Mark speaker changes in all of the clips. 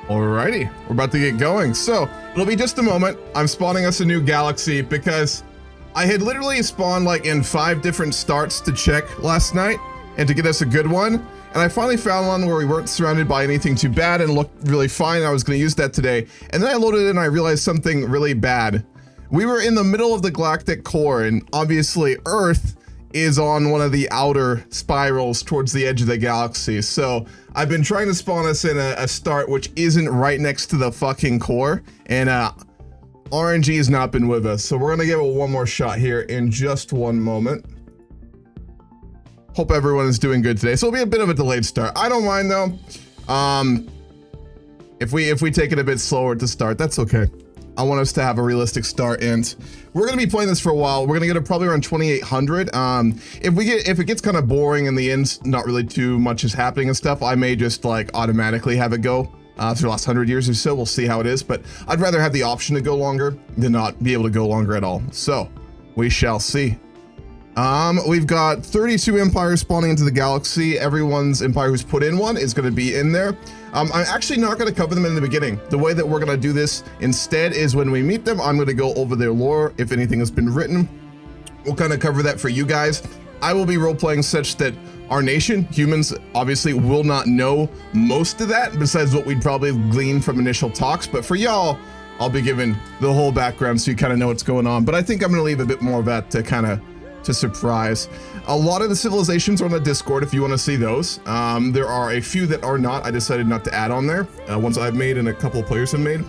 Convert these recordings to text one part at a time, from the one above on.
Speaker 1: Alrighty, we're about to get going. So it'll be just a moment. I'm spawning us a new galaxy because I had literally spawned like in 5 different starts to check last night and to get us a good one. And I finally found one where we weren't surrounded by anything too bad and looked really fine. I was going to use that today. And then I loaded it and I realized something really bad. We were in the middle of the galactic core, and obviously Earth is on one of the outer spirals towards the edge of the galaxy. So I've been trying to spawn us in a start which isn't right next to the fucking core, and RNG has not been with us. So we're gonna give it one more shot here in just one moment. Hope everyone is doing good today. So it'll be a bit of a delayed start. I don't mind though. If we take it a bit slower to start, that's okay. I want us to have a realistic start, and we're gonna be playing this for a while. We're gonna get it probably around 2800. If it gets kind of boring in the end, not really too much is happening and stuff, I may just like automatically have it go for the last 100 years or so. We'll see how it is, but I'd rather have the option to go longer than not be able to go longer at all. So we shall see. We've got 32 empires spawning into the galaxy. Everyone's empire who's put in one is going to be in there. I'm actually not going to cover them in the beginning. The way that we're going to do this instead is when we meet them, I'm going to go over their lore. If anything has been written, we'll kind of cover that for you guys. I will be role-playing such that our nation, humans, obviously will not know most of that besides what we'd probably glean from initial talks. But for y'all, I'll be giving the whole background so you kind of know what's going on. But I think I'm going to leave a bit more of that to surprise. A lot of the civilizations are on the Discord if you want to see those. There are a few that are not. I decided not to add on there. Ones I've made and a couple of players have made.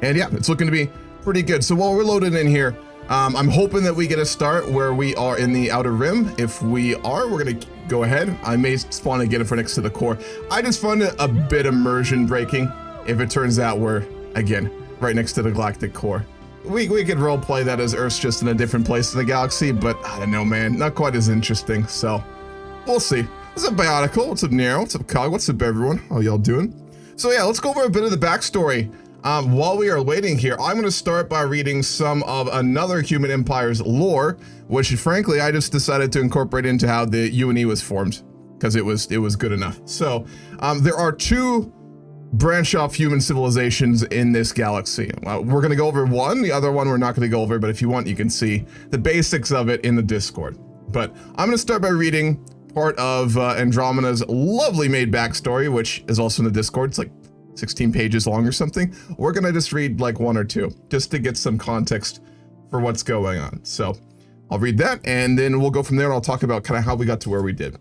Speaker 1: And yeah, it's looking to be pretty good. So while we're loaded in here, I'm hoping that we get a start where we are in the outer rim. If we are, we're going to go ahead. I may spawn again for next to the core. I just find it a bit immersion breaking if it turns out we're, again, right next to the galactic core. We could roleplay that as Earth's just in a different place in the galaxy, but I don't know, man. Not quite as interesting, so we'll see. What's up, Biotical? What's up, Nero? What's up, Cog? What's up, everyone? How y'all doing? So yeah, let's go over a bit of the backstory. While we are waiting here, I'm going to start by reading some of another human empire's lore, which frankly, I just decided to incorporate into how the UNE was formed, because it was good enough. So there are 2 branch off human civilizations in this galaxy. We're going to go over one, the other one we're not going to go over, but if you want, you can see the basics of it in the Discord. But I'm going to start by reading part of Andromeda's lovely made backstory, which is also in the Discord. It's like 16 pages long or something. We're going to just read like 1 or 2, just to get some context for what's going on. So I'll read that, and then we'll go from there, and I'll talk about kind of how we got to where we did.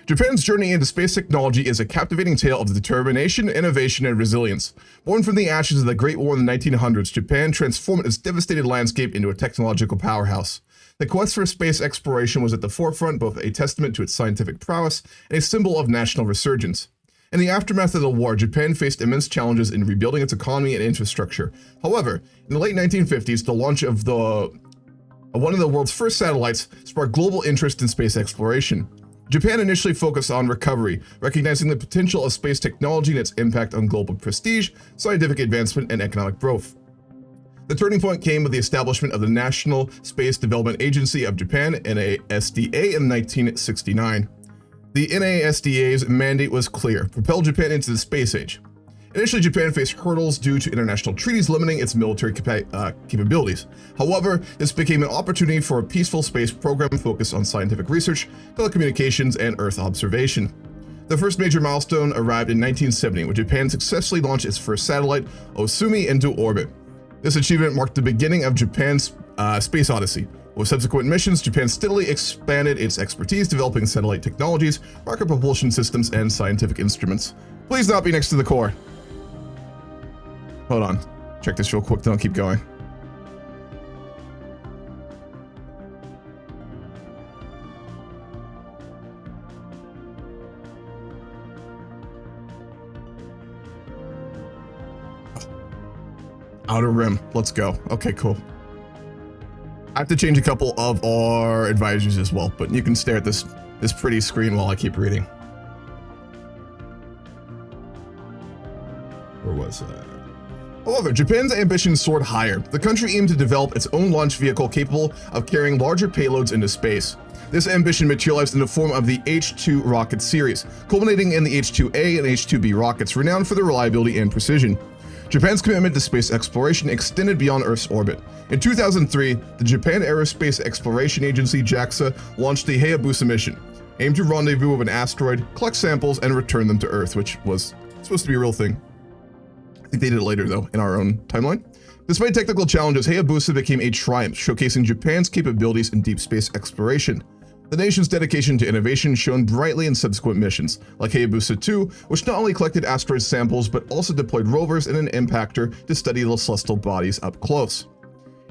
Speaker 1: Japan's journey into space technology is a captivating tale of determination, innovation, and resilience. Born from the ashes of the Great War in the 1900s, Japan transformed its devastated landscape into a technological powerhouse. The quest for space exploration was at the forefront, both a testament to its scientific prowess and a symbol of national resurgence. In the aftermath of the war, Japan faced immense challenges in rebuilding its economy and infrastructure. However, in the late 1950s, the launch of one of the world's first satellites sparked global interest in space exploration. Japan initially focused on recovery, recognizing the potential of space technology and its impact on global prestige, scientific advancement, and economic growth. The turning point came with the establishment of the National Space Development Agency of Japan, NASDA, in 1969. The NASDA's mandate was clear: propel Japan into the space age. Initially, Japan faced hurdles due to international treaties limiting its military capabilities. However, this became an opportunity for a peaceful space program focused on scientific research, telecommunications, and Earth observation. The first major milestone arrived in 1970, when Japan successfully launched its first satellite, Osumi, into orbit. This achievement marked the beginning of Japan's space odyssey. With subsequent missions, Japan steadily expanded its expertise developing satellite technologies, rocket propulsion systems, and scientific instruments. Please not be next to the core. Hold on. Check this real quick, then I'll keep going. Outer rim. Let's go. Okay, cool. I have to change a couple of our advisors as well, but you can stare at this pretty screen while I keep reading. Where was that? However, Japan's ambitions soared higher. The country aimed to develop its own launch vehicle capable of carrying larger payloads into space. This ambition materialized in the form of the H-2 rocket series, culminating in the H-2A and H-2B rockets, renowned for their reliability and precision. Japan's commitment to space exploration extended beyond Earth's orbit. In 2003, the Japan Aerospace Exploration Agency JAXA launched the Hayabusa mission, aimed to rendezvous with an asteroid, collect samples, and return them to Earth, which was supposed to be a real thing. I think they did it later, though, in our own timeline. Despite technical challenges, Hayabusa became a triumph, showcasing Japan's capabilities in deep space exploration. The nation's dedication to innovation shone brightly in subsequent missions, like Hayabusa 2, which not only collected asteroid samples, but also deployed rovers and an impactor to study the celestial bodies up close.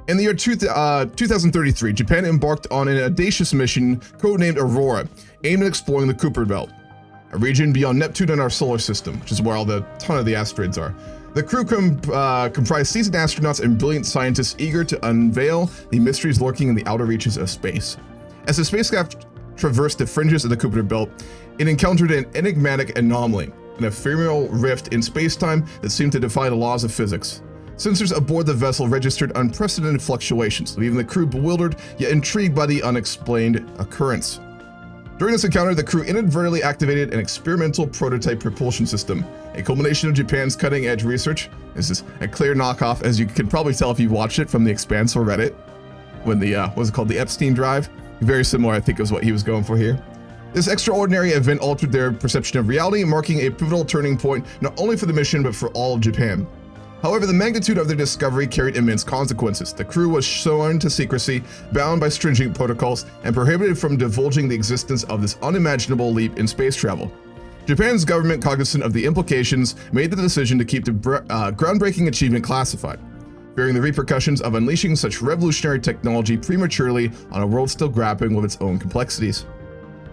Speaker 1: In the year 2033, Japan embarked on an audacious mission codenamed Aurora, aimed at exploring the Kuiper Belt, a region beyond Neptune in our solar system, which is where all the ton of the asteroids are. The crew comprised seasoned astronauts and brilliant scientists eager to unveil the mysteries lurking in the outer reaches of space. As the spacecraft traversed the fringes of the Kuiper Belt, it encountered an enigmatic anomaly, an ephemeral rift in space-time that seemed to defy the laws of physics. Sensors aboard the vessel registered unprecedented fluctuations, leaving the crew bewildered yet intrigued by the unexplained occurrence. During this encounter, the crew inadvertently activated an experimental prototype propulsion system, a culmination of Japan's cutting-edge research. This is a clear knockoff, as you can probably tell if you've watched it, from The Expanse or read it, when the, what's it called, the Epstein drive. Very similar, I think, is what he was going for here. This extraordinary event altered their perception of reality, marking a pivotal turning point not only for the mission, but for all of Japan. However, the magnitude of their discovery carried immense consequences. The crew was sworn to secrecy, bound by stringent protocols, and prohibited from divulging the existence of this unimaginable leap in space travel. Japan's government, cognizant of the implications, made the decision to keep the groundbreaking achievement classified, fearing the repercussions of unleashing such revolutionary technology prematurely on a world still grappling with its own complexities.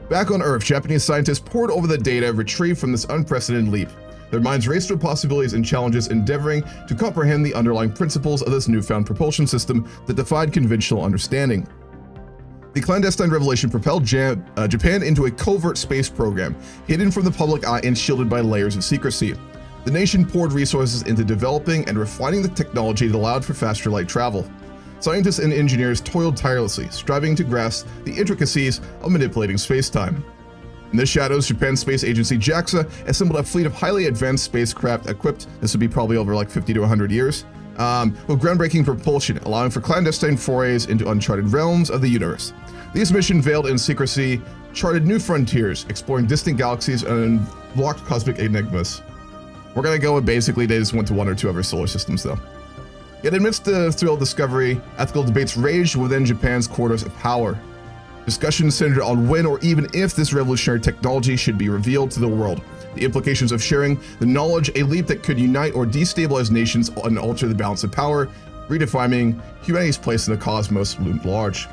Speaker 1: Back on Earth, Japanese scientists pored over the data retrieved from this unprecedented leap. Their minds raced with possibilities and challenges, endeavoring to comprehend the underlying principles of this newfound propulsion system that defied conventional understanding. The clandestine revelation propelled Japan into a covert space program, hidden from the public eye and shielded by layers of secrecy. The nation poured resources into developing and refining the technology that allowed for faster light travel. Scientists and engineers toiled tirelessly, striving to grasp the intricacies of manipulating space-time. In the shadows, Japan's space agency JAXA assembled a fleet of highly advanced spacecraft equipped, this would be probably over like 50 to 100 years, with groundbreaking propulsion, allowing for clandestine forays into uncharted realms of the universe. These missions, veiled in secrecy, charted new frontiers, exploring distant galaxies and unlocked cosmic enigmas. We're gonna go with basically they just went to one or two other solar systems though. Yet amidst the thrill of discovery, ethical debates raged within Japan's corridors of power. Discussions centered on when or even if this revolutionary technology should be revealed to the world, the implications of sharing the knowledge, a leap that could unite or destabilize nations and alter the balance of power, redefining humanity's place in the cosmos loomed large.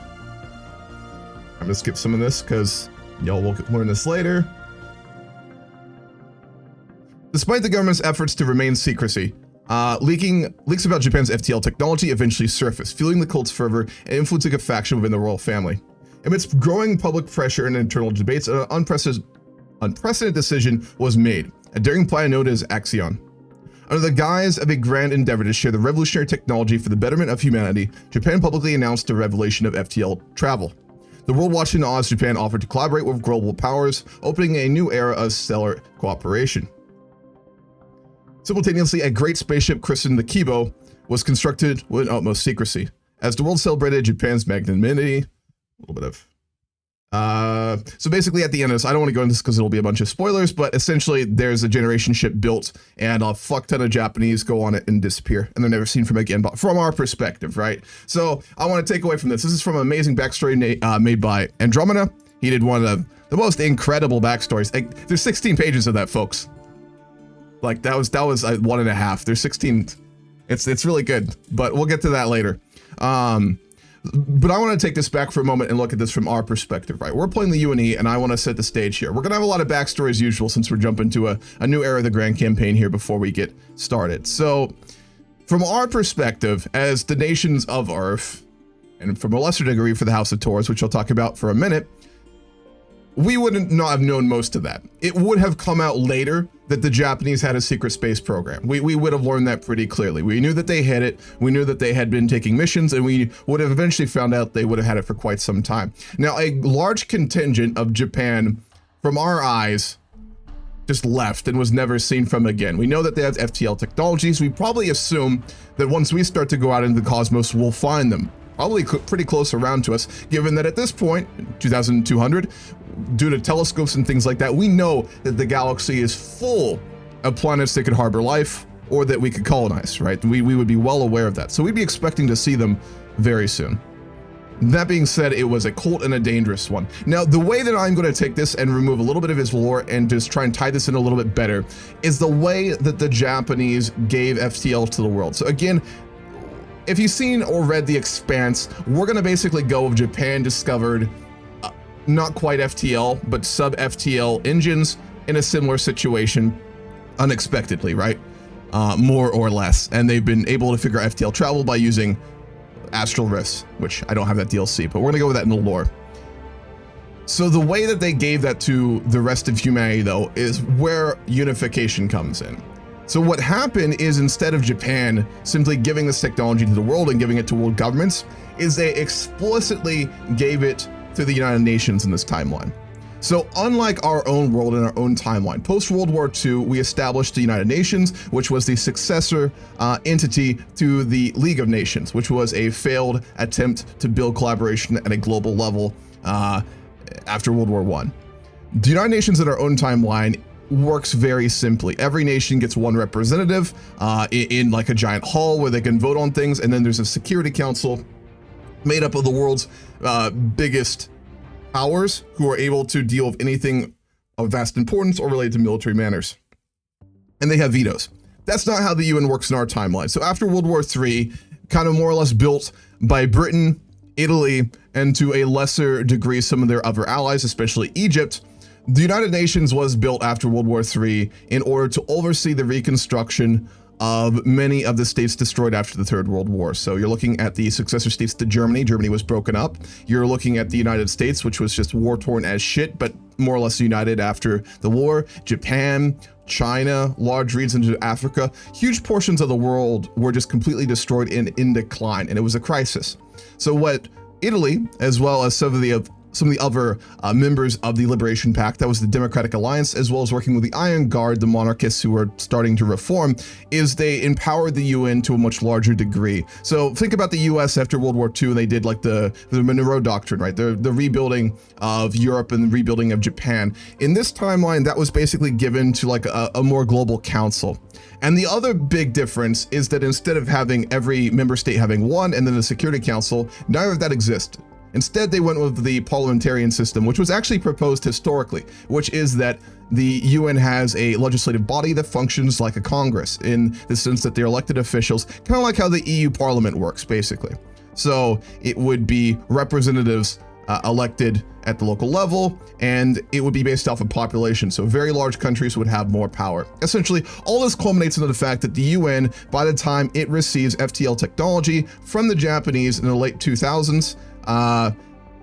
Speaker 1: I'm gonna skip some of this because y'all will learn this later. Despite the government's efforts to remain secrecy, leaks about Japan's FTL technology eventually surfaced, fueling the cult's fervor and influencing a faction within the royal family. Amidst growing public pressure and internal debates, an unprecedented decision was made, a daring plan known as Axion. Under the guise of a grand endeavor to share the revolutionary technology for the betterment of humanity, Japan publicly announced the revelation of FTL travel. The world watched in awe as Japan offered to collaborate with global powers, opening a new era of stellar cooperation. Simultaneously, a great spaceship christened the Kibo was constructed with utmost secrecy. As the world celebrated Japan's magnanimity, a little bit of... so basically at the end of this, I don't want to go into this because it'll be a bunch of spoilers, but essentially there's a generation ship built and a fuck ton of Japanese go on it and disappear, and they're never seen from again, but from our perspective, right? So I want to take away from this. This is from an amazing backstory made by Andromeda. He did one of the most incredible backstories. Like, there's 16 pages of that, folks. Like that was 1.5. There's 16. It's really good, but we'll get to that later. But I want to take this back for a moment and look at this from our perspective, right? We're playing the UNE, and I want to set the stage here. We're going to have a lot of backstory as usual since we're jumping to a new era of the Grand Campaign here before we get started. So, from our perspective, as the nations of Earth, and from a lesser degree for the House of Torres, which I'll talk about for a minute, we wouldn't not have known most of that. It would have come out later that the Japanese had a secret space program. We would have learned that pretty clearly. We knew that they had it, we knew that they had been taking missions, and we would have eventually found out they would have had it for quite some time. Now, a large contingent of Japan, from our eyes, just left and was never seen from again. We know that they have FTL technologies. We probably assume that once we start to go out into the cosmos, we'll find them. Probably pretty close around to us, given that at this point, 2200, due to telescopes and things like that, we know that the galaxy is full of planets that could harbor life or that we could colonize, right? We would be well aware of that. So we'd be expecting to see them very soon. That being said, it was a cult and a dangerous one. Now, the way that I'm going to take this and remove a little bit of his lore and just try and tie this in a little bit better is the way that the Japanese gave FTL to the world. So again, if you've seen or read The Expanse, we're going to basically go of Japan discovered not quite FTL, but sub-FTL engines in a similar situation unexpectedly, right? More or less. And they've been able to figure out FTL travel by using astral rifts, which I don't have that DLC, but we're going to go with that in the lore. So the way that they gave that to the rest of humanity, though, is where unification comes in. So what happened is, instead of Japan simply giving this technology to the world and giving it to world governments, is they explicitly gave it to the United Nations in this timeline. So unlike our own world and our own timeline, post-World War II, we established the United Nations, which was the successor entity to the League of Nations, which was a failed attempt to build collaboration at a global level after World War I. The United Nations in our own timeline works very simply. Every nation gets one representative in like a giant hall where they can vote on things, and then there's a Security Council made up of the world's biggest powers who are able to deal with anything of vast importance or related to military matters. And they have vetoes. That's not how the UN works in our timeline. So after World War III, kind of more or less built by Britain, Italy, and to a lesser degree some of their other allies, especially Egypt, the United Nations was built after World War III in order to oversee the reconstruction of many of the states destroyed after the Third World War. So you're looking at the successor states to Germany. Germany was broken up. You're looking at the United States, which was just war-torn as shit, but more or less united after the war. Japan, China, large regions of Africa, huge portions of the world were just completely destroyed and in decline, and it was a crisis. So what Italy, as well as some of the other members of the Liberation Pact, that was the Democratic Alliance, as well as working with the Iron Guard, the monarchists who were starting to reform, is they empowered the UN to a much larger degree. So think about the US after World War II, and they did like the Monroe Doctrine, right? The rebuilding of Europe and the rebuilding of Japan. In this timeline, that was basically given to like a more global council. And the other big difference is that instead of having every member state having one and then the Security Council, neither of that exists. Instead, they went with the parliamentarian system, which was actually proposed historically, which is that the UN has a legislative body that functions like a Congress in the sense that they're elected officials, kind of like how the EU Parliament works, basically. So it would be representatives elected at the local level, and it would be based off of population. So very large countries would have more power. Essentially, all this culminates into the fact that the UN, by the time it receives FTL technology from the Japanese in the late 2000s,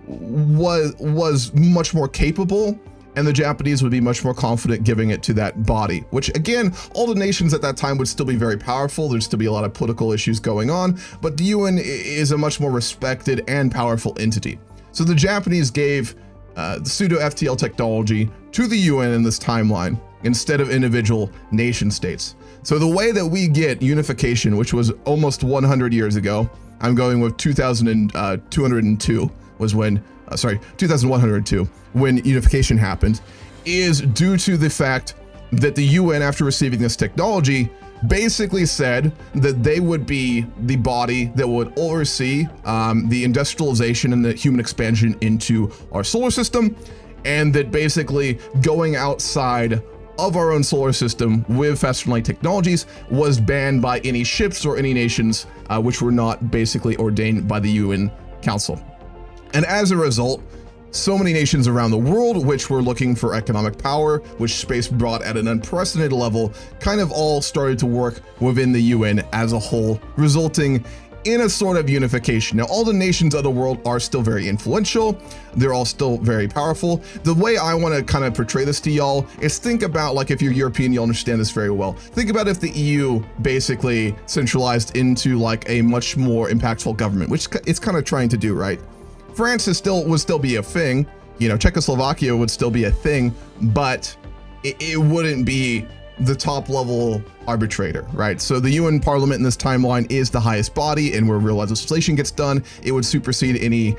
Speaker 1: was much more capable, and the Japanese would be much more confident giving it to that body, which again, all the nations at that time would still be very powerful. There'd still be a lot of political issues going on, but the UN is a much more respected and powerful entity. So the Japanese gave the pseudo FTL technology to the UN in this timeline instead of individual nation states. So the way that we get unification, which was almost 100 years ago, I'm going with 2202 was when, 2102, when unification happened, is due to the fact that the UN, after receiving this technology, basically said that they would be the body that would oversee the industrialization and the human expansion into our solar system, and that basically going outside of our own solar system with faster light technologies was banned by any ships or any nations which were not basically ordained by the UN Council. And as a result, so many nations around the world which were looking for economic power, which space brought at an unprecedented level, kind of all started to work within the UN as a whole, resulting in a sort of unification. Now, all the nations of the world are still very influential. They're all still very powerful. The way I want to kind of portray this to y'all is think about, like, if you're European, you'll understand this very well. Think about if the EU basically centralized into like a much more impactful government, which it's kind of trying to do, right? France would still be a thing. You know, Czechoslovakia would still be a thing, but it wouldn't be the top level arbitrator, right? So the UN Parliament in this timeline is the highest body, and where real legislation gets done, it would supersede any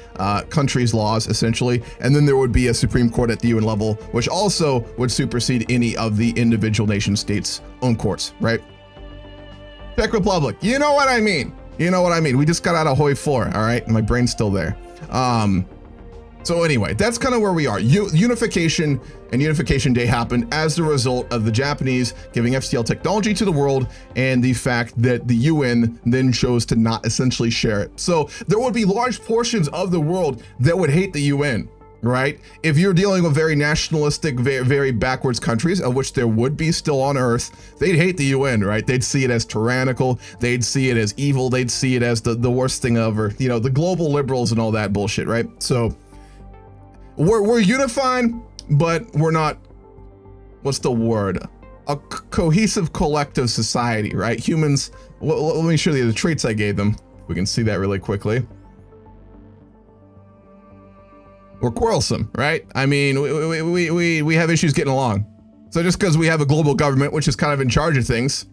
Speaker 1: country's laws, essentially. And then there would be a Supreme Court at the UN level, which also would supersede any of the individual nation states' own courts, right? Czech Republic, you know what I mean. You know what I mean. We just got out of Hoi 4, all right? My brain's still there. So anyway, that's kind of where we are. Unification and Unification Day happened as the result of the Japanese giving FTL technology to the world, and the fact that the UN then chose to not essentially share it. So there would be large portions of the world that would hate the UN, right? If you're dealing with very nationalistic, very backwards countries, of which there would be still on Earth, they'd hate the UN, right? They'd see it as tyrannical. They'd see it as evil. They'd see it as the worst thing ever. You know, the global liberals and all that bullshit, right? So we're unified, but we're not, what's the word? A cohesive collective society, right? Humans, let me show you the traits I gave them. We can see that really quickly. We're quarrelsome, right? I mean, we have issues getting along. So just because we have a global government, which is kind of in charge of things,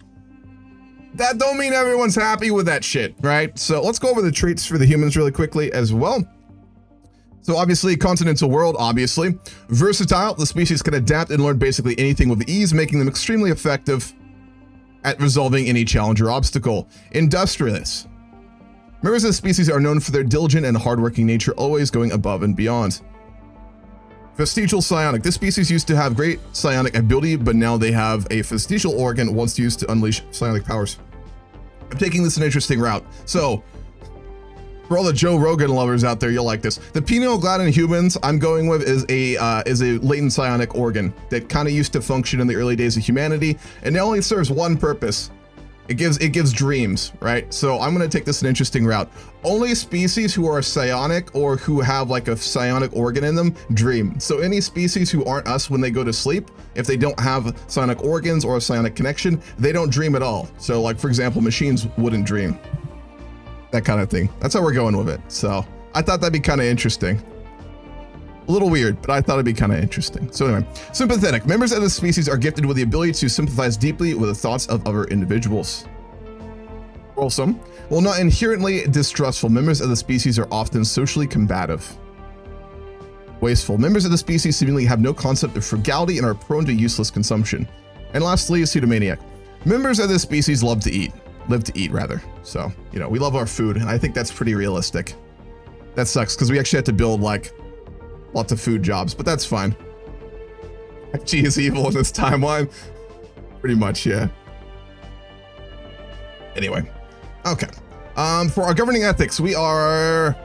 Speaker 1: that don't mean everyone's happy with that shit, right? So let's go over the traits for the humans really quickly as well. So obviously, continental world, obviously. Versatile, the species can adapt and learn basically anything with ease, making them extremely effective at resolving any challenge or obstacle. Industrious. Members of the species are known for their diligent and hardworking nature, always going above and beyond. Vestigial psionic. This species used to have great psionic ability, but now they have a vestigial organ once used to unleash psionic powers. I'm taking this an interesting route. So, for all the Joe Rogan lovers out there, you'll like this. The pineal gland in humans I'm going with is a latent psionic organ that kind of used to function in the early days of humanity, and it only serves one purpose. It gives dreams, right? So I'm going to take this an interesting route. Only species who are psionic or who have like a psionic organ in them dream. So any species who aren't us when they go to sleep, if they don't have psionic organs or a psionic connection, they don't dream at all. So like, for example, machines wouldn't dream. That kind of thing. That's how we're going with it. So I thought that'd be kind of interesting. A little weird, but I thought it'd be kind of interesting. So anyway, sympathetic. Members of this species are gifted with the ability to sympathize deeply with the thoughts of other individuals. Quarrelsome. While not inherently distrustful, members of the species are often socially combative. Wasteful. Members of the species seemingly have no concept of frugality and are prone to useless consumption. And lastly, pseudomaniac. Members of this species live to eat, rather. So, you know, we love our food, and I think that's pretty realistic. That sucks, because we actually have to build, like, lots of food jobs, but that's fine. G is evil in this timeline. Pretty much, yeah. Anyway, okay. For our governing ethics, we are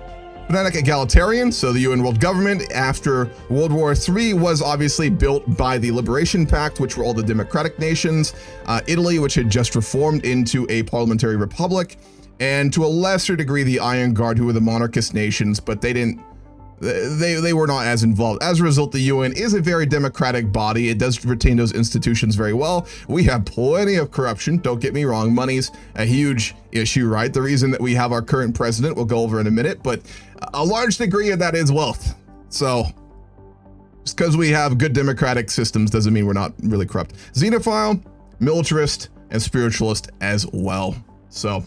Speaker 1: fanatic egalitarian, so the UN world government after World War III was obviously built by the Liberation Pact, which were all the democratic nations, Italy, which had just reformed into a parliamentary republic, and to a lesser degree the Iron Guard, who were the monarchist nations, but they were not as involved. As a result, the UN is a very democratic body. It does retain those institutions very well. We have plenty of corruption, don't get me wrong. Money's a huge issue, right? The reason that we have our current president, we'll go over in a minute, but a large degree of that is wealth. So just because we have good democratic systems doesn't mean we're not really corrupt. Xenophile, militarist, and spiritualist as well. So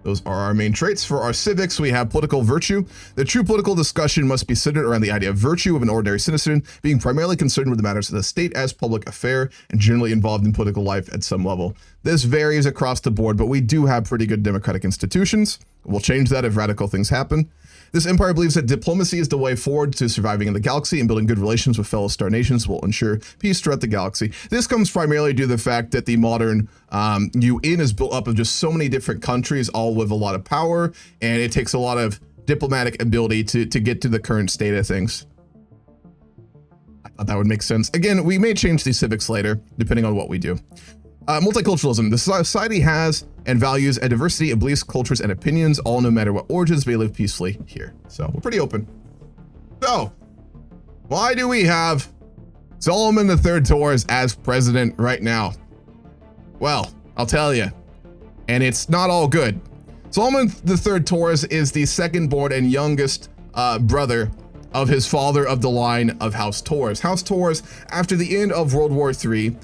Speaker 1: those are our main traits. For our civics, we have political virtue. The true political discussion must be centered around the idea of virtue of an ordinary citizen, being primarily concerned with the matters of the state as public affair and generally involved in political life at some level. This varies across the board, but we do have pretty good democratic institutions. We'll change that if radical things happen. This empire believes that diplomacy is the way forward to surviving in the galaxy, and building good relations with fellow star nations will ensure peace throughout the galaxy. This comes primarily due to the fact that the modern UN is built up of just so many different countries, all with a lot of power, and it takes a lot of diplomatic ability to get to the current state of things. I thought that would make sense. Again, we may change these civics later, depending on what we do. Multiculturalism. The society has and values a diversity of beliefs, cultures, and opinions, all no matter what origins may live peacefully here. So we're pretty open. So why do we have Solomon III Torres as president right now? Well, I'll tell you, and it's not all good. Solomon III Torres is the second born and youngest brother of his father of the line of House Torres. House Torres, after the end of World War III,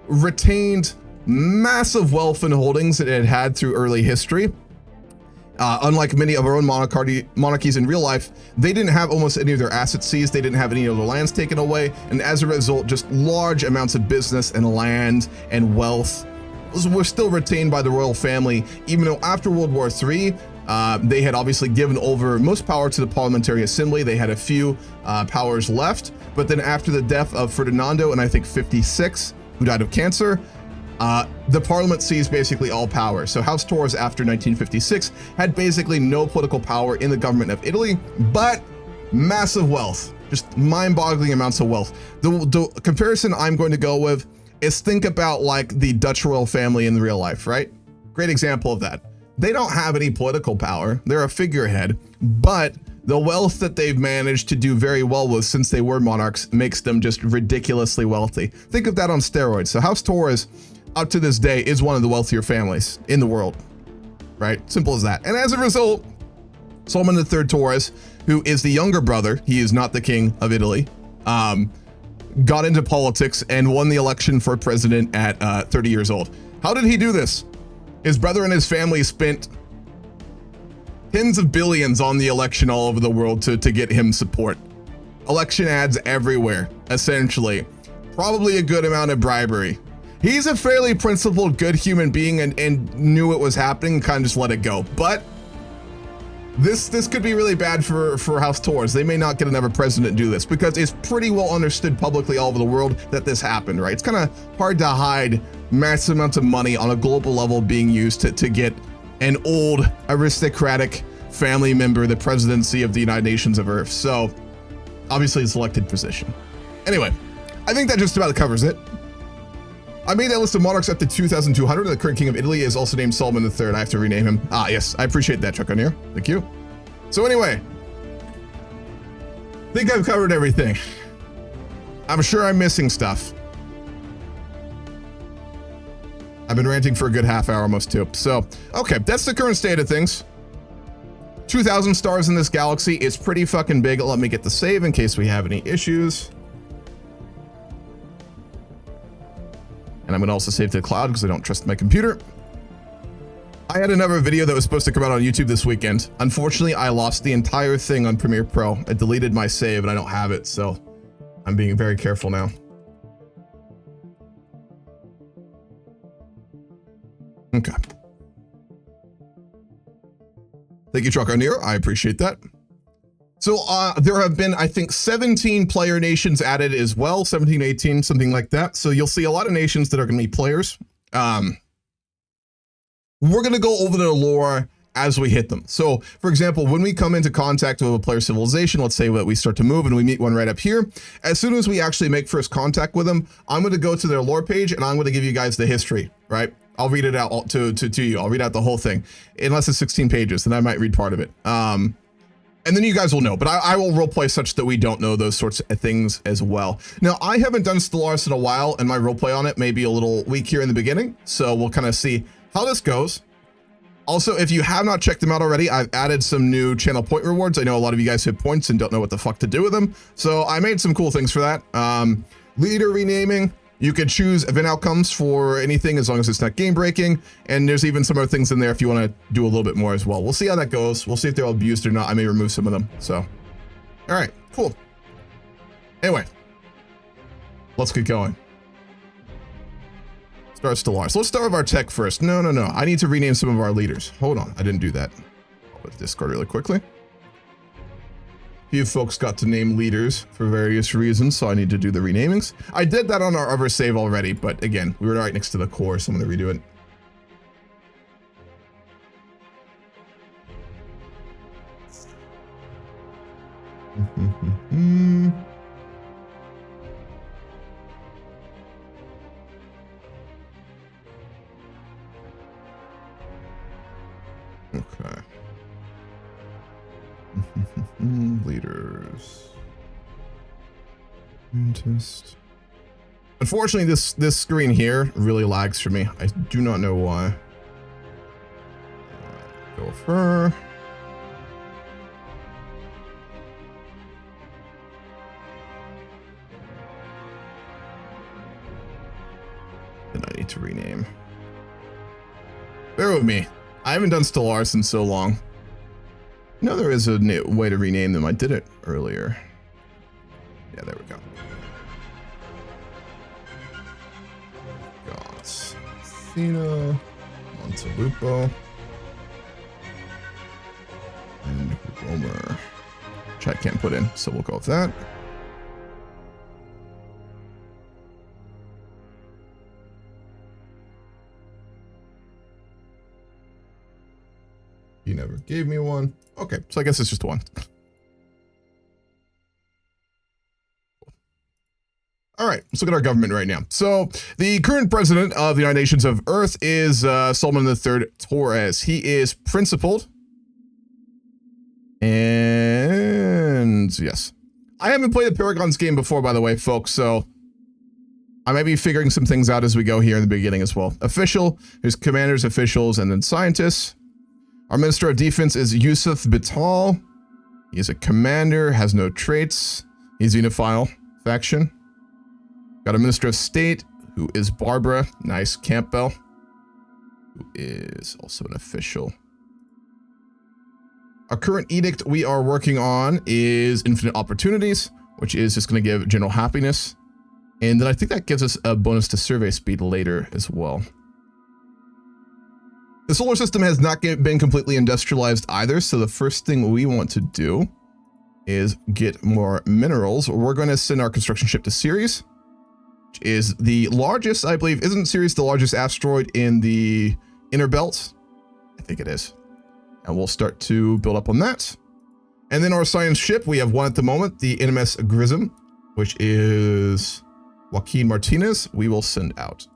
Speaker 1: retained massive wealth and holdings that it had through early history. Unlike many of our own monarchies in real life, they didn't have almost any of their assets seized. They didn't have any of their lands taken away. And as a result, just large amounts of business and land and wealth were still retained by the royal family, even though after World War III, they had obviously given over most power to the Parliamentary Assembly. They had a few powers left. But then after the death of Ferdinando in I think 56, who died of cancer, the parliament seized basically all power. So House Torres after 1956 had basically no political power in the government of Italy, but massive wealth, just mind-boggling amounts of wealth. The comparison I'm going to go with is think about like the Dutch royal family in real life, right? Great example of that. They don't have any political power. They're a figurehead, but the wealth that they've managed to do very well with since they were monarchs makes them just ridiculously wealthy. Think of that on steroids. So House Torres, up to this day, is one of the wealthier families in the world, right? Simple as that. And as a result, Solomon III Torres, who is the younger brother, he is not the king of Italy, got into politics and won the election for president at 30 years old. How did he do this? His brother and his family spent tens of billions on the election all over the world to get him support. Election ads everywhere, essentially. Probably a good amount of bribery. He's a fairly principled, good human being and knew it was happening and kind of just let it go. But this could be really bad for House Torres. They may not get another president do this because it's pretty well understood publicly all over the world that this happened, right? It's kind of hard to hide massive amounts of money on a global level being used to get an old aristocratic family member the presidency of the United Nations of Earth. So obviously a selected position. Anyway, I think that just about covers it. I made that list of monarchs up to 2,200. The current king of Italy is also named Solomon III. I have to rename him. Ah, yes, I appreciate that, Chuck O'Neill. Thank you. So anyway, I think I've covered everything. I'm sure I'm missing stuff. I've been ranting for a good half hour almost too. So, okay, that's the current state of things. 2,000 stars in this galaxy is pretty fucking big. Let me get the save in case we have any issues. And I'm gonna also save to the cloud because I don't trust my computer. I had another video that was supposed to come out on YouTube this weekend. Unfortunately, I lost the entire thing on Premiere Pro. I deleted my save and I don't have it, so I'm being very careful now. Okay. Thank you, Truck O'Neill. I appreciate that. So there have been, I think, 17 player nations added as well, 17, 18, something like that. So you'll see a lot of nations that are going to be players. We're going to go over their lore as we hit them. So, for example, when we come into contact with a player civilization, let's say that we start to move and we meet one right up here. As soon as we actually make first contact with them, I'm going to go to their lore page and I'm going to give you guys the history, right? I'll read it out to you. I'll read out the whole thing. Unless it's 16 pages, then I might read part of it. And then you guys will know, but I will roleplay such that we don't know those sorts of things as well. Now, I haven't done Stellaris in a while, and my roleplay on it may be a little weak here in the beginning, so we'll kind of see how this goes. Also, if you have not checked them out already, I've added some new channel point rewards. I know a lot of you guys have points and don't know what the fuck to do with them, so I made some cool things for that. Leader renaming. You could choose event outcomes for anything as long as it's not game breaking. And there's even some other things in there if you want to do a little bit more as well. We'll see how that goes. We'll see if they're abused or not. I may remove some of them. So, all right, cool. Anyway, let's get going. Start Stellaris. Let's start with our tech first. No. I need to rename some of our leaders. Hold on. I didn't do that. I'll put Discord really quickly. Few folks got to name leaders for various reasons, so I need to do the renamings. I did that on our other save already, but again, we were right next to the core, so I'm going to redo it. Okay. Leaders. Scientist. Unfortunately, this screen here really lags for me. I do not know why. Gopher. Then I need to rename. Bear with me. I haven't done Stellaris in so long. No, there is a new way to rename them. I did it earlier. Yeah, there we go. Got Athena, Montelupo, and Romer, which I can't put in, so we'll go with that. You never gave me one. Okay, so I guess it's just one. All right, let's look at our government right now. So the current president of the United Nations of Earth is Solomon III Torres. He is principled. And yes, I haven't played the Paragons game before, by the way, folks, so I might be figuring some things out as we go here in the beginning as well. Official, there's commanders, officials, and then scientists. Our Minister of Defense is Yusuf Bital. He is a commander, has no traits. He's Unification faction. Got a Minister of State, who is Barbara, nice Campbell, who is also an official. Our current edict we are working on is Infinite Opportunities, which is just going to give general happiness. And then I think that gives us a bonus to survey speed later as well. The solar system has not been completely industrialized either, so the first thing we want to do is get more minerals. We're going to send our construction ship to Ceres, which is the largest, I believe, isn't Ceres the largest asteroid in the inner belt? I think it is. And we'll start to build up on that. And then our science ship, we have one at the moment, the NMS Grism, which is Joaquin Martinez. We will send out.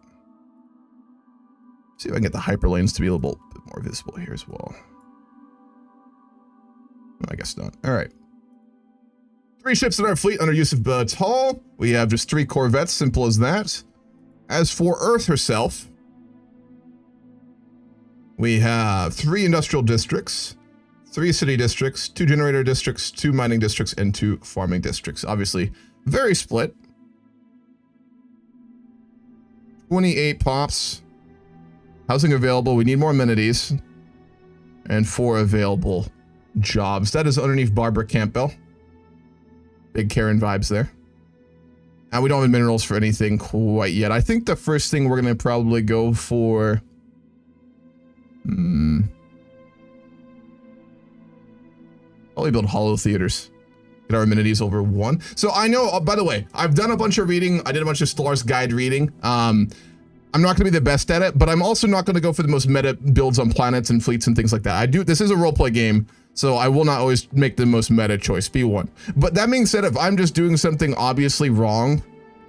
Speaker 1: See if I can get the hyperlanes to be a little bit more visible here as well. I guess not. All right. 3 ships in our fleet under Yusuf Bital. We have just 3 corvettes, simple as that. As for Earth herself, we have 3 industrial districts, 3 city districts, 2 generator districts, 2 mining districts, and 2 farming districts. Obviously, very split. 28 pops. Housing available. We need more amenities. And 4 available jobs. That is underneath Barbara Campbell. Big Karen vibes there. And we don't have minerals for anything quite yet. I think the first thing we're going to probably go for... Probably build hollow theaters. Get our amenities over 1. So I know, by the way, I've done a bunch of reading. I did a bunch of Stellaris guide reading. I'm not going to be the best at it, but I'm also not going to go for the most meta builds on planets and fleets and things like that. This is a roleplay game, so I will not always make the most meta choice, B1. But that being said, if I'm just doing something obviously wrong,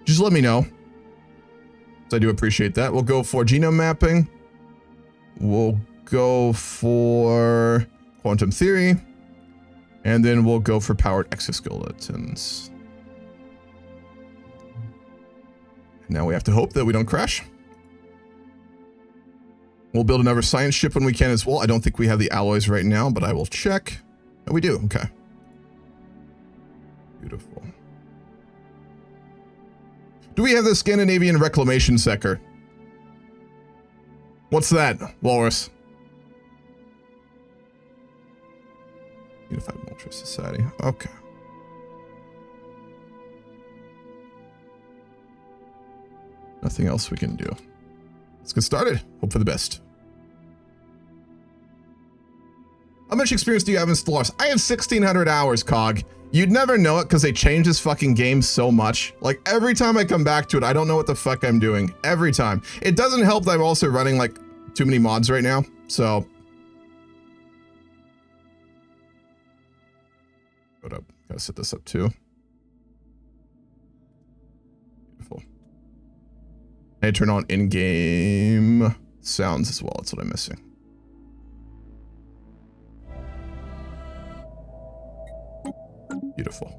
Speaker 1: just let me know. So I do appreciate that. We'll go for genome mapping. We'll go for quantum theory. And then we'll go for powered exoskeletons. Now we have to hope that we don't crash. We'll build another science ship when we can as well. I don't think we have the alloys right now, but I will check. Oh, we do. Okay. Beautiful. Do we have the Scandinavian reclamation sector? What's that, Walrus? Unified Military Society. Okay. Nothing else we can do. Let's get started. Hope for the best. How much experience do you have in Stellaris? I have 1,600 hours, Cog. You'd never know it because they change this fucking game so much. Like, every time I come back to it, I don't know what the fuck I'm doing. Every time. It doesn't help that I'm also running, like, too many mods right now, so... Hold up. Gotta set this up, too. Beautiful. I turn on in-game sounds as well. That's what I'm missing. Beautiful.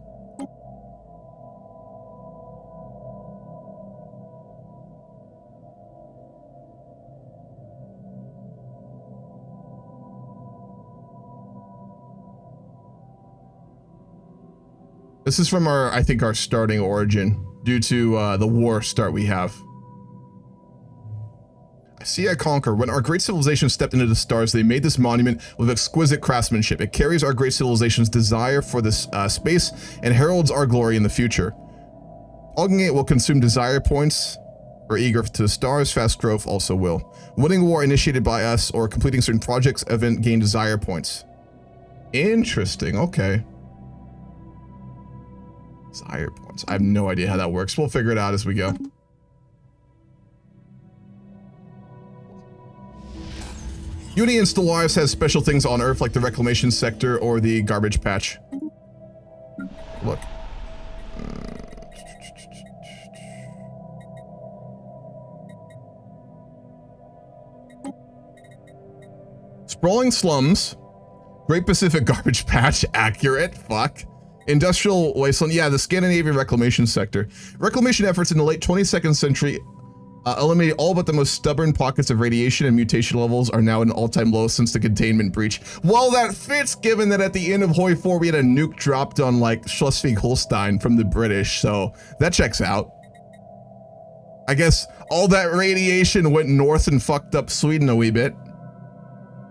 Speaker 1: This is from our, I think, our starting origin due to the war start we have. I see, I conquer. When our great civilization stepped into the stars, they made this monument with exquisite craftsmanship. It carries our great civilization's desire for this space and heralds our glory in the future. Hogging it will consume desire points. We're eager to the stars. Fast growth also will. Winning war initiated by us or completing certain projects event gain desire points. Interesting. Okay. Desire points. I have no idea how that works. We'll figure it out as we go. UNE and Stellaris has special things on Earth like the reclamation sector or the garbage patch. Look. Sprawling slums. Great Pacific garbage patch. Accurate. Fuck. Industrial wasteland. Yeah, the Scandinavian reclamation sector. Reclamation efforts in the late 22nd century eliminated all but the most stubborn pockets of radiation, and mutation levels are now at an all-time low since the containment breach. Well, that fits given that at the end of Hoi 4 we had a nuke dropped on like Schleswig-Holstein from the British, so that checks out. I guess all that radiation went north and fucked up Sweden a wee bit.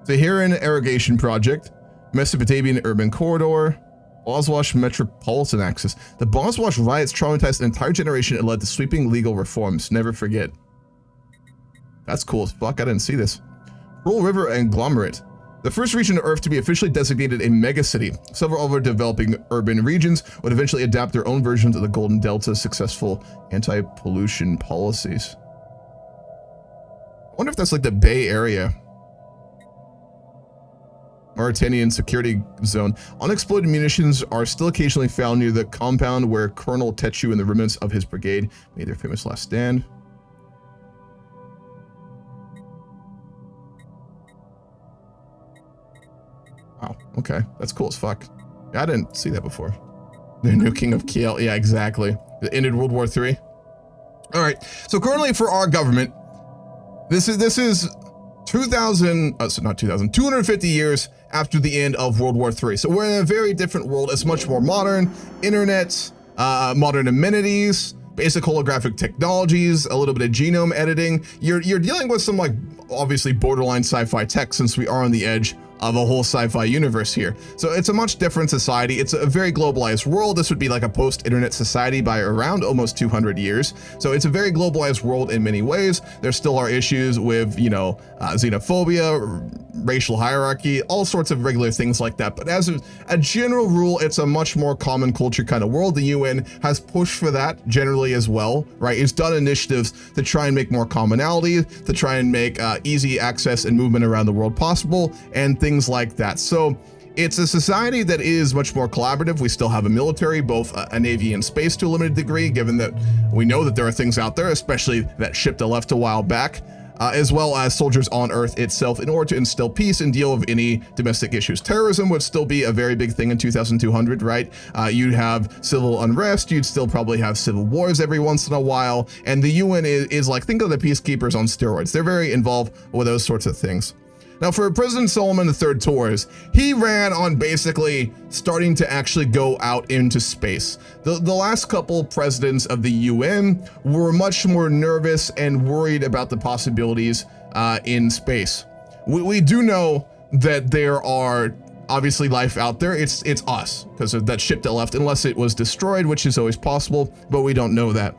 Speaker 1: Saharan irrigation project, Mesopotamian urban corridor, Boswash metropolitan axis. The Boswash riots traumatized an entire generation and led to sweeping legal reforms. Never forget. That's cool as fuck. I didn't see this. Pearl River agglomerate. The first region of Earth to be officially designated a megacity. Several other developing urban regions would eventually adapt their own versions of the Golden Delta's successful anti-pollution policies. I wonder if that's like the Bay Area. Mauritanian security zone. Unexploded munitions are still occasionally found near the compound where Colonel Techu and the remnants of his brigade made their famous last stand. Wow, okay. That's cool as fuck. Yeah, I didn't see that before. The nuking of Kiel. Yeah, exactly. It ended World War III. All right. So currently for our government, this is 250 years after the end of World War III. So we're in a very different world. It's much more modern. Internet, modern amenities, basic holographic technologies, a little bit of genome editing. You're dealing with some like obviously borderline sci-fi tech since we are on the edge of a whole sci-fi universe here. So it's a much different society. It's a very globalized world. This would be like a post-internet society by around almost 200 years. So it's a very globalized world in many ways. There still are issues with, you know, xenophobia, racial hierarchy, all sorts of regular things like that. But as a general rule, it's a much more common culture kind of world. The UN has pushed for that generally as well, right? It's done initiatives to try and make more commonality, to try and make easy access and movement around the world possible, and things like that. So it's a society that is much more collaborative. We still have a military, both a navy and space to a limited degree, given that we know that there are things out there, especially that ship that left a while back, as well as soldiers on Earth itself in order to instill peace and deal with any domestic issues. Terrorism would still be a very big thing in 2200, right? You'd have civil unrest, you'd still probably have civil wars every once in a while, and the UN is like, think of the peacekeepers on steroids. They're very involved with those sorts of things. Now, for President Solomon III Torres, he ran on basically starting to actually go out into space. The last couple presidents of the UN were much more nervous and worried about the possibilities in space. We do know that there are obviously life out there. It's us, because of that ship that left, unless it was destroyed, which is always possible, but we don't know that.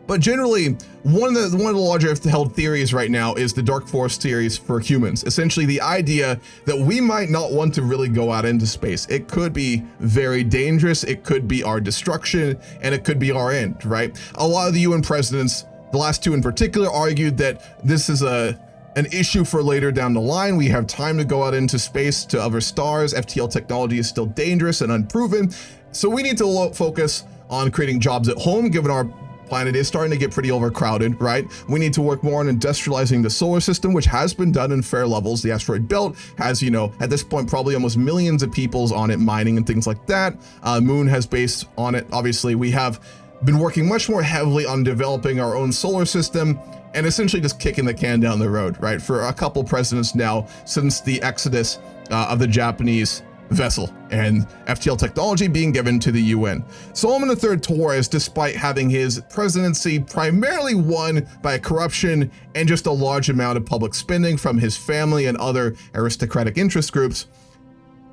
Speaker 1: But generally, one of the larger held theories right now is the dark force theories for humans. Essentially, the idea that we might not want to really go out into space. It could be very dangerous, it could be our destruction, and it could be our end, right? A lot of the UN presidents, the last two in particular, argued that this is an issue for later down the line. We have time to go out into space to other stars. FTL technology is still dangerous and unproven. So we need to focus on creating jobs at home, given our planet is starting to get pretty overcrowded, right? We need to work more on industrializing the solar system, which has been done in fair levels. The asteroid belt has, you know, at this point, probably almost millions of peoples on it, mining and things like that. Moon has based on it. Obviously, we have been working much more heavily on developing our own solar system and essentially just kicking the can down the road, right? For a couple presidents now since the exodus of the Japanese vessel and FTL technology being given to the UN. Solomon III Torres, despite having his presidency primarily won by corruption and just a large amount of public spending from his family and other aristocratic interest groups,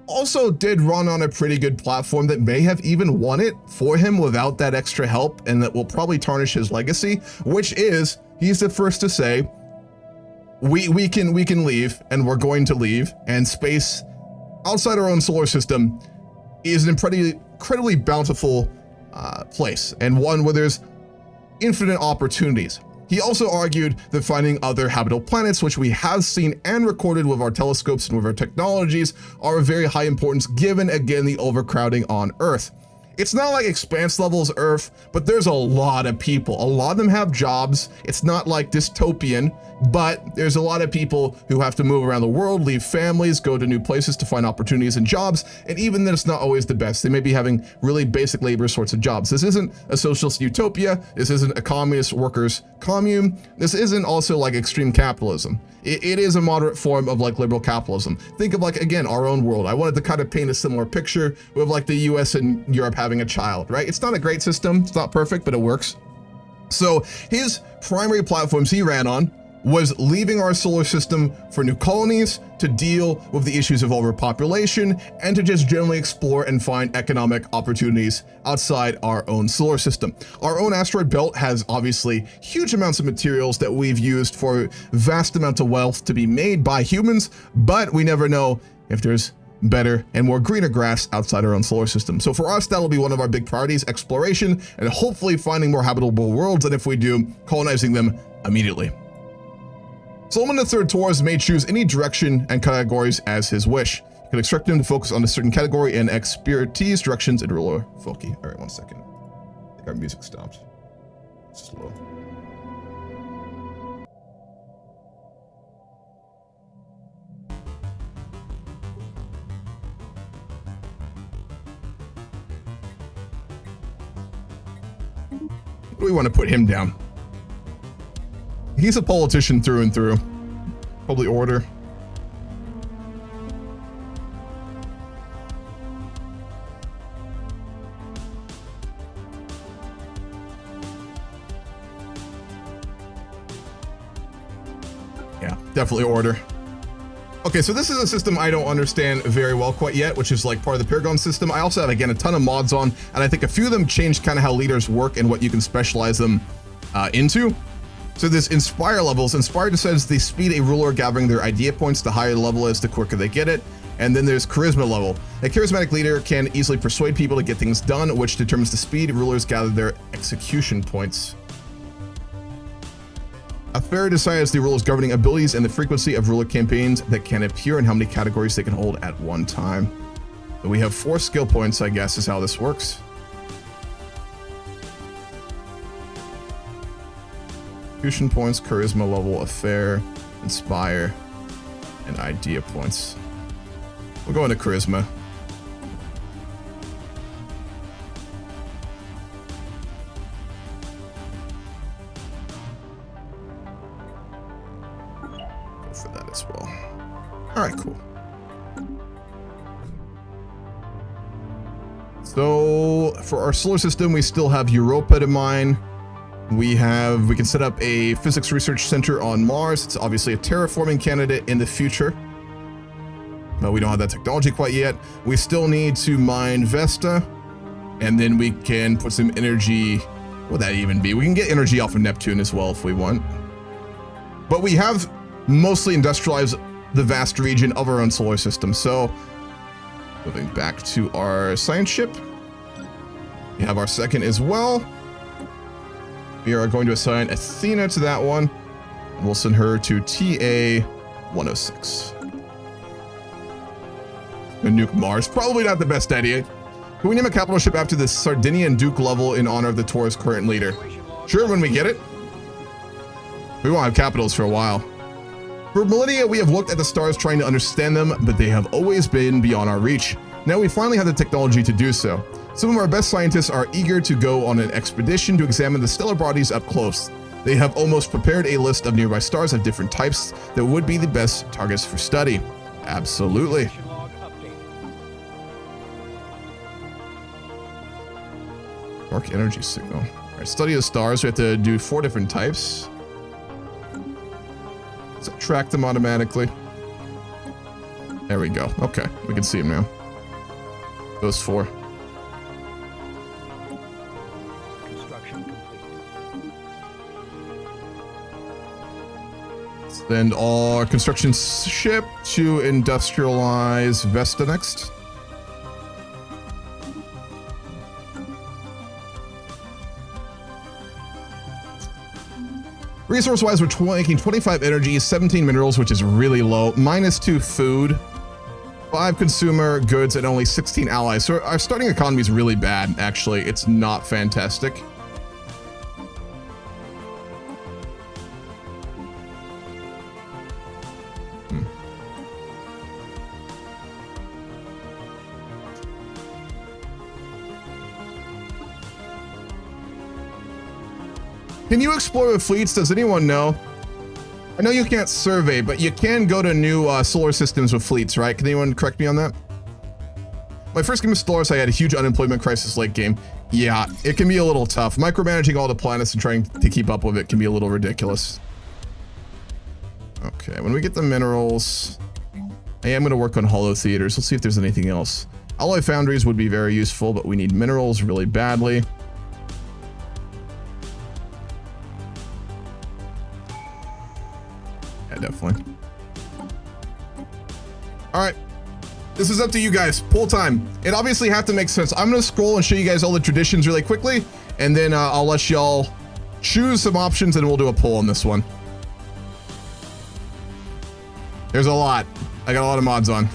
Speaker 1: also did run on a pretty good platform that may have even won it for him without that extra help, and that will probably tarnish his legacy, which is he's the first to say we can leave, and we're going to leave, and space outside our own solar system is an incredibly bountiful place, and one where there's infinite opportunities. He also argued that finding other habitable planets, which we have seen and recorded with our telescopes and with our technologies, are of very high importance given, again, the overcrowding on Earth. It's not like expanse levels Earth, but there's a lot of people. A lot of them have jobs. It's not like dystopian, but there's a lot of people who have to move around the world, leave families, go to new places to find opportunities and jobs. And even then, it's not always the best. They may be having really basic labor sorts of jobs. This isn't a socialist utopia. This isn't a communist workers' commune. This isn't also like extreme capitalism. It is a moderate form of like liberal capitalism. Think of like, again, our own world. I wanted to kind of paint a similar picture with like the US and Europe having a child, right? It's not a great system. It's not perfect, but it works. So his primary platforms he ran on was leaving our solar system for new colonies, to deal with the issues of overpopulation, and to just generally explore and find economic opportunities outside our own solar system. Our own asteroid belt has obviously huge amounts of materials that we've used for vast amounts of wealth to be made by humans, but we never know if there's better and more greener grass outside our own solar system. So for us, that'll be one of our big priorities, exploration, and hopefully finding more habitable worlds, and if we do, colonizing them immediately. Solomon III Torres may choose any direction and categories as his wish. You can expect him to focus on a certain category and expertise, directions, and ruler folky. All right, 1 second. I think our music stopped. Slow. What do we want to put him down? He's a politician through and through. Probably order. Yeah, definitely order. Okay, so this is a system I don't understand very well quite yet, which is like part of the Paragon system. I also have, again, a ton of mods on, and I think a few of them changed kind of how leaders work and what you can specialize them into. So there's Inspire levels. Inspire decides the speed a ruler gathering their idea points. The higher the level is, the quicker they get it. And then there's Charisma level. A charismatic leader can easily persuade people to get things done, which determines the speed rulers gather their execution points. A fair decides the ruler's governing abilities and the frequency of ruler campaigns that can appear and how many categories they can hold at one time. So we have 4 skill points, I guess, is how this works. Execution points, charisma level, affair, inspire, and idea points. We'll go into charisma. Go for that as well. All right, cool. So for our solar system, we still have Europa to mine. We can set up a physics research center on Mars. It's obviously a terraforming candidate in the future, but we don't have that technology quite yet. We still need to mine Vesta, and then we can put some energy. What would that even be? We can get energy off of Neptune as well if we want. But we have mostly industrialized the vast region of our own solar system. So moving back to our science ship, we have our second as well. We are going to assign Athena to that one, and we'll send her to TA 106. Nuke Mars, probably not the best idea. Can we name a capital ship after the Sardinian Duke level in honor of the Torres' current leader? Sure, when we get it. We won't have capitals for a while. For millennia, we have looked at the stars trying to understand them, but they have always been beyond our reach. Now we finally have the technology to do so. Some of our best scientists are eager to go on an expedition to examine the stellar bodies up close. They have almost prepared a list of nearby stars of different types that would be the best targets for study. Absolutely. Dark energy signal. All right, study of stars. We have to do 4 different types. Subtract them automatically. There we go. Okay, we can see them now. Those 4.
Speaker 2: Construction complete.
Speaker 1: Send all our construction ship to industrialize Vesta next. Resource-wise, we're making 25 energy, 17 minerals, which is really low, -2 food, 5 consumer goods, and only 16 allies. So our starting economy is really bad, actually. It's not fantastic. Can you explore with fleets? Does anyone know? I know you can't survey, but you can go to new solar systems with fleets, right? Can anyone correct me on that? My first game of Stellaris, I had a huge unemployment crisis late game. Yeah, it can be a little tough. Micromanaging all the planets and trying to keep up with it can be a little ridiculous. Okay, when we get the minerals, I am going to work on hollow theaters. Let's see if there's anything else. Alloy foundries would be very useful, but we need minerals really badly. Definitely. All right, this is up to you guys. Poll time. It obviously have to make sense. I'm gonna scroll and show you guys all the traditions really quickly, and then I'll let y'all choose some options, and we'll do a poll on this one. There's a lot. I got a lot of mods on.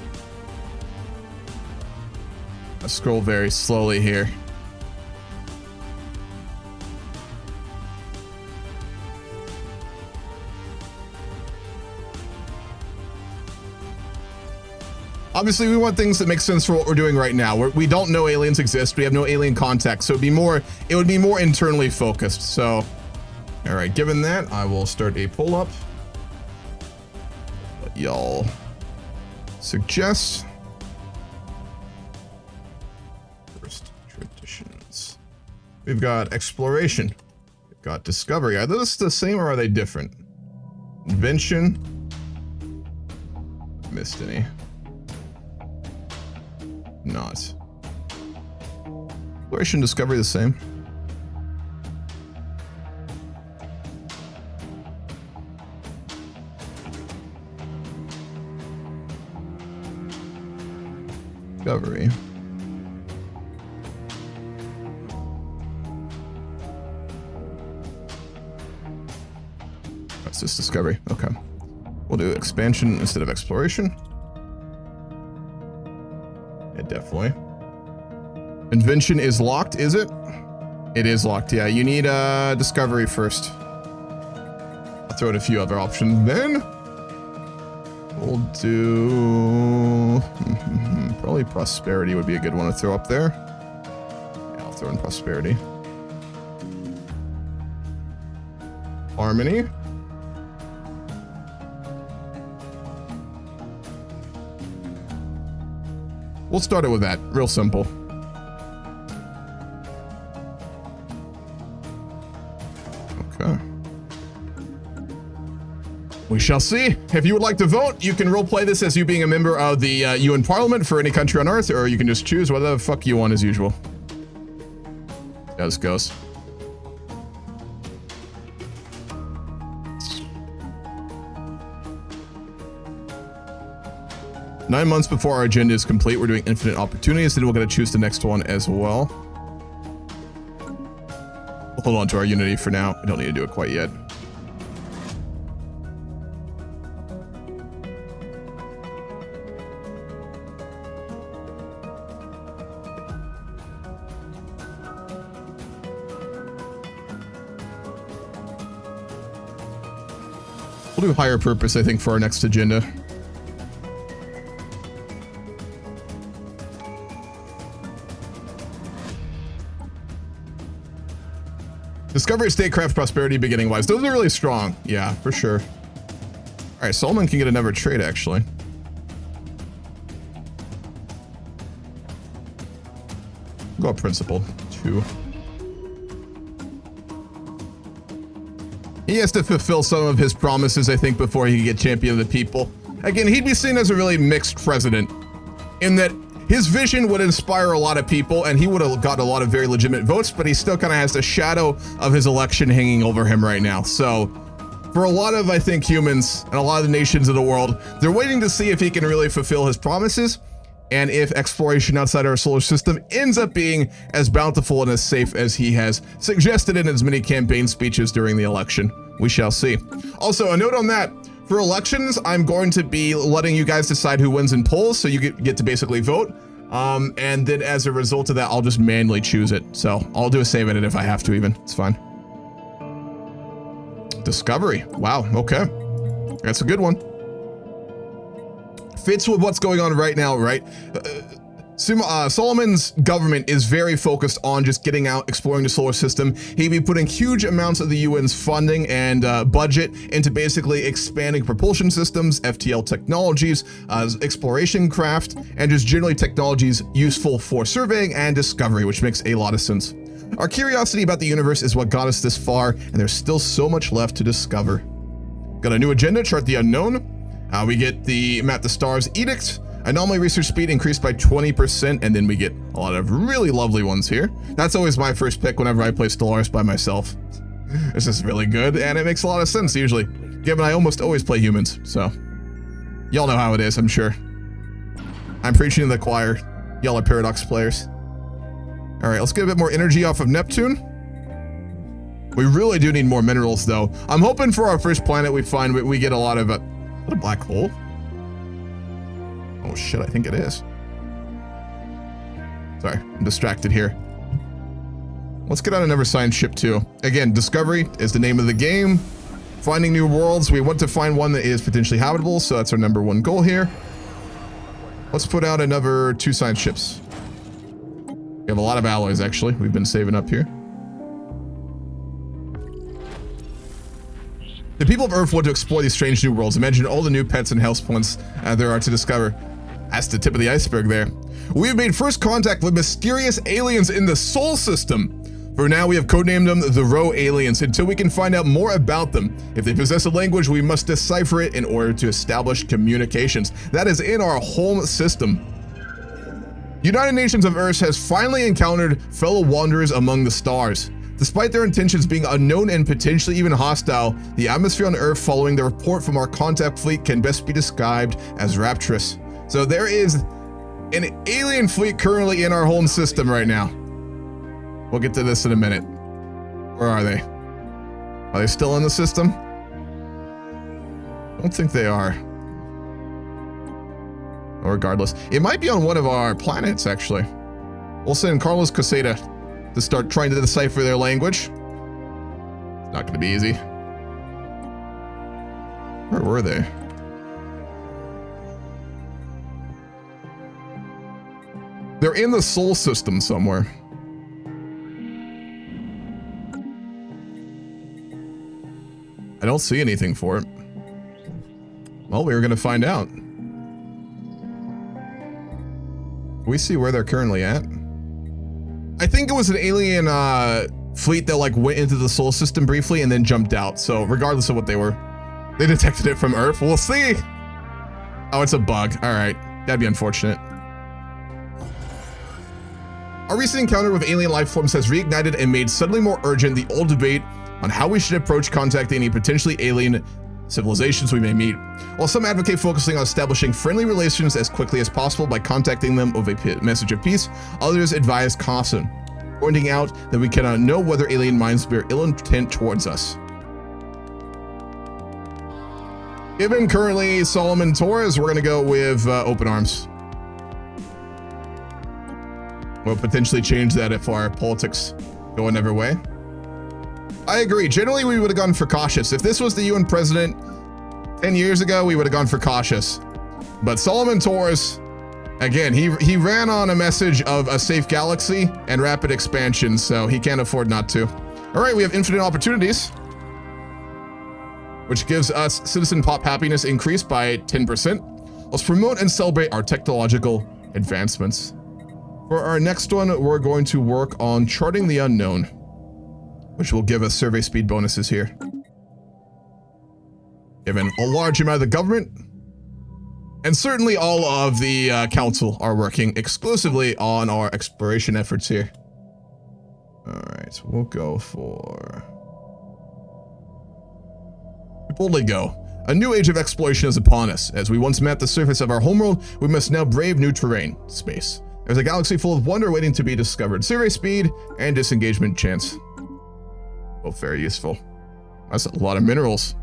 Speaker 1: I scroll very slowly here. Obviously, we want things that make sense for what we're doing right now. We don't know aliens exist. We have no alien contact, so it would be more internally focused. So, all right, given that, I will start a pull up. What y'all suggest? First traditions. We've got exploration. We've got discovery. Are those the same or are they different? Invention. Missed any? Not. Exploration, discovery, the same. Discovery. That's just discovery. Okay. We'll do expansion instead of exploration. Definitely. Invention is locked, is it? It is locked, yeah. You need discovery first. I'll throw in a few other options then. We'll do... probably prosperity would be a good one to throw up there. Yeah, I'll throw in prosperity. Harmony. We'll start it with that. Real simple. Okay. We shall see. If you would like to vote, you can roleplay this as you being a member of the UN Parliament for any country on Earth, or you can just choose whatever the fuck you want as usual. See how this goes. Nine months before our agenda is complete, we're doing infinite opportunities, then we're going to choose the next one as well. We'll hold on to our unity for now. We don't need to do it quite yet. We'll do higher purpose, I think, for our next agenda. Discovery, statecraft, prosperity, beginning wise. Those are really strong. Yeah, for sure. All right, Solomon can get another trade, actually. Go up principal, 2. He has to fulfill some of his promises, I think, before he can get champion of the people. Again, he'd be seen as a really mixed president in that his vision would inspire a lot of people and he would have got a lot of very legitimate votes, but he still kind of has the shadow of his election hanging over him right now. So for a lot of, I think, humans and a lot of the nations of the world, they're waiting to see if he can really fulfill his promises and if exploration outside our solar system ends up being as bountiful and as safe as he has suggested in his many campaign speeches during the election. We shall see. Also, a note on that, for elections, I'm going to be letting you guys decide who wins in polls, so you get to basically vote. And then as a result of that, I'll just manually choose it. So I'll do a save edit if I have to even. It's fine. Discovery. Wow, okay. That's a good one. Fits with what's going on right now, right? Solomon's government is very focused on just getting out, exploring the solar system. He'd be putting huge amounts of the UN's funding and budget into basically expanding propulsion systems, FTL technologies, exploration craft, and just generally technologies useful for surveying and discovery, which makes a lot of sense. Our curiosity about the universe is what got us this far, and there's still so much left to discover. Got a new agenda, chart the unknown. We get the map the stars edict. Anomaly research speed increased by 20%, and then we get a lot of really lovely ones here. That's always my first pick whenever I play Stellaris by myself. This is really good, and it makes a lot of sense usually, given I almost always play humans, so. Y'all know how it is, I'm sure. I'm preaching to the choir. Y'all are Paradox players. All right, let's get a bit more energy off of Neptune. We really do need more minerals, though. I'm hoping for our first planet we find we get a lot of... What a black hole? Oh shit, I think it is. Sorry, I'm distracted here. Let's get on another science ship too. Again, discovery is the name of the game. Finding new worlds. We want to find one that is potentially habitable, so that's our #1 goal here. Let's put out another 2 science ships. We have a lot of alloys, actually. We've been saving up here. The people of Earth want to explore these strange new worlds. Imagine all the new pets and health points there are to discover. That's the tip of the iceberg there. We have made first contact with mysterious aliens in the Sol system. For now, we have codenamed them the Rho aliens until we can find out more about them. If they possess a language, we must decipher it in order to establish communications. That is in our home system. United Nations of Earth has finally encountered fellow wanderers among the stars. Despite their intentions being unknown and potentially even hostile, the atmosphere on Earth following the report from our contact fleet can best be described as rapturous. So there is an alien fleet currently in our home system right now. We'll get to this in a minute. Where are they? Are they still in the system? I don't think they are. Or regardless, it might be on one of our planets, actually. We'll send Carlos Caseta to start trying to decipher their language. It's not going to be easy. Where were they? They're in the Sol system somewhere. I don't see anything for it. Well, we were going to find out. We see where they're currently at. I think it was an alien fleet that like went into the Sol system briefly and then jumped out. So regardless of what they were, they detected it from Earth. We'll see. Oh, it's a bug. All right. That'd be unfortunate. Our recent encounter with alien life forms has reignited and made suddenly more urgent the old debate on how we should approach contacting any potentially alien civilizations we may meet. While some advocate focusing on establishing friendly relations as quickly as possible by contacting them with a message of peace, others advise caution, pointing out that we cannot know whether alien minds bear ill intent towards us. Given currently Solomon Torres, we're going to go with open arms. We'll potentially change that if our politics go another way. I agree. Generally, we would have gone for cautious. If this was the UN president, 10 years ago, we would have gone for cautious. But Solomon Torres, again, he ran on a message of a safe galaxy and rapid expansion, so he can't afford not to. All right, we have infinite opportunities, which gives us citizen pop happiness increased by 10%. Let's promote and celebrate our technological advancements. For our next one, we're going to work on charting the unknown, which will give us survey speed bonuses here. Given a large amount of the government, and certainly all of the council are working exclusively on our exploration efforts here. All right, we'll go for... Boldly go. A new age of exploration is upon us. As we once mapped the surface of our homeworld, we must now brave new terrain, space. There's a galaxy full of wonder waiting to be discovered. Survey speed and disengagement chance. Both very useful. That's a lot of minerals.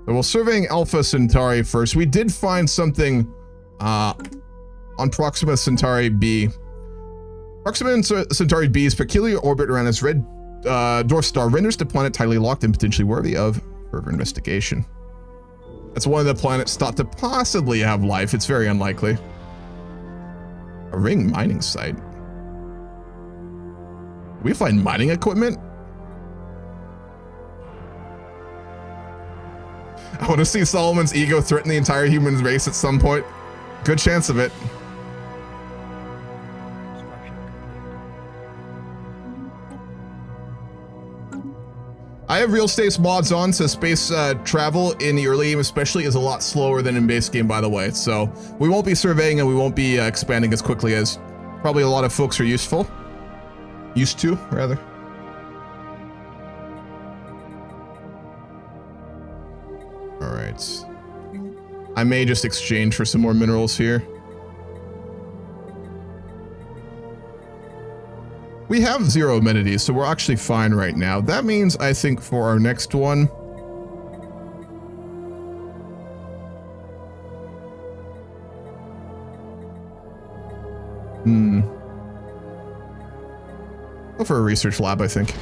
Speaker 1: So we're surveying Alpha Centauri first. We did find something on Proxima Centauri B. Proxima Centauri B's peculiar orbit around its red dwarf star renders the planet tightly locked and potentially worthy of further investigation. That's one of the planets thought to possibly have life. It's very unlikely. A ring mining site. We find mining equipment? I want to see Solomon's ego threaten the entire human race at some point. Good chance of it.
Speaker 2: Construction complete.
Speaker 1: I have real space mods on, so space travel in the early game especially is a lot slower than in base game, by the way. So we won't be surveying and we won't be expanding as quickly as probably a lot of folks are used to, rather. All right. I may just exchange for some more minerals here. We have 0 amenities, so we're actually fine right now. That means, I think, for our next one... Go for a research lab, I think.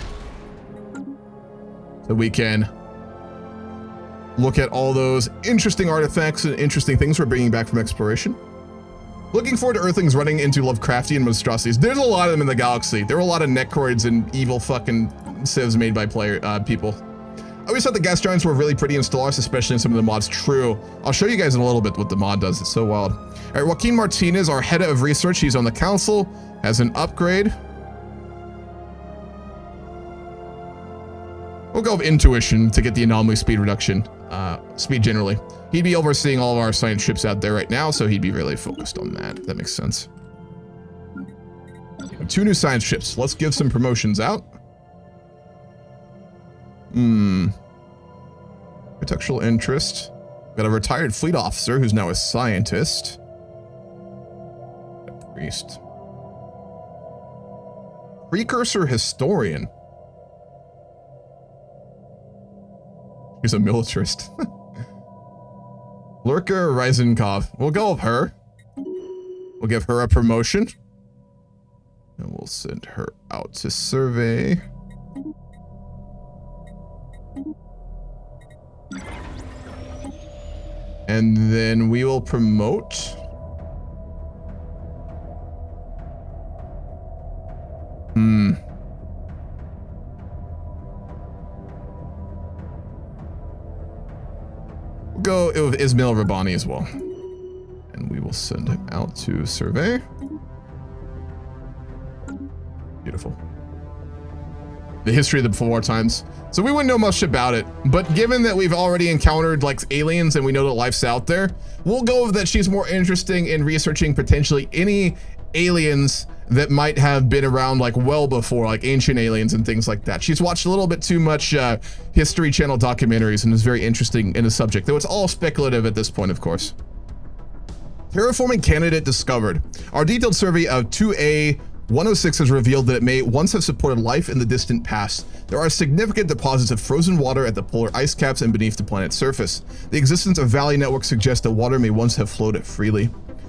Speaker 1: So we can look at all those interesting artifacts and interesting things we're bringing back from exploration. Looking forward to Earthlings running into Lovecraftian monstrosities. There's a lot of them in the galaxy. There were a lot of necroids and evil fucking civs made by people. I always thought the gas giants were really pretty in Stellaris, especially in some of the mods. True. I'll show you guys in a little bit what the mod does. It's so wild. All right, Joaquin Martinez, our head of research. He's on the council, has an upgrade. We'll go with intuition to get the anomaly speed reduction. Speed generally. He'd be overseeing all of our science ships out there right now, so he'd be really focused on that. That makes sense. 2 new science ships. Let's give some promotions out. Architectural interest. Got a retired fleet officer who's now a scientist. A priest. Precursor historian. He's a militarist. Lurker Reisenkov. We'll go with her. We'll give her a promotion. And we'll send her out to survey. And then we will promote. We'll go with Ismail Rabbani as well. And we will send him out to survey. Beautiful. The history of the before times. So we wouldn't know much about it, but given that we've already encountered like aliens and we know that life's out there, we'll go with that she's more interesting in researching potentially any aliens that might have been around like well before, like ancient aliens and things like that. She's watched a little bit too much History Channel documentaries and is very interesting in the subject, though it's all speculative at this point, of course. Terraforming candidate discovered. Our detailed survey of 2A 106 has revealed that it may once have supported life in the distant past. There are significant deposits of frozen water at the polar ice caps and beneath the planet's surface. The existence of valley networks suggests that water may once have flowed freely.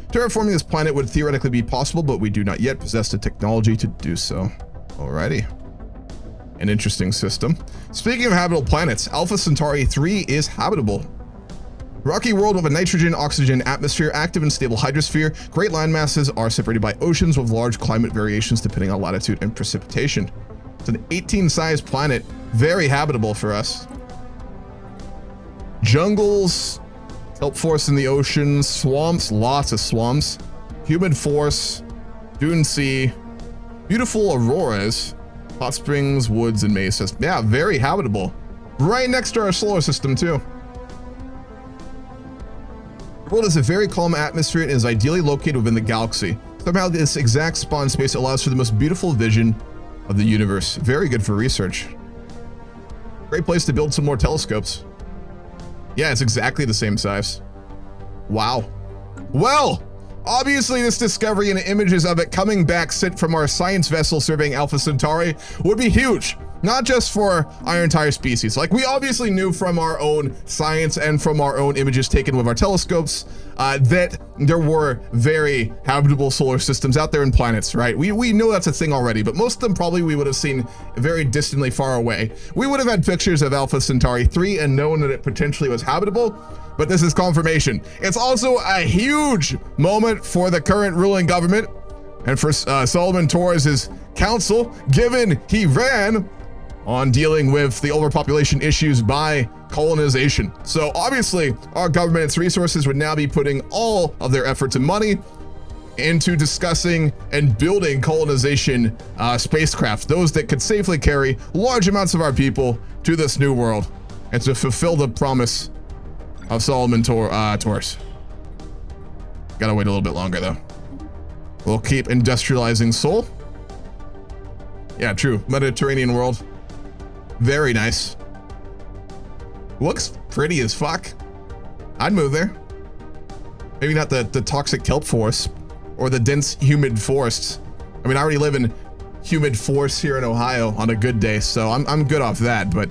Speaker 1: Terraforming this planet would theoretically be possible, but we do not yet possess the technology to do so. Alrighty. An interesting system. Speaking of habitable planets, Alpha Centauri 3 is habitable. Rocky world with a nitrogen, oxygen atmosphere, active and stable hydrosphere. Great land masses are separated by oceans with large climate variations depending on latitude and precipitation. It's an 18-size planet, very habitable for us. Jungles, kelp forest in the ocean, swamps, lots of swamps, humid forests, dune sea, beautiful auroras, hot springs, woods, and mesas. Yeah, very habitable. Right next to our solar system, too. The world has a very calm atmosphere and is ideally located within the galaxy. Somehow, this exact spawn space allows for the most beautiful vision of the universe. Very good for research. Great place to build some more telescopes. Yeah, it's exactly the same size. Wow. Well, obviously this discovery and images of it coming back sent from our science vessel surveying Alpha Centauri would be huge. Not just for our entire species. Like, we obviously knew from our own science and from our own images taken with our telescopes that there were very habitable solar systems out there and planets, right? We know that's a thing already, but most of them probably we would have seen very distantly far away. We would have had pictures of Alpha Centauri 3 and known that it potentially was habitable, but this is confirmation. It's also a huge moment for the current ruling government and for Solomon Torres' council, given he ran on dealing with the overpopulation issues by colonization. So obviously, our government and its resources would now be putting all of their efforts and money into discussing and building colonization spacecraft, those that could safely carry large amounts of our people to this new world and to fulfill the promise of Solomon Torres. Gotta wait a little bit longer though. We'll keep industrializing Sol. Yeah, true. Mediterranean world. Very nice. Looks pretty as fuck. I'd move there. Maybe not the toxic kelp forest or the dense humid forests. I mean, I already live in humid forests here in Ohio on a good day, so I'm good off that, but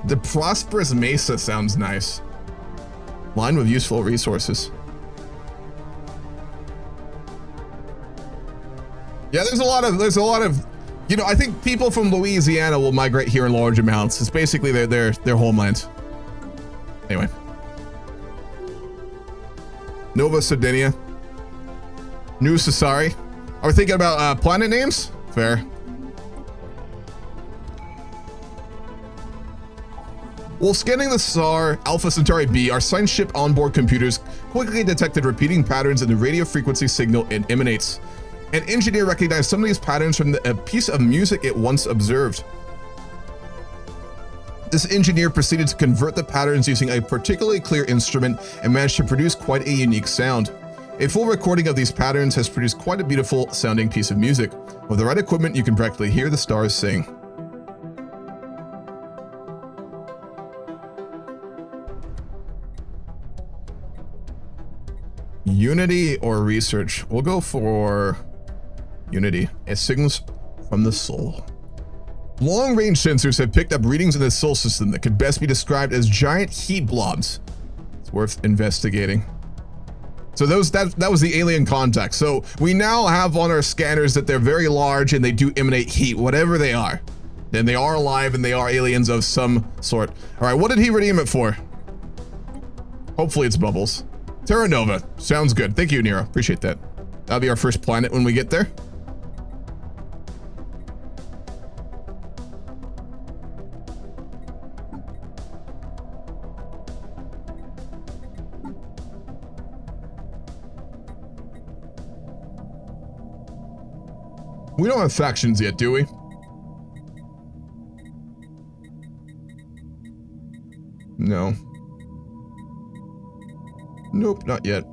Speaker 1: the prosperous mesa sounds nice. Lined with useful resources. Yeah, there's a lot of, you know, I think people from Louisiana will migrate here in large amounts. It's basically their homeland. Anyway. Nova Sardinia. New Sassari. Are we thinking about planet names? Fair. While scanning the star Alpha Centauri B, our science ship onboard computers quickly detected repeating patterns in the radio frequency signal it emanates. An engineer recognized some of these patterns from a piece of music it once observed. This engineer proceeded to convert the patterns using a particularly clear instrument and managed to produce quite a unique sound. A full recording of these patterns has produced quite a beautiful sounding piece of music. With the right equipment, you can practically hear the stars sing. Unity or research? We'll go for Unity. It signals from the soul. Long-range sensors have picked up readings in the Sol system that could best be described as giant heat blobs. It's worth investigating. So that was the alien contact. So we now have on our scanners that they're very large and they do emanate heat, whatever they are. Then they are alive and they are aliens of some sort. All right, what did he redeem it for? Hopefully it's bubbles. Terra Nova. Sounds good. Thank you, Nero. Appreciate that. That'll be our first planet when we get there. We don't have factions yet, do we? No. Nope, not yet.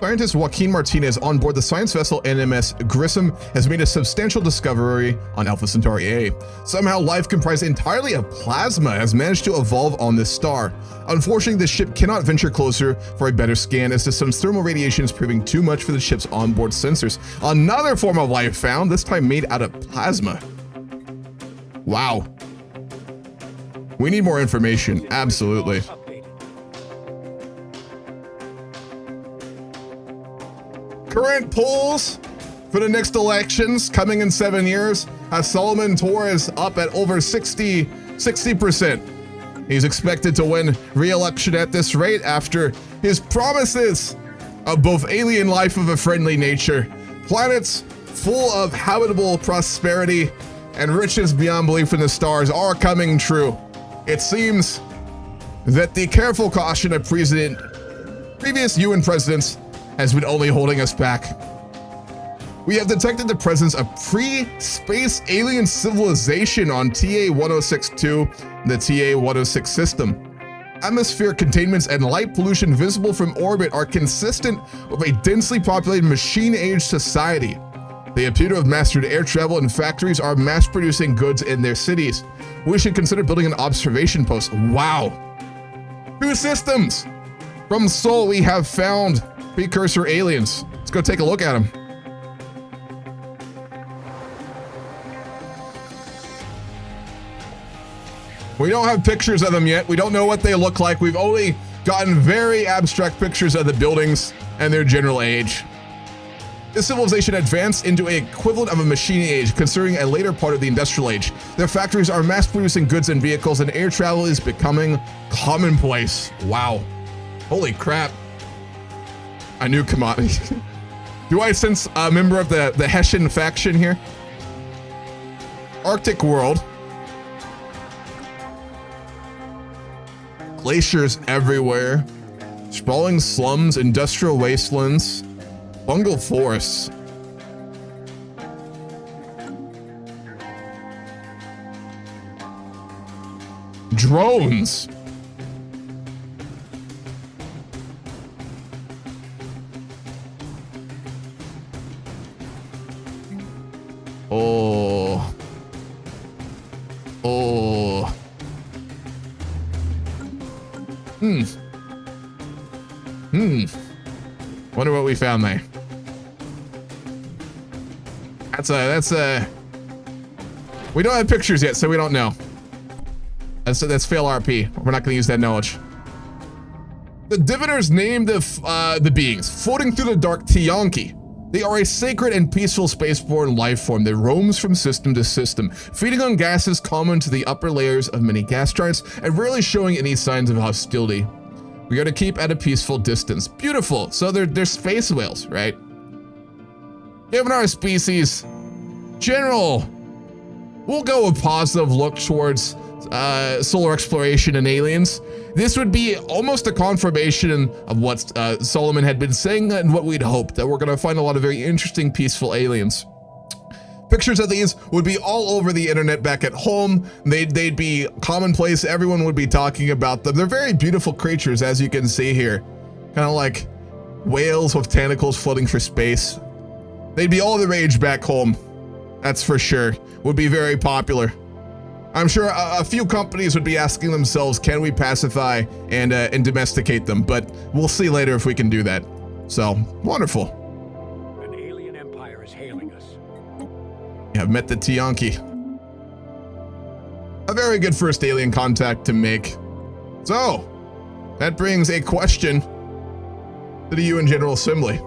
Speaker 1: Scientist Joaquin Martinez on board the science vessel NMS Grissom has made a substantial discovery on Alpha Centauri A. Somehow life comprised entirely of plasma has managed to evolve on this star. Unfortunately, the ship cannot venture closer for a better scan as some thermal radiation is proving too much for the ship's onboard sensors. Another form of life found, this time made out of plasma. Wow. We need more information, absolutely. Current polls for the next elections coming in 7 years has Solomon Torres up at over 60%. He's expected to win re-election at this rate after his promises of both alien life of a friendly nature, planets full of habitable prosperity, and riches beyond belief in the stars are coming true. It seems that the careful caution of previous UN presidents has been only holding us back. We have detected the presence of pre-space alien civilization on TA-1062 and the TA-106 system. Atmosphere containments and light pollution visible from orbit are consistent with a densely populated machine-age society. They appear to have mastered air travel, and factories are mass-producing goods in their cities. We should consider building an observation post. Wow. 2 systems. From Sol, we have found precursor aliens. Let's go take a look at them. We don't have pictures of them yet. We don't know what they look like. We've only gotten very abstract pictures of the buildings and their general age. This civilization advanced into an equivalent of a machine age, considering a later part of the industrial age. Their factories are mass-producing goods and vehicles, and air travel is becoming commonplace. Wow. Holy crap. A new commodity. Do I sense a member of the Hessian faction here? Arctic world. Glaciers everywhere. Sprawling slums, industrial wastelands. Fungal forests. Drones. Oh. Oh. Wonder what we found there. That's a. We don't have pictures yet, so we don't know. That's fail RP. We're not gonna use that knowledge. The diviners named the beings floating through the dark Tiyanki. They are a sacred and peaceful spaceborne life form that roams from system to system, feeding on gases common to the upper layers of many gas giants and rarely showing any signs of hostility. We are to keep at a peaceful distance. Beautiful. So they're space whales, right? Given our species, general, we'll go with positive look towards solar exploration and aliens. This would be almost a confirmation of what Solomon had been saying and what we'd hoped, that we're going to find a lot of very interesting, peaceful aliens. Pictures of these would be all over the internet back at home. They'd be commonplace. Everyone would be talking about them. They're very beautiful creatures, as you can see here. Kind of like whales with tentacles floating for space. They'd be all the rage back home. That's for sure. Would be very popular. I'm sure a few companies would be asking themselves, can we pacify and domesticate them? But we'll see later if we can do that. So, wonderful.
Speaker 2: An alien empire is hailing us.
Speaker 1: Yeah, I've met the Tiyanki. A very good first alien contact to make. So, that brings a question to the UN General Assembly.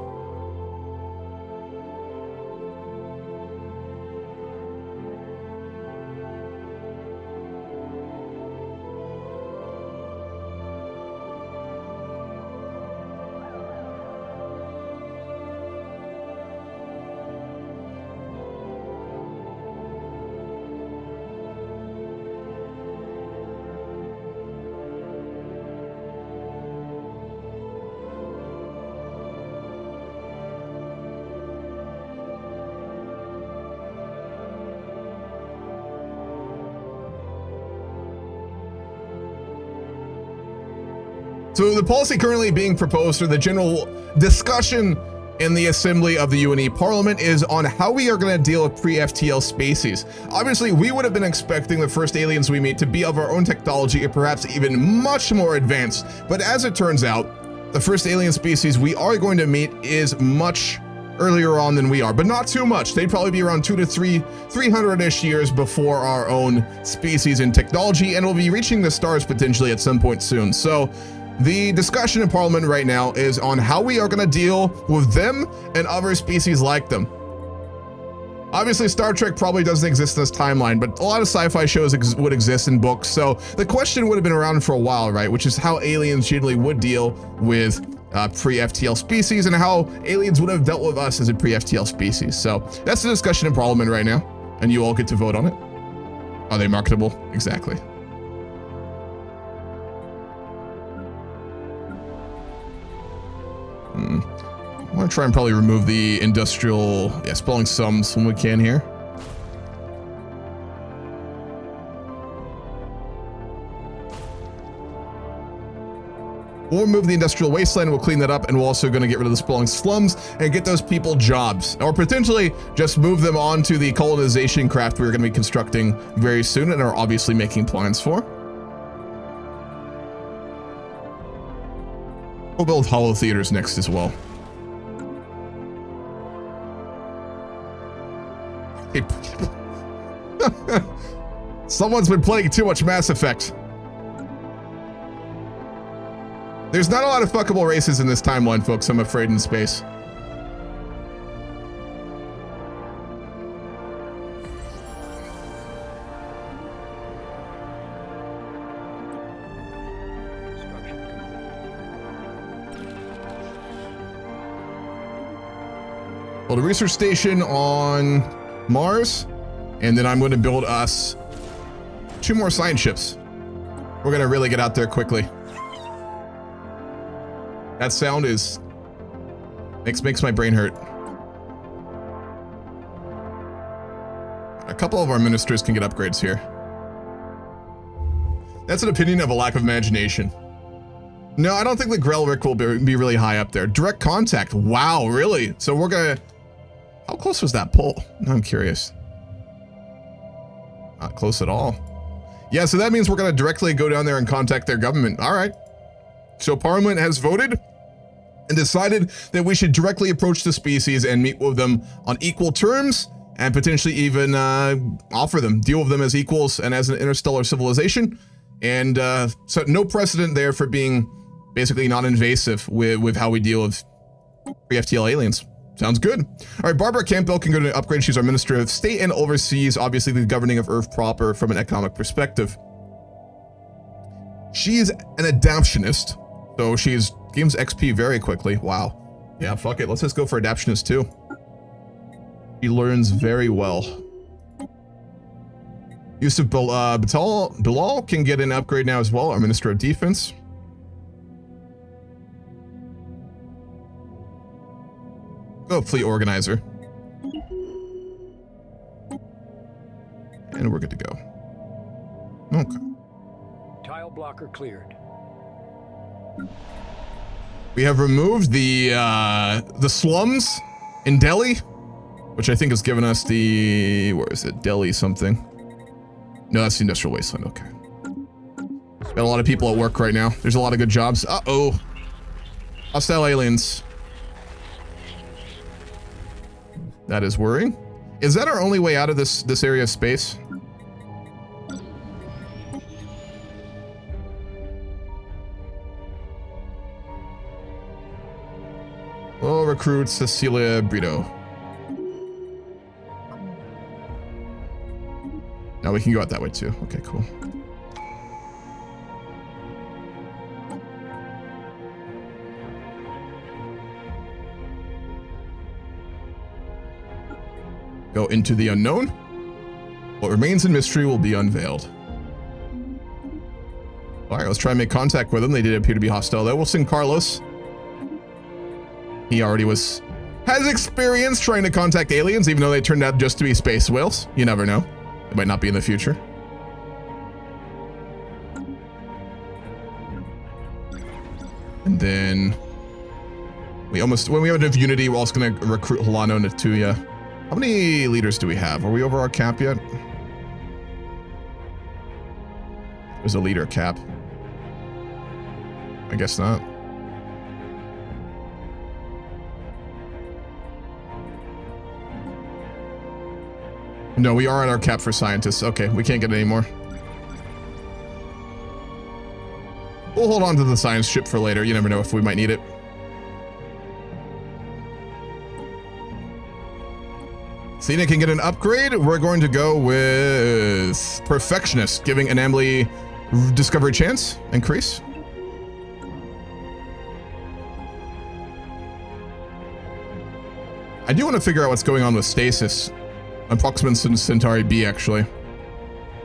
Speaker 1: So the policy currently being proposed, or the general discussion in the assembly of the UNE Parliament, is on how we are going to deal with pre-FTL species. Obviously, we would have been expecting the first aliens we meet to be of our own technology, or perhaps even much more advanced. But as it turns out, the first alien species we are going to meet is much earlier on than we are, but not too much. They'd probably be around 300-ish years before our own species in technology, and we'll be reaching the stars potentially at some point soon. So The discussion in Parliament right now is on how we are going to deal with them and other species like them. Obviously, Star Trek probably doesn't exist in this timeline, but a lot of sci-fi shows would exist in books. So the question would have been around for a while, right? Which is how aliens generally would deal with pre-FTL species and how aliens would have dealt with us as a pre-FTL species. So that's the discussion in Parliament right now, and you all get to vote on it. Are they marketable? Exactly. I want to try and probably remove the industrial, spelling sums when we can here. We'll remove the industrial wasteland, we'll clean that up, and we're also going to get rid of the sprawling slums and get those people jobs. Or potentially just move them on to the colonization craft we're going to be constructing very soon and are obviously making plans for. We'll build hollow theaters next as well. Someone's been playing too much Mass Effect. There's not a lot of fuckable races in this timeline, folks, I'm afraid, in space. Build a research station on Mars, and then I'm going to build us 2 more science ships. We're going to really get out there quickly. That sound is makes my brain hurt. A couple of our ministers can get upgrades here. That's an opinion of a lack of imagination. No, I don't think the Grelric will be really high up there. Direct contact. Wow, really? So we're gonna... How close was that pull? Now I'm curious. Not close at all. Yeah, so that means we're gonna directly go down there and contact their government. All right. So Parliament has voted and decided that we should directly approach the species and meet with them on equal terms and potentially even offer them, deal with them as equals and as an interstellar civilization. And so no precedent there for being basically non-invasive with how we deal with pre-FTL aliens. Sounds good. All right, Barbara Campbell can go to upgrade. She's our Minister of State and oversees, obviously, the governing of Earth proper from an economic perspective. She is an adaptionist, so she's gains XP very quickly. Wow. Yeah, fuck it. Let's just go for adaptionist too. She learns very well. Yusuf Bilal can get an upgrade now as well, our Minister of Defense. Go Fleet Organizer. And we're good to go. Okay.
Speaker 2: Tile blocker cleared.
Speaker 1: We have removed the slums in Delhi, which I think has given us the, where is it? Delhi something. No, that's the industrial wasteland. Okay. Got a lot of people at work right now. There's a lot of good jobs. Uh-oh. Hostile aliens. That is worrying. Is that our only way out of this area of space? We'll recruit Cecilia Brito. Now we can go out that way too. Okay, cool. Go into the unknown. What remains in mystery will be unveiled. All right, let's try and make contact with them. They did appear to be hostile though. We'll send Carlos. He already has experience trying to contact aliens, even though they turned out just to be space whales. You never know. It might not be in the future. And then when we have enough unity, we're also going to recruit Helano Natuya. How many leaders do we have? Are we over our cap yet? There's a leader cap. I guess not. No, we are at our cap for scientists. Okay, we can't get any more. We'll hold on to the science ship for later. You never know if we might need it. Athena can get an upgrade. We're going to go with Perfectionist, giving anomaly discovery chance increase. I do want to figure out what's going on with stasis on Proxima Centauri B, actually.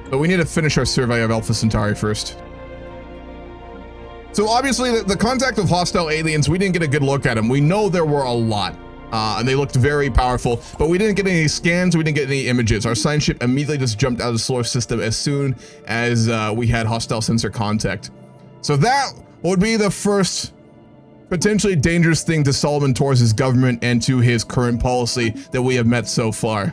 Speaker 1: But we need to finish our survey of Alpha Centauri first. So obviously, the contact of hostile aliens, we didn't get a good look at them. We know there were a lot, and they looked very powerful, but we didn't get any scans, we didn't get any images. Our science ship immediately just jumped out of the solar system as soon as we had hostile sensor contact. So that would be the first potentially dangerous thing to Solomon Torres' government and to his current policy that we have met so far.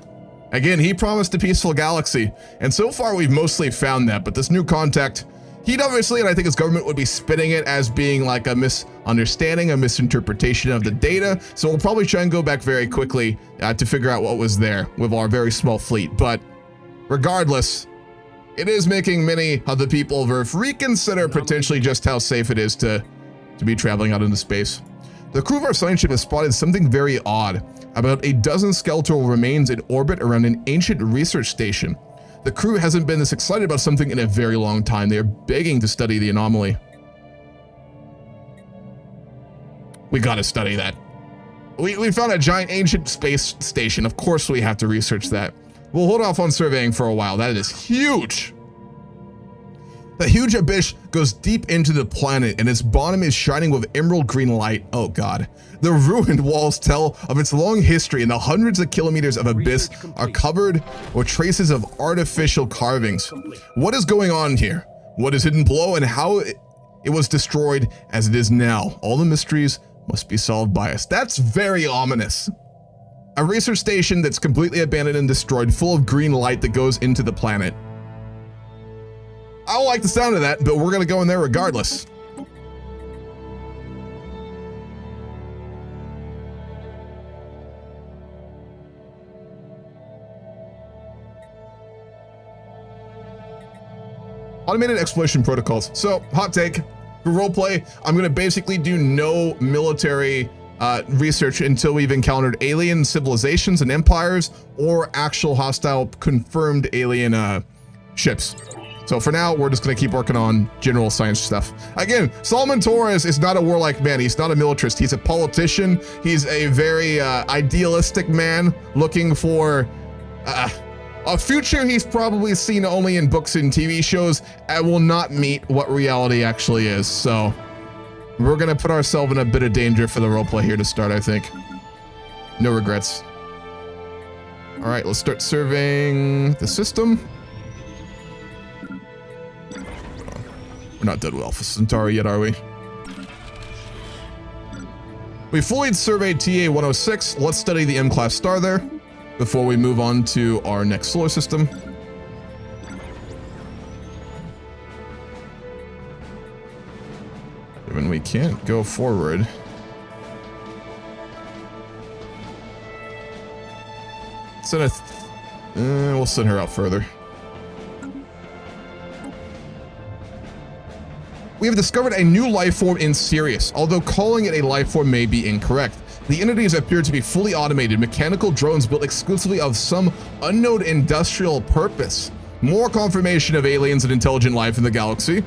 Speaker 1: Again, he promised a peaceful galaxy, and so far we've mostly found that, but this new contact, he'd obviously, and I think his government would be spinning it as being like a misunderstanding, a misinterpretation of the data, so we'll probably try and go back very quickly to figure out what was there with our very small fleet, but regardless, it is making many of the people of Earth reconsider potentially just how safe it is to be traveling out into space. The crew of our science ship has spotted something very odd. About a dozen skeletal remains in orbit around an ancient research station. The crew hasn't been this excited about something in a very long time. They are begging to study the anomaly. We gotta study that. We found a giant ancient space station. Of course we have to research that. We'll hold off on surveying for a while. That is huge. The huge abyss goes deep into the planet and its bottom is shining with emerald green light. Oh God. The ruined walls tell of its long history and the hundreds of kilometers of abyss are covered with traces of artificial carvings. What is going on here? What is hidden below and how it was destroyed as it is now? All the mysteries must be solved by us. That's very ominous. A research station that's completely abandoned and destroyed, full of green light that goes into the planet. I don't like the sound of that, but we're gonna go in there regardless. Automated exploration protocols. So, hot take, for roleplay, I'm gonna basically do no military research until we've encountered alien civilizations and empires or actual hostile confirmed alien ships. So for now, we're just gonna keep working on general science stuff. Again, Solomon Torres is not a warlike man. He's not a militarist. He's a politician. He's a very idealistic man looking for a future he's probably seen only in books and TV shows and will not meet what reality actually is. So we're gonna put ourselves in a bit of danger for the roleplay here to start, I think. No regrets. All right, let's start surveying the system. We're not done with Alpha Centauri yet, are we? We fully surveyed TA-106. Let's study the M-class star there before we move on to our next solar system. Given we can't go forward. We'll send her out further. We have discovered a new life form in Sirius, although calling it a life form may be incorrect. The entities appear to be fully automated, mechanical drones built exclusively of some unknown industrial purpose. More confirmation of aliens and intelligent life in the galaxy.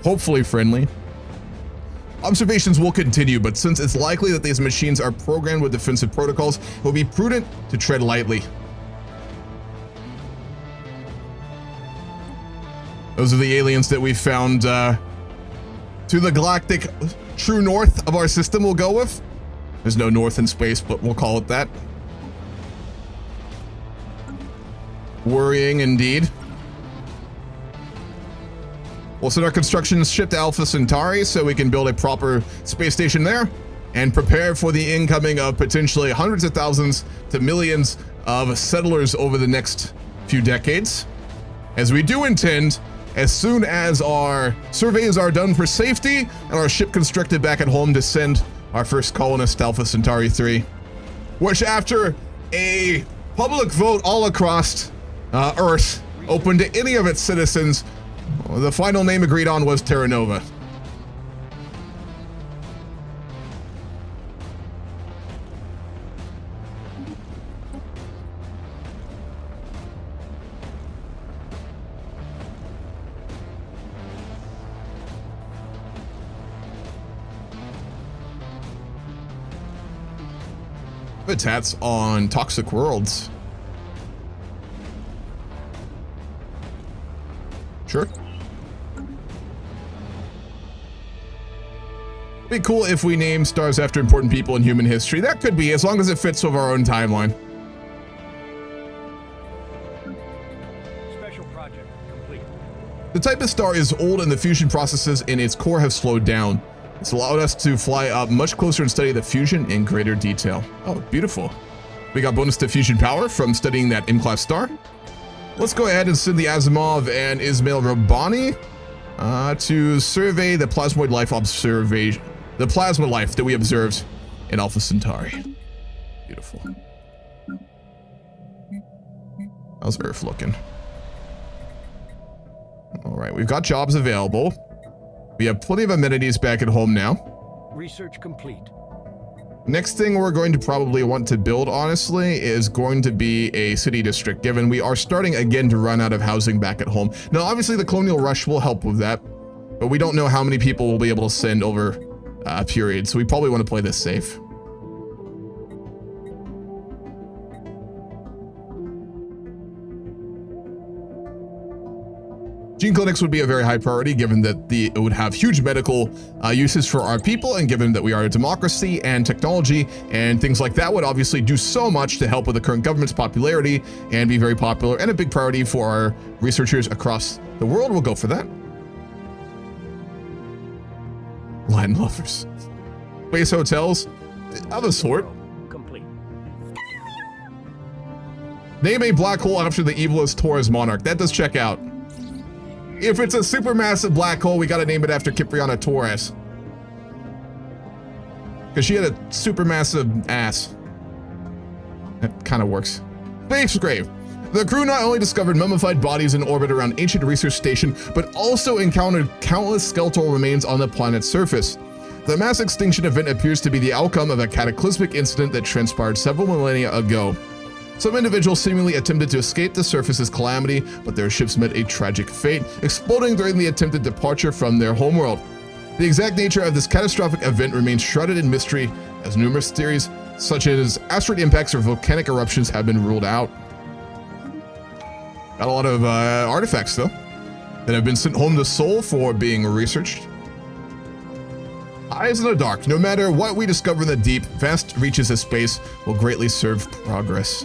Speaker 1: Hopefully friendly. Observations will continue, but since it's likely that these machines are programmed with defensive protocols, it will be prudent to tread lightly. Those are the aliens that we found to the galactic true north of our system we'll go with. There's no north in space, but we'll call it that. Worrying indeed. We'll send our construction ship to Alpha Centauri so we can build a proper space station there and prepare for the incoming of potentially hundreds of thousands to millions of settlers over the next few decades. As we do intend, as soon as our surveys are done for safety and our ship constructed back at home, to send our first colonist, Alpha Centauri 3, which after a public vote all across Earth, open to any of its citizens, the final name agreed on was Terra Nova. Habitats on toxic worlds. Sure. Be cool if we name stars after important people in human history. That could be, as long as it fits with our own timeline.
Speaker 2: Special project complete.
Speaker 1: The Type star is old and the fusion processes in its core have slowed down. It's allowed us to fly up much closer and study the fusion in greater detail. Oh, beautiful. We got bonus to fusion power from studying that M-class star. Let's go ahead and send the Asimov and Ismail Rabbani to survey the plasmoid life observation. The plasma life that we observed in Alpha Centauri. Beautiful. How's Earth looking? All right, we've got jobs available. We have plenty of amenities back at home now.
Speaker 2: Research complete.
Speaker 1: Next thing we're going to probably want to build, honestly, is going to be a city district, given we are starting again to run out of housing back at home. Now, obviously, the colonial rush will help with that, but we don't know how many people we'll be able to send over a period, so we probably want to play this safe. Gene clinics would be a very high priority, given that it would have huge medical uses for our people, and given that we are a democracy and technology and things like that would obviously do so much to help with the current government's popularity and be very popular and a big priority for our researchers across the world. We'll go for that. Land lovers. Space hotels of a sort.
Speaker 2: Complete.
Speaker 1: Name a black hole after the evilest Torres monarch. That does check out. If it's a supermassive black hole, we gotta name it after Cipriana Torres. Because she had a supermassive ass. That kind of works. Space grave. The crew not only discovered mummified bodies in orbit around ancient research station, but also encountered countless skeletal remains on the planet's surface. The mass extinction event appears to be the outcome of a cataclysmic incident that transpired several millennia ago. Some individuals seemingly attempted to escape the surface's calamity, but their ships met a tragic fate, exploding during the attempted departure from their homeworld. The exact nature of this catastrophic event remains shrouded in mystery, as numerous theories, such as asteroid impacts or volcanic eruptions, have been ruled out. Got a lot of artifacts, though, that have been sent home to Sol for being researched. Eyes in the dark. No matter what we discover in the deep, vast reaches of space will greatly serve progress.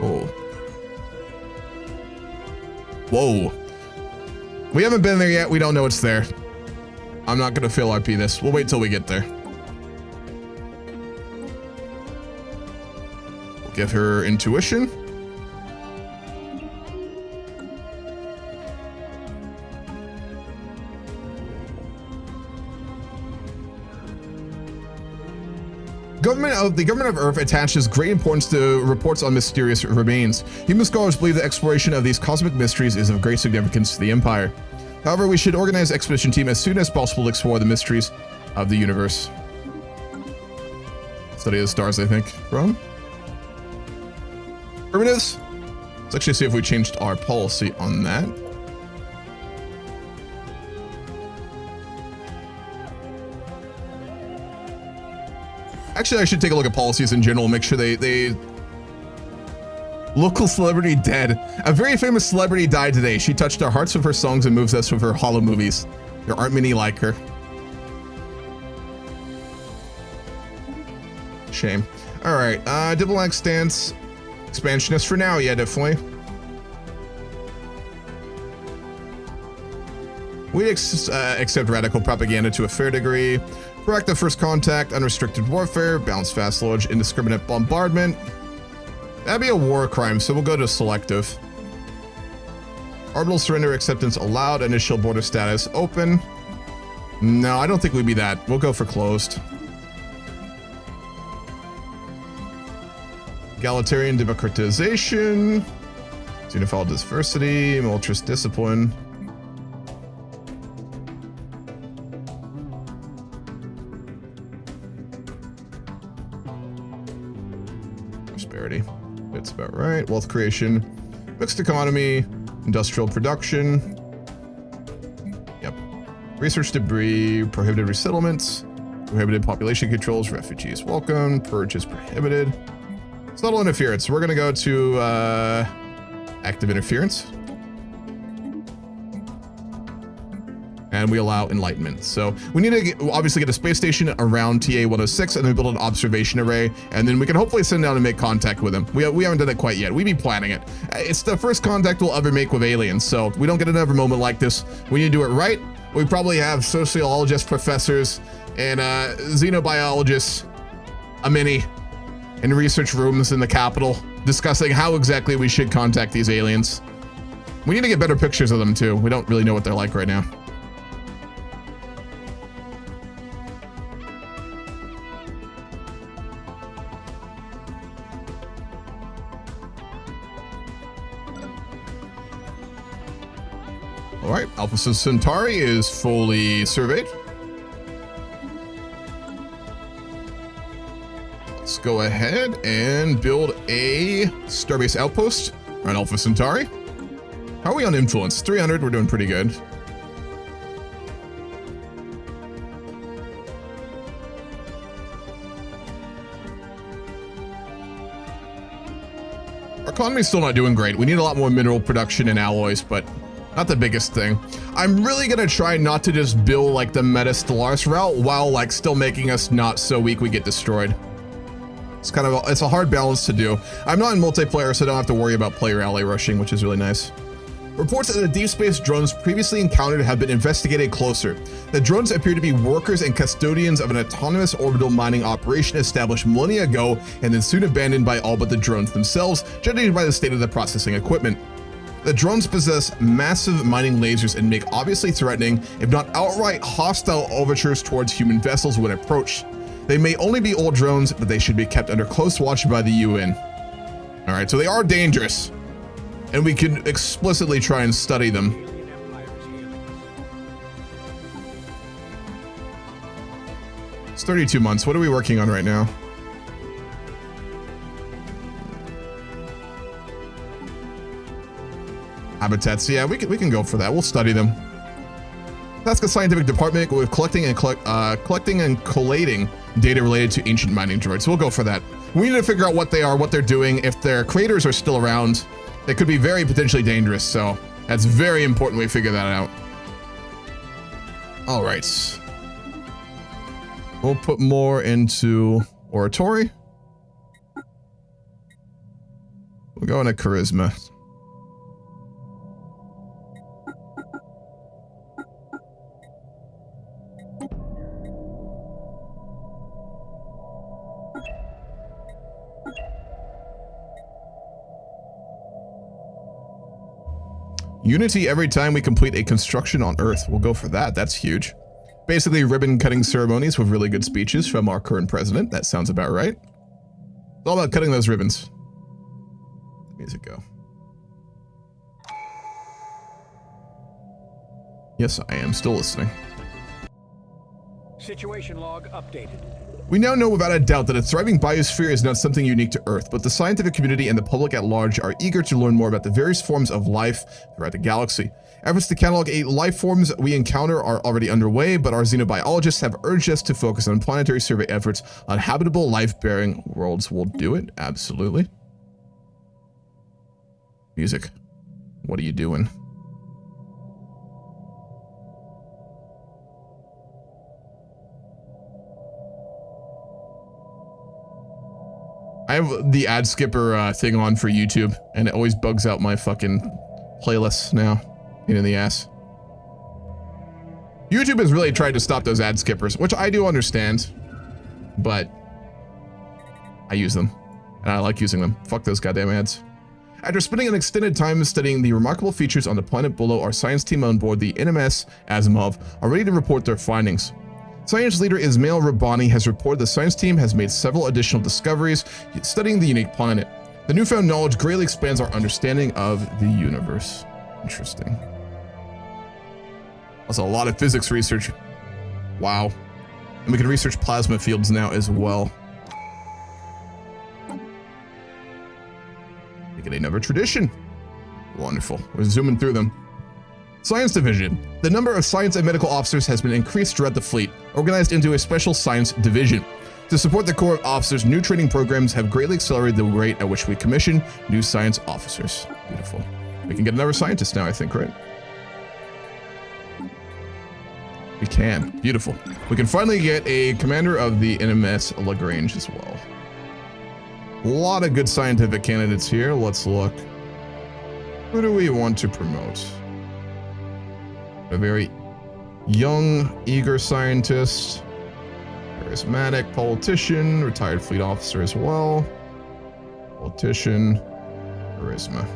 Speaker 1: Oh. Whoa. We haven't been there yet. We don't know it's there. I'm not going to fail RP this. We'll wait till we get there. We'll give her intuition. The government of Earth attaches great importance to reports on mysterious remains. Human scholars believe the exploration of these cosmic mysteries is of great significance to the Empire. However, we should organize an expedition team as soon as possible to explore the mysteries of the universe. Study the stars, I think. From primitives. Let's actually see if we changed our policy on that. Actually, I should take a look at policies in general, make sure they... Local celebrity dead. A very famous celebrity died today. She touched our hearts with her songs and moves us with her hollow movies. There aren't many like her. Shame. All right, diplomatic stance. Expansionist for now, yeah, definitely. We accept radical propaganda to a fair degree. Proactive first contact, unrestricted warfare, balanced vassalage, indiscriminate bombardment. That'd be a war crime, so we'll go to selective. Orbital surrender acceptance allowed, initial border status open. No, I don't think we'd be that. We'll go for closed. Egalitarian democratization. Unified diversity, militarist discipline. Prosperity. That's about right. Wealth creation. Mixed economy. Industrial production. Yep. Research debris. Prohibited resettlements. Prohibited population controls, refugees welcome, purge is prohibited. Subtle interference. We're gonna go to active interference. And we allow enlightenment. So we need to obviously get a space station around TA-106 and then build an observation array. And then we can hopefully send down and make contact with them. We haven't done it quite yet. We be planning it. It's the first contact we'll ever make with aliens. So we don't get another moment like this. We need to do it right. We probably have sociologists, professors, and xenobiologists, a mini, in research rooms in the capital discussing how exactly we should contact these aliens. We need to get better pictures of them too. We don't really know what they're like right now. All right, Alpha Centauri is fully surveyed. Let's go ahead and build a starbase outpost on Alpha Centauri. How are we on influence? 300, we're doing pretty good. Our economy's still not doing great. We need a lot more mineral production and alloys, but not the biggest thing. I'm really gonna try not to just build like the meta Stellaris route while like still making us not so weak we get destroyed. It's a hard balance to do. I'm not in multiplayer, so I don't have to worry about player ally rushing, which is really nice. Reports that the deep space drones previously encountered have been investigated closer. The drones appear to be workers and custodians of an autonomous orbital mining operation established millennia ago and then soon abandoned by all but the drones themselves, judging by the state of the processing equipment. The drones possess massive mining lasers and make obviously threatening, if not outright hostile overtures towards human vessels when approached. They may only be old drones, but they should be kept under close watch by the UN. All right, so they are dangerous, and we can explicitly try and study them. It's 32 months. What are we working on right now? Habitats, yeah, we can go for that. We'll study them. Task a scientific department with collecting and collating data related to ancient mining droids. So we'll go for that. We need to figure out what they are, what they're doing. If their creators are still around, they could be very potentially dangerous. So that's very important we figure that out. All right. We'll put more into oratory. We'll go into charisma. Unity every time we complete a construction on Earth. We'll go for that. That's huge. Basically, ribbon cutting ceremonies with really good speeches from our current president. That sounds about right. It's all about cutting those ribbons. Music go. Yes, I am still listening.
Speaker 2: Situation log updated.
Speaker 1: We now know without a doubt that a thriving biosphere is not something unique to Earth, but the scientific community and the public at large are eager to learn more about the various forms of life throughout the galaxy. Efforts to catalog 8 life forms we encounter are already underway, but our xenobiologists have urged us to focus on planetary survey efforts on habitable life-bearing worlds. We'll do it, absolutely. Music. What are you doing? I have the ad skipper thing on for YouTube, and it always bugs out my fucking playlists now. Pain in the ass. YouTube has really tried to stop those ad skippers, which I do understand, but I use them, and I like using them. Fuck those goddamn ads. After spending an extended time studying the remarkable features on the planet below, our science team on board the NMS Asimov are ready to report their findings. Science leader Ismail Rabbani has reported the science team has made several additional discoveries studying the unique planet. The newfound knowledge greatly expands our understanding of the universe. Interesting. Also, a lot of physics research. Wow. And we can research plasma fields now as well. Make it another tradition. Wonderful. We're zooming through them. Science Division. The number of science and medical officers has been increased throughout the fleet, organized into a special science division. To support the Corps of Officers, new training programs have greatly accelerated the rate at which we commission new science officers. Beautiful. We can get another scientist now, I think, right? We can. Beautiful. We can finally get a commander of the NMS Lagrange as well. A lot of good scientific candidates here. Let's look. Who do we want to promote? A very young, eager scientist, charismatic politician, retired fleet officer as well. Politician, charisma.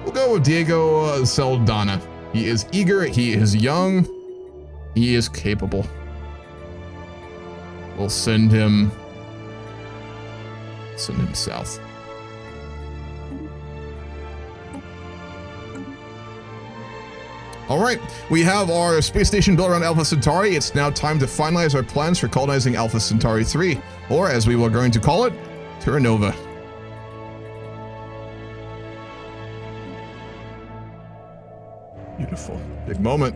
Speaker 1: We'll go with Diego Saldana. He is eager, he is young, he is capable. We'll send him south. All right, we have our space station built around Alpha Centauri. It's now time to finalize our plans for colonizing Alpha Centauri 3, or as we were going to call it, Terra Nova. Beautiful. Big moment.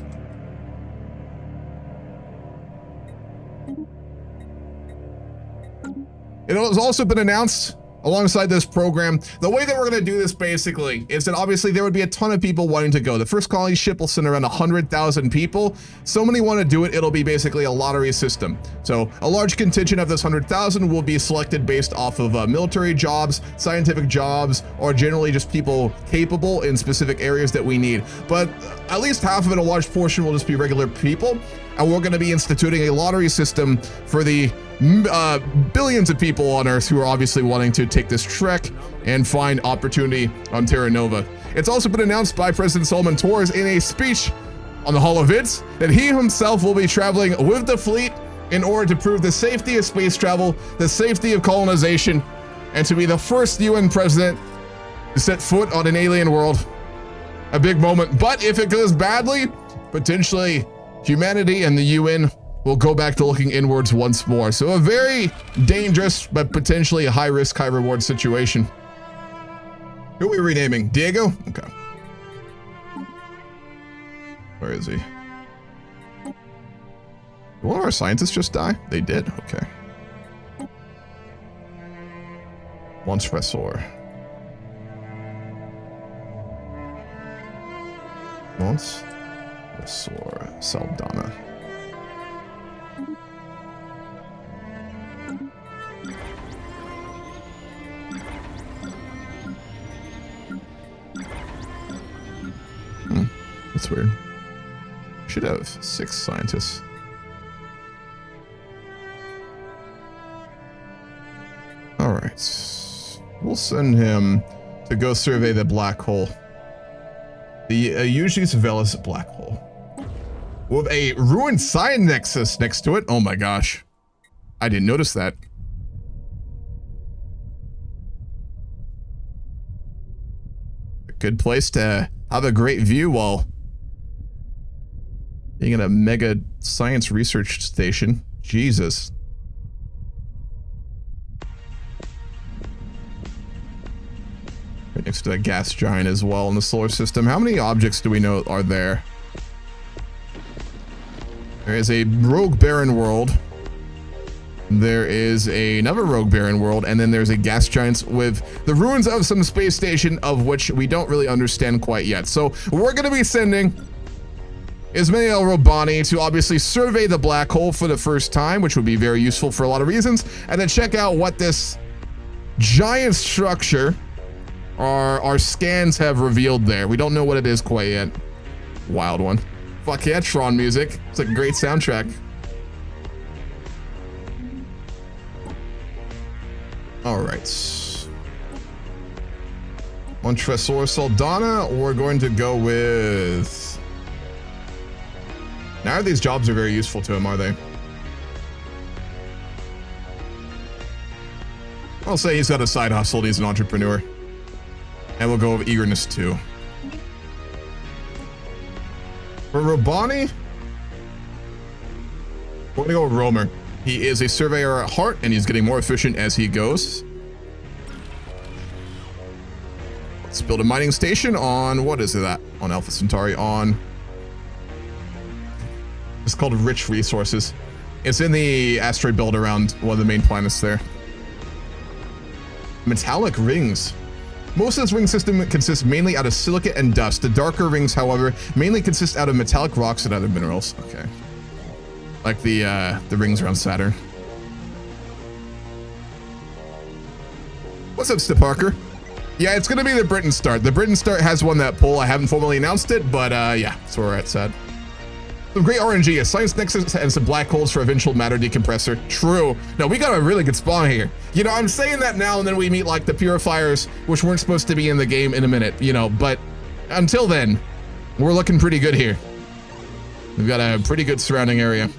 Speaker 1: It has also been announced alongside this program, the way that we're going to do this basically is that obviously there would be a ton of people wanting to go. The first colony ship will send around 100,000 people. So many want to do it, it'll be basically a lottery system. So a large contingent of this 100,000 will be selected based off of military jobs, scientific jobs, or generally just people capable in specific areas that we need. But at least half of it, a large portion, will just be regular people. And we're going to be instituting a lottery system for the billions of people on Earth who are obviously wanting to take this trek and find opportunity on Terra Nova. It's also been announced by President Solomon Torres in a speech on the Hall of Vids that he himself will be traveling with the fleet in order to prove the safety of space travel, the safety of colonization, and to be the first UN president to set foot on an alien world. A big moment, but if it goes badly, potentially humanity and the UN will go back to looking inwards once more. So a very dangerous, but potentially a high risk, high reward situation. Who are we renaming? Diego? Okay. Where is he? Did one of our scientists just die? They did, okay. Montelupo. Montelupo. Saldana. That's weird. Should have 6 scientists. All right. We'll send him to go survey the black hole. The Yusuf Velas black hole. With a ruined sign nexus next to it. Oh my gosh. I didn't notice that. A good place to have a great view while being in a mega science research station. Jesus. Right next to that gas giant as well in the solar system. How many objects do we know are there? There is a rogue barren world. There is another rogue barren world, and then there's a gas giant with the ruins of some space station of which we don't really understand quite yet. So we're going to be sending Ismail Robani to obviously survey the black hole for the first time, which would be very useful for a lot of reasons, and then check out what this giant structure our scans have revealed there. We don't know what it is quite yet. Wild one. Fuck yeah, Tron music. It's like a great soundtrack. All right. Montelupo Saldana, we're going to go with... Now these jobs are very useful to him, are they? I'll say he's got a side hustle, he's an entrepreneur. And we'll go with eagerness too. For Robani, we're gonna go with Romer. He is a surveyor at heart, and he's getting more efficient as he goes. Let's build a mining station on, what is it at? On Alpha Centauri, on... It's called Rich Resources. It's in the asteroid belt around one of the main planets there. Metallic rings. Most of this ring system consists mainly out of silicate and dust. The darker rings, however, mainly consist out of metallic rocks and other minerals. Okay. Like the rings around Saturn. What's up, Stip Parker? Yeah, it's gonna be the Britain Start. The Britain Start has won that poll. I haven't formally announced it, but yeah, that's where we're at, sad. Some great RNG, a science nexus and some black holes for eventual matter decompressor. True. No, we got a really good spawn here. You know, I'm saying that now and then we meet like the purifiers, which weren't supposed to be in the game in a minute, you know, but until then, we're looking pretty good here. We've got a pretty good surrounding area.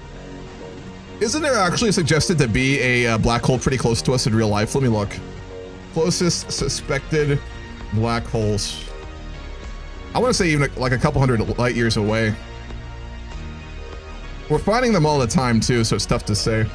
Speaker 1: Isn't there actually suggested to be a black hole pretty close to us in real life? Let me look. Closest suspected black holes. I want to say even like a couple hundred light years away. We're finding them all the time too, so it's tough to say.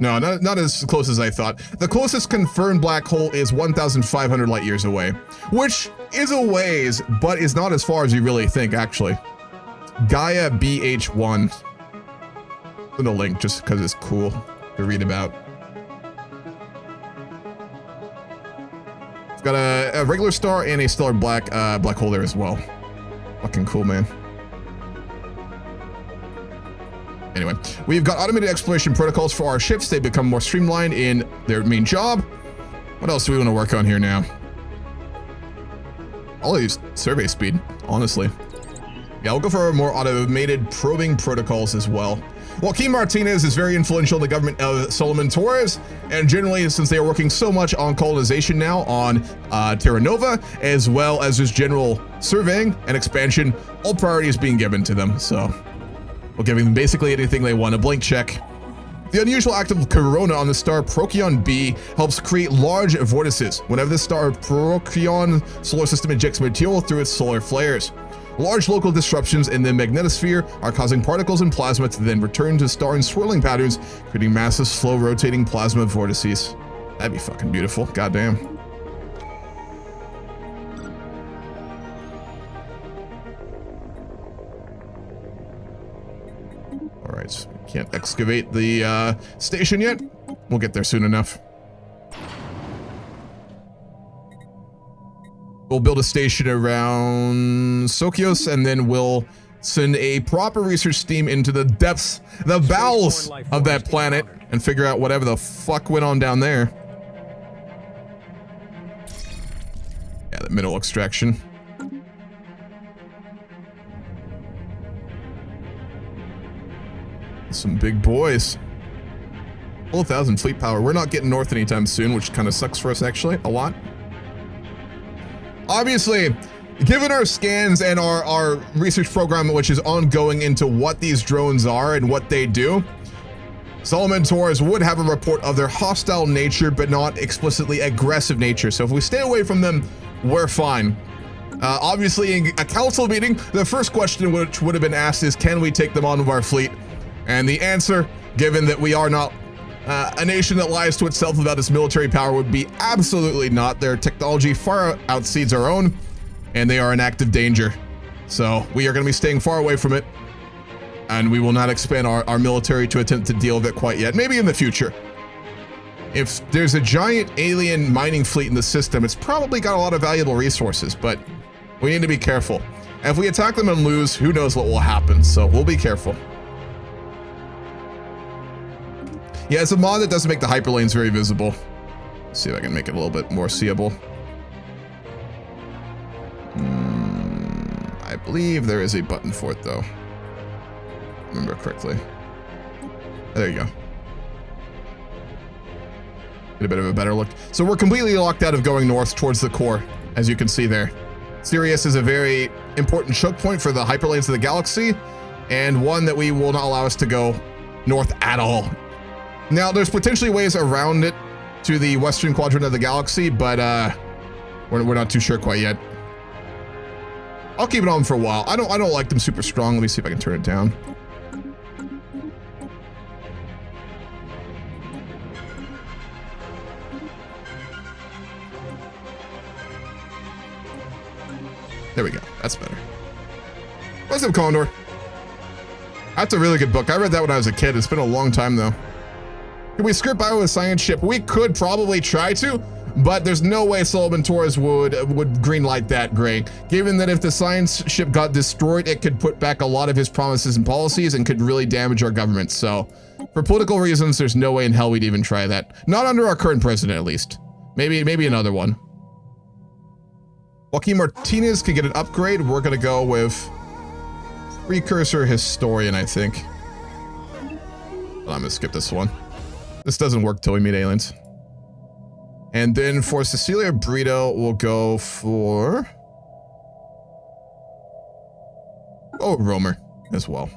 Speaker 1: No, not as close as I thought. The closest confirmed black hole is 1,500 light years away, which is a ways, but is not as far as you really think, actually. Gaia BH1. Put a link just because it's cool to read about. It's got a regular star and a stellar black hole there as well. Fucking cool, man. Anyway, we've got automated exploration protocols for our ships. They become more streamlined in their main job. What else do we want to work on here now? I'll use survey speed, honestly. Yeah, we'll go for more automated probing protocols as well. Joaquin Martinez is very influential in the government of Solomon Torres, and generally, since they are working so much on colonization now on Terra Nova, as well as just general surveying and expansion, all priority is being given to them, so we're giving them basically anything they want, a blank check. The unusual active corona on the star Procyon B helps create large vortices whenever the star Procyon solar system ejects material through its solar flares. Large local disruptions in the magnetosphere are causing particles and plasma to then return to star in swirling patterns, creating massive, slow rotating plasma vortices. That'd be fucking beautiful. Goddamn. All right, so can't excavate the station yet. We'll get there soon enough. We'll build a station around Sokios, and then we'll send a proper research team into the depths, the bowels of that planet, and figure out whatever the fuck went on down there. Yeah, the mineral extraction. Some big boys. 12,000 fleet power. We're not getting north anytime soon, which kind of sucks for us, actually, a lot. Obviously, given our scans and our research program, which is ongoing into what these drones are and what they do, Solomon Torres would have a report of their hostile nature, but not explicitly aggressive nature. So if we stay away from them, we're fine. Obviously, in a council meeting, the first question which would have been asked is, can we take them on with our fleet? And the answer, given that we are not a nation that lies to itself about its military power, would be absolutely not. Their technology far outseeds our own, and they are in active danger. So we are going to be staying far away from it, and we will not expand our military to attempt to deal with it quite yet. Maybe in the future. If there's a giant alien mining fleet in the system, it's probably got a lot of valuable resources, but we need to be careful. And if we attack them and lose, who knows what will happen, so we'll be careful. Yeah, it's a mod that doesn't make the hyperlanes very visible. Let's see if I can make it a little bit more seeable. I believe there is a button for it, though. Remember correctly. There you go. Get a bit of a better look. So we're completely locked out of going north towards the core, as you can see there. Sirius is a very important choke point for the hyperlanes of the galaxy, and one that we will not allow us to go north at all. Now, there's potentially ways around it to the western quadrant of the galaxy, but we're not too sure quite yet. I'll keep it on for a while. I don't like them super strong. Let me see if I can turn it down. That's better. What's up, Condor? That's a really good book. I read that when I was a kid. It's been a long time, though. Can we script bio a science ship? We could probably try to, but there's no way Solomon Torres would greenlight that, Gray. Given that if the science ship got destroyed, it could put back a lot of his promises and policies and could really damage our government. So, for political reasons, there's no way in hell we'd even try that. Not under our current president, at least. Maybe another one. Joaquin Martinez could get an upgrade. We're gonna go with Precursor Historian, I think. I'm gonna skip this one. This doesn't work till we meet aliens. And then for Cecilia Brito, we'll go for... oh, Romer as well.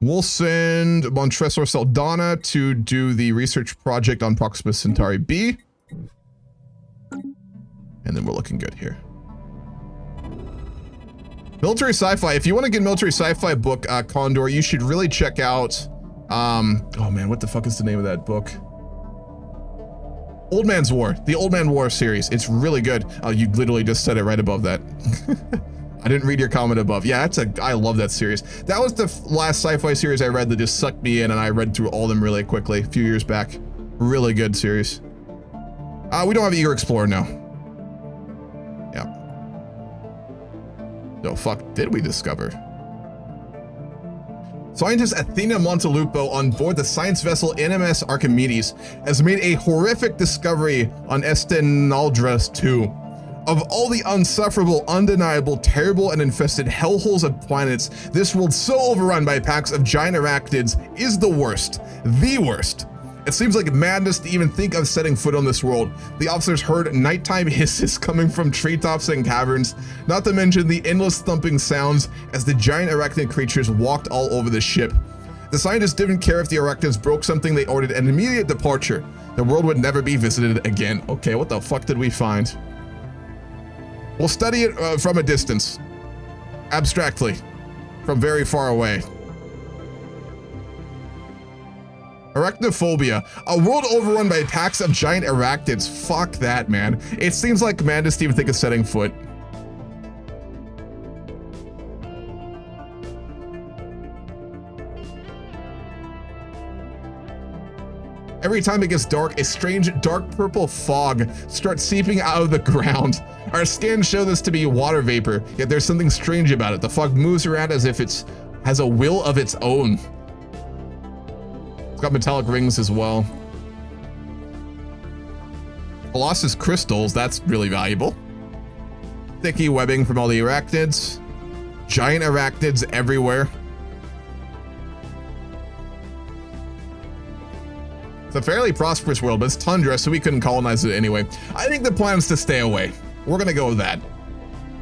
Speaker 1: We'll send Montresor Saldana to do the research project on Proxima Centauri B. And then we're looking good here. Military sci-fi. If you want to get military sci-fi book, Condor, you should really check out, oh man, what the fuck is the name of that book? Old Man's War, the Old Man War series. It's really good. Oh, you literally just said it right above that. I didn't read your comment above. Yeah, I love that series. That was the last sci-fi series I read that just sucked me in, and I read through all of them really quickly a few years back. Really good series. We don't have Eager Explorer now. Yeah. No, fuck, did we discover? Scientist Athena Montelupo on board the science vessel NMS Archimedes has made a horrific discovery on Estenaldras 2. Of all the unsufferable, undeniable, terrible, and infested hellholes of planets, this world so overrun by packs of giant arachnids is the worst. The worst. It seems like madness to even think of setting foot on this world. The officers heard nighttime hisses coming from treetops and caverns, not to mention the endless thumping sounds as the giant arachnid creatures walked all over the ship. The scientists didn't care if the arachnids broke something, they ordered an immediate departure. The world would never be visited again. Okay, what the fuck did we find? We'll study it from a distance. Abstractly. From very far away. Arachnophobia. A world overrun by packs of giant arachnids. Fuck that, man. It seems like madness to even think of setting foot. Every time it gets dark, a strange dark purple fog starts seeping out of the ground. Our scans show this to be water vapor, yet there's something strange about it. The fog moves around as if it has a will of its own. It's got metallic rings as well. Colossus crystals, that's really valuable. Sticky webbing from all the arachnids. Giant arachnids everywhere. It's a fairly prosperous world, but it's tundra, so we couldn't colonize it anyway. I think the plan is to stay away. We're gonna go with that.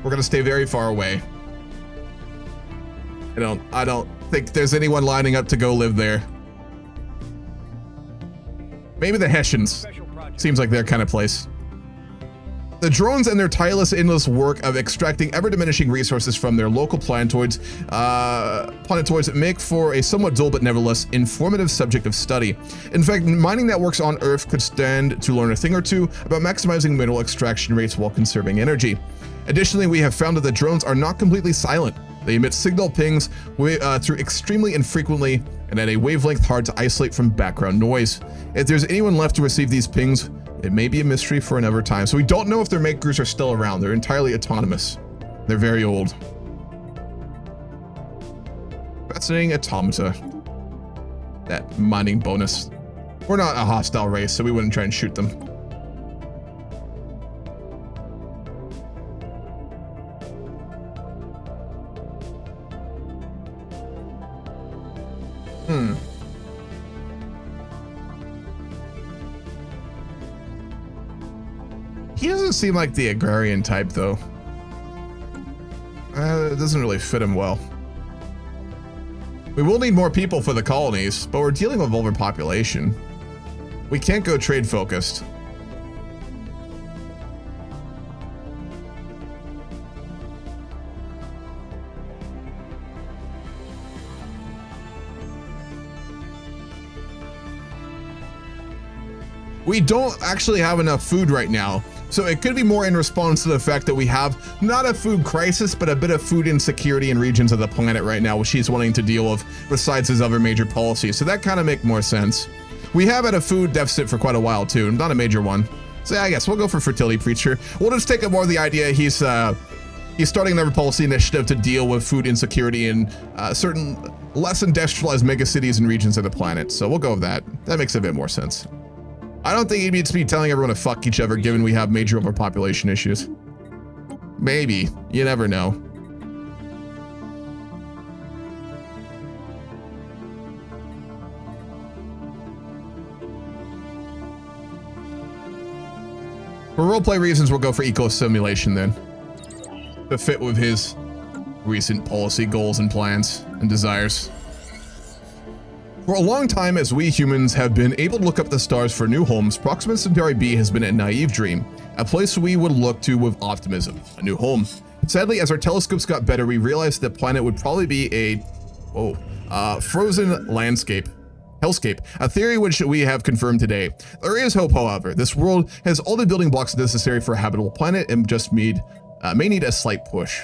Speaker 1: We're gonna stay very far away. I don't think there's anyone lining up to go live there. Maybe the Hessians. Seems like their kind of place. The drones and their tireless, endless work of extracting ever-diminishing resources from their local planetoids make for a somewhat dull but nevertheless informative subject of study. In fact, mining networks on Earth could stand to learn a thing or two about maximizing mineral extraction rates while conserving energy. Additionally, we have found that the drones are not completely silent. They emit signal pings through extremely infrequently and at a wavelength hard to isolate from background noise. If there's anyone left to receive these pings, it may be a mystery for another time. So we don't know if their makers are still around. They're entirely autonomous. They're very old. Fascinating automata. That mining bonus. We're not a hostile race, so we wouldn't try and shoot them. He doesn't seem like the agrarian type, though. It doesn't really fit him well. We will need more people for the colonies, but we're dealing with overpopulation. We can't go trade focused. We don't actually have enough food right now. So it could be more in response to the fact that we have not a food crisis, but a bit of food insecurity in regions of the planet right now, which he's wanting to deal with besides his other major policies. So that kind of make more sense. We have had a food deficit for quite a while too, not a major one. So yeah, I guess we'll go for fertility preacher. We'll just take it more of the idea he's starting another policy initiative to deal with food insecurity in certain less industrialized megacities and regions of the planet. So we'll go with that. That makes a bit more sense. I don't think he needs to be telling everyone to fuck each other given we have major overpopulation issues. Maybe. You never know. For roleplay reasons, we'll go for eco-simulation then, to fit with his recent policy goals and plans and desires. For a long time, as we humans have been able to look up the stars for new homes, Proxima Centauri B has been a naive dream, a place we would look to with optimism, a new home. Sadly, as our telescopes got better, we realized the planet would probably be a frozen landscape. Hellscape, a theory which we have confirmed today. There is hope, however. This world has all the building blocks necessary for a habitable planet and just may need a slight push.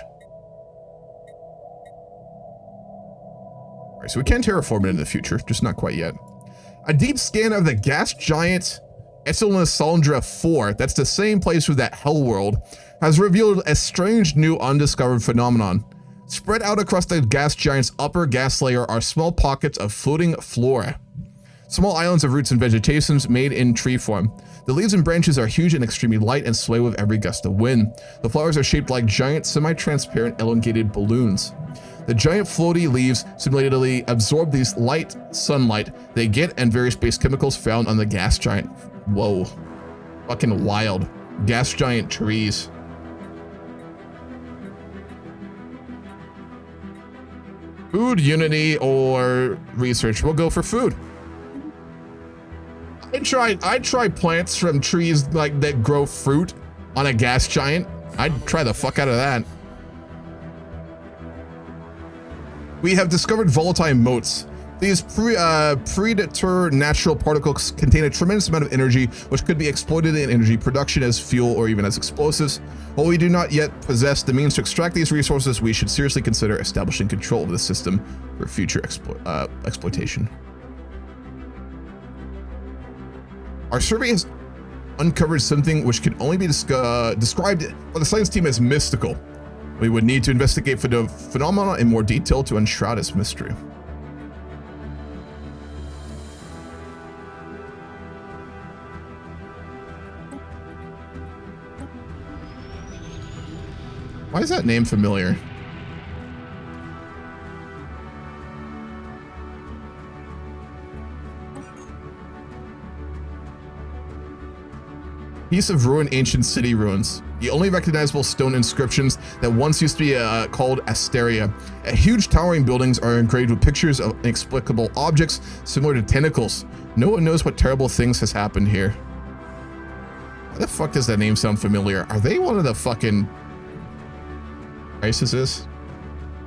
Speaker 1: So we can terraform it in the future, just not quite yet. A deep scan of the gas giant Salindra 4, that's the same place with that hell world, has revealed a strange new undiscovered phenomenon. Spread out across the gas giant's upper gas layer are small pockets of floating flora. Small islands of roots and vegetations made in tree form. The leaves and branches are huge and extremely light and sway with every gust of wind. The flowers are shaped like giant, semi-transparent, elongated balloons. The giant floaty leaves simulatedly absorb these light sunlight they get and various base chemicals found on the gas giant. Whoa. Fucking wild. Gas giant trees. Food, unity, or research? We'll go for food. I'd try plants from trees like that grow fruit on a gas giant. I'd try the fuck out of that. We have discovered volatile motes. These predator natural particles contain a tremendous amount of energy, which could be exploited in energy production as fuel or even as explosives. While we do not yet possess the means to extract these resources, we should seriously consider establishing control of the system for future exploitation. Our survey has uncovered something which can only be described by the science team as mystical. We would need to investigate for the phenomena in more detail to unshroud its mystery. Why is that name familiar? Piece of ruined ancient city ruins. The only recognizable stone inscriptions that once used to be called Asteria. Huge towering buildings are engraved with pictures of inexplicable objects similar to tentacles. No one knows what terrible things has happened here. Why the fuck does that name sound familiar? Are they one of the fucking crises?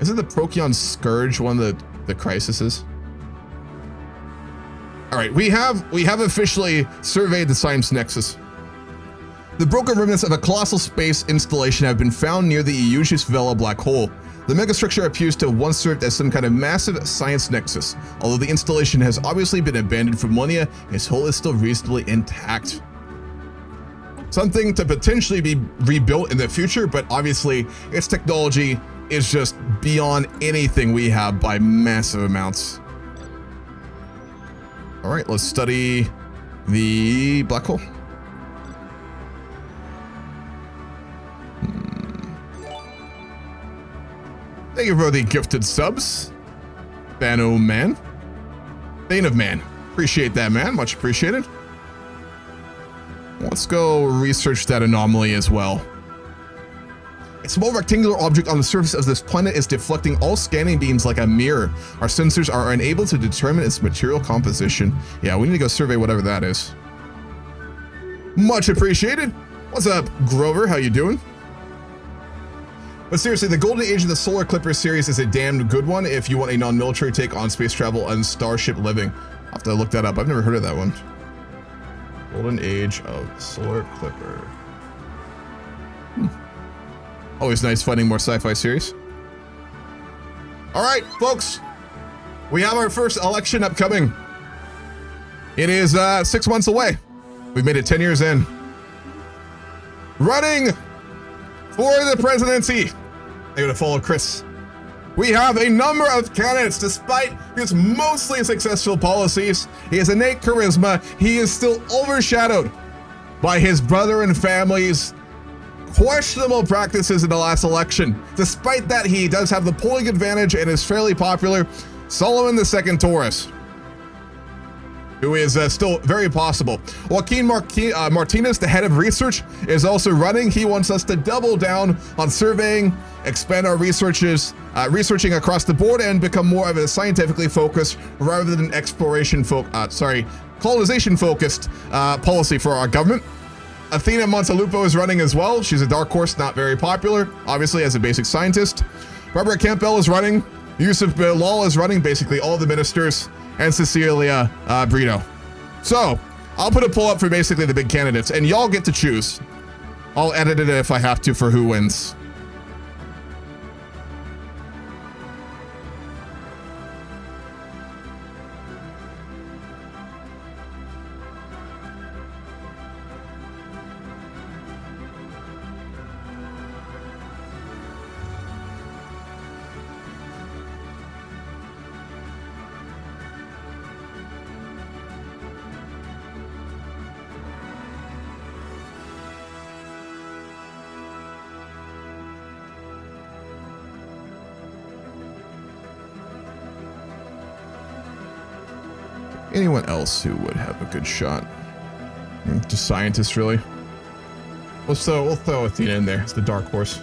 Speaker 1: Isn't the Procyon Scourge one of the crises? All right, we have officially surveyed the Science Nexus. The broken remnants of a colossal space installation have been found near the Yusuf Vela black hole. The megastructure appears to have once served as some kind of massive science nexus. Although the installation has obviously been abandoned for millennia, its hull is still reasonably intact. Something to potentially be rebuilt in the future, but obviously its technology is just beyond anything we have by massive amounts. All right, let's study the black hole. Thank you for the gifted subs. Bano Man. Bane of Man. Appreciate that, man. Much appreciated. Let's go research that anomaly as well. A small rectangular object on the surface of this planet is deflecting all scanning beams like a mirror. Our sensors are unable to determine its material composition. Yeah, we need to go survey whatever that is. Much appreciated. What's up, Grover? How you doing? But seriously, the golden age of the Solar Clipper series is a damn good one if you want a non-military take on space travel and starship living. I'll have to look that up. I've never heard of that one. Golden age of solar clipper. Always nice finding more sci-fi series. All right, folks, we have our first election upcoming. It is 6 months away. We've made it 10 years in. Running for the presidency. I'm gonna follow Chris. We have a number of candidates. Despite his mostly successful policies, he has innate charisma. He is still overshadowed by his brother and family's questionable practices in the last election. Despite that, he does have the polling advantage and is fairly popular. Solomon II Torres, who is still very possible. Joaquin Martinez, the head of research, is also running. He wants us to double down on surveying, expand our researching across the board, and become more of a scientifically focused rather than colonization focused policy for our government. Athena Montelupo is running as well. She's a dark horse, not very popular, obviously, as a basic scientist. Barbara Campbell is running. Yusuf Bilal is running, basically all the ministers, and Cecilia Brito. So I'll put a poll up for basically the big candidates, and y'all get to choose. I'll edit it if I have to for who wins. Anyone else who would have a good shot? Just scientists, really. We'll throw Athena in there. It's the dark horse.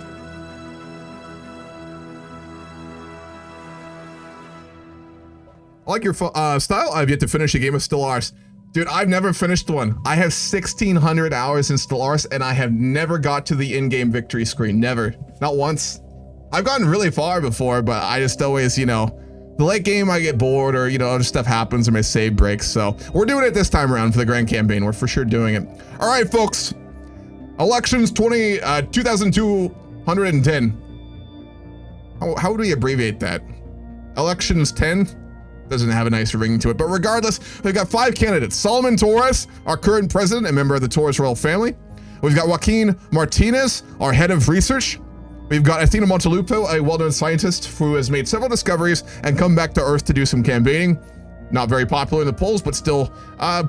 Speaker 1: I like your style. I've yet to finish a game of Stellaris. Dude, I've never finished one. I have 1,600 hours in Stellaris, and I have never got to the in-game victory screen. Never. Not once. I've gotten really far before, but I just always, the late game, I get bored, or, other stuff happens, or my save breaks. So we're doing it this time around for the grand campaign. We're for sure doing it. All right, folks. Elections 2210. How would we abbreviate that? Elections 10 doesn't have a nice ring to it. But regardless, we've got 5 candidates. Solomon Torres, our current president and member of the Torres royal family. We've got Joaquin Martinez, our head of research. We've got Athena Montelupo, a well-known scientist who has made several discoveries and come back to Earth to do some campaigning. Not very popular in the polls, but still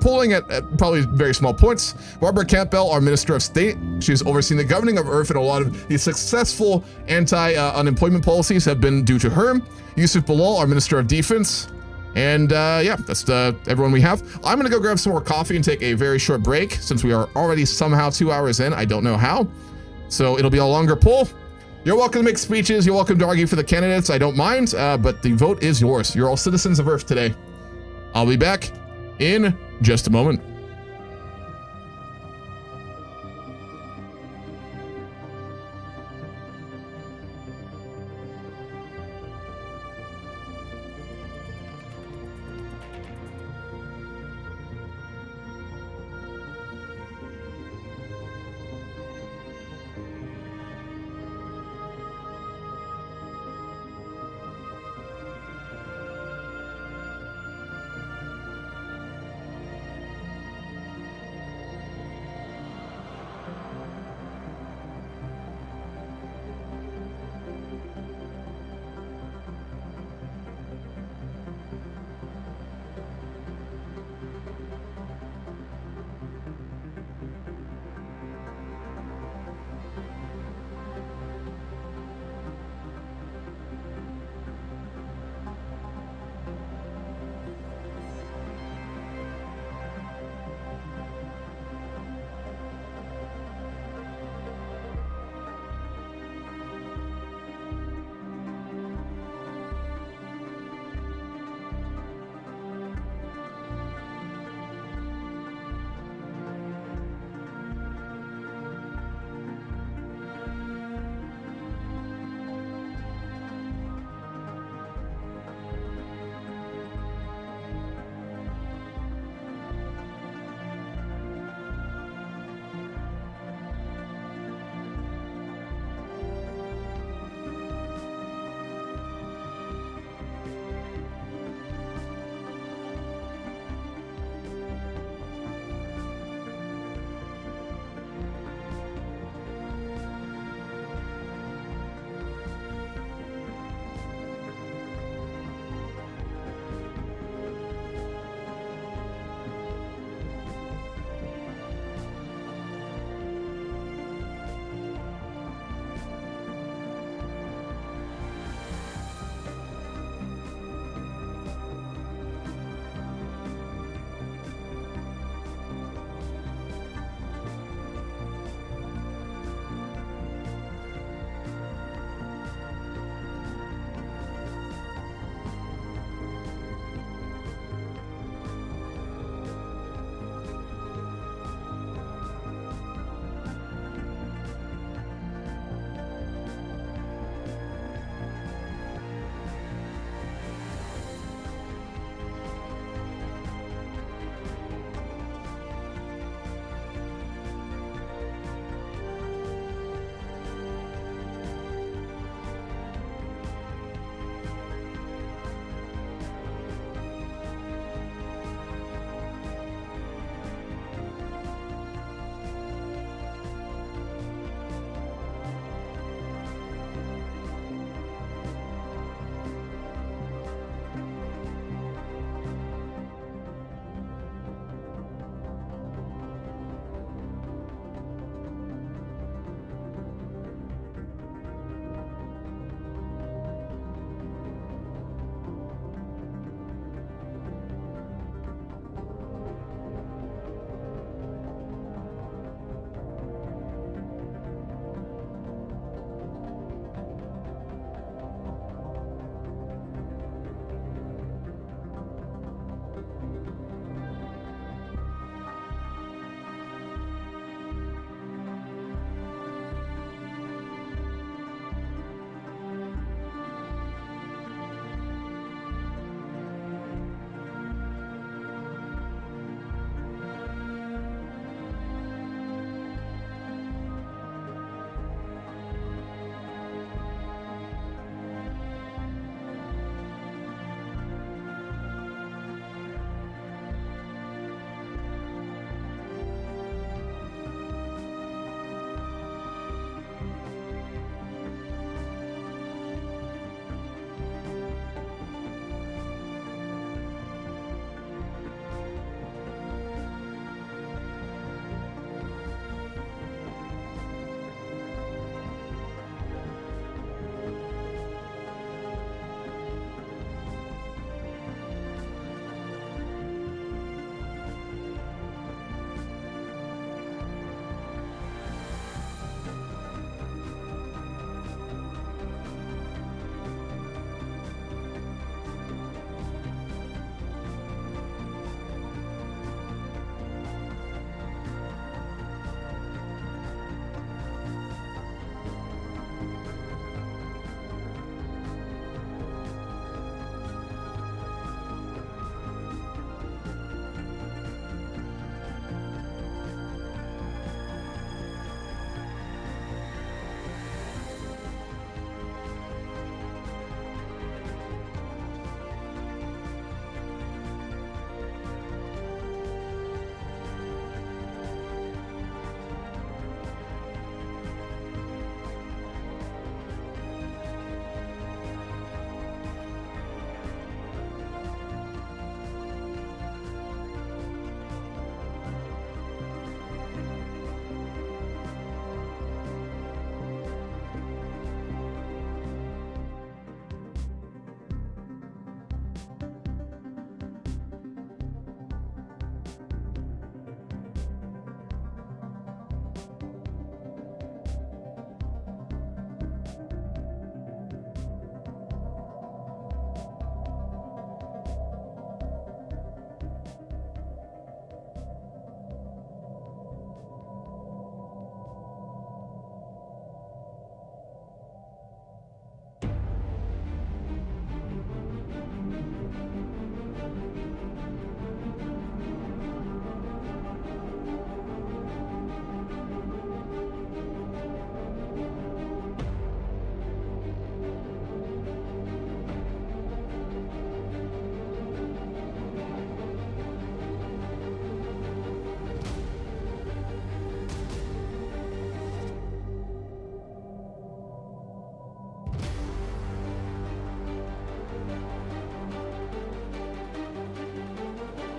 Speaker 1: polling at probably very small points. Barbara Campbell, our Minister of State. She's overseen the governing of Earth, and a lot of the successful anti-unemployment policies have been due to her. Yusuf Bilal, our Minister of Defense. And yeah, that's everyone we have. I'm gonna go grab some more coffee and take a very short break since we are already somehow 2 hours in. I don't know how. So it'll be a longer poll. You're welcome to make speeches. You're welcome to argue for the candidates. I don't mind, but the vote is yours. You're all citizens of Earth today. I'll be back in just a moment.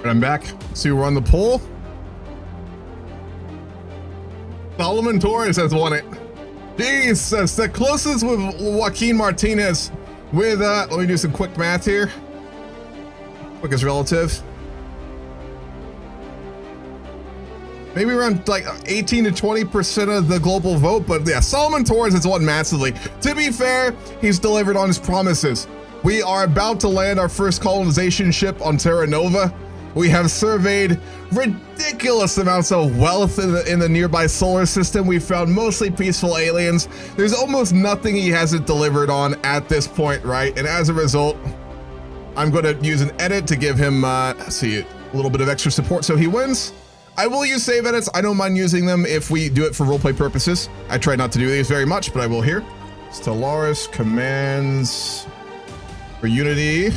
Speaker 1: I'm back. See, we're on the poll. Solomon Torres has won it. Jesus, the closest with Joaquin Martinez. With, let me do some quick math here. Quick is relative. Maybe around like 18 to 20% of the global vote, but yeah, Solomon Torres has won massively. To be fair, he's delivered on his promises. We are about to land our first colonization ship on Terra Nova. We have surveyed ridiculous amounts of wealth in the nearby solar system. We found mostly peaceful aliens. There's almost nothing he hasn't delivered on at this point, right? And as a result, I'm going to use an edit to give him, see, a little bit of extra support so he wins. I will use save edits. I don't mind using them if we do it for roleplay purposes. I try not to do these very much, but I will here. Stellaris commands for Unity.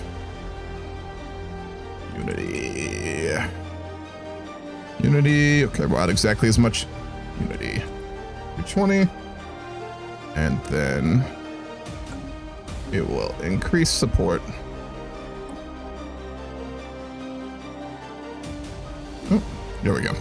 Speaker 1: Unity, okay, we'll add exactly as much Unity. 320. And then it will increase support. Oh, there we go.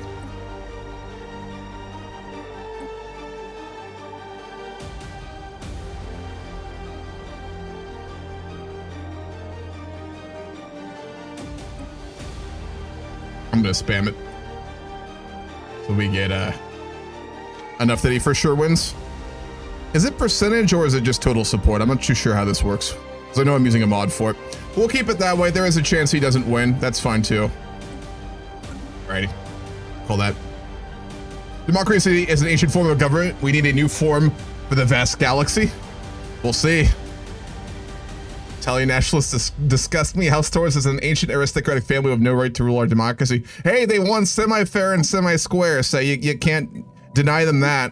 Speaker 1: I'm gonna spam it so we get enough that he for sure wins. Is it percentage or is it just total support? I'm not too sure how this works because I know I'm using a mod for it. We'll keep it that way. There is a chance he doesn't win. That's fine too. Alrighty, call that. Democracy is an ancient form of government. We need a new form for the vast galaxy. We'll see. Italian nationalists disgust me. House Torres is an ancient aristocratic family with no right to rule our democracy. Hey, they won semi-fair and semi-square, so you can't deny them that.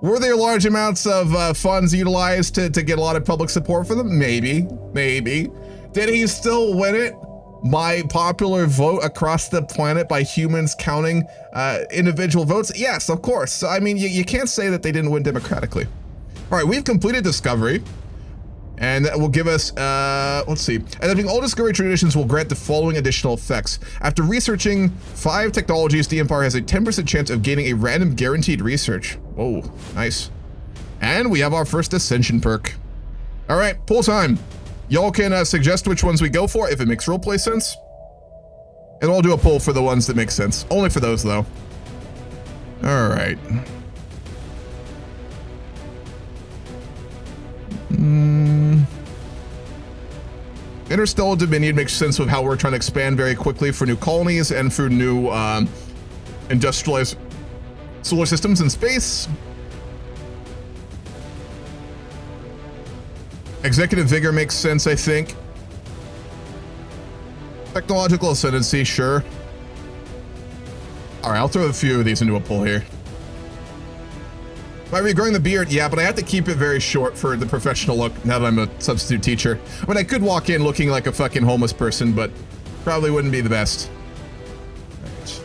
Speaker 1: Were there large amounts of funds utilized to get a lot of public support for them? Maybe. Did he still win it by popular vote across the planet by humans counting individual votes? Yes, of course. So, I mean, you can't say that they didn't win democratically. All right, we've completed discovery. And that will give us, let's see. Adapting all discovery traditions will grant the following additional effects. After researching 5 technologies, the Empire has a 10% chance of gaining a random guaranteed research. Whoa, nice. And we have our first ascension perk. All right, poll time. Y'all can suggest which ones we go for if it makes roleplay sense. And I'll do a poll for the ones that make sense. Only for those, though. All right. Interstellar Dominion makes sense with how we're trying to expand very quickly for new colonies and for new industrialized solar systems in space. Executive Vigor makes sense, I think. Technological Ascendancy, sure. All right, I'll throw a few of these into a poll here. By regrowing the beard, yeah, but I have to keep it very short for the professional look now that I'm a substitute teacher. I mean, I could walk in looking like a fucking homeless person, but probably wouldn't be the best. Right.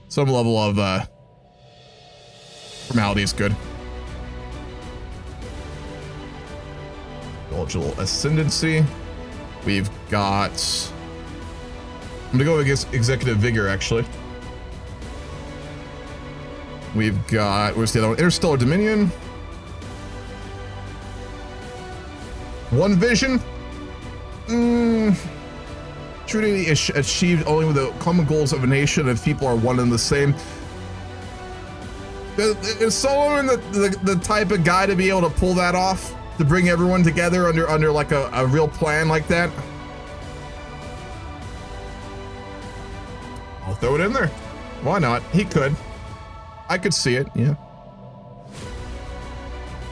Speaker 1: Some level of formality is good. Cultural Ascendancy. We've got... I'm gonna go against Executive Vigor, actually. We've got, where's the other one? Interstellar Dominion. One Vision. Truly achieved only with the common goals of a nation if people are one and the same. Is Solomon the type of guy to be able to pull that off? To bring everyone together under like a real plan like that? I'll throw it in there. Why not? He could. I could see it, yeah.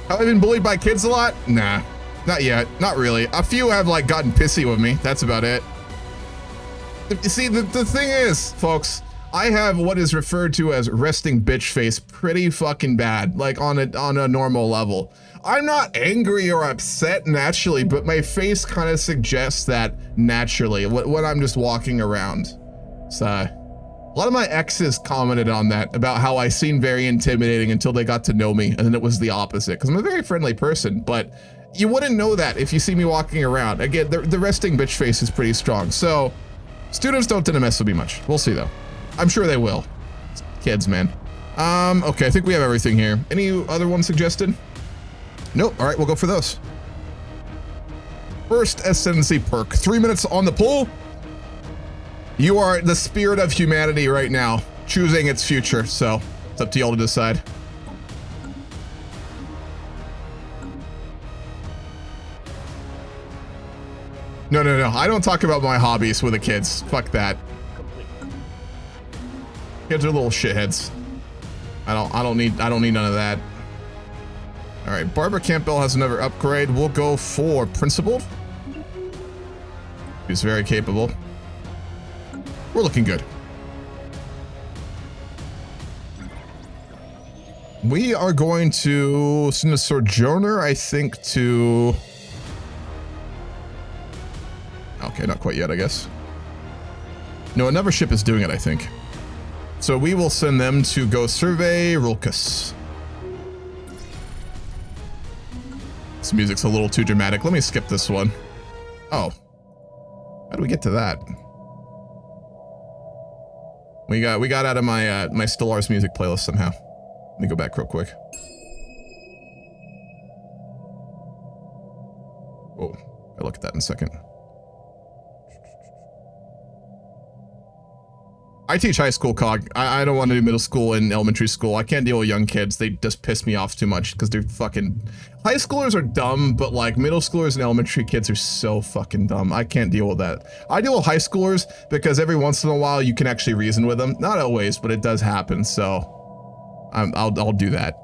Speaker 1: Have I been bullied by kids a lot? Nah, not yet, not really. A few have like gotten pissy with me, that's about it. You see, the thing is, folks, I have what is referred to as resting bitch face pretty fucking bad, like on a normal level. I'm not angry or upset naturally, but my face kind of suggests that naturally when I'm just walking around. So... a lot of my exes commented on that, about how I seemed very intimidating until they got to know me, and then it was the opposite, because I'm a very friendly person, but You wouldn't know that if you see me walking around. Again, the resting bitch face is pretty strong. So students don't tend to mess with me much. We'll see though. I'm sure they will. Kids, man. Okay, I think we have everything here. Any other ones suggested? Nope. All right, we'll go for those. First ascendancy perk. 3 minutes on the pool. You are the spirit of humanity right now, choosing its future. So it's up to y'all to decide. No. I don't talk about my hobbies with the kids. Fuck that. Kids are little shitheads. I don't need none of that. All right, Barbara Campbell has another upgrade. We'll go for principal. He's very capable. We're looking good. We are going to send a sojourner, I think, to... Okay, not quite yet, I guess. No, another ship is doing it, I think. So we will send them to go survey Rilkus. This music's a little too dramatic. Let me skip this one. Oh. How do we get to that? We got out of my my Stellaris music playlist somehow. Let me go back real quick. Whoa. I'll look at that in a second. I teach high school cog. I don't want to do middle school and elementary school. I can't deal with young kids. They just piss me off too much because they're fucking... High schoolers are dumb, but like middle schoolers and elementary kids are so fucking dumb. I can't deal with that. I deal with high schoolers because every once in a while you can actually reason with them. Not always, but it does happen. So I'll do that.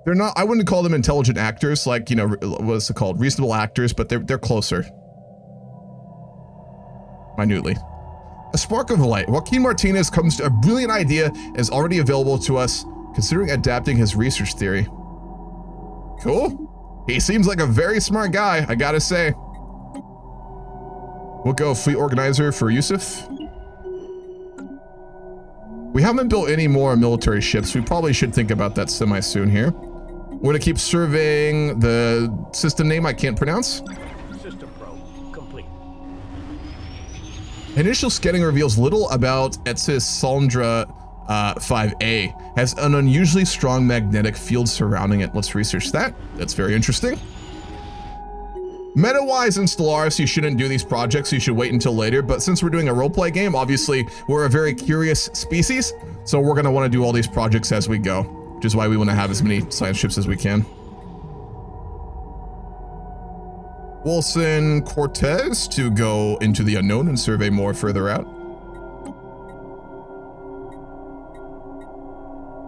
Speaker 1: They're not... I wouldn't call them intelligent actors, like, you know, what's it called? Reasonable actors, but they're closer. Minutely. A spark of light. Joaquin Martinez comes to a brilliant idea is already available to us, considering adapting his research theory. Cool. He seems like a very smart guy, I gotta say. We'll go fleet organizer for Yusuf. We haven't built any more military ships. We probably should think about that semi-soon here. We're gonna keep surveying the system name I can't pronounce. Initial scanning reveals little about Etzis Salndra 5A. Has an unusually strong magnetic field surrounding it. Let's research that. That's very interesting. Meta-wise in Stellaris, you shouldn't do these projects. You should wait until later. But since we're doing a roleplay game, obviously we're a very curious species. So we're going to want to do all these projects as we go, which is why we want to have as many science ships as we can. Wilson Cortez to go into the unknown and survey more further out.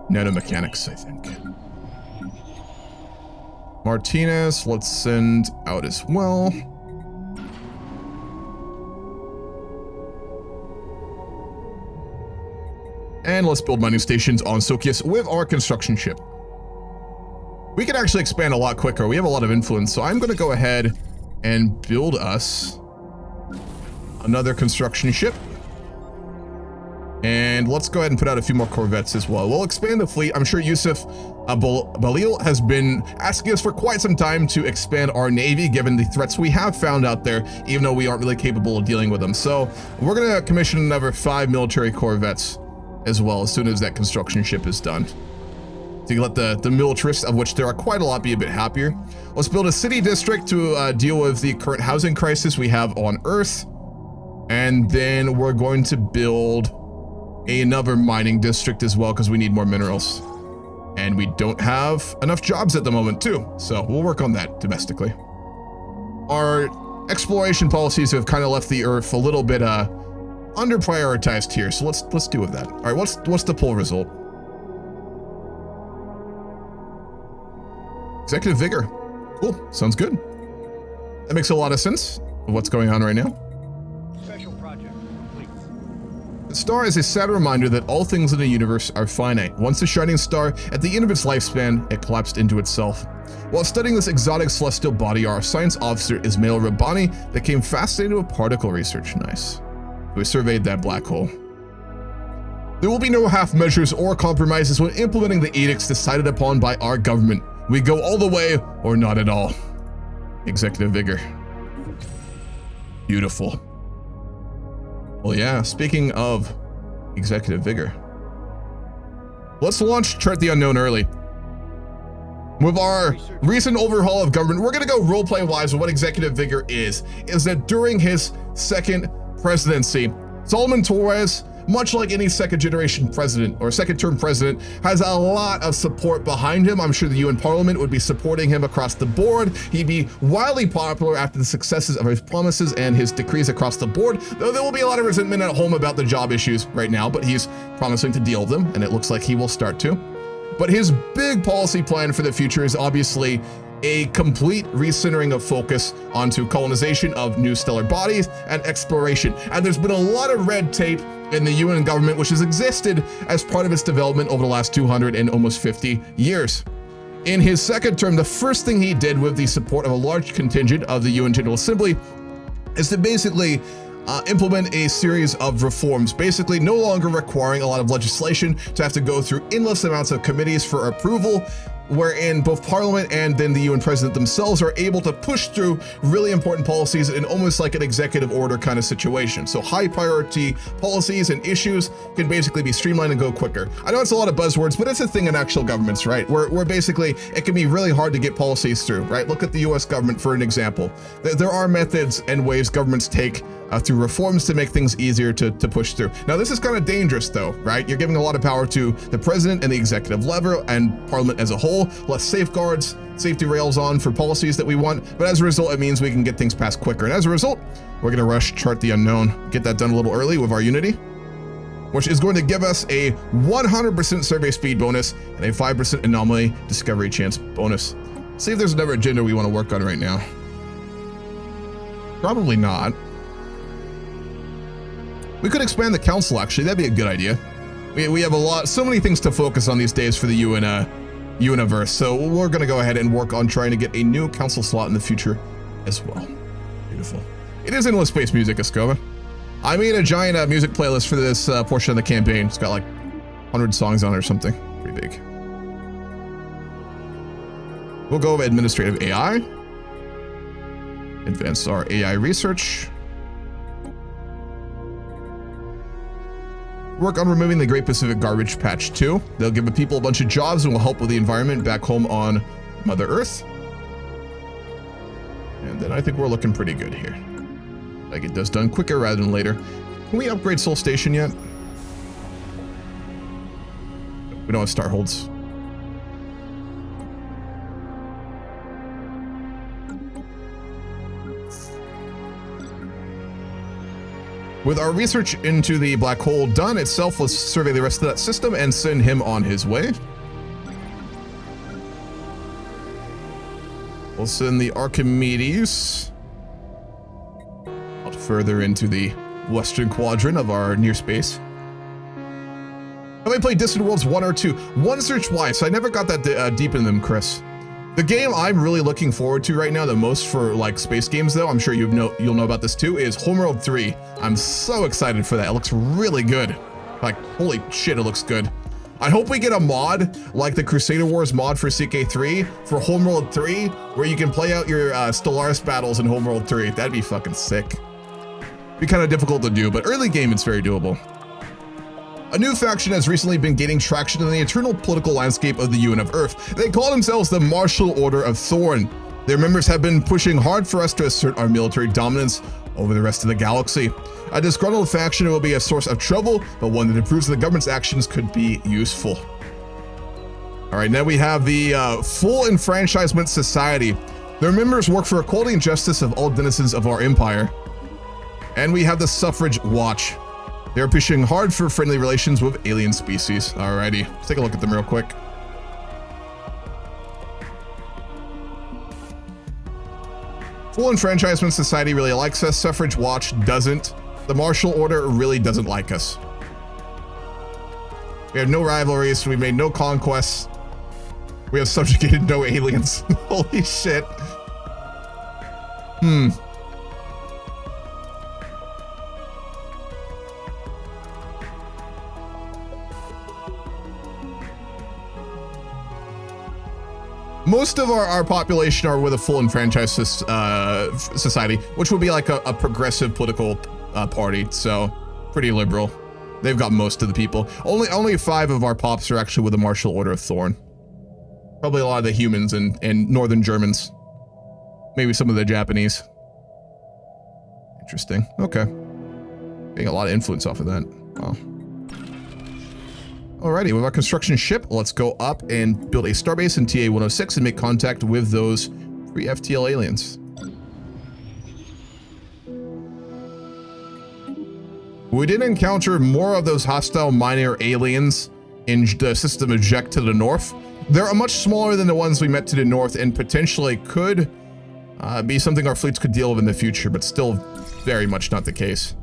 Speaker 1: Nanomechanics, I think. Martinez, let's send out as well. And let's build mining stations on Sokius with our construction ship. We can actually expand a lot quicker. We have a lot of influence, so I'm going to go ahead and build us another construction ship. And let's go ahead and put out a few more corvettes as well. We'll expand the fleet. I'm sure Yusuf Bilal has been asking us for quite some time to expand our navy, given the threats we have found out there, even though we aren't really capable of dealing with them. So we're going to commission another 5 military corvettes as well as soon as that construction ship is done, to let the militarists, of which there are quite a lot, be a bit happier. Let's build a city district to deal with the current housing crisis we have on Earth. And then we're going to build another mining district as well, because we need more minerals. And we don't have enough jobs at the moment too. So we'll work on that domestically. Our exploration policies have kind of left the Earth a little bit under prioritized here. So let's do with that. All right, what's the poll result? Executive vigor. Cool. Sounds good. That makes a lot of sense of what's going on right now.
Speaker 2: Special project complete.
Speaker 1: The star is a sad reminder that all things in the universe are finite. Once a shining star, at the end of its lifespan, it collapsed into itself. While studying this exotic celestial body, our science officer Ismail Rabbani became fascinated with particle research. Nice. We surveyed that black hole. There will be no half measures or compromises when implementing the edicts decided upon by our government. We go all the way or not at all. Executive vigor. Beautiful. Well, yeah, speaking of executive vigor, let's launch Chart the Unknown early. With our recent overhaul of government, we're going to go roleplay wise with what executive vigor is that during his second presidency, Solomon Torres, much like any second generation president or second term president, has a lot of support behind him. I'm sure the UN Parliament would be supporting him across the board. He'd be wildly popular after the successes of his promises and his decrees across the board, though there will be a lot of resentment at home about the job issues right now, but he's promising to deal with them, and it looks like he will start to. But his big policy plan for the future is obviously a complete recentering of focus onto colonization of new stellar bodies and exploration. And there's been a lot of red tape in the UN government, which has existed as part of its development over the last 200 and almost 50 years. In his second term, the first thing he did with the support of a large contingent of the UN General Assembly is to basically implement a series of reforms, basically no longer requiring a lot of legislation to have to go through endless amounts of committees for approval, wherein both Parliament and then the UN President themselves are able to push through really important policies in almost like an executive order kind of situation. So high priority policies and issues can basically be streamlined and go quicker. I know it's a lot of buzzwords, but it's a thing in actual governments, right? Where basically it can be really hard to get policies through, right? Look at the US government for an example. There are methods and ways governments take through reforms to make things easier to push through. Now, this is kind of dangerous though, right? You're giving a lot of power to the president and the executive level and Parliament as a whole, less safeguards, safety rails on for policies that we want. But as a result, it means we can get things passed quicker. And as a result, we're going to rush Chart the Unknown, get that done a little early with our Unity, which is going to give us a 100% survey speed bonus and a 5% anomaly discovery chance bonus. See if there's another agenda we want to work on right now. Probably not. We could expand the council, actually. That'd be a good idea. We have so many things to focus on these days for the universe, so we're going to go ahead and work on trying to get a new council slot in the future as well. Beautiful. It is endless space music, Escova. I made a giant music playlist for this portion of the campaign. It's got like 100 songs on it or something. Pretty big. We'll go over administrative AI. Advance our AI research. Work on removing the Great Pacific Garbage Patch 2. They'll give the people a bunch of jobs and will help with the environment back home on Mother Earth. And then I think we're looking pretty good here. Like it does done quicker rather than later. Can we upgrade Soul Station yet? We don't have star holds. With our research into the black hole done itself, let's survey the rest of that system and send him on his way. We'll send the Archimedes out further into the western quadrant of our near space. Have I played Distant Worlds 1 or 2? One search wise, so I never got that deep in them, Chris. The game I'm really looking forward to right now, the most for like space games though, I'm sure you'll know about this too, is Homeworld 3. I'm so excited for that. It looks really good. Like, holy shit, it looks good. I hope we get a mod like the Crusader Wars mod for CK3 for Homeworld 3, where you can play out your Stellaris battles in Homeworld 3. That'd be fucking sick. Be kind of difficult to do, but early game it's very doable. A new faction has recently been gaining traction in the eternal political landscape of the UN of Earth. They call themselves the Martial Order of Thorn. Their members have been pushing hard for us to assert our military dominance over the rest of the galaxy. A disgruntled faction will be a source of trouble, but one that improves the government's actions could be useful. All right, now we have the Full Enfranchisement Society. Their members work for equality and justice of all denizens of our empire. And we have the Suffrage Watch. They're pushing hard for friendly relations with alien species. Alrighty, let's take a look at them real quick. Full Enfranchisement Society really likes us. Suffrage Watch doesn't. The Martial Order really doesn't like us. We have no rivalries. We've made no conquests. We have subjugated no aliens. Holy shit. Most of our population are with a full enfranchised society, which would be like a progressive political party, so pretty liberal. They've got most of the people. Only 5 of our pops are actually with the Martial Order of Thorn. Probably a lot of the humans and northern Germans. Maybe some of the Japanese. Interesting. Okay. Getting a lot of influence off of that. Wow. Alrighty, with our construction ship, let's go up and build a starbase in TA-106 and make contact with those pre-FTL aliens. We did encounter more of those hostile minor aliens in the system of Jek to the north. They're much smaller than the ones we met to the north and potentially could be something our fleets could deal with in the future, but still very much not the case.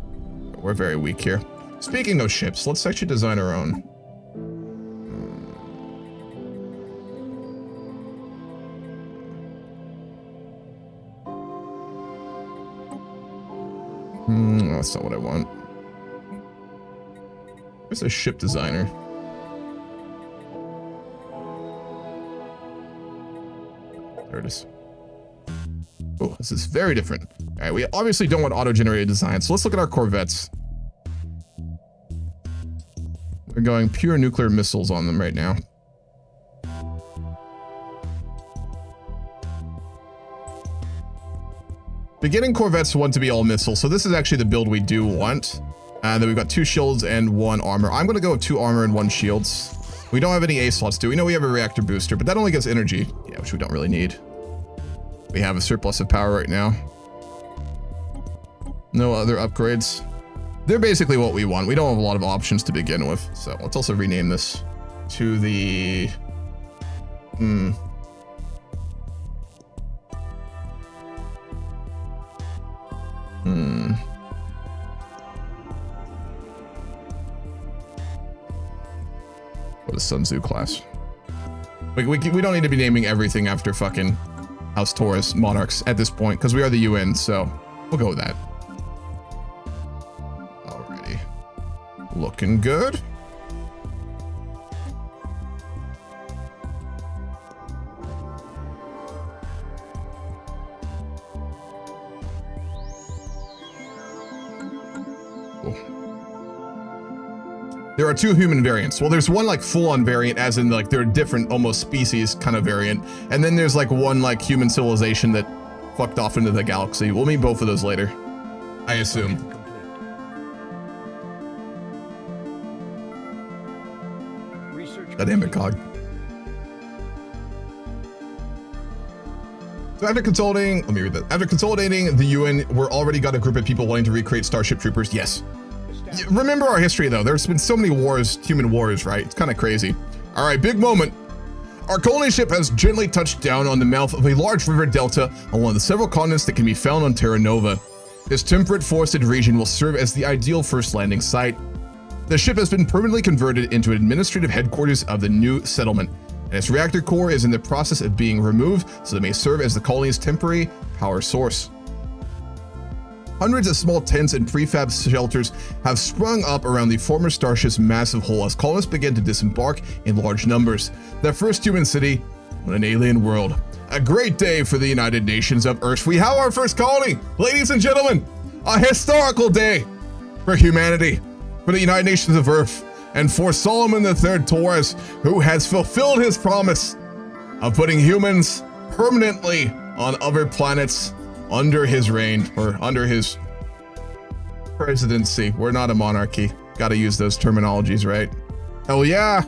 Speaker 1: We're very weak here. Speaking of ships, let's actually design our own. No, that's not what I want. Where's a ship designer? There it is. Oh, this is very different. All right, we obviously don't want auto-generated design, so let's look at our corvettes. We're going pure nuclear missiles on them right now. Beginning corvettes want to be all missiles, so this is actually the build we do want. And then we've got 2 shields and 1 armor. I'm going to go with 2 armor and 1 shields. We don't have any A slots, do we? know we have a reactor booster, but that only gives energy, yeah, which we don't really need. We have a surplus of power right now. No other upgrades. They're basically what we want. We don't have a lot of options to begin with, so let's also rename this to the... What is Sun Tzu class? We don't need to be naming everything after fucking House Torres monarchs at this point, because we are the UN, so we'll go with that. Alrighty. Looking good. There are 2 human variants. Well, there's one like full-on variant, as in like they're different, almost species kind of variant. And then there's like one like human civilization that fucked off into the galaxy. We'll meet both of those later, I assume. God damn it, Cog. So after consolidating, let me read that. After consolidating the UN, we're already got a group of people wanting to recreate Starship Troopers. Yes. Remember our history though. There's been so many wars, human wars, right? It's kind of crazy. All right, big moment. Our colony ship has gently touched down on the mouth of a large river delta on one of the several continents that can be found on Terra Nova. This temperate forested region will serve as the ideal first landing site. The ship has been permanently converted into an administrative headquarters of the new settlement, and its reactor core is in the process of being removed so that it may serve as the colony's temporary power source. Hundreds of small tents and prefab shelters have sprung up around the former starship's massive hull as colonists begin to disembark in large numbers. Their first human city on an alien world. A great day for the United Nations of Earth. We have our first colony, ladies and gentlemen. A historical day for humanity, for the United Nations of Earth, and for Solomon III Torres, who has fulfilled his promise of putting humans permanently on other planets under his reign, or under his presidency. We're not a monarchy. Gotta use those terminologies, right? Hell yeah!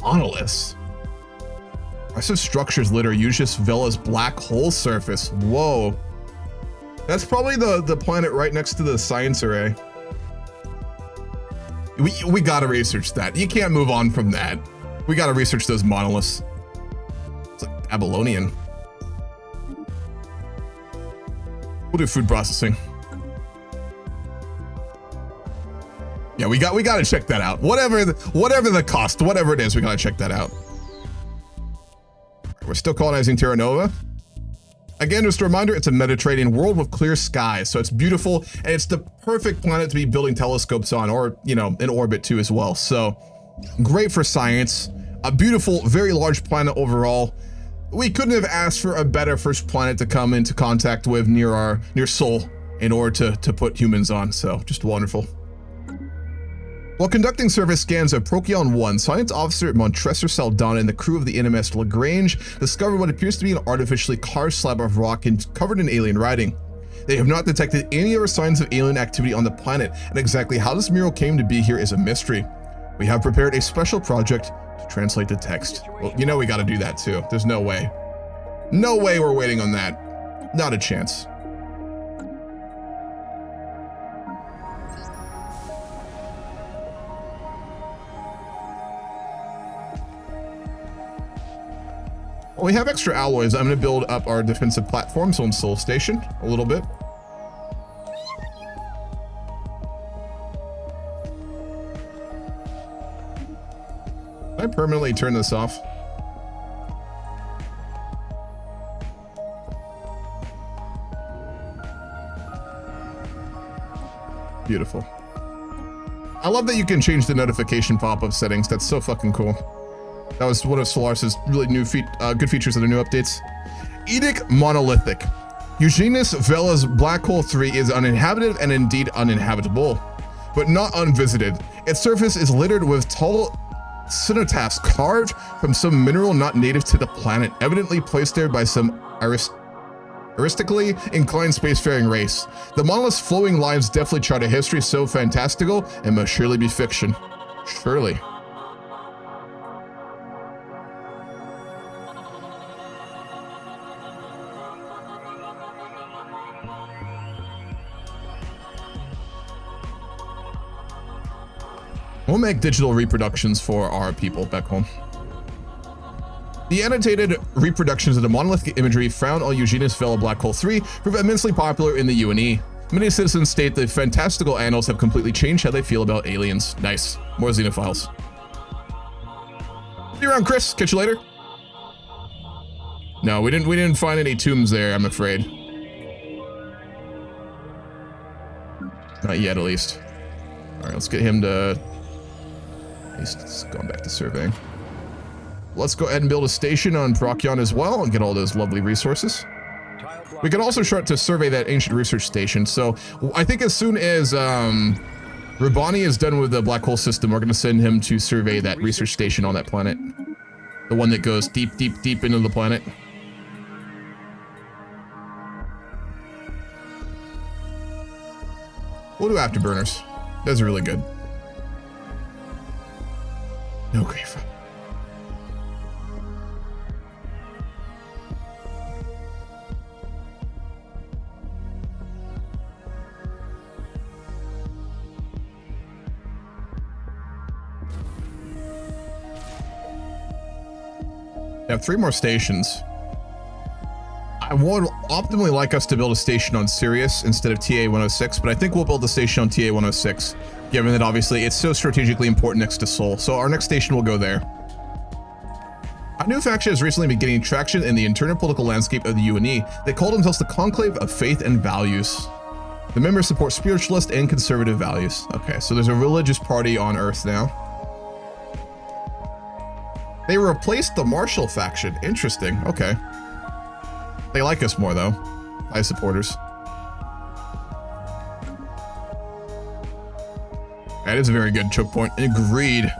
Speaker 1: Monoliths. Massive structures litter Yusuf Villa's black hole surface. Whoa. That's probably the planet right next to the science array. We gotta research that. You can't move on from that. We gotta research those monoliths. It's like Babylonian. We'll do food processing. Yeah, we gotta check that out. Whatever the cost, whatever it is, we gotta check that out. We're still colonizing Terra Nova. Again, just a reminder, it's a Mediterranean world with clear skies, so it's beautiful, and it's the perfect planet to be building telescopes on, or, you know, in orbit too as well. So, great for science. A beautiful, very large planet overall. We couldn't have asked for a better first planet to come into contact with near Sol in order to put humans on, so just wonderful. While conducting surface scans of Procyon 1, science officer Montresor Saldana and the crew of the NMS Lagrange discovered what appears to be an artificially carved slab of rock covered in alien writing. They have not detected any other signs of alien activity on the planet, and exactly how this mural came to be here is a mystery. We have prepared a special project to translate the text. Well, you know we gotta do that too. There's no way. No way we're waiting on that. Not a chance. Well, we have extra alloys. I'm going to build up our defensive platforms on Sol Station a little bit. Can I permanently turn this off? Beautiful. I love that you can change the notification pop-up settings. That's so fucking cool. That was one of Stellaris' really new good features of the new updates. Edict Monolithic. Eugenus Vela's Black Hole 3 is uninhabited and indeed uninhabitable, but not unvisited. Its surface is littered with tall cenotaphs carved from some mineral not native to the planet, evidently placed there by some artistically inclined spacefaring race. The monolith's flowing lines definitely chart a history so fantastical and must surely be fiction. Surely. We'll make digital reproductions for our people back home. The annotated reproductions of the monolithic imagery found on Eugenus Vela Black Hole 3 prove immensely popular in the UNE. Many citizens state that fantastical annals have completely changed how they feel about aliens. Nice. More xenophiles. See you around, Chris. Catch you later. No, we didn't find any tombs there, I'm afraid. Not yet, at least. All right, let's get him to... He's gone back to surveying. Let's go ahead and build a station on Procyon as well and get all those lovely resources. We can also start to survey that ancient research station. So I think as soon as Rubani is done with the black hole system, we're going to send him to survey that research station on that planet. The one that goes deep, deep, deep into the planet. We'll do afterburners. Those are really good. No grief. I have 3 more stations. I would optimally like us to build a station on Sirius instead of TA-106, but I think we'll build the station on TA-106, given that obviously it's so strategically important next to Sol. So our next station will go there. A new faction has recently been getting traction in the internal political landscape of the UNE. They call themselves the Conclave of Faith and Values. The members support spiritualist and conservative values. Okay, so there's a religious party on Earth now. They replaced the Marshall faction. Interesting. Okay. They like us more, though. High supporters. That is a very good choke point. Agreed.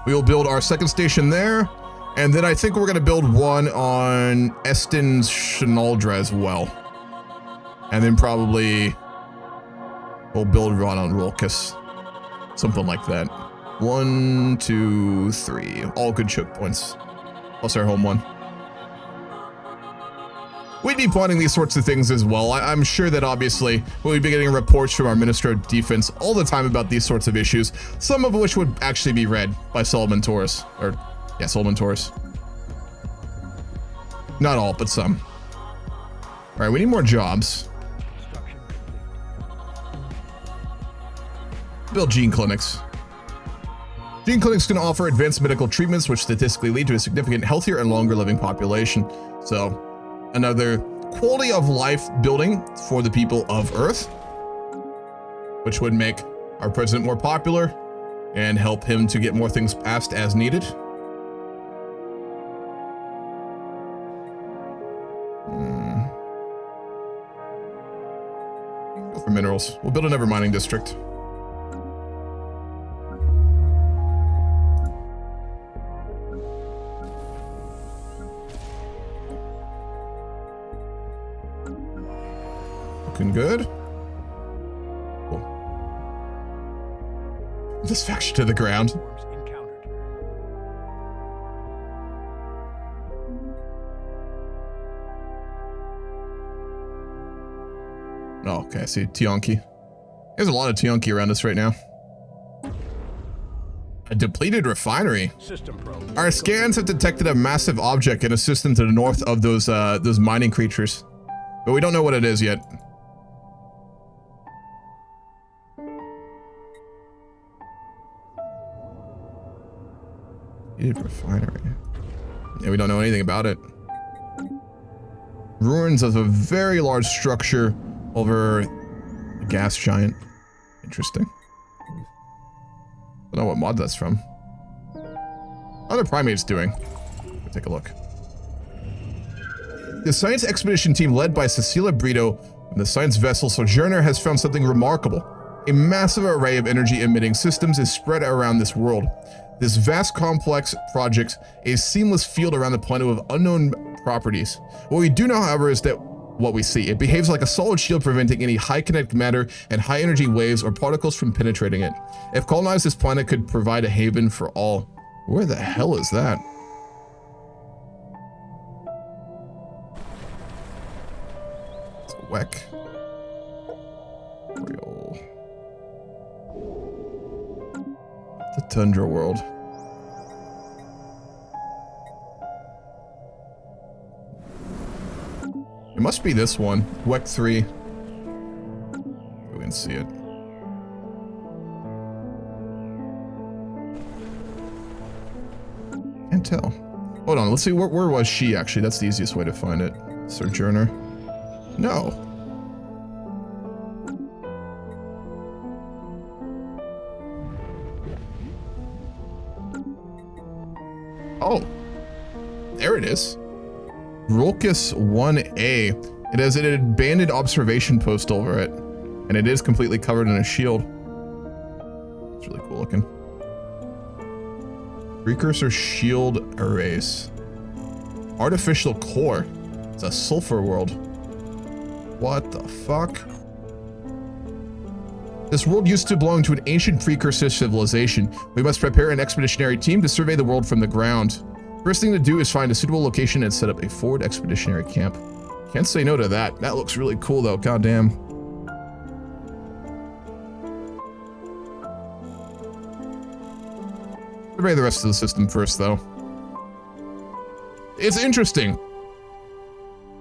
Speaker 1: We will build our second station there. And then I think we're going to build one on Estin Shinaldra as well. And then probably we'll build one on Rolkus. Something like that. 1, 2, 3. All good choke points. Plus our home one. We'd be planning these sorts of things as well. I'm sure that obviously we'll be getting reports from our Minister of Defense all the time about these sorts of issues, some of which would actually be read by Solomon Torres. Or, yeah, Solomon Torres. Not all, but some. All right, we need more jobs. Build gene clinics. Gene clinics can offer advanced medical treatments which statistically lead to a significant healthier and longer living population. So, another quality of life building for the people of Earth, which would make our president more popular and help him to get more things passed as needed. Go for minerals. We'll build another mining district. Looking good. Cool. This faction to the ground. Oh, okay, I see Tianki. There's a lot of Tianki around us right now. A depleted refinery. Our scans have detected a massive object in a system to the north of those mining creatures, but we don't know what it is yet. Refinery. Yeah, we don't know anything about it. Ruins of a very large structure over a gas giant. Interesting. I don't know what mod that's from. How are the primates doing? Let's take a look. The science expedition team led by Cecilia Brito and the science vessel Sojourner has found something remarkable. A massive array of energy emitting systems is spread around this world. This vast complex project, a seamless field around the planet with unknown properties. What we do know, however, is that what we see, it behaves like a solid shield, preventing any high kinetic matter and high energy waves or particles from penetrating it. If colonized, this planet could provide a haven for all. Where the hell is that? It's a Weck. Real. The Tundra world. It must be this one, Weck 3. We can see it. Can't tell. Hold on, let's see, where was she actually? That's the easiest way to find it. Sojourner. No. Oh. There it is. Rolkis 1A. It has an abandoned observation post over it, and it is completely covered in a shield. It's really cool looking. Precursor shield erase. Artificial core. It's a sulfur world. What the fuck? This world used to belong to an ancient precursor civilization. We must prepare an expeditionary team to survey the world from the ground. First thing to do is find a suitable location and set up a forward expeditionary camp. Can't say no to that. That looks really cool though, goddamn. Survey the rest of the system first though. It's interesting.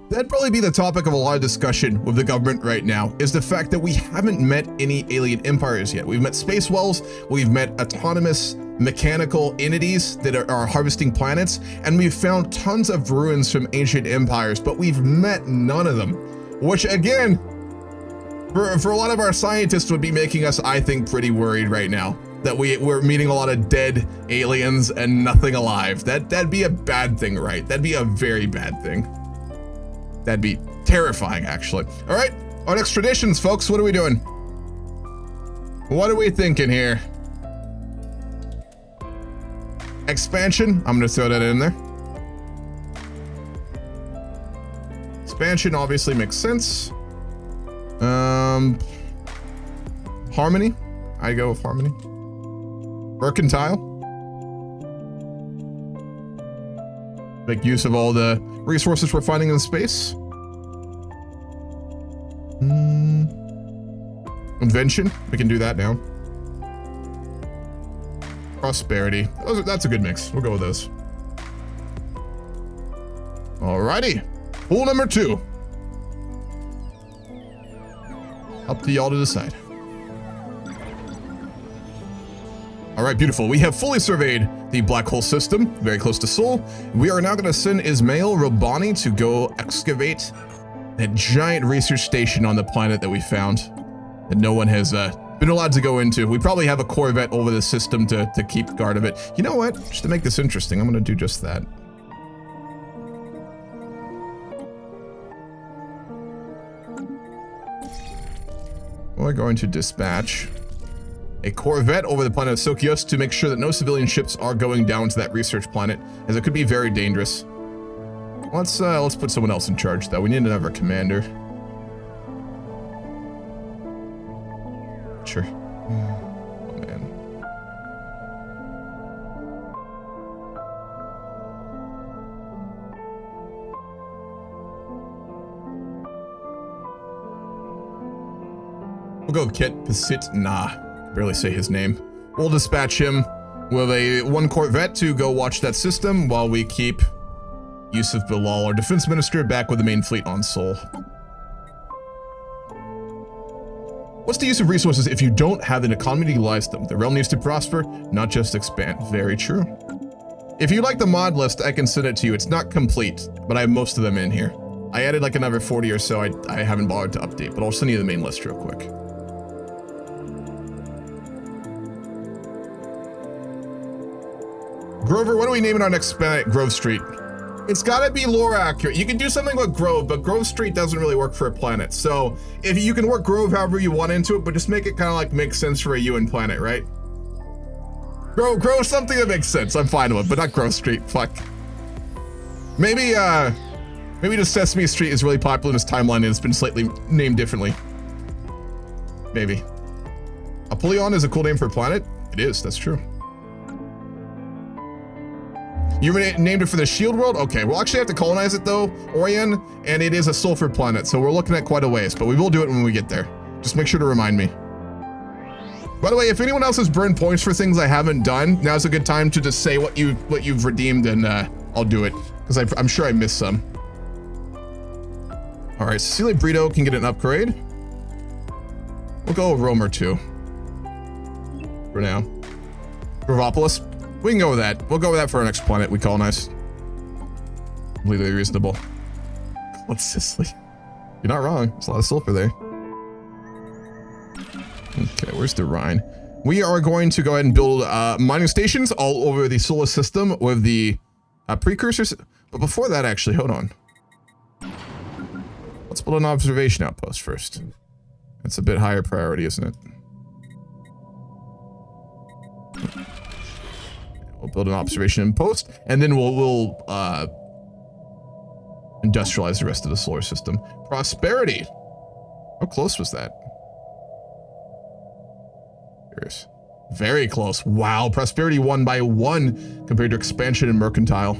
Speaker 1: That'd probably be the topic of a lot of discussion with the government right now, is the fact that we haven't met any alien empires yet. We've met space wells, we've met autonomous mechanical entities that are harvesting planets, and we've found tons of ruins from ancient empires, but we've met none of them. Which again, for a lot of our scientists would be making us, I think, pretty worried right now. That we're meeting a lot of dead aliens and nothing alive. That'd be a bad thing, right? That'd be a very bad thing. That'd be terrifying, actually. All right, our next traditions, folks. What are we doing? What are we thinking here? Expansion. I'm gonna throw that in there. Expansion obviously makes sense. Harmony. I go with harmony. Mercantile. Make use of all the resources we're finding in space. Invention. We can do that now. Prosperity. That's a good mix. We'll go with those. Alrighty. Pool number 2. Up to y'all to decide. All right, beautiful. We have fully surveyed the black hole system, very close to Sol. We are now going to send Ismail Robani to go excavate that giant research station on the planet that we found that no one has been allowed to go into. We probably have a Corvette over the system to keep guard of it. You know what? Just to make this interesting, I'm going to do just that. We're going to dispatch a Corvette over the planet of Sokios to make sure that no civilian ships are going down to that research planet, as it could be very dangerous. Let's put someone else in charge, though. We need another commander. Sure. Oh, man. We'll go with Kit Pasit. Nah, can barely say his name. We'll dispatch him with one Corvette to go watch that system while we keep Yusuf Bilal, our defense minister, back with the main fleet on Sol. What's the use of resources if you don't have an economy to utilize them? The realm needs to prosper, not just expand. Very true. If you like the mod list, I can send it to you. It's not complete, but I have most of them in here. I added like another 40 or so I haven't bothered to update, but I'll send you the main list real quick. Grover, what are we naming our next planet? Grove Street. It's gotta be lore accurate. You can do something with Grove, but Grove Street doesn't really work for a planet. So if you can work Grove however you want into it, but just make it kind of like make sense for a UN planet, right? Grove something that makes sense. I'm fine with it, but not Grove Street. Fuck. Maybe just Sesame Street is really popular in this timeline and it's been slightly named differently. Maybe. Apollyon is a cool name for a planet? It is, that's true. You named it for the Shield World? Okay, we'll actually have to colonize it though, Orion, and it is a sulfur planet, so we're looking at quite a ways, but we will do it when we get there. Just make sure to remind me. By the way, if anyone else has burned points for things I haven't done, now's a good time to just say what you've redeemed, and I'll do it, because I'm sure I missed some. All right, Cecilia Brito can get an upgrade. We'll go Romer too. For now. Gravopolis. We can go with that. We'll go with that for our next planet we colonize. Completely reasonable. What's Sicily? You're not wrong. There's a lot of sulfur there. Okay, where's the Rhine? We are going to go ahead and build mining stations all over the solar system with the precursors. But before that, actually, hold on. Let's build an observation outpost first. That's a bit higher priority, isn't it? We'll build an observation post, and then we'll industrialize the rest of the solar system. Prosperity. How close was that? Curious. Very close. Wow, prosperity won by 1 compared to expansion and mercantile.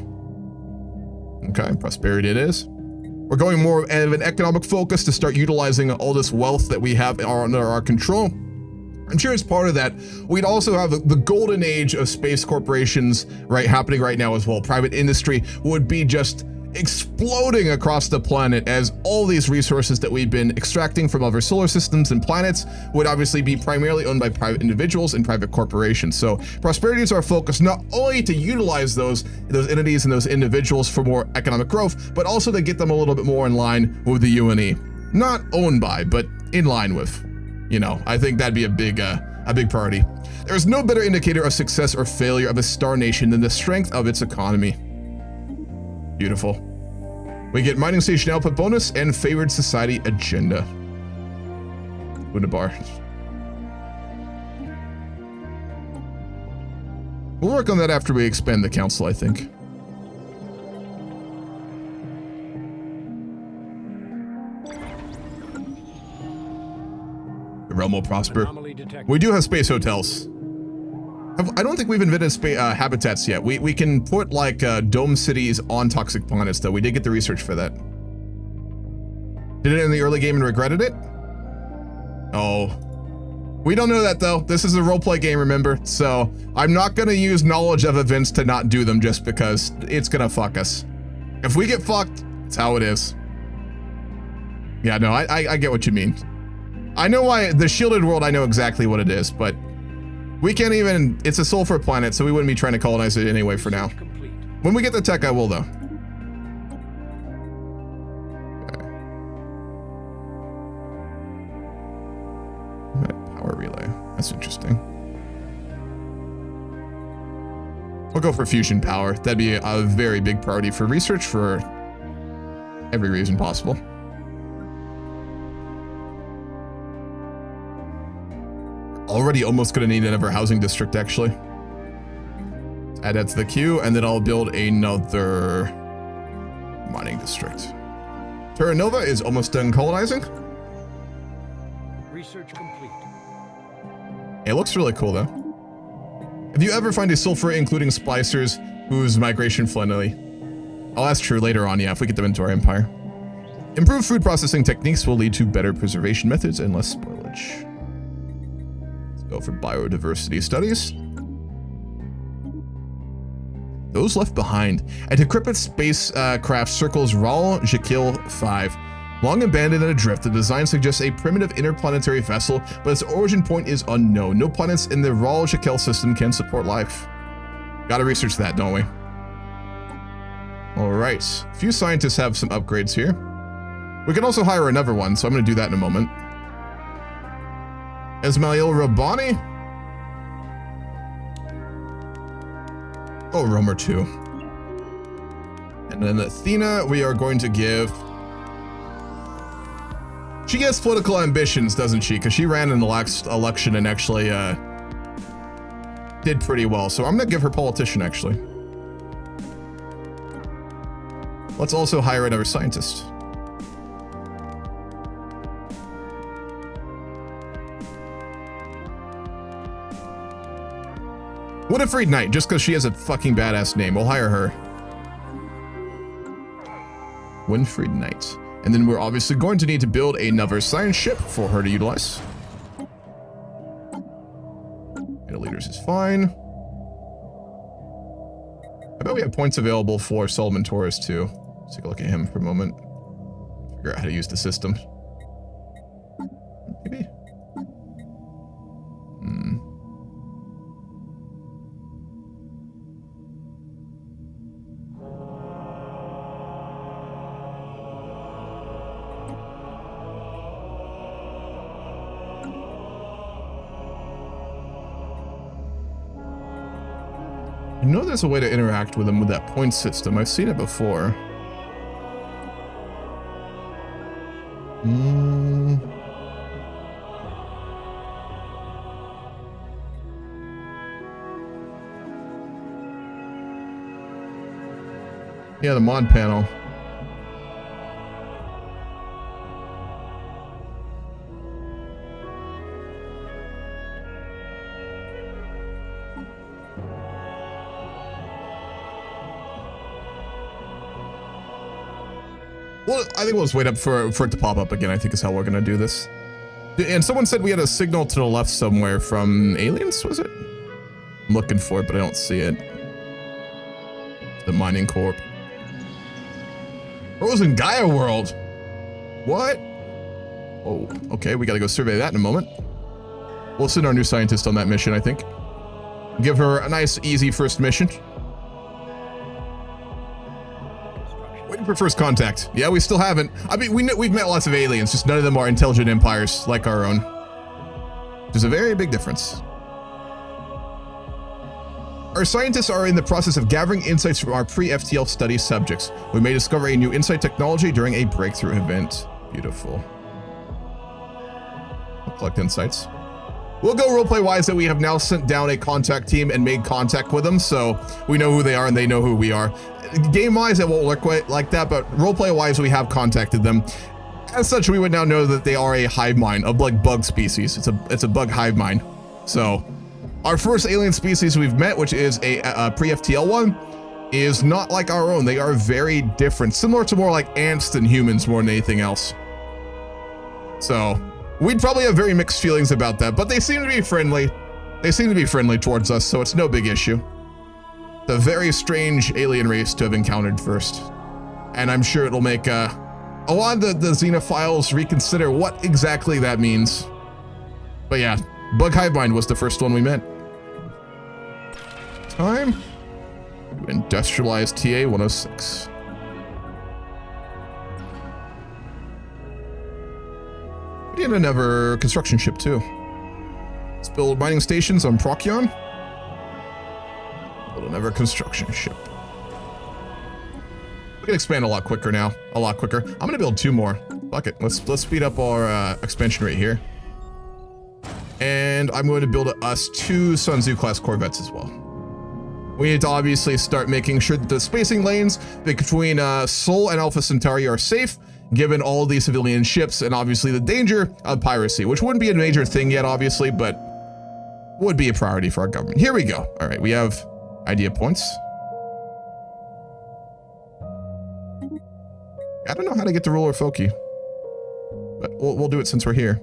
Speaker 1: Okay, prosperity it is. We're going more of an economic focus to start utilizing all this wealth that we have under our control. I'm sure as part of that, we'd also have the golden age of space corporations, right, happening right now as well. Private industry would be just exploding across the planet as all these resources that we've been extracting from other solar systems and planets would obviously be primarily owned by private individuals and private corporations. So prosperity is our focus, not only to utilize those entities and those individuals for more economic growth, but also to get them a little bit more in line with the UNE. Not owned by, but in line with. You know, I think that'd be a big priority. There is no better indicator of success or failure of a star nation than the strength of its economy. Beautiful. We get mining station output bonus and favored society agenda. Wunderbar. We'll work on that after we expand the council, I think. The realm will prosper. We do have space hotels. I don't think we've invented habitats yet. We can put like dome cities on toxic planets though. We did get the research for that. Did it in the early game and regretted it? Oh. We don't know that though. This is a roleplay game, remember? So I'm not gonna use knowledge of events to not do them just because it's gonna fuck us. If we get fucked, it's how it is. Yeah, no, I get what you mean. I know why the shielded world, I know exactly what it is, but we can't even, it's a sulfur planet, so we wouldn't be trying to colonize it anyway for now. When we get the tech, I will though. Okay. That's interesting. We'll go for fusion power. That'd be a very big priority for research for every reason possible. Already almost gonna need another housing district, actually. Let's add that to the queue, and then I'll build another mining district. Terra Nova is almost done colonizing.
Speaker 2: Research complete.
Speaker 1: It looks really cool, though. If you ever find a sulfur including splicers who's migration friendly, oh, that's true later on, yeah, if we get them into our empire. Improved food processing techniques will lead to better preservation methods and less spoilage. Let's go for biodiversity studies. Those left behind. A decrepit spacecraft circles Ral Kiel 5. Long abandoned and adrift, the design suggests a primitive interplanetary vessel, but its origin point is unknown. No planets in the Ral Kiel system can support life. Gotta research that, don't we? Alright, a few scientists have some upgrades here. We can also hire another one, so I'm gonna do that in a moment. Ismail Rabbani? Oh, Romer 2. And then Athena, we are going to give... She gets political ambitions, doesn't she? Because she ran in the last election and actually did pretty well. So I'm going to give her politician, actually. Let's also hire another scientist. Winifred Knight, just because she has a fucking badass name. We'll hire her. Winifred Knight. And then we're obviously going to need to build another science ship for her to utilize. Leaders is fine. I bet we have points available for Solomon Torres too. Let's take a look at him for a moment. Figure out how to use the system. Maybe. I know there's a way to interact with them with that point system. I've seen it before. Yeah, the mod panel. Well, I think we'll just wait up for it to pop up again, I think is how we're going to do this. And someone said we had a signal to the left somewhere from aliens, was it? I'm looking for it, but I don't see it. The mining corp. Frozen Gaia world. What? Oh, okay, we got to go survey that in a moment. We'll send our new scientist on that mission, I think. Give her a nice, easy first mission. Waiting for first contact. Yeah, we still haven't. I mean, we've met lots of aliens, just none of them are intelligent empires like our own. There's a very big difference. Our scientists are in the process of gathering insights from our pre-FTL study subjects. We may discover a new insight technology during a breakthrough event. Beautiful. We'll collect insights. We'll go roleplay-wise that we have now sent down a contact team and made contact with them, so we know who they are and they know who we are. Game-wise, it won't look quite like that, but roleplay-wise, we have contacted them. As such, we would now know that they are a hive mind of like bug species. It's a bug hive mind. So, our first alien species we've met, which is a pre-FTL one, is not like our own. They are very different, similar to more like ants than humans more than anything else. So, we'd probably have very mixed feelings about that, but they seem to be friendly. They seem to be friendly towards us, so it's no big issue. The very strange alien race to have encountered first. And I'm sure it'll make a lot of the xenophiles reconsider what exactly that means. But yeah, Bug Hive Mind was the first one we met. Time to industrialize TA 106. We need another construction ship too. Let's build mining stations on Procyon. Build another construction ship. We can expand a lot quicker now. A lot quicker. I'm gonna build 2 more. Fuck it. Let's speed up our expansion rate here. And I'm going to build us 2 Sun Tzu class corvettes as well. We need to obviously start making sure that the spacing lanes between Sol and Alpha Centauri are safe, given all the civilian ships and obviously the danger of piracy, which wouldn't be a major thing yet, obviously, but would be a priority for our government. Here we go. All right, we have idea points. I don't know how to get to ruler Foki, but we'll do it since we're here.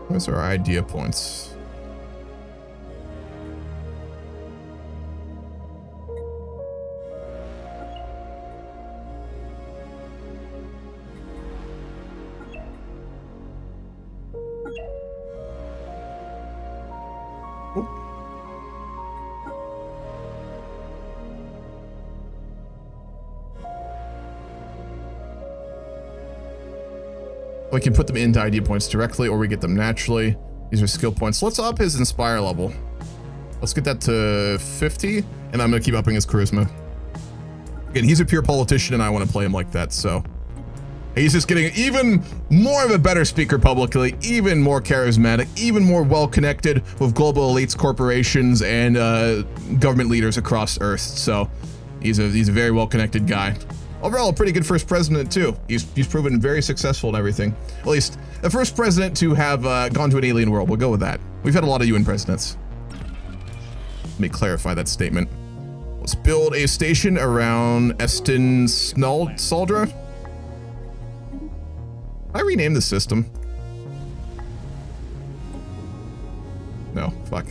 Speaker 1: Where's our idea points? We can put them into idea points directly, or we get them naturally. These are skill points. Let's up his inspire level. Let's get that to 50, and I'm gonna keep upping his charisma. Again, he's a pure politician, and I want to play him like that, so. He's just getting even more of a better speaker publicly, even more charismatic, even more well-connected with global elites, corporations, and government leaders across Earth. So he's a very well-connected guy. Overall, a pretty good first president too. He's proven very successful in everything. At least the first president to have gone to an alien world. We'll go with that. We've had a lot of UN presidents. Let me clarify that statement. Let's build a station around Estin Saldra. I rename the system. No, fuck.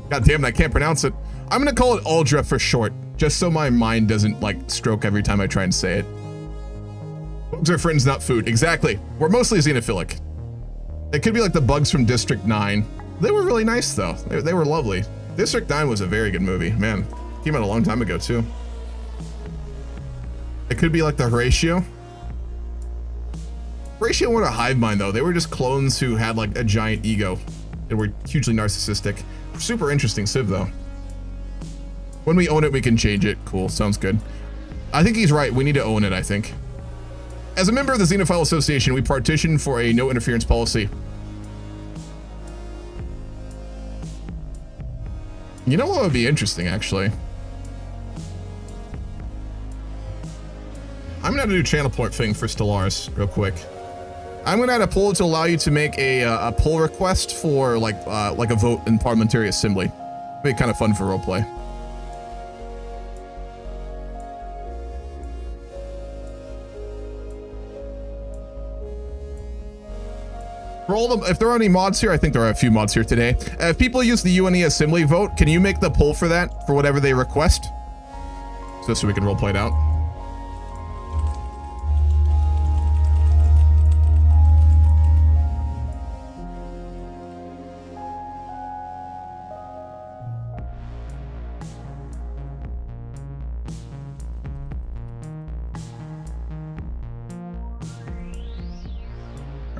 Speaker 1: God damn it, I can't pronounce it. I'm gonna call it Aldra for short, just so my mind doesn't like stroke every time I try and say it. Bugs are friends, not food. Exactly. We're mostly xenophilic. It could be like the bugs from District 9. They were really nice though. They were lovely. District 9 was a very good movie. Man, came out a long time ago too. It could be like the Horatio. Horatio weren't a hive mind though. They were just clones who had like a giant ego and were hugely narcissistic. Super interesting civ though. When we own it, we can change it. Cool, sounds good. I think he's right. We need to own it, I think. As a member of the Xenophile Association, we partition for a no interference policy. You know what would be interesting, actually? I'm gonna do a channel point thing for Stellaris real quick. I'm gonna add a poll to allow you to make a poll request for like a vote in Parliamentary Assembly. Make it kind of fun for roleplay. For all the, if there are any mods here, I think there are a few mods here today. If people use the UNE Assembly vote, can you make the poll for that, for whatever they request? So we can roleplay it out.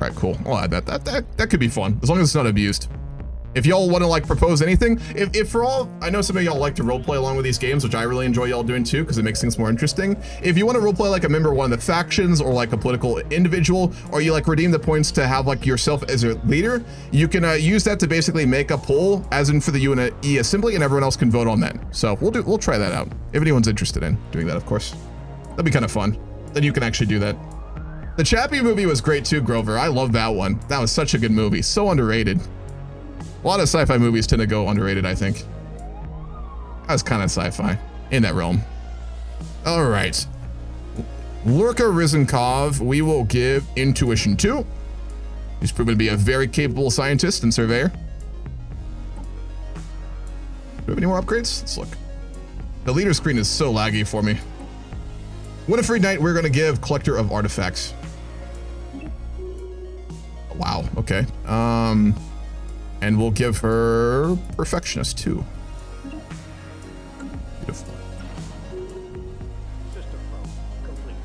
Speaker 1: All right, cool. I'll add that. That could be fun, as long as it's not abused. If y'all want to like propose anything, if for all, I know some of y'all like to roleplay along with these games, which I really enjoy y'all doing too, because it makes things more interesting. If you want to roleplay like a member of one of the factions or like a political individual, or you like redeem the points to have like yourself as a leader, you can use that to basically make a poll, as in for the UNE Assembly, and everyone else can vote on that. So we'll try that out. If anyone's interested in doing that, of course. That'd be kind of fun. Then you can actually do that. The Chappie movie was great too, Grover. I love that one. That was such a good movie. So underrated. A lot of sci-fi movies tend to go underrated, I think. That was kind of sci-fi in that realm. All right. Lurka Rizenkov, we will give Intuition 2. He's proven to be a very capable scientist and surveyor. Do we have any more upgrades? Let's look. The leader screen is so laggy for me. Winifred Knight, we're going to give Collector of Artifacts. Wow, okay. And we'll give her perfectionist too. Beautiful.
Speaker 2: System probe complete.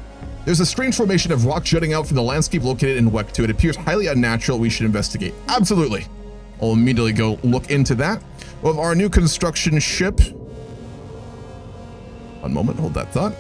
Speaker 1: There's a strange formation of rock jutting out from the landscape located in WEC 2. It appears highly unnatural. We should investigate. Absolutely. I'll immediately go look into that. Of our new construction ship. One moment, hold that thought.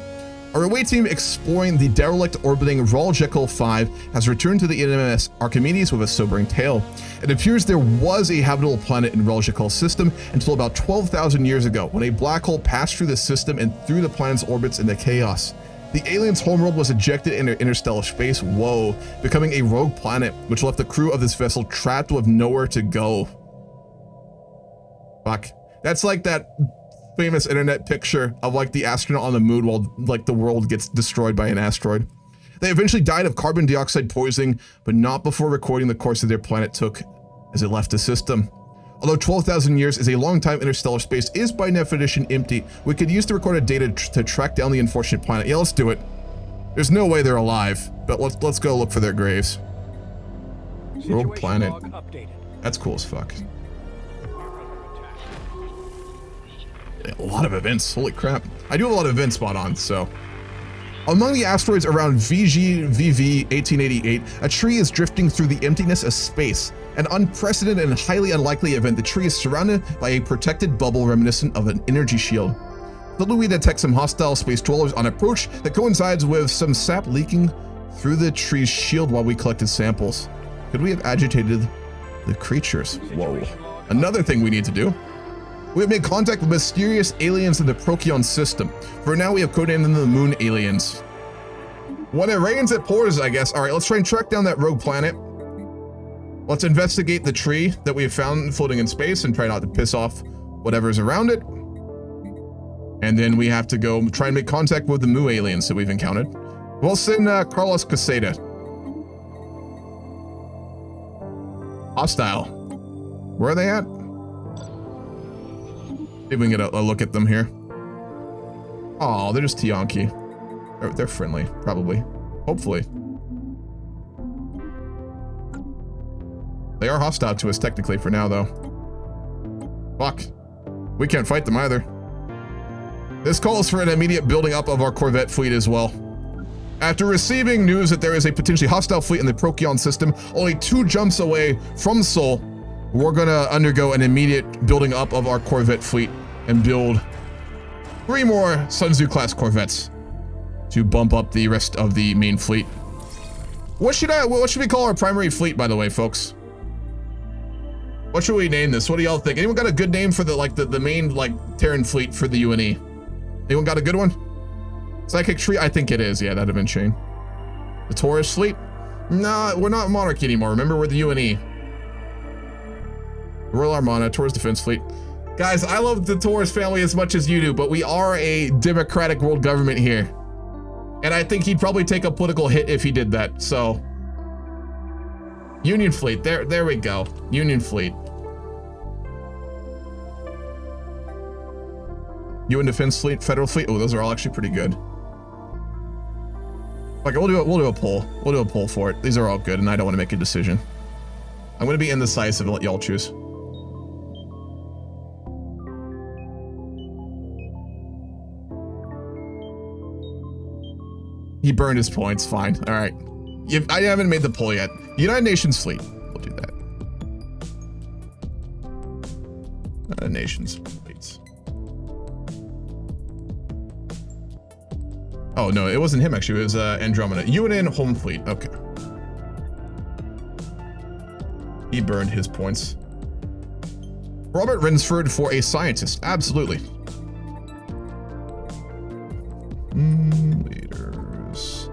Speaker 1: Our away team exploring the derelict orbiting Rol-Jekyll 5 has returned to the NMS Archimedes with a sobering tale. It appears there was a habitable planet in Rol-Jekyll's system until about 12,000 years ago, when a black hole passed through the system and threw the planet's orbits into chaos. The alien's homeworld was ejected into interstellar space, whoa, becoming a rogue planet, which left the crew of this vessel trapped with nowhere to go. Fuck. That's like that famous internet picture of like the astronaut on the moon while like the world gets destroyed by an asteroid. They eventually died of carbon dioxide poisoning, but not before recording the course that their planet took as it left the system. Although 12,000 years is a long time, interstellar space is by definition empty. We could use the recorded data to track down the unfortunate planet. Yeah, let's do it. There's no way they're alive, but let's go look for their graves. Rogue planet.
Speaker 2: Log updated.
Speaker 1: That's cool as fuck. A lot of events, holy crap. I do have a lot of events spot on, so. Among the asteroids around VGVV 1888, a tree is drifting through the emptiness of space. An unprecedented and highly unlikely event. The tree is surrounded by a protected bubble reminiscent of an energy shield. Suddenly we detect some hostile space dwellers on approach that coincides with some sap leaking through the tree's shield while we collected samples. Could we have agitated the creatures? Whoa. Another thing we need to do. We have made contact with mysterious aliens in the Procyon system. For now, we have codenamed them the Moon Aliens. When it rains, it pours, I guess. All right, let's try and track down that rogue planet. Let's investigate the tree that we have found floating in space and try not to piss off whatever's around it. And then we have to go try and make contact with the Moon Aliens that we've encountered. We'll send Carlos Caseta. Hostile. Where are they at? See if we can get a look at them here. Oh, they're just Tianki. They're friendly, probably. Hopefully. They are hostile to us technically for now, though. Fuck. We can't fight them either. This calls for an immediate building up of our Corvette fleet as well. After receiving news that there is a potentially hostile fleet in the Procyon system, only 2 jumps away from Sol, we're gonna undergo an immediate building up of our Corvette fleet and build 3 more Sun Tzu class Corvettes to bump up the rest of the main fleet. What should we call our primary fleet, by the way, folks? What should we name this? What do y'all think? Anyone got a good name for the main like Terran fleet for the UNE? Anyone got a good one? Psychic Tree? I think it is. Yeah, that'd have been Shane. The Torres fleet? Nah, we're not Monarchy anymore. Remember, we're the UNE. Royal Armada, Torres Defense Fleet. Guys, I love the Torres family as much as you do, but we are a democratic world government here. And I think he'd probably take a political hit if he did that, so. Union Fleet, there we go. Union Fleet. UN Defense Fleet, Federal Fleet. Oh, those are all actually pretty good. Okay, we'll do a poll. We'll do a poll for it. These are all good, and I don't want to make a decision. I'm gonna be indecisive and let y'all choose. He burned his points, fine. All right. I haven't made the poll yet. United Nations Fleet. We'll do that. United Nations Fleets. Oh, no, it wasn't him, actually. It was Andromeda. UNN Home Fleet. Okay. He burned his points. Robert Rinsford for a scientist. Absolutely. Leaders.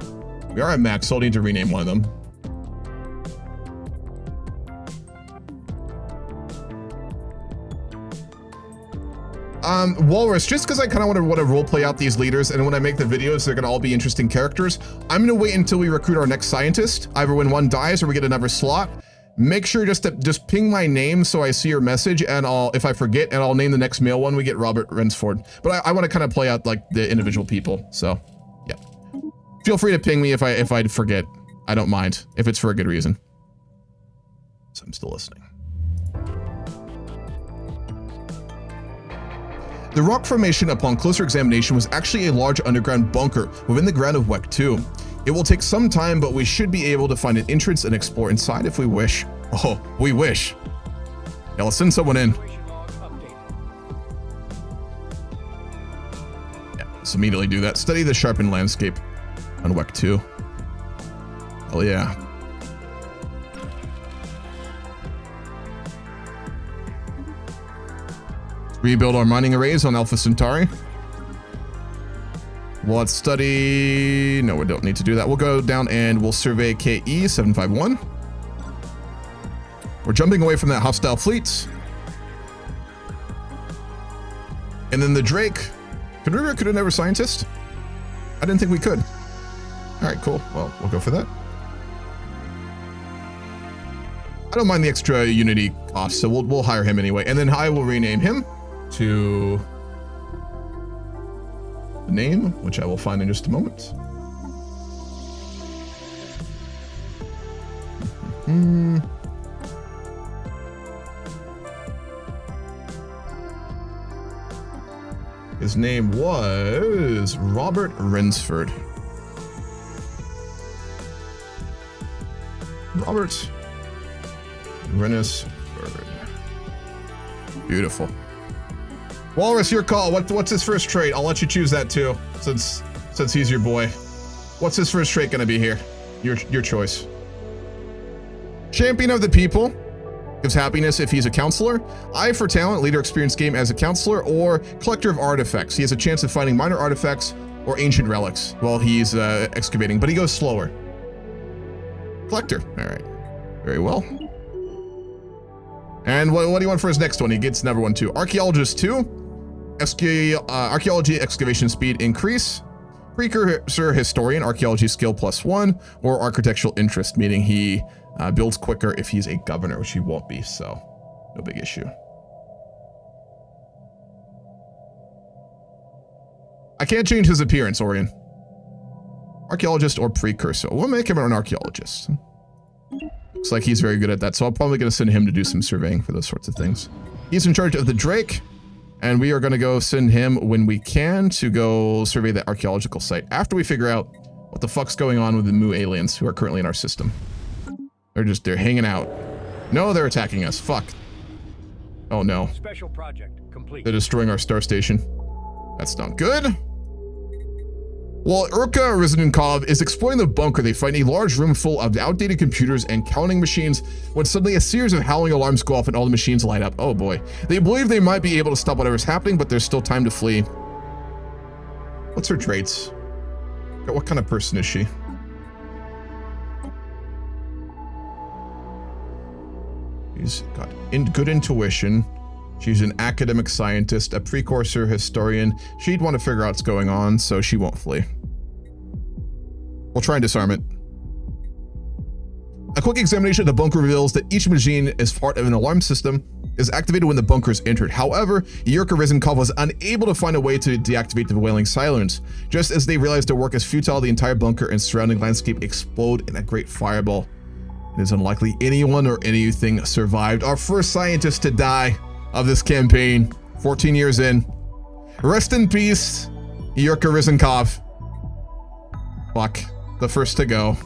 Speaker 1: We are at max, so I'll need to rename one of them. Walrus, just because I kind of want to role play out these leaders, and when I make the videos, they're going to all be interesting characters. I'm going to wait until we recruit our next scientist, either when one dies or we get another slot. Make sure just ping my name so I see your message, and if I forget, and I'll name the next male one, we get Robert Rensford. But I want to kind of play out like the individual people, so yeah. Feel free to ping me if I forget. I don't mind, if it's for a good reason. So I'm still listening. The rock formation, upon closer examination, was actually a large underground bunker within the ground of WEC 2. It will take some time, but we should be able to find an entrance and explore inside if we wish. Oh, we wish. Yeah, let's send someone in. Yeah, let's immediately do that. Study the sharpened landscape on WEC 2. Hell yeah. Rebuild our mining arrays on Alpha Centauri. Well, let's study... No, we don't need to do that. We'll go down and we'll survey KE 751. We're jumping away from that hostile fleet. And then the Drake. Could we recruit another scientist? I didn't think we could. All right, cool. Well, we'll go for that. I don't mind the extra Unity cost, so we'll hire him anyway. And then I will rename him to the name, which I will find in just a moment. His name was Robert Rinsford. Robert Rinsford. Beautiful. Walrus, your call. What's his first trait? I'll let you choose that too, since he's your boy. What's his first trait gonna be here? Your choice. Champion of the people. Gives happiness if he's a counselor. I for talent, leader experience game as a counselor, or collector of artifacts. He has a chance of finding minor artifacts or ancient relics while he's excavating, but he goes slower. Collector. All right. Very well. And what do you want for his next one? He gets another one too. Archaeologist 2. Archaeology excavation speed increase. Precursor historian, archaeology skill +1, or architectural interest, meaning he builds quicker if he's a governor, which he won't be, so no big issue. I can't change his appearance, Orion. Archaeologist or precursor. We'll make him an archaeologist. Looks like he's very good at that, so I'm probably going to send him to do some surveying for those sorts of things. He's in charge of the Drake, and we are going to go send him when we can to go survey the archaeological site after we figure out what the fuck's going on with the Mu aliens who are currently in our system. They're hanging out. No, they're attacking us. Fuck. Oh no.
Speaker 2: Special project complete.
Speaker 1: They're destroying our star station. That's not good. While Urka Rizankov is exploring the bunker, they find a large room full of outdated computers and counting machines when suddenly a series of howling alarms go off and all the machines light up. Oh boy. They believe they might be able to stop whatever's happening, but there's still time to flee. What's her traits? What kind of person is she? She's got good intuition. She's an academic scientist, a precursor historian. She'd want to figure out what's going on, so she won't flee. We'll try and disarm it. A quick examination of the bunker reveals that each machine is part of an alarm system is activated when the bunker is entered. However, Yurka Rizankov was unable to find a way to deactivate the wailing silence. Just as they realized their work is futile, the entire bunker and surrounding landscape explode in a great fireball. It is unlikely anyone or anything survived. Our first scientist to die of this campaign, 14 years in. Rest in peace, Yurka Rizankov. Fuck, the first to go.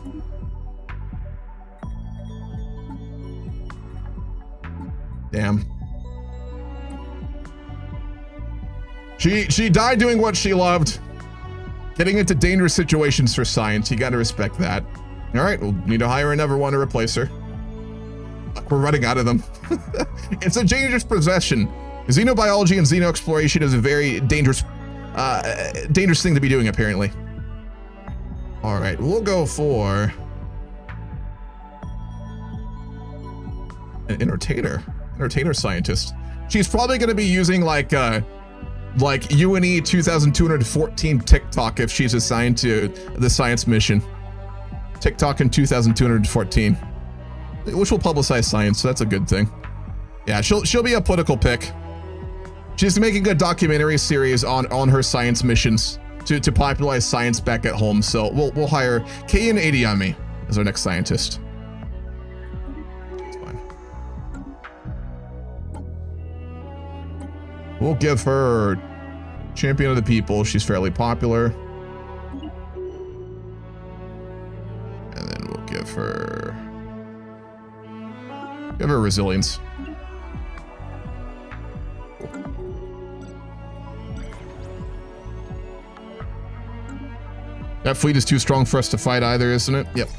Speaker 1: Damn. She died doing what she loved. Getting into dangerous situations for science. You gotta respect that. All right, we'll need to hire another one to replace her. We're running out of them. It's a dangerous profession. Xenobiology and xenoexploration is a very dangerous thing to be doing, apparently. All right, we'll go for an entertainer scientist. She's probably going to be using like UNE 2214 TikTok if she's assigned to the science mission. TikTok in 2214, which will publicize science, so that's a good thing. Yeah, she'll be a political pick. She's making a documentary series on her science missions to popularize science back at home. So we'll hire Kayan Adiyami as our next scientist. That's fine. We'll give her champion of the people. She's fairly popular. And then we'll give her resilience. That fleet is too strong for us to fight either, isn't it? Yep.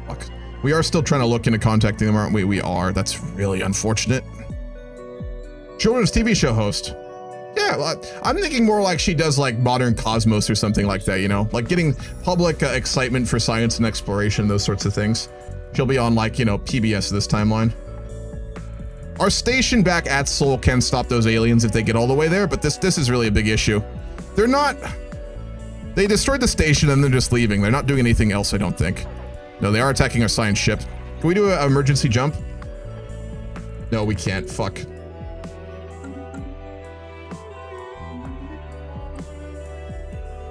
Speaker 1: Fuck. We are still trying to look into contacting them, aren't we? We are. That's really unfortunate. Children's TV show host. Yeah, I'm thinking more like she does like Modern Cosmos or something like that, you know? Like getting public excitement for science and exploration, those sorts of things. She'll be on like, you know, PBS this timeline. Our station back at Sol can stop those aliens if they get all the way there, but this is really a big issue. They're not... They destroyed the station and they're just leaving. They're not doing anything else, I don't think. No, they are attacking our science ship. Can we do an emergency jump? No, we can't. Fuck.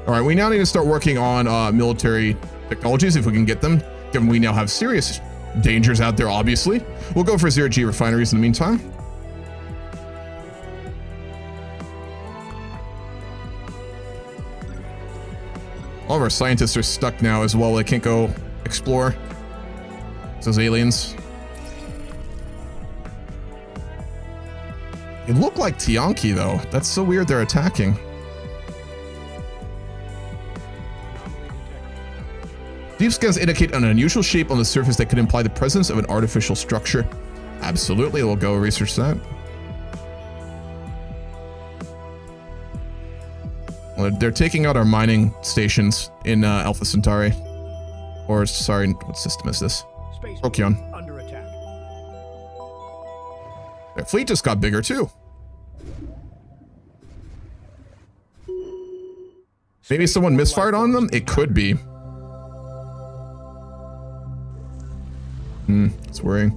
Speaker 1: All right, we now need to start working on military technologies if we can get them, given we now have serious dangers out there, obviously. We'll go for 0G refineries in the meantime. All of our scientists are stuck now as well. They can't go explore. It's those aliens. They look like Tianki, though. That's so weird they're attacking. Deep scans indicate an unusual shape on the surface that could imply the presence of an artificial structure. Absolutely, we'll go research that. Well, they're taking out our mining stations in Alpha Centauri. Or, sorry, what system is this? Procyon.
Speaker 2: Under attack.
Speaker 1: Their fleet just got bigger, too. Maybe someone misfired on them? It could be. It's worrying.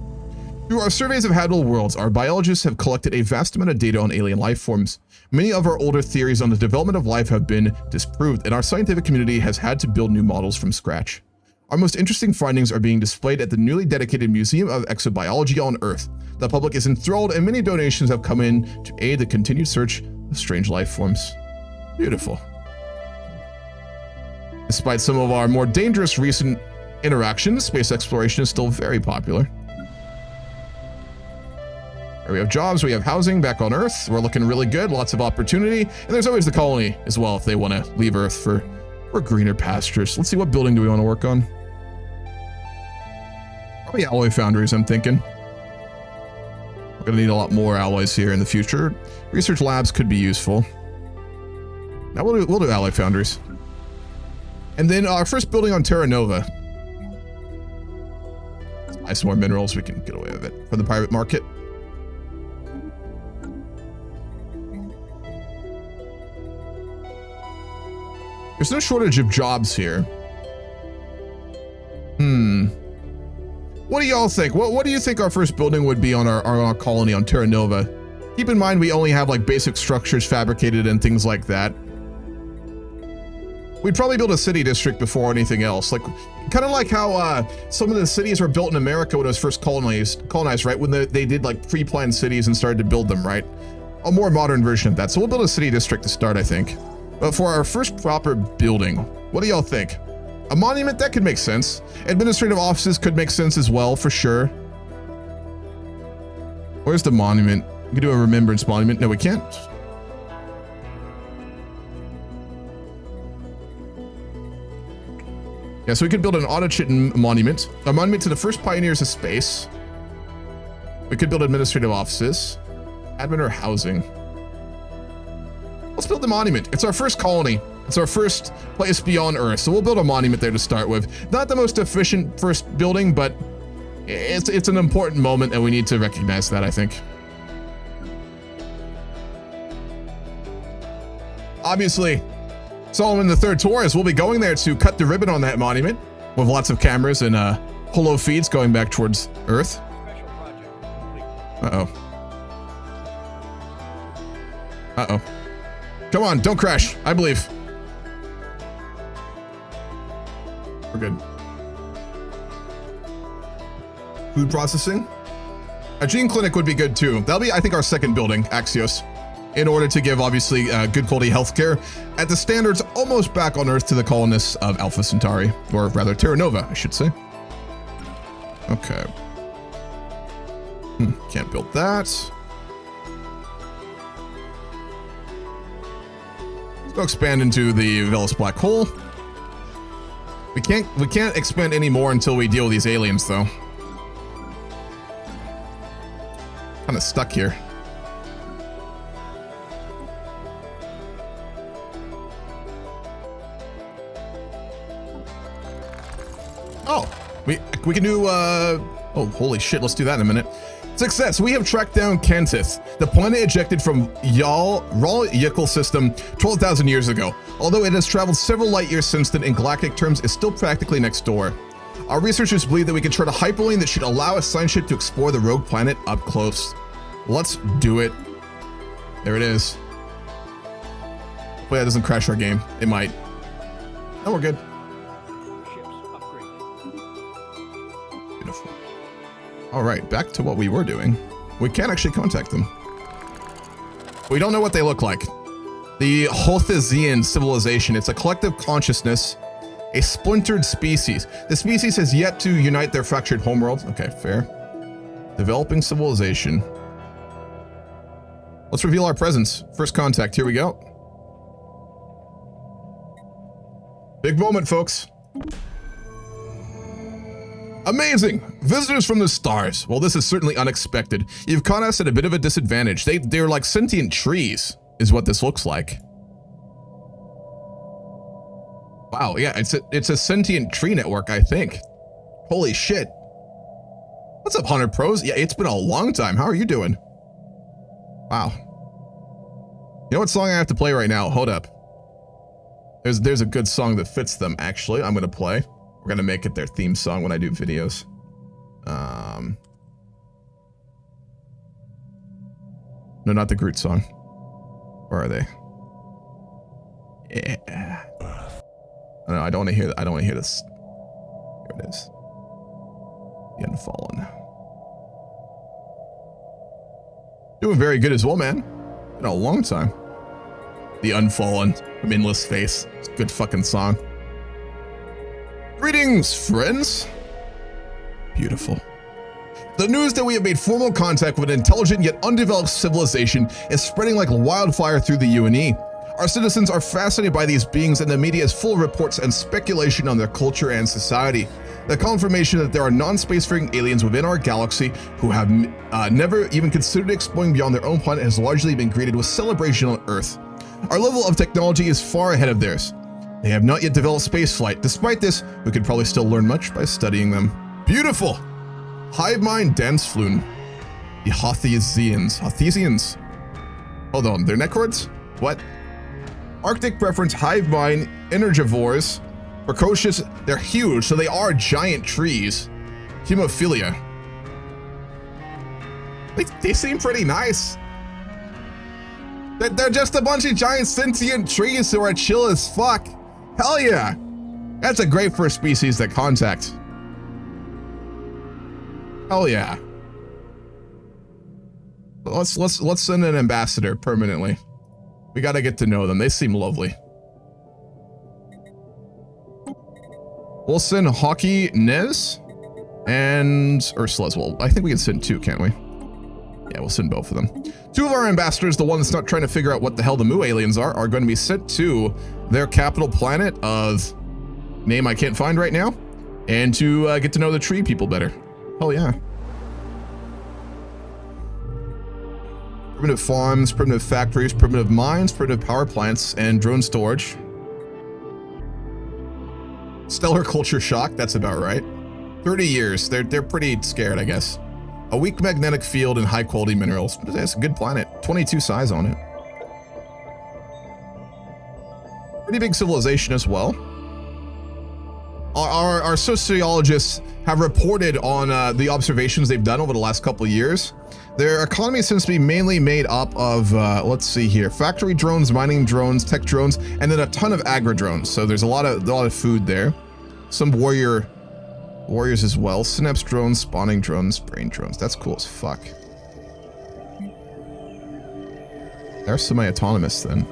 Speaker 1: Through our surveys of habitable worlds, our biologists have collected a vast amount of data on alien life forms. Many of our older theories on the development of life have been disproved, and our scientific community has had to build new models from scratch. Our most interesting findings are being displayed at the newly dedicated Museum of Exobiology on Earth. The public is enthralled, and many donations have come in to aid the continued search of strange life forms. Beautiful. Despite some of our more dangerous recent interactions, space exploration is still very popular. We have jobs, we have housing back on Earth. We're looking really good, lots of opportunity. And there's always the colony as well if they want to leave Earth for greener pastures. Let's see, what building do we want to work on? Probably alloy foundries, I'm thinking. We're going to need a lot more alloys here in the future. Research labs could be useful. Now we'll do alloy foundries. And then our first building on Terra Nova. Buy some more minerals, we can get away with it for the private market. There's no shortage of jobs here. What do y'all think? What do you think our first building would be on our colony on Terra Nova? Keep in mind we only have like basic structures fabricated and things like that. We'd probably build a city district before anything else. Like, kind of like how some of the cities were built in America when it was first colonized, right? When they did like pre-planned cities and started to build them, right? A more modern version of that. So we'll build a city district to start, I think. But for our first proper building, what do y'all think? A monument, that could make sense. Administrative offices could make sense as well, for sure. Where's the monument? We can do a remembrance monument. No, we can't. Yeah, so we could build an Autochiton monument, a monument to the first pioneers of space. We could build administrative offices, admin or housing. Let's build the monument. It's our first colony. It's our first place beyond Earth, so we'll build a monument there to start with. Not the most efficient first building, but it's an important moment, and we need to recognize that, I think. Obviously, Solomon III Torres will be going there to cut the ribbon on that monument with lots of cameras and holo feeds going back towards Earth.
Speaker 2: Special project complete.
Speaker 1: Uh-oh. Uh-oh. Come on, don't crash. I believe. We're good. Food processing. A gene clinic would be good too. That'll be, I think, our second building, Axios, in order to give, obviously, good quality healthcare at the standards almost back on Earth to the colonists of Alpha Centauri, or rather Terra Nova, I should say. Okay. Can't build that. Let's go expand into the Velos Black Hole. We can't expand any more until we deal with these aliens, though. Kind of stuck here. Oh, we can do, oh, holy shit, let's do that in a minute. Success, we have tracked down Kantith, the planet ejected from Yal system 12,000 years ago. Although it has traveled several light years since then, in galactic terms, it's still practically next door. Our researchers believe that we can chart a hyperlane that should allow a science ship to explore the rogue planet up close. Let's do it. There it is. Hopefully that doesn't crash our game. It might. No, we're good.
Speaker 2: Ships upgraded.
Speaker 1: Beautiful. All right, back to what we were doing. We can actually contact them. We don't know what they look like. The Hothesian civilization, it's a collective consciousness, a splintered species. The species has yet to unite their fractured homeworld. Okay, fair. Developing civilization. Let's reveal our presence. First contact, here we go. Big moment, folks. Amazing! Visitors from the stars. Well, this is certainly unexpected. You've caught us at a bit of a disadvantage. They're like sentient trees, is what this looks like. Wow, yeah, it's a sentient tree network, I think. Holy shit. What's up, 100 Pros? Yeah, it's been a long time. How are you doing? Wow. You know what song I have to play right now? Hold up. There's a good song that fits them, actually. I'm gonna play. We're gonna make it their theme song when I do videos. No, not the Groot song. Where are they? Yeah. No, I don't want to hear. I don't want to hear this. Here it is. The Unfallen. Doing very good as well, man. Been a long time. The Unfallen from Endless Space. It's a good fucking song. Greetings, friends. Beautiful. The news that we have made formal contact with an intelligent yet undeveloped civilization is spreading like wildfire through the UNE. Our citizens are fascinated by these beings, and the media is full of reports and speculation on their culture and society. The confirmation that there are non-spacefaring aliens within our galaxy who have never even considered exploring beyond their own planet has largely been greeted with celebration on Earth. Our level of technology is far ahead of theirs. They have not yet developed spaceflight. Despite this, we could probably still learn much by studying them. Beautiful! Hive mind dense flume. The Hothesians. Hold on, they're necroids? What? Arctic preference hive mind energivores. Precocious, they're huge, so they are giant trees. Hemophilia. They seem pretty nice. They're just a bunch of giant sentient trees who are chill as fuck. Hell yeah! That's a great first species that contact. Hell yeah. Let's send an ambassador permanently. We gotta get to know them. They seem lovely. We'll send Hockey Nez and Ursula as well. I think we can send two, can't we? Yeah, we'll send both of them. Two of our ambassadors, the one that's not trying to figure out what the hell the Mu aliens are going to be sent to their capital planet of name I can't find right now, and to get to know the tree people better. Hell yeah. Primitive farms, primitive factories, primitive mines, primitive power plants, and drone storage. Stellar culture shock, that's about right. 30 years, they're pretty scared, I guess. A weak magnetic field and high quality minerals. That's a good planet. 22 size on it. Pretty big civilization as well. Our sociologists have reported on the observations they've done over the last couple of years. Their economy seems to be mainly made up of, let's see here, factory drones, mining drones, tech drones, and then a ton of agri drones. So there's a lot of food there. Some warrior Warriors as well. Synapse drones, spawning drones, brain drones. That's cool as fuck. They're semi-autonomous then.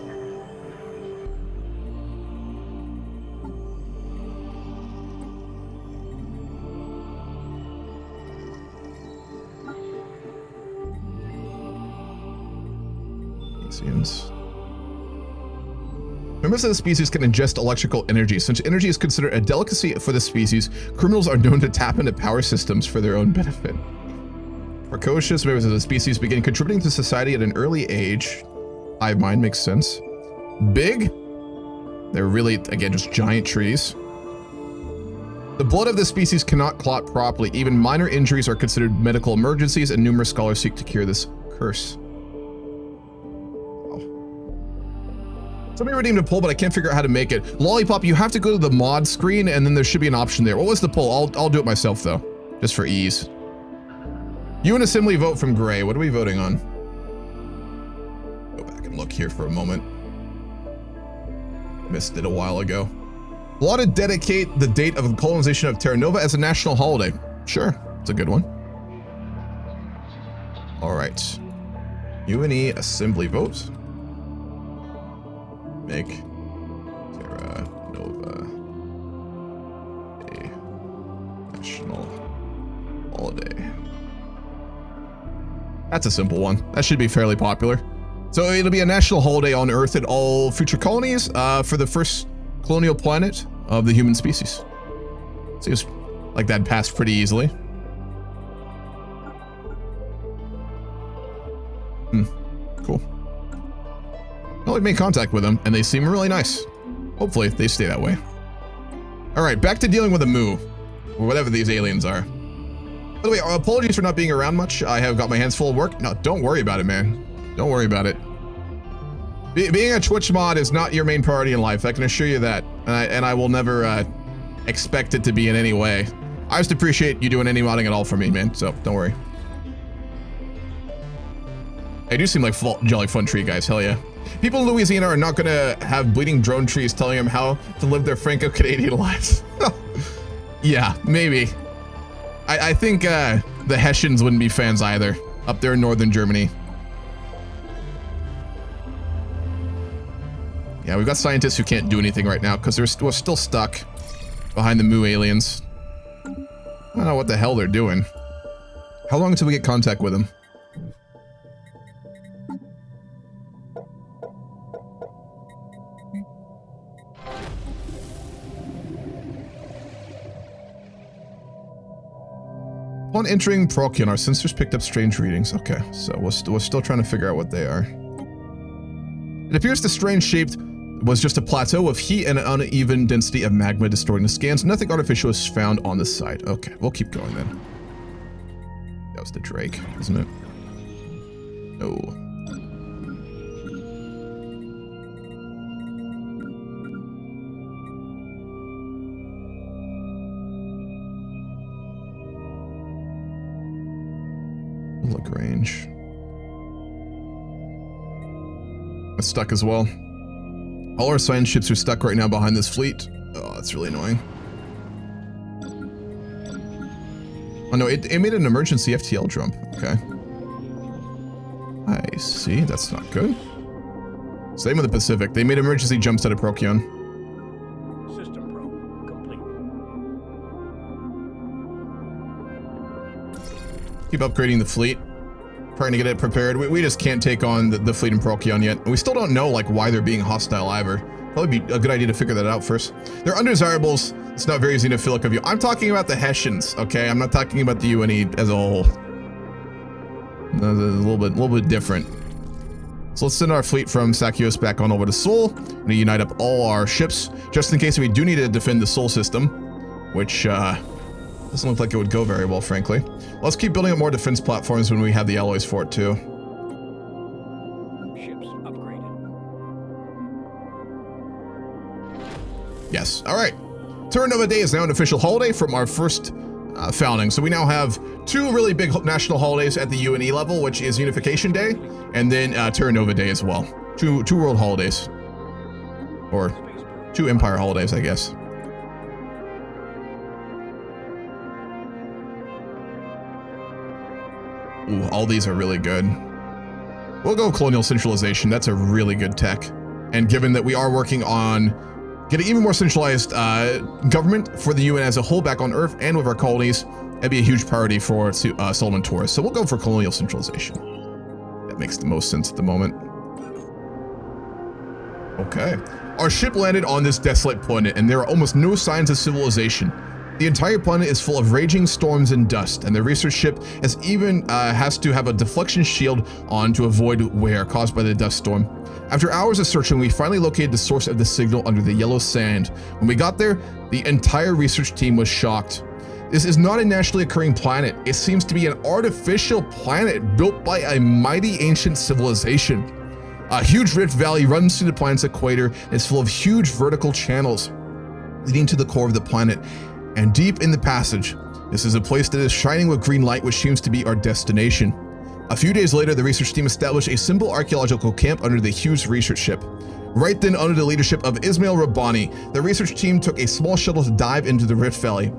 Speaker 1: Members of the species can ingest electrical energy. Since energy is considered a delicacy for the species, criminals are known to tap into power systems for their own benefit. Precocious members of the species begin contributing to society at an early age. Hive mind makes sense. Big? They're really, again, just giant trees. The blood of the species cannot clot properly. Even minor injuries are considered medical emergencies, and numerous scholars seek to cure this curse. Somebody redeemed a poll, but I can't figure out how to make it. Lollipop, you have to go to the mod screen, and then there should be an option there. What was the poll? I'll do it myself, though, just for ease. You and Assembly vote from Gray. What are we voting on? Go back and look here for a moment. Missed it a while ago. Law to dedicate the date of the colonization of Terra Nova as a national holiday. Sure, it's a good one. All right. UNE Assembly vote. Make Terra Nova a national holiday. That's a simple one. That should be fairly popular. So it'll be a national holiday on Earth and all future colonies for the first colonial planet of the human species. Seems like that passed pretty easily. Cool. Well, we made contact with them, and they seem really nice. Hopefully, they stay that way. All right, back to dealing with a Mu, or whatever these aliens are. By the way, apologies for not being around much. I have got my hands full of work. No, don't worry about it, man. Don't worry about it. Being a Twitch mod is not your main priority in life. I can assure you that, and I will never expect it to be in any way. I just appreciate you doing any modding at all for me, man. So don't worry. They do seem like jolly fun tree guys. Hell yeah. People in Louisiana are not gonna have bleeding drone trees telling them how to live their Franco-Canadian lives. Yeah, maybe. I think the Hessians wouldn't be fans either, up there in northern Germany. Yeah, we've got scientists who can't do anything right now because we're still stuck behind the Mu aliens. I don't know what the hell they're doing. How long until we get contact with them? Upon entering Procyon, our sensors picked up strange readings. Okay, so we're still trying to figure out what they are. It appears the strange shape was just a plateau of heat and an uneven density of magma distorting the scans. Nothing artificial is found on the site. Okay, we'll keep going then. That was the Drake, isn't it? No. Lagrange. It's stuck as well. All our science ships are stuck right now behind this fleet. Oh, that's really annoying. Oh no, it made an emergency FTL jump. Okay. I see, that's not good. Same with the Pacific. They made emergency jumps out of Procyon.
Speaker 2: System probe complete.
Speaker 1: Keep upgrading the fleet. Trying to get it prepared. We just can't take on the fleet in Procyon yet. And we still don't know like why they're being hostile either. Probably be a good idea to figure that out first. They're undesirables. It's not very xenophilic of you. I'm talking about the Hessians, okay? I'm not talking about the UNE as a whole. A little bit different. So let's send our fleet from Sakios back on over to Sol. We're gonna unite up all our ships just in case we do need to defend the Sol system, which doesn't look like it would go very well, frankly. Let's keep building up more defense platforms when we have the alloys for it too.
Speaker 2: Ships upgraded.
Speaker 1: Yes. All right. Terra Nova Day is now an official holiday from our first founding. So we now have two really big national holidays at the UNE level, which is Unification Day and then Terra Nova Day as well. Two world holidays. Or two empire holidays, I guess. Ooh, all these are really good. We'll go colonial centralization. That's a really good tech. And given that we are working on getting even more centralized government for the UN as a whole back on Earth and with our colonies, that'd be a huge priority for Solomon Torres. So we'll go for colonial centralization. That makes the most sense at the moment. Okay. Our ship landed on this desolate planet, and there are almost no signs of civilization. The entire planet is full of raging storms and dust, and the research ship has to have a deflection shield on to avoid wear caused by the dust storm. After hours of searching, we finally located the source of the signal under the yellow sand. When we got there, the entire research team was shocked. This is not a naturally occurring planet. It seems to be an artificial planet built by a mighty ancient civilization. A huge rift valley runs through the planet's equator and is full of huge vertical channels leading to the core of the planet. And deep in the passage, this is a place that is shining with green light, which seems to be our destination. A few days later, the research team established a simple archaeological camp under the huge research ship. Right then, under the leadership of Ismail Rabbani, the research team took a small shuttle to dive into the rift valley.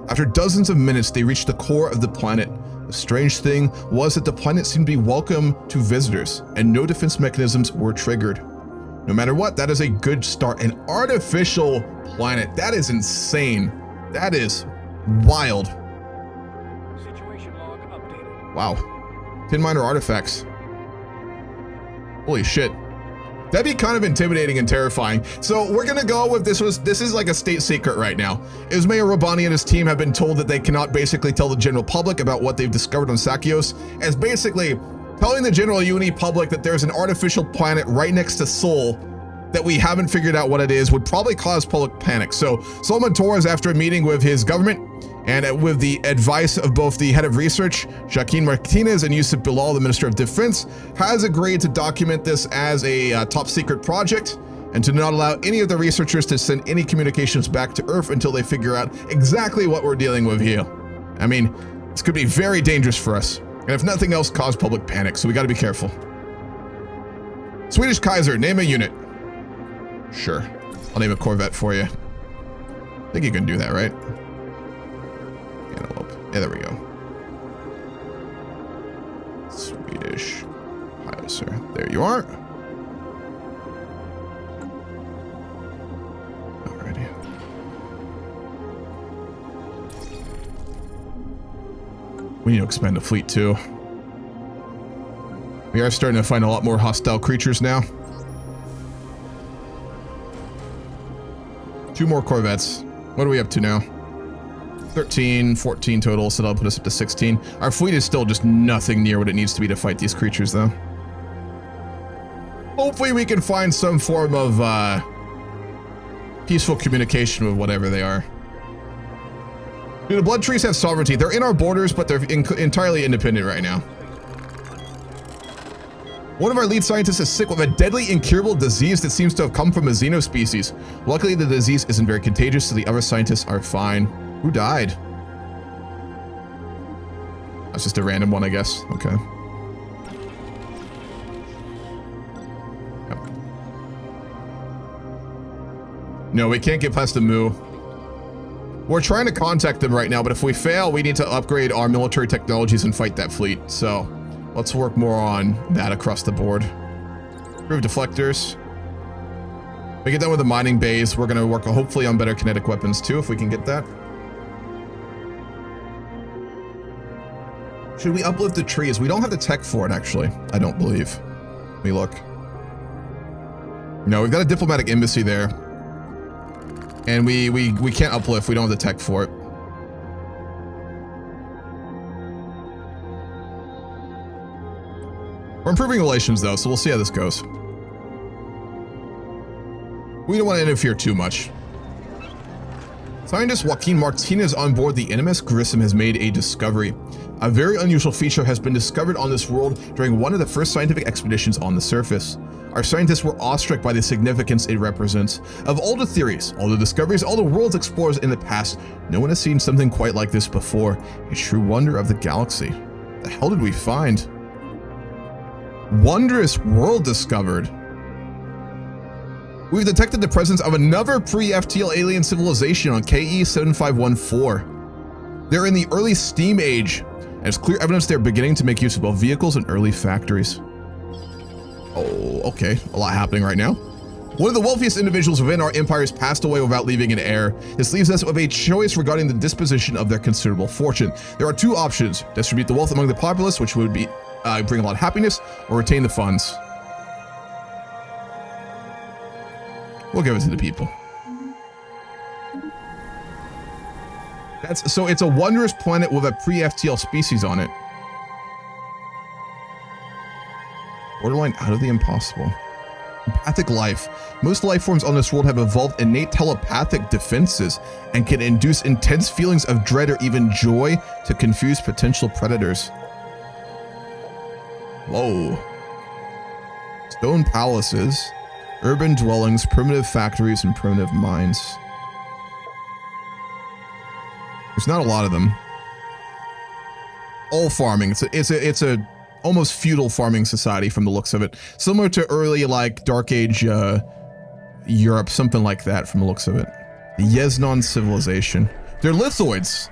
Speaker 1: After dozens of minutes, they reached the core of the planet. The strange thing was that the planet seemed to be welcome to visitors, and no defense mechanisms were triggered. No matter what, that is a good start. An artificial planet. That is insane. That is wild.
Speaker 2: Situation log updated.
Speaker 1: Wow. 10 minor artifacts. Holy shit. That'd be kind of intimidating and terrifying. So we're gonna go with this is like a state secret right now. Ismail Rabbani and his team have been told that they cannot basically tell the general public about what they've discovered on Sakios, as basically telling the general UNE public that there's an artificial planet right next to Sol that we haven't figured out what it is would probably cause public panic. So Solomon Torres, after a meeting with his government and with the advice of both the head of research, Joaquin Martinez, and Yusuf Bilal, the Minister of Defense, has agreed to document this as a top secret project and to not allow any of the researchers to send any communications back to Earth until they figure out exactly what we're dealing with here. I mean, this could be very dangerous for us, and if nothing else, cause public panic, so we gotta be careful. Swedish Kaiser, name a unit. Sure, I'll name a Corvette for you. I think you can do that, right? Antelope. Yeah, there we go. Swedish Kaiser. There you are. Alrighty. We need to expand the fleet too. We are starting to find a lot more hostile creatures now. 2 more Corvettes. What are we up to now? 13, 14 total, so that'll put us up to 16. Our fleet is still just nothing near what it needs to be to fight these creatures, though. Hopefully we can find some form of peaceful communication with whatever they are. Do the blood trees have sovereignty? They're in our borders, but they're entirely independent right now. One of our lead scientists is sick with a deadly incurable disease that seems to have come from a xeno species. Luckily, the disease isn't very contagious, so the other scientists are fine. Who died? That's just a random one, I guess. Okay. Yep. No, we can't get past the Mu. We're trying to contact them right now, but if we fail, we need to upgrade our military technologies and fight that fleet. So let's work more on that across the board. Improve deflectors. We get done with the mining bays. We're going to work hopefully on better kinetic weapons too, if we can get that. Should we uplift the trees? We don't have the tech for it, actually. I don't believe. Let me look. No, we've got a diplomatic embassy there. And we can't uplift. We don't have the tech for it. We're improving relations, though, so we'll see how this goes. We don't want to interfere too much. Scientist Joaquin Martinez on board the NMS Grissom has made a discovery. A very unusual feature has been discovered on this world during one of the first scientific expeditions on the surface. Our scientists were awestruck by the significance it represents. Of all the theories, all the discoveries, all the worlds explorers in the past, no one has seen something quite like this before. A true wonder of the galaxy. The hell did we find? Wondrous world discovered. We've detected the presence of another pre-FTL alien civilization on KE 7514. They're in the early steam age There's clear evidence they're beginning to make use of both vehicles and early factories. Oh, okay. A lot happening right now. One of the wealthiest individuals within our empires passed away without leaving an heir. This leaves us with a choice regarding the disposition of their considerable fortune. There are two options: distribute the wealth among the populace, which would be bring a lot of happiness, or retain the funds. We'll give it to the people. So it's a wondrous planet with a pre-FTL species on it. Borderline out of the impossible. Empathic life. Most life forms on this world have evolved innate telepathic defenses and can induce intense feelings of dread or even joy to confuse potential predators. Whoa. Stone palaces, urban dwellings, primitive factories, and primitive mines. There's not a lot of them. All farming. It's a almost feudal farming society from the looks of it. Similar to early, like, Dark Age Europe, something like that from the looks of it. The Yeznon civilization. They're lithoids.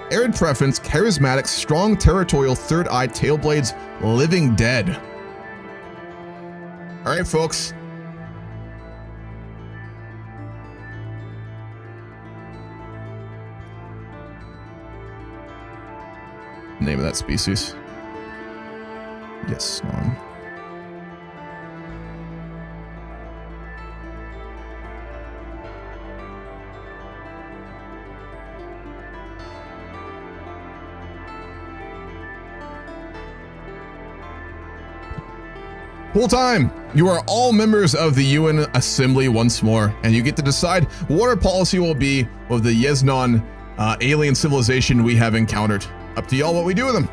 Speaker 1: Arid preference, charismatic, strong, territorial, third eye, tail blades, living dead. All right, folks. Name of that species. Yes, non. Full time! You are all members of the UN Assembly once more, and you get to decide what our policy will be of the Yeznon alien civilization we have encountered. Up to y'all what we do with them.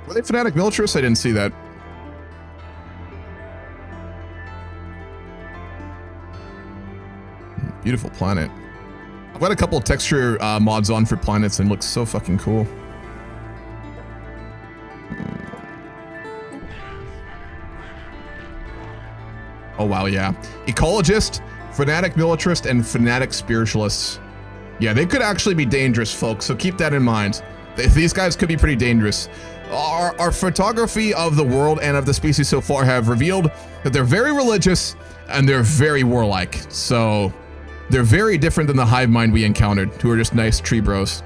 Speaker 1: Were they fanatic militarists? I didn't see that. Beautiful planet. I've got a couple of texture mods on for planets and it looks so fucking cool. Oh wow, yeah. Ecologist, fanatic militarist, and fanatic spiritualists. Yeah, they could actually be dangerous, folks, so keep that in mind. These guys could be pretty dangerous. Our photography of the world and of the species so far have revealed that they're very religious and they're very warlike. So they're very different than the hive mind we encountered, who are just nice tree bros.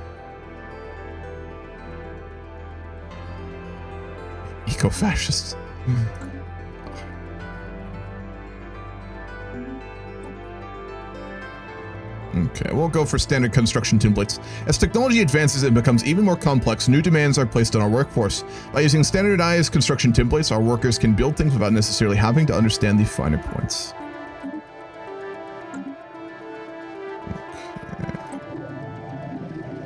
Speaker 1: Eco-fascists. Okay, we'll go for standard construction templates. As technology advances and becomes even more complex, new demands are placed on our workforce. By using standardized construction templates, our workers can build things without necessarily having to understand the finer points.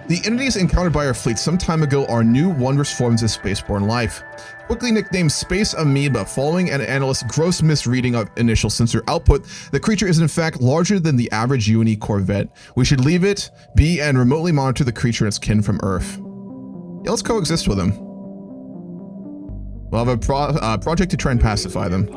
Speaker 1: The entities encountered by our fleet some time ago are new wondrous forms of spaceborne life. Quickly nicknamed Space Amoeba, following an analyst's gross misreading of initial sensor output, the creature is in fact larger than the average UNE Corvette. We should leave it be and remotely monitor the creature and its kin from Earth. Yeah, let's coexist with them. We'll have a project to try and pacify them.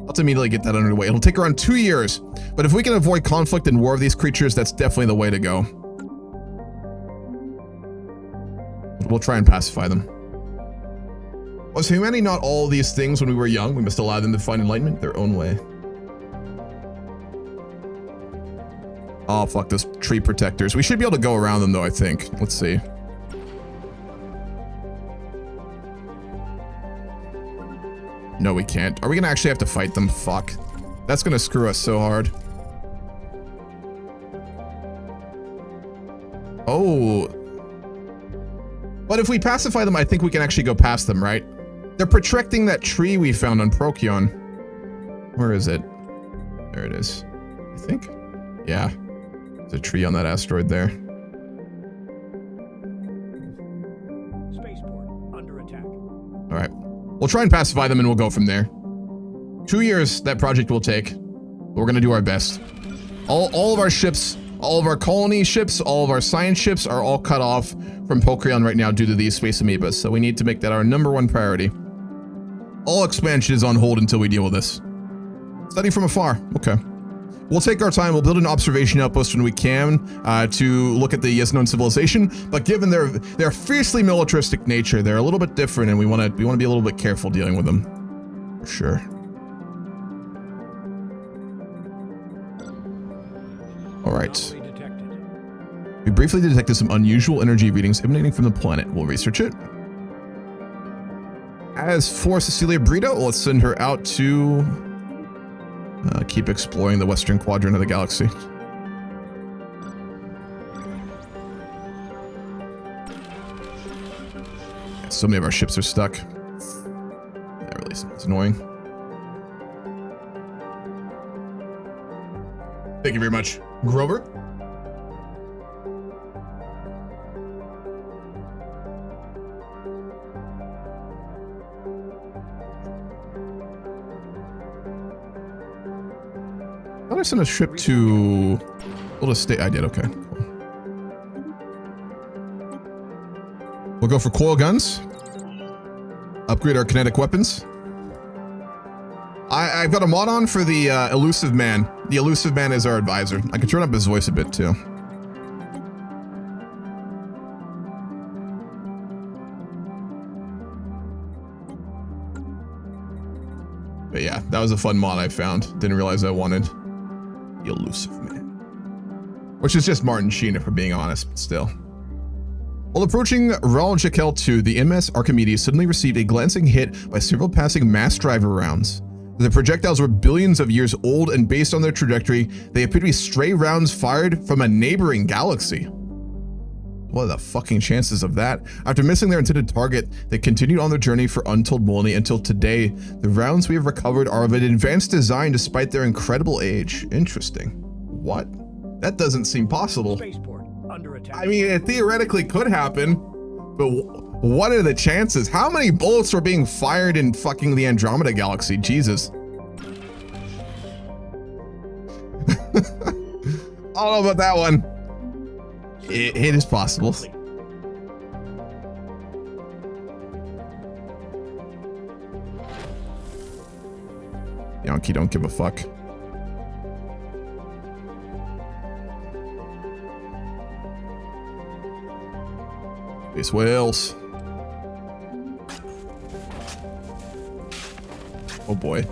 Speaker 1: Let's immediately get that underway. It'll take around 2 years, but if we can avoid conflict and war of these creatures, that's definitely the way to go. We'll try and pacify them. Was humanity not all these things when we were young? We must allow them to find enlightenment their own way. Oh, fuck those tree protectors. We should be able to go around them though, I think. Let's see. No, we can't. Are we gonna actually have to fight them? Fuck. That's gonna screw us so hard. Oh. But if we pacify them, I think we can actually go past them, right? They're protecting that tree we found on Procyon. Where is it? There it is. I think. Yeah. There's a tree on that asteroid there.
Speaker 2: Spaceport under attack.
Speaker 1: All right. We'll try and pacify them and we'll go from there. 2 years that project will take. But we're gonna do our best. All of our ships, all of our colony ships, all of our science ships are all cut off from Procyon right now due to these space amoebas, so we need to make that our #1 priority. All expansion is on hold until we deal with this. Study from afar. Okay. We'll take our time. We'll build an observation outpost when we can to look at the yes known civilization. But given their fiercely militaristic nature, they're a little bit different, and we want to be a little bit careful dealing with them, for sure. All right. We briefly detected some unusual energy readings emanating from the planet. We'll research it. As for Cecilia Brito, let's send her out to keep exploring the western quadrant of the galaxy. So many of our ships are stuck. That really sounds annoying. Thank you very much, Grover. I thought I sent a ship to Little State. I did, okay. Cool. We'll go for coil guns. Upgrade our kinetic weapons. I've got a mod on for the Elusive Man. The Elusive Man is our advisor. I can turn up his voice a bit too. But yeah, that was a fun mod I found. Didn't realize I wanted the Elusive Man. Which is just Martin Sheen, if we're being honest, but still. While approaching Kiel 2, the MS Archimedes suddenly received a glancing hit by several passing mass driver rounds. The projectiles were billions of years old, and based on their trajectory, they appear to be stray rounds fired from a neighboring galaxy. What are the fucking chances of that? After missing their intended target, they continued on their journey for untold millennia until today. The rounds we have recovered are of an advanced design despite their incredible age. Interesting. What? That doesn't seem possible.
Speaker 2: Spaceport under attack.
Speaker 1: I mean, it theoretically could happen, but what are the chances? How many bullets were being fired in fucking the Andromeda Galaxy? Jesus. I don't know about that one. It is possible. Yankee don't give a fuck. Space whales. Oh boy.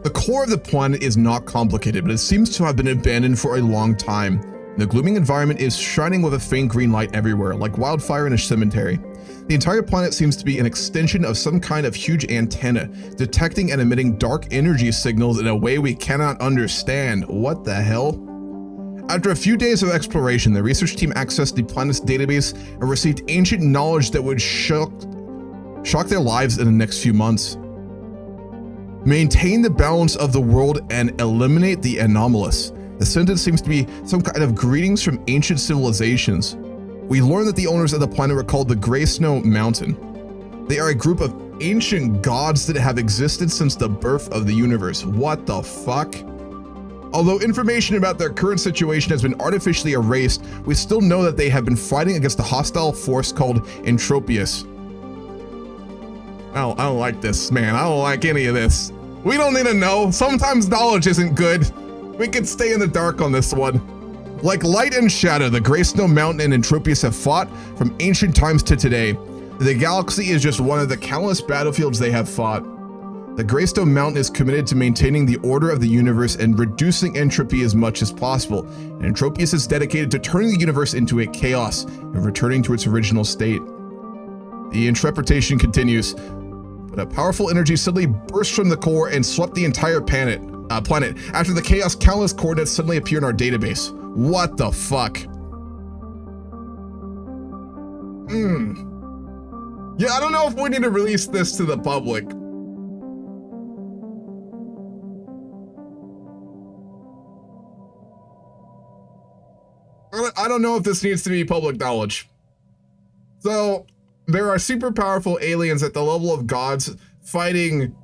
Speaker 1: The core of the planet is not complicated, but it seems to have been abandoned for a long time. The glooming environment is shining with a faint green light everywhere, like wildfire in a cemetery. The entire planet seems to be an extension of some kind of huge antenna, detecting and emitting dark energy signals in a way we cannot understand. What the hell? After a few days of exploration, the research team accessed the planet's database and received ancient knowledge that would shock their lives in the next few months. Maintain the balance of the world and eliminate the anomalous. The sentence seems to be some kind of greetings from ancient civilizations. We learn that the owners of the planet were called the Grey Snow Mountain. They are a group of ancient gods that have existed since the birth of the universe. What the fuck? Although information about their current situation has been artificially erased, we still know that they have been fighting against a hostile force called Entropius. I don't like this, man. I don't like any of this. We don't need to know. Sometimes knowledge isn't good. We can stay in the dark on this one. Like light and shadow, the Grey Snow Mountain and Entropius have fought from ancient times to today. The galaxy is just one of the countless battlefields they have fought. The Grey Snow Mountain is committed to maintaining the order of the universe and reducing entropy as much as possible. And Entropius is dedicated to turning the universe into a chaos and returning to its original state. The interpretation continues. But a powerful energy suddenly burst from the core and swept the entire planet. After the chaos, countless coordinates suddenly appear in our database. What the fuck? Yeah, I don't know if we need to release this to the public. I don't know if this needs to be public knowledge. So, there are super powerful aliens at the level of gods fighting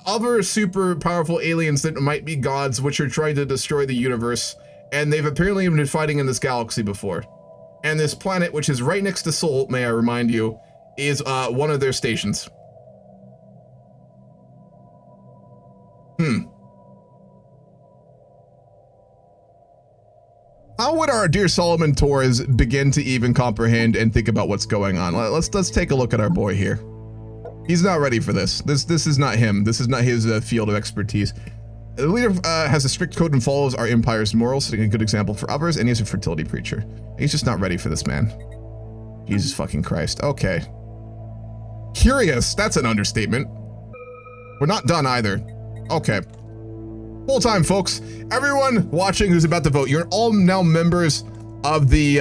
Speaker 1: other super powerful aliens that might be gods, which are trying to destroy the universe. And they've apparently been fighting in this galaxy before. And this planet, which is right next to Sol, may I remind you, is one of their stations. How would our dear Solomon Torres begin to even comprehend and think about what's going on? Let's take a look at our boy here. He's not ready for this. This is not him. This is not his field of expertise. The leader has a strict code and follows our empire's morals, setting a good example for others, and he's a fertility preacher. He's just not ready for this, man. Jesus fucking Christ. Okay. Curious. That's an understatement. We're not done either. Okay. Full time, folks. Everyone watching who's about to vote, you're all now members of the,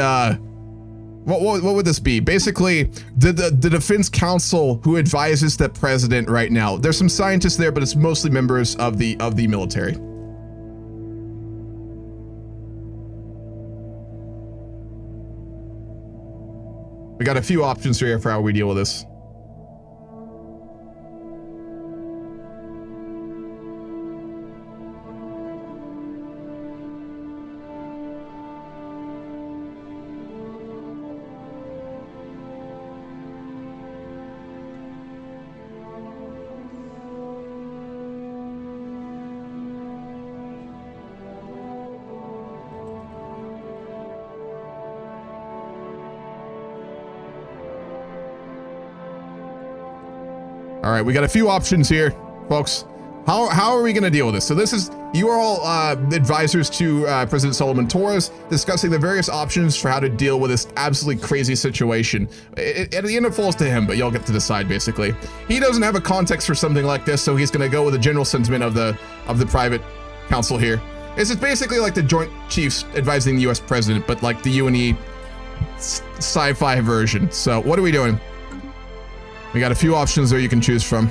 Speaker 1: what would this be? Basically, the defense council who advises the president right now. There's some scientists there, but it's mostly members of the military. We got a few options here for how we deal with this. All right, we got a few options here, folks. How are we going to deal with this? So this is, you are all advisors to President Solomon Torres, discussing the various options for how to deal with this absolutely crazy situation. At the end, it falls to him, but y'all get to decide, basically. He doesn't have a context for something like this, so he's going to go with the general sentiment of the private council here. This is basically like the Joint Chiefs advising the U.S. president, but like the UNE sci-fi version. So what are we doing? We got a few options there you can choose from.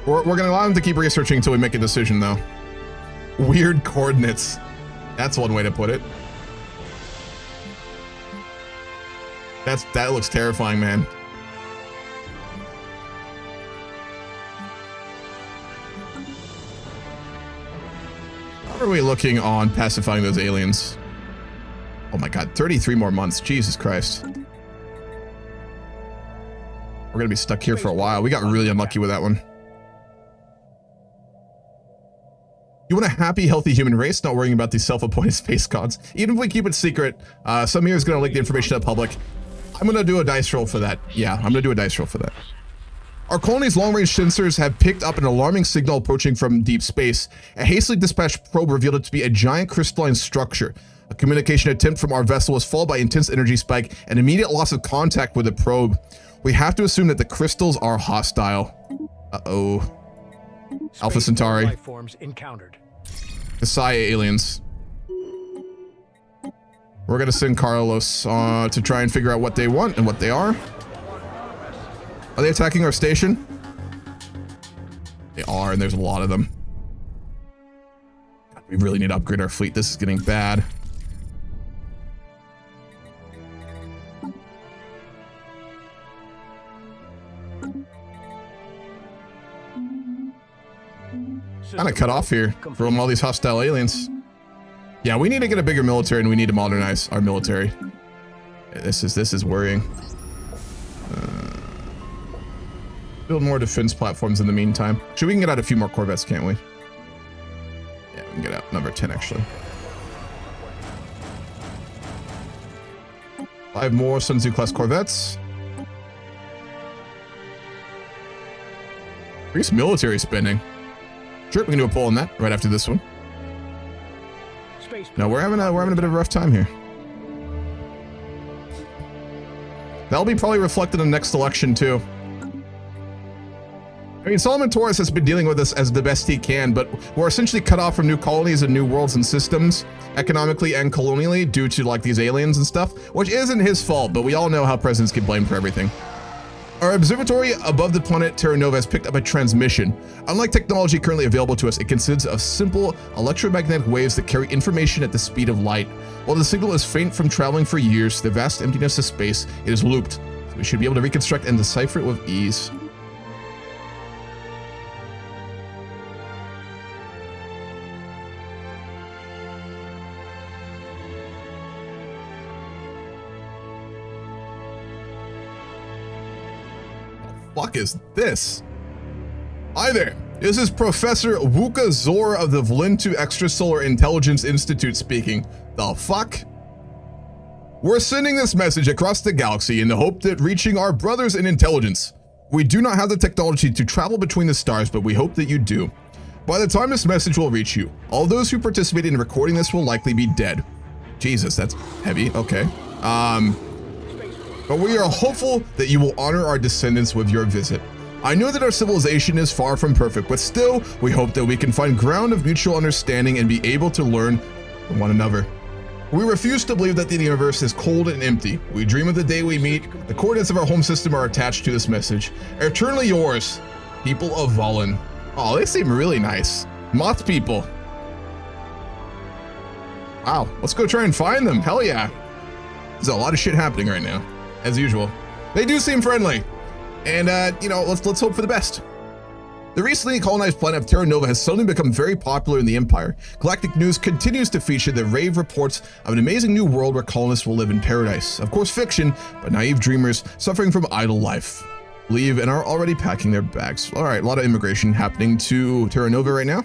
Speaker 1: We're going to allow him to keep researching until we make a decision, though. Weird coordinates. That's one way to put it. That looks terrifying, man. How are we looking on pacifying those aliens? Oh my god, 33 more months. Jesus Christ. We're gonna be stuck here for a while. We got really unlucky with that one. You want a happy, healthy human race, not worrying about these self-appointed space gods. Even if we keep it secret, some here is gonna leak the information to the public. I'm gonna do a dice roll for that. Yeah, I'm gonna do a dice roll for that. Our colony's long-range sensors have picked up an alarming signal approaching from deep space. A hastily dispatched probe revealed it to be a giant crystalline structure. A communication attempt from our vessel was followed by intense energy spike and immediate loss of contact with the probe. We have to assume that the crystals are hostile. Uh-oh. Alpha Centauri.
Speaker 2: Life forms encountered.
Speaker 1: The Psi aliens. We're gonna send Carlos to try and figure out what they want and what they are. Are they attacking our station? They are, and there's a lot of them. God, we really need to upgrade our fleet. This is getting bad. Kind of cut off here from all these hostile aliens. Yeah, we need to get a bigger military, and we need to modernize our military. This is worrying. Build more defense platforms in the meantime. Actually, we can get out a few more corvettes, can't we? Yeah, we can get out number 10, actually. 5 more Sun Tzu class corvettes. Increase military spending. Sure, we can do a poll on that right after this one. No, we're having a bit of a rough time here. That'll be probably reflected in the next election too. I mean, Solomon Torres has been dealing with this as the best he can, but we're essentially cut off from new colonies and new worlds and systems, economically and colonially, due to like these aliens and stuff, which isn't his fault, but we all know how presidents get blamed for everything. Our observatory above the planet Terra Nova has picked up a transmission. Unlike technology currently available to us, it consists of simple electromagnetic waves that carry information at the speed of light. While the signal is faint from traveling for years to the vast emptiness of space, it is looped. So we should be able to reconstruct and decipher it with ease. Fuck is this? Hi there. This is Professor Wuka Zor of the Vlintu Extrasolar Intelligence Institute speaking. The fuck? We're sending this message across the galaxy in the hope that reaching our brothers in intelligence. We do not have the technology to travel between the stars, but we hope that you do. By the time this message will reach you, all those who participated in recording this will likely be dead. Jesus, that's heavy. Okay. But we are hopeful that you will honor our descendants with your visit. I know that our civilization is far from perfect, but still, we hope that we can find ground of mutual understanding and be able to learn from one another. We refuse to believe that the universe is cold and empty. We dream of the day we meet. The coordinates of our home system are attached to this message. Eternally yours, people of Valen. Oh, they seem really nice. Moth people. Wow, let's go try and find them. Hell yeah. There's a lot of shit happening right now, as usual. They do seem friendly. And, you know, let's hope for the best. The recently colonized planet of Terra Nova has suddenly become very popular in the Empire. Galactic News continues to feature the rave reports of an amazing new world where colonists will live in paradise. Of course, fiction, but naive dreamers suffering from idle life leave and are already packing their bags. All right, a lot of immigration happening to Terra Nova right now.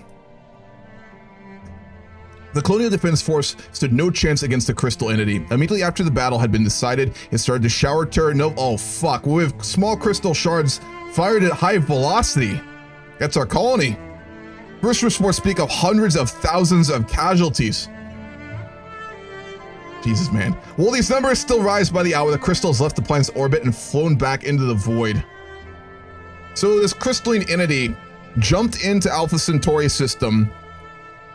Speaker 1: The Colonial Defense Force stood no chance against the crystal entity. Immediately after the battle had been decided, it started to shower Terra Nova. Oh fuck, with small crystal shards fired at high velocity. That's our colony. First reports speak of hundreds of thousands of casualties. Jesus, man. Will these numbers still rise by the hour the crystals left the planet's orbit and flown back into the void? So this crystalline entity jumped into Alpha Centauri's system,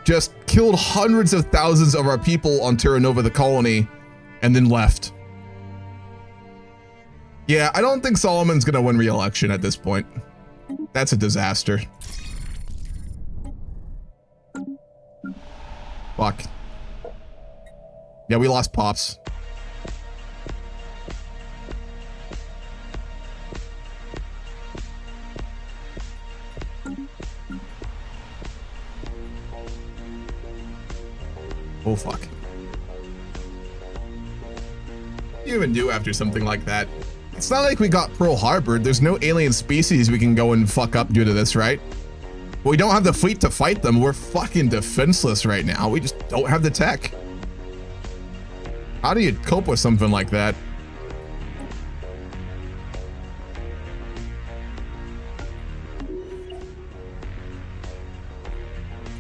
Speaker 1: just killed hundreds of thousands of our people on Terra Nova, the colony, and then left. Yeah, I don't think Solomon's gonna win re-election at this point. That's a disaster. Fuck. Yeah, we lost Pops. Oh fuck. What do you even do after something like that? It's not like we got Pearl Harbor. There's no alien species we can go and fuck up due to this, right? We don't have the fleet to fight them. We're fucking defenseless right now. We just don't have the tech. How do you cope with something like that?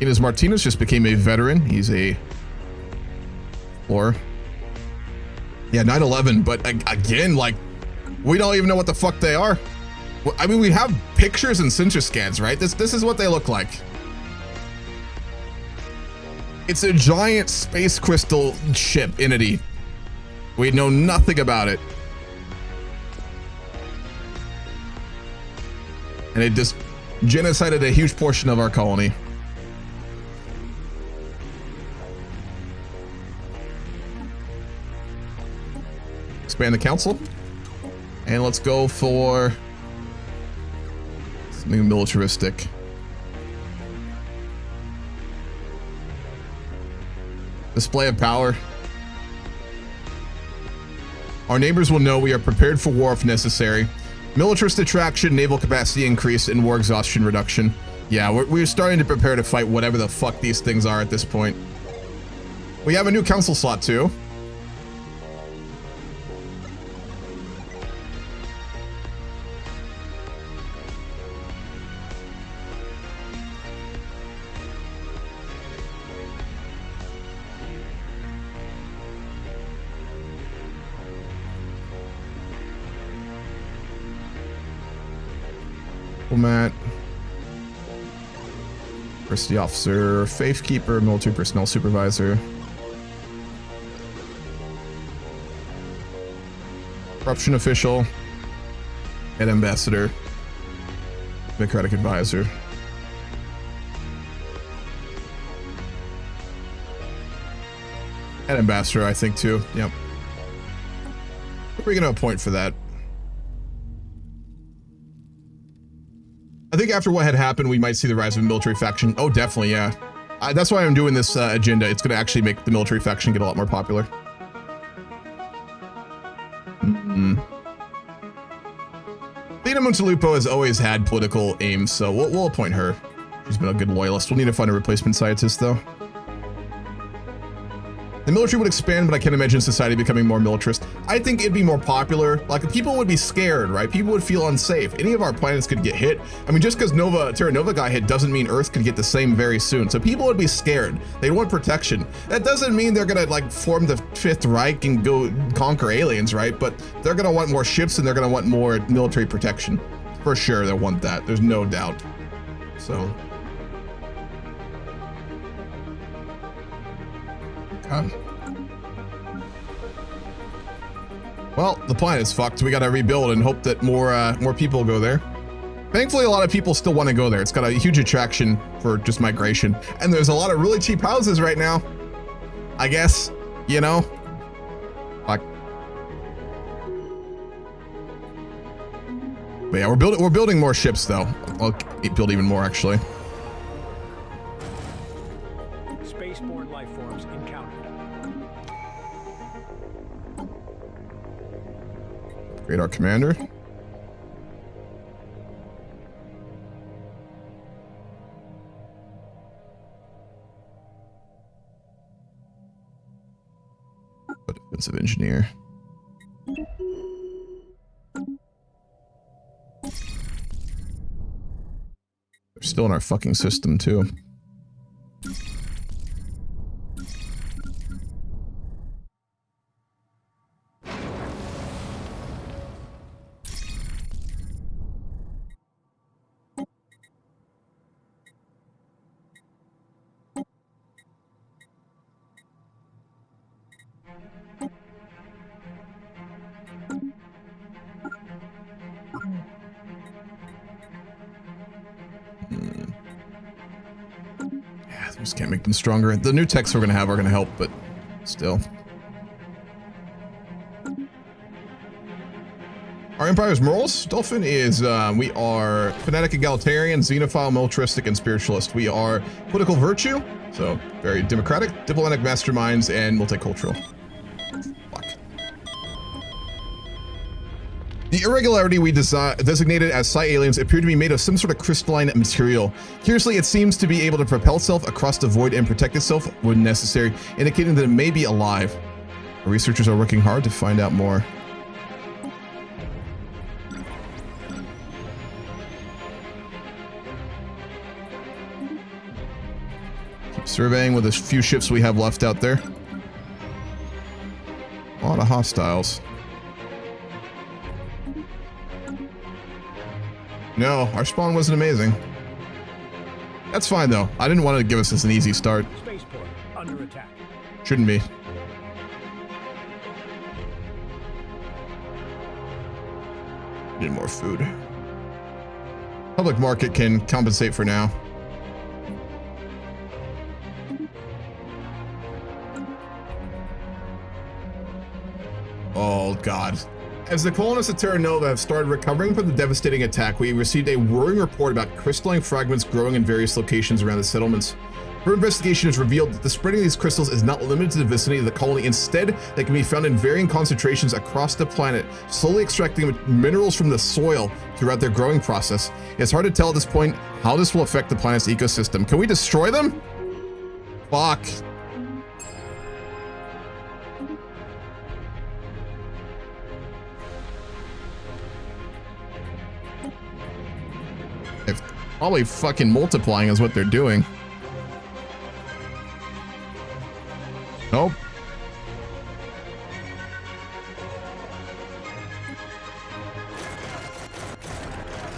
Speaker 1: Inez Martinez just became a veteran. He's a explorer. Yeah, 9/11, but again, like, we don't even know what the fuck they are. I mean, we have pictures and sensor scans, right? This is what they look like. It's a giant space crystal ship entity. We know nothing about it. And it just genocided a huge portion of our colony. Expand the council. And let's go for something militaristic. Display of power. Our neighbors will know we are prepared for war if necessary. Militarist attraction, naval capacity increase, and war exhaustion reduction. Yeah, we're starting to prepare to fight whatever the fuck these things are at this point. We have a new council slot too. Diplomat, University Officer, Faith Keeper, Military Personnel Supervisor, Corruption Official, Head Ambassador, Democratic Advisor. Head Ambassador, I think, too. Yep. We're gonna appoint for that. I think after what had happened, we might see the rise of a military faction. Oh, definitely, yeah. That's why I'm doing this agenda. It's going to actually make the military faction get a lot more popular. Athena Montelupo has always had political aims, so we'll appoint her. She's been a good loyalist. We'll need to find a replacement scientist, though. The military would expand, but I can't imagine society becoming more militarist. I think it'd be more popular. Like, people would be scared, right? People would feel unsafe. Any of our planets could get hit. I mean, just because Terra Nova got hit doesn't mean Earth could get the same very soon. So people would be scared. They'd want protection. That doesn't mean they're gonna like form the Fifth Reich and go conquer aliens, right? But they're gonna want more ships and they're gonna want more military protection. For sure, they'll want that. There's no doubt. So. Well, the planet's fucked. We gotta rebuild and hope that more people go there. Thankfully, a lot of people still want to go there. It's got a huge attraction for just migration. And there's a lot of really cheap houses right now. I guess, you know? Like, but yeah, we're building more ships though. I'll build even more actually.
Speaker 2: Spaceborne life forms encountered.
Speaker 1: Upgrade our commander. Defensive engineer. They're still in our fucking system too. Just can't make them stronger. The new techs we're gonna have are gonna help, but still. Our empire's morals. Dolphin is, we are fanatic egalitarian, xenophile, militaristic, and spiritualist. We are political virtue, so very democratic, diplomatic masterminds, and multicultural. Fuck. The irregularity we designated as psi aliens appear to be made of some sort of crystalline material. Curiously, it seems to be able to propel itself across the void and protect itself when necessary, indicating that it may be alive. Our researchers are working hard to find out more. Keep surveying with the few ships we have left out there. A lot of hostiles. No, our spawn wasn't amazing. That's fine though. I didn't want to give us an easy start.
Speaker 2: Spaceport under attack.
Speaker 1: Shouldn't be. Need more food. Public market can compensate for now. Oh God. As the colonists of Terra Nova have started recovering from the devastating attack, we received a worrying report about crystalline fragments growing in various locations around the settlements. Her investigation has revealed that the spreading of these crystals is not limited to the vicinity of the colony. Instead, they can be found in varying concentrations across the planet, slowly extracting minerals from the soil throughout their growing process. It's hard to tell at this point how this will affect the planet's ecosystem. Can we destroy them? Fuck. Probably fucking multiplying is what they're doing. Nope.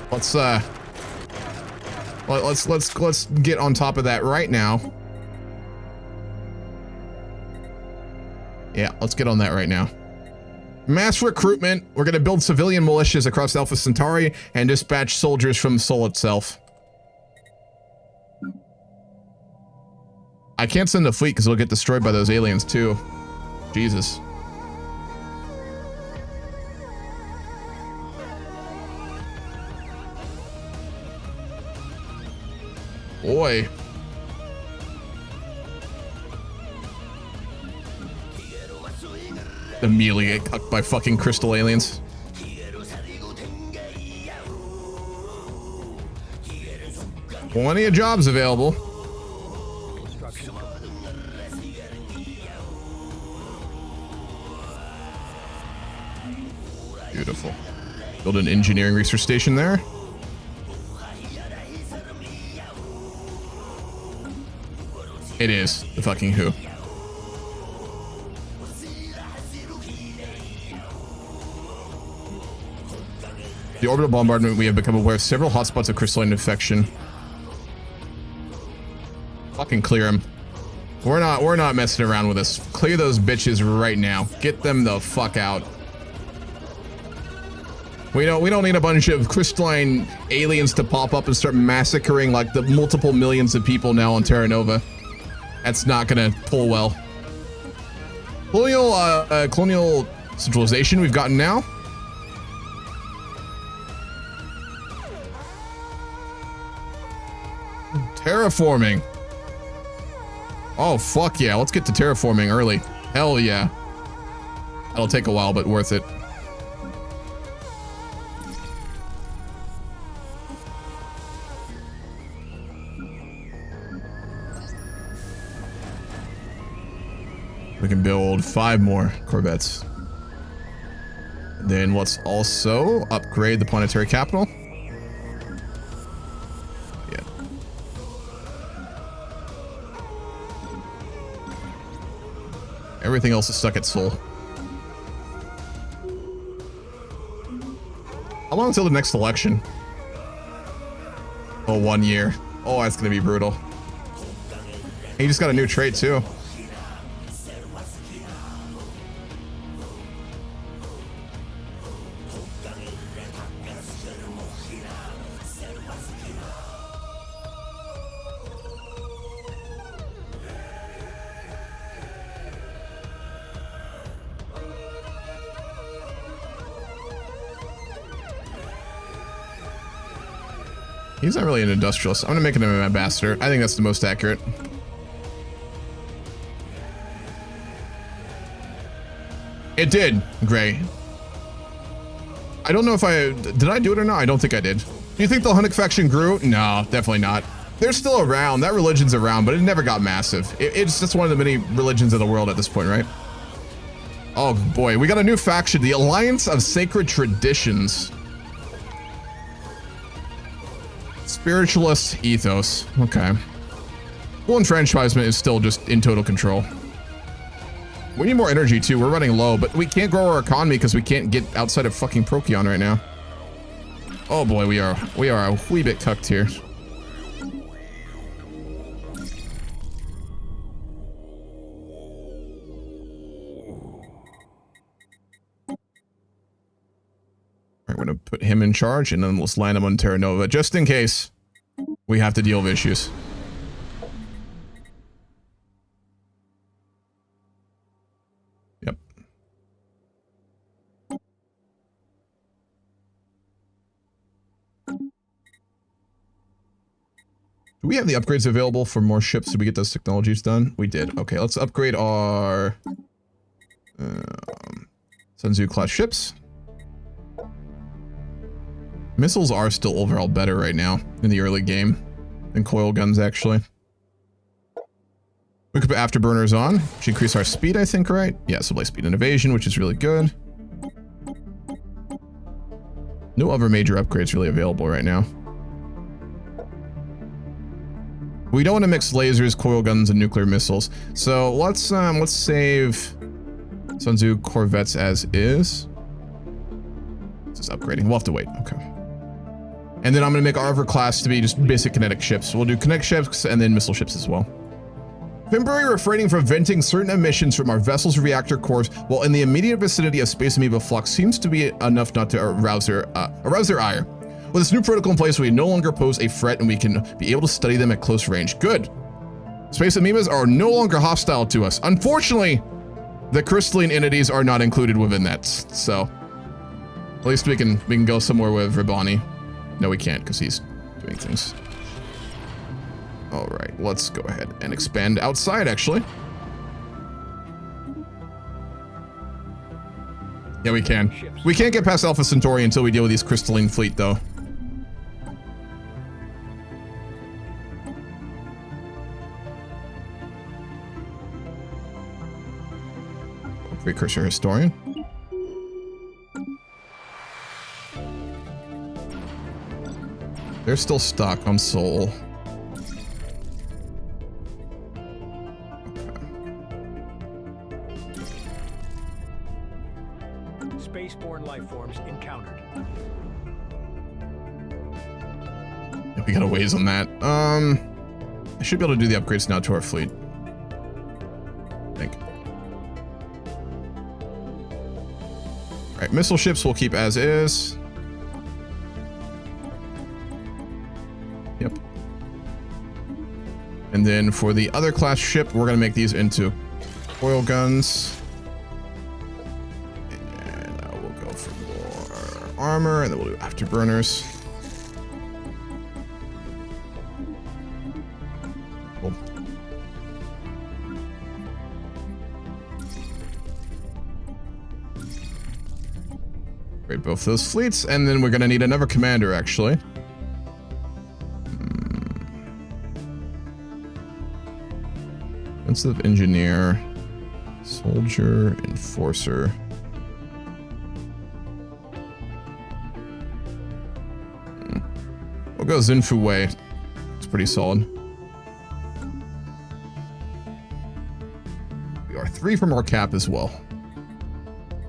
Speaker 1: Let's get on top of that right now. Yeah, let's get on that right now. Mass recruitment. We're gonna build civilian militias across Alpha Centauri and dispatch soldiers from Sol itself. I can't send a fleet because it'll get destroyed by those aliens too. Jesus. Boy. Immediately get cucked by fucking crystal aliens. Plenty of jobs available.
Speaker 2: Construction.
Speaker 1: Beautiful. Build an engineering research station there. It is the fucking who. The orbital bombardment, we have become aware of several hotspots of crystalline infection. Fucking clear them. We're not messing around with this. Clear those bitches right now. Get them the fuck out. We don't need a bunch of crystalline aliens to pop up and start massacring like the multiple millions of people now on Terra Nova. That's not gonna pull well. Colonial centralization we've gotten now. Terraforming. Oh, fuck yeah. Let's get to terraforming early. Hell yeah. That'll take a while, but worth it. We can build 5 more corvettes. Then let's also upgrade the planetary capital. Yeah. Everything else is stuck at Sol. How long until the next election? Oh, 1 year. Oh, that's gonna be brutal. He just got a new trait too. He's not really an industrialist. I'm gonna make him an ambassador. I think that's the most accurate. It did, Gray. I don't know if did I do it or not? I don't think I did. Do you think the Hunnic faction grew? No, definitely not. They're still around. That religion's around, but it never got massive. It's just one of the many religions of the world at this point, right? Oh boy, we got a new faction, the Alliance of Sacred Traditions. Spiritualist ethos. Okay. Full enfranchisement is still just in total control. We need more energy too. We're running low, but we can't grow our economy because we can't get outside of fucking Procyon right now. Oh boy, we are a wee bit cucked here. We're going to put him in charge, and then let's land him on Terra Nova, just in case we have to deal with issues. Yep. Do we have the upgrades available for more ships? Did we get those technologies done? We did. Okay, let's upgrade our Sun Tzu class ships. Missiles are still overall better right now in the early game than coil guns, actually. We could put afterburners on, which increase our speed, I think, right? Yeah, supply speed and evasion, which is really good. No other major upgrades really available right now. We don't want to mix lasers, coil guns, and nuclear missiles. So let's save Sun Tzu corvettes as is. This is upgrading. We'll have to wait. Okay. And then I'm going to make our other class to be just basic kinetic ships. We'll do kinetic ships and then missile ships as well. Temporary refraining from venting certain emissions from our vessel's reactor cores while in the immediate vicinity of space amoeba flux seems to be enough not to arouse their ire. With this new protocol in place, we no longer pose a threat and we can be able to study them at close range. Good. Space amoebas are no longer hostile to us. Unfortunately, the crystalline entities are not included within that. So at least we can go somewhere with Rabani. No, we can't because he's doing things. All right, let's go ahead and expand outside, actually. Yeah, we can. We can't get past Alpha Centauri until we deal with these crystalline fleet, though. Precursor historian. They're still stuck on Sol.
Speaker 2: Spaceborne life forms encountered.
Speaker 1: Yeah, we got a ways on that. I should be able to do the upgrades now to our fleet. I think. All right, missile ships we'll keep as is. Yep. And then for the other class ship, we're gonna make these into oil guns. And we'll go for more armor, and then we'll do afterburners. Cool. Great, both those fleets, and then we're gonna need another commander, actually. Offensive engineer, soldier, enforcer. We'll go Zinfu Wei. It's pretty solid. We are 3 from our cap as well.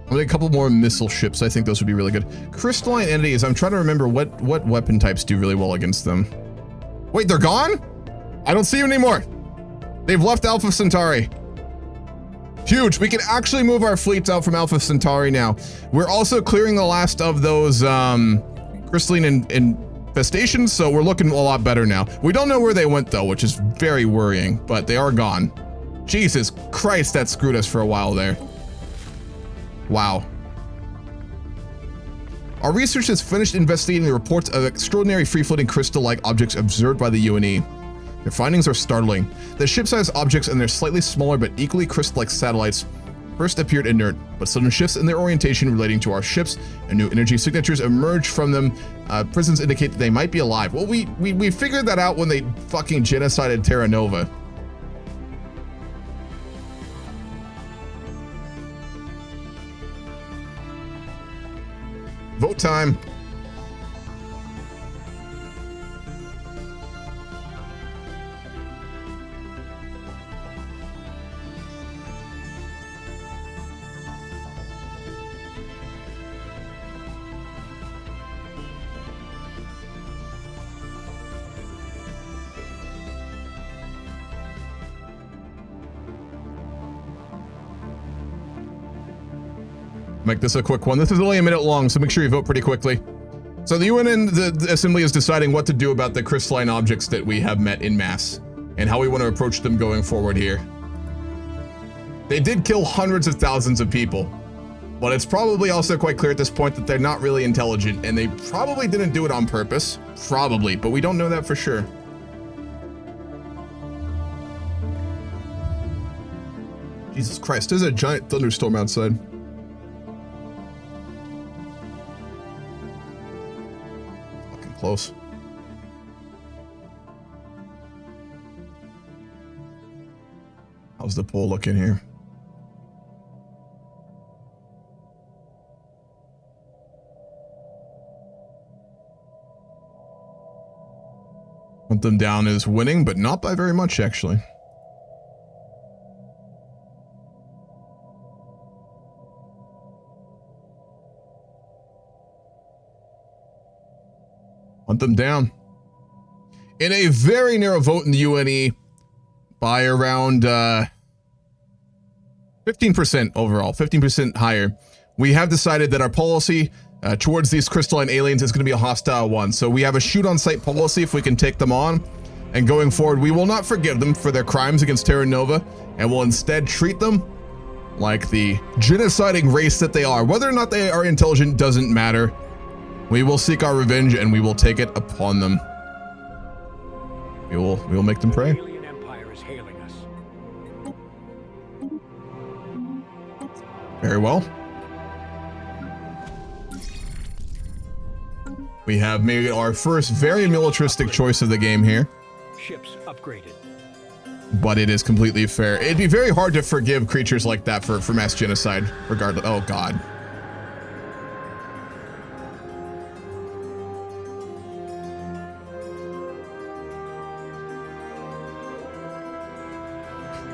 Speaker 1: I'll make a couple more missile ships. I think those would be really good. Crystalline entities. I'm trying to remember what weapon types do really well against them. Wait, they're gone? I don't see them anymore. They've left Alpha Centauri. Huge. We can actually move our fleets out from Alpha Centauri now. We're also clearing the last of those crystalline infestations, so we're looking a lot better now. We don't know where they went though, which is very worrying, but they are gone. Jesus Christ, that screwed us for a while there. Wow. Our research has finished investigating the reports of extraordinary free-floating crystal-like objects observed by the UNE. Their findings are startling. The ship-sized objects and their slightly smaller but equally crystal-like satellites first appeared inert, but sudden shifts in their orientation relating to our ships and new energy signatures emerged from them. Prisons indicate that they might be alive. Well, we figured that out when they fucking genocided Terra Nova. Vote time. Make this a quick one. This is only a minute long, so make sure you vote pretty quickly. So the UN and the Assembly is deciding what to do about the crystalline objects that we have met in mass, and how we want to approach them going forward here. They did kill hundreds of thousands of people, but it's probably also quite clear at this point that they're not really intelligent, and they probably didn't do it on purpose. Probably, but we don't know that for sure. Jesus Christ, there's a giant thunderstorm outside. Close. How's the poll looking here? Hunt them down is winning, but not by very much, actually. Hunt them down. In a very narrow vote in the UNE by around 15% overall, 15% higher, we have decided that our policy towards these crystalline aliens is going to be a hostile one. So we have a shoot on sight policy if we can take them on. And going forward, we will not forgive them for their crimes against Terra Nova, and will instead treat them like the genociding race that they are. Whether or not they are intelligent doesn't matter. We will seek our revenge, and we will take it upon them. We will make them pray.
Speaker 2: The alien empire is hailing us.
Speaker 1: Very well. We have made our first very militaristic choice of the game here.
Speaker 2: Ships upgraded.
Speaker 1: but it is completely fair. It'd be very hard to forgive creatures like that for mass genocide, regardless. Oh, God.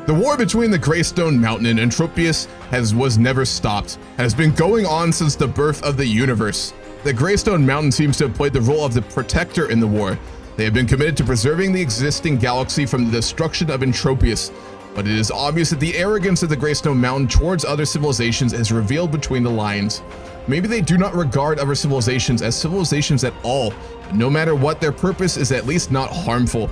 Speaker 1: The war between the Greystone Mountain and Entropius was never stopped, and has been going on since the birth of the universe. The Greystone Mountain seems to have played the role of the protector in the war. They have been committed to preserving the existing galaxy from the destruction of Entropius, but it is obvious that the arrogance of the Greystone Mountain towards other civilizations is revealed between the lines. Maybe they do not regard other civilizations as civilizations at all, but no matter what, their purpose is at least not harmful.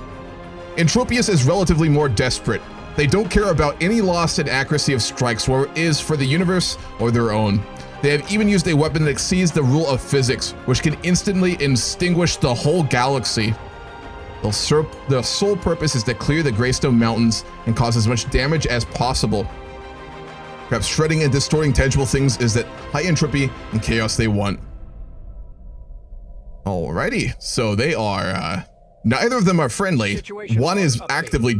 Speaker 1: Entropius is relatively more desperate. They don't care about any loss in accuracy of strikes, whether it is for the universe or their own. They have even used a weapon that exceeds the rule of physics, which can instantly extinguish the whole galaxy. The sole purpose is to clear the Greystone Mountains and cause as much damage as possible. Perhaps shredding and distorting tangible things is that high entropy and chaos they want. Alrighty, so they are, neither of them are friendly. One is actively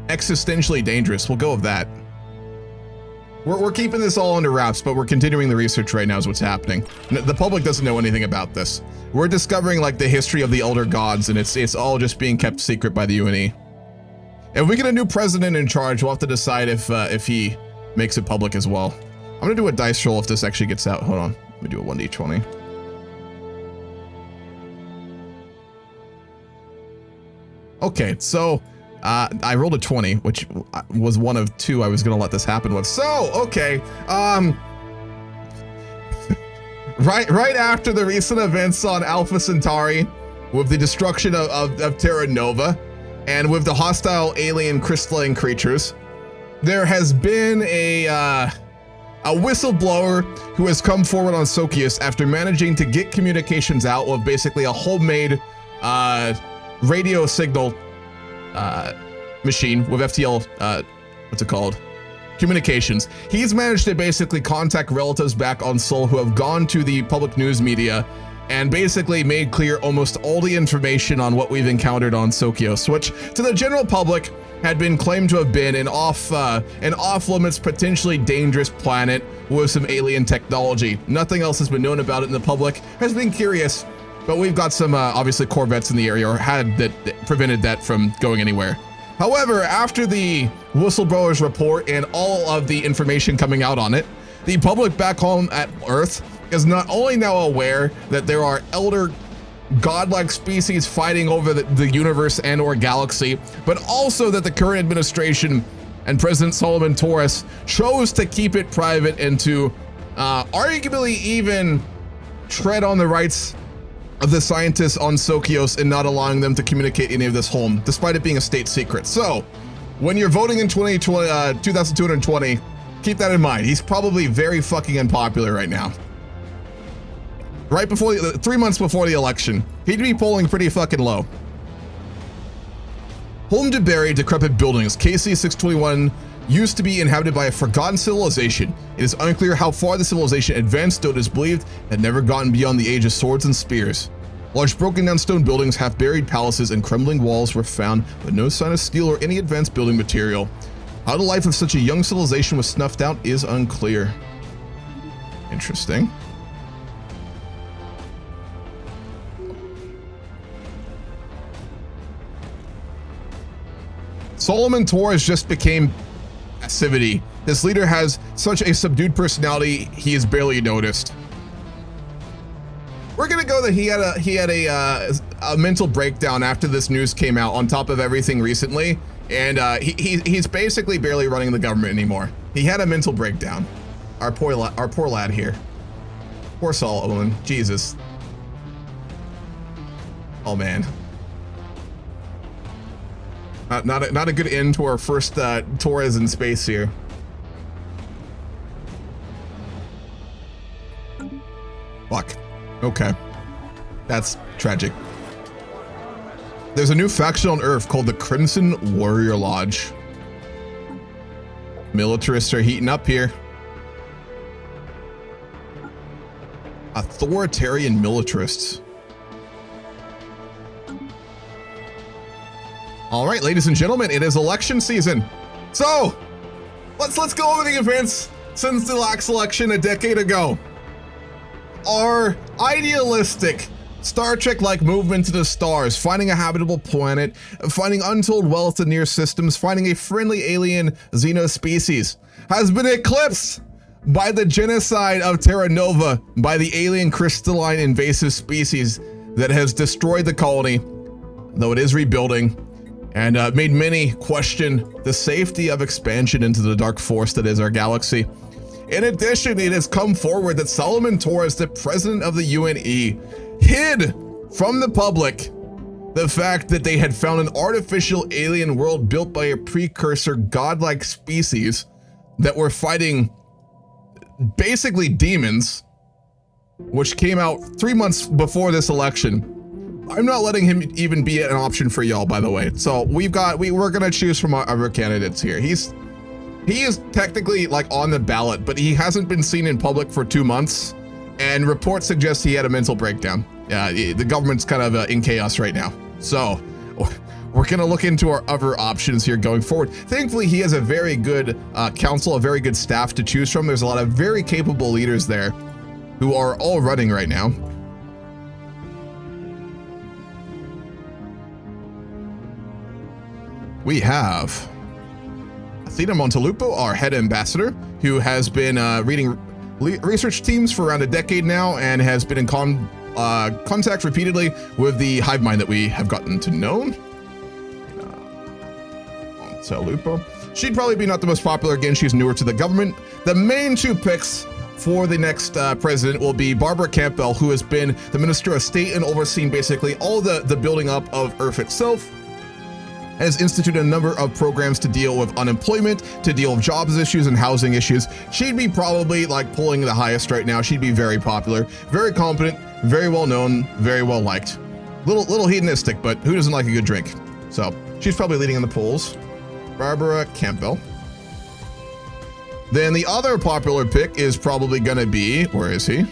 Speaker 1: existentially dangerous. We'll go with that. We're keeping this all under wraps, but we're continuing the research right now is what's happening. The public doesn't know anything about this. We're discovering like the history of the Elder Gods, and it's all just being kept secret by the UNE. If we get a new president in charge, we'll have to decide if he makes it public as well. I'm gonna do a dice roll if this actually gets out. Hold on, let me do a 1d20. Okay, so I rolled a 20, which was one of two I was gonna let this happen with. So, okay, right after the recent events on Alpha Centauri, with the destruction of Terra Nova, and with the hostile alien crystalline creatures, there has been a whistleblower who has come forward on Sokius after managing to get communications out with basically a homemade radio signal machine with FTL, what's it called? Communications. He's managed to basically contact relatives back on Sol who have gone to the public news media and basically made clear almost all the information on what we've encountered on Sokios, which to the general public had been claimed to have been an off-limits, potentially dangerous planet with some alien technology. Nothing else has been known about it, and the public has been curious. But we've got some, obviously, corvettes in the area, or had that prevented that from going anywhere. However, after the whistleblower's report and all of the information coming out on it, the public back home at Earth is not only now aware that there are elder godlike species fighting over the universe and or galaxy, but also that the current administration and President Solomon Torres chose to keep it private and to arguably even tread on the rights of the scientists on Sokios and not allowing them to communicate any of this home, despite it being a state secret. So, when you're voting in 2220, keep that in mind. He's probably very fucking unpopular right now. Right before, 3 months before the election, he'd be polling pretty fucking low. Home to buried, decrepit buildings, KC-621 used to be inhabited by a forgotten civilization. It is unclear how far the civilization advanced, though it is believed it had never gotten beyond the age of swords and spears. Large broken down stone buildings, half buried palaces, and crumbling walls were found, but no sign of steel or any advanced building material. How the life of such a young civilization was snuffed out is unclear. Interesting. Solomon Torres just became passivity. This leader has such a subdued personality, he is barely noticed. We're gonna go that he had a mental breakdown after this news came out on top of everything recently, and he's basically barely running the government anymore. He had a mental breakdown. Our poor lad here. Poor Solomon, Jesus. Oh man. Not a good end to our first Torres in space here. Fuck. Okay. That's tragic. There's a new faction on Earth called the Crimson Warrior Lodge. Militarists are heating up here. Authoritarian militarists. All right, ladies and gentlemen, it is election season. So let's go over the events since the last election a decade ago. Our idealistic Star Trek-like movement to the stars, finding a habitable planet, finding untold wealth in near systems, finding a friendly alien xenospecies, has been eclipsed by the genocide of Terra Nova by the alien crystalline invasive species that has destroyed the colony, though it is rebuilding, and made many question the safety of expansion into the dark force that is our galaxy. In addition, it has come forward that Solomon Torres, the president of the UNE, hid from the public the fact that they had found an artificial alien world built by a precursor godlike species that were fighting basically demons, which came out 3 months before this election. I'm not letting him even be an option for y'all, by the way. So we're gonna choose from our other candidates here. He is technically like on the ballot, but he hasn't been seen in public for 2 months, and reports suggest he had a mental breakdown. The government's kind of in chaos right now. So we're gonna look into our other options here going forward. Thankfully, he has a very good council, a very good staff to choose from. There's a lot of very capable leaders there who are all running right now. We have Athena Montelupo, our head ambassador, who has been leading research teams for around a decade now and has been in contact repeatedly with the hive mind that we have gotten to know. Montelupo. She'd probably be not the most popular. Again, she's newer to the government. The main two picks for the next president will be Barbara Campbell, who has been the Minister of State and overseen basically all the building up of Earth itself, has instituted a number of programs to deal with unemployment, to deal with jobs issues and housing issues. She'd be probably like pulling the highest right now. She'd be very popular, very competent, very well known, very well liked. Little hedonistic, but who doesn't like a good drink? So she's probably leading in the polls. Barbara Campbell. Then the other popular pick is probably gonna be, where is he?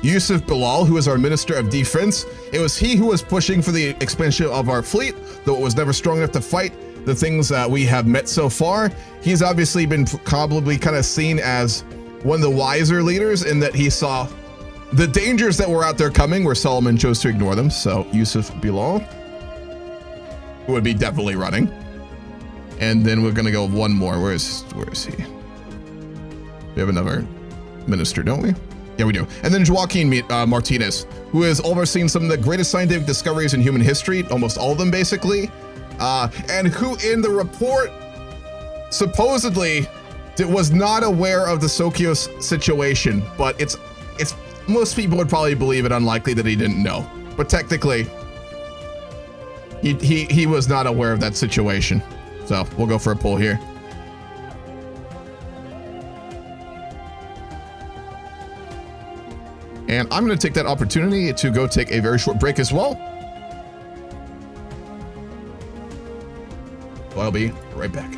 Speaker 1: Yusuf Bilal, who is our Minister of Defense. It was he who was pushing for the expansion of our fleet, though it was never strong enough to fight the things that we have met so far. He's obviously been probably kind of seen as one of the wiser leaders in that he saw the dangers that were out there coming where Solomon chose to ignore them. So Yusuf Bilal, who would be definitely running. And then we're gonna go one more. Where is he? We have another minister, don't we? Yeah, we do. And then Joaquin Martinez, who has overseen some of the greatest scientific discoveries in human history, almost all of them basically, and who in the report supposedly was not aware of the Sokios situation, but it's most people would probably believe it unlikely that he didn't know. But technically, he was not aware of that situation. So we'll go for a poll here. And I'm going to take that opportunity to go take a very short break as well. So I'll be right back.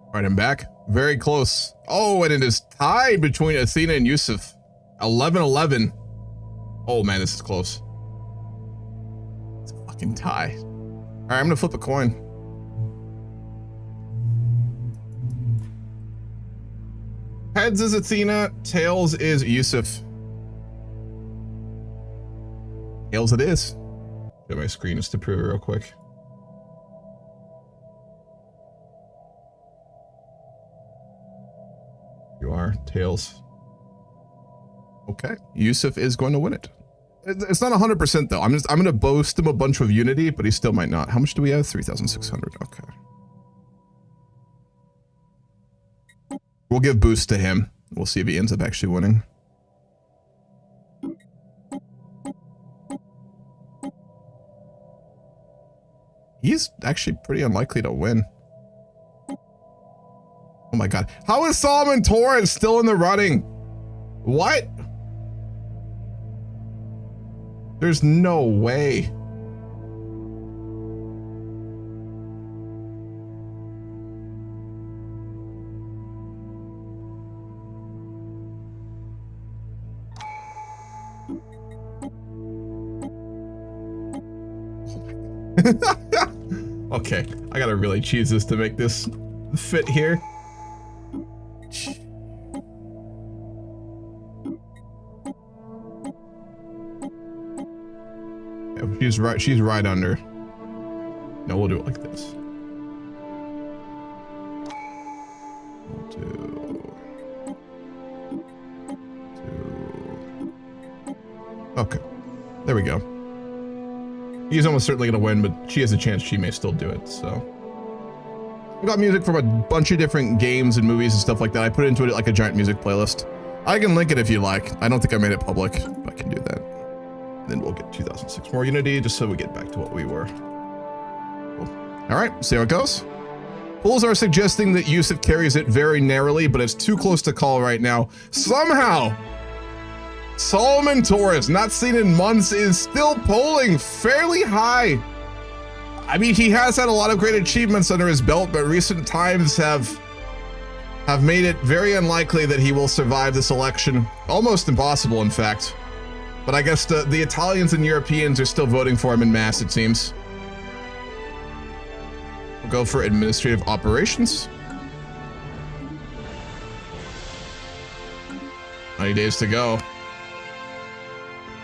Speaker 1: All right, I'm back. Very close. Oh, and it is tied between Athena and Yusuf. 11-11. Oh man, this is close. It's a fucking tie. All right, I'm gonna flip a coin. Heads is Athena, tails is Yusuf. Tails it is. Get my screen just to prove it real quick. You are tails. Okay, Yusuf is going to win it. It's not 100% though. I'm gonna boast him a bunch of unity, but he still might not. How much do we have? 3,600. Okay. We'll give boost to him. We'll see if he ends up actually winning. He's actually pretty unlikely to win. Oh my god. How is Solomon Torres still in the running? What? There's no way. Okay, I gotta really cheese this to make this fit here. Yeah, she's right under. No, we'll do it like this. 1, 2, 2. Okay, there we go. He's almost certainly gonna win, but she has a chance she may still do it, so. I've got music from a bunch of different games and movies and stuff like that. I put it into it like a giant music playlist. I can link it if you like. I don't think I made it public, but I can do that. And then we'll get 2006 more unity, just so we get back to what we were. Cool. All right, see how it goes. Polls are suggesting that Yusuf carries it very narrowly, but it's too close to call right now. Somehow, Solomon Torres, not seen in months, is still polling fairly high. I mean, he has had a lot of great achievements under his belt, but recent times have made it very unlikely that he will survive this election. Almost impossible, in fact. But I guess the Italians and Europeans are still voting for him en masse, it seems. We'll go for administrative operations. 90 days to go.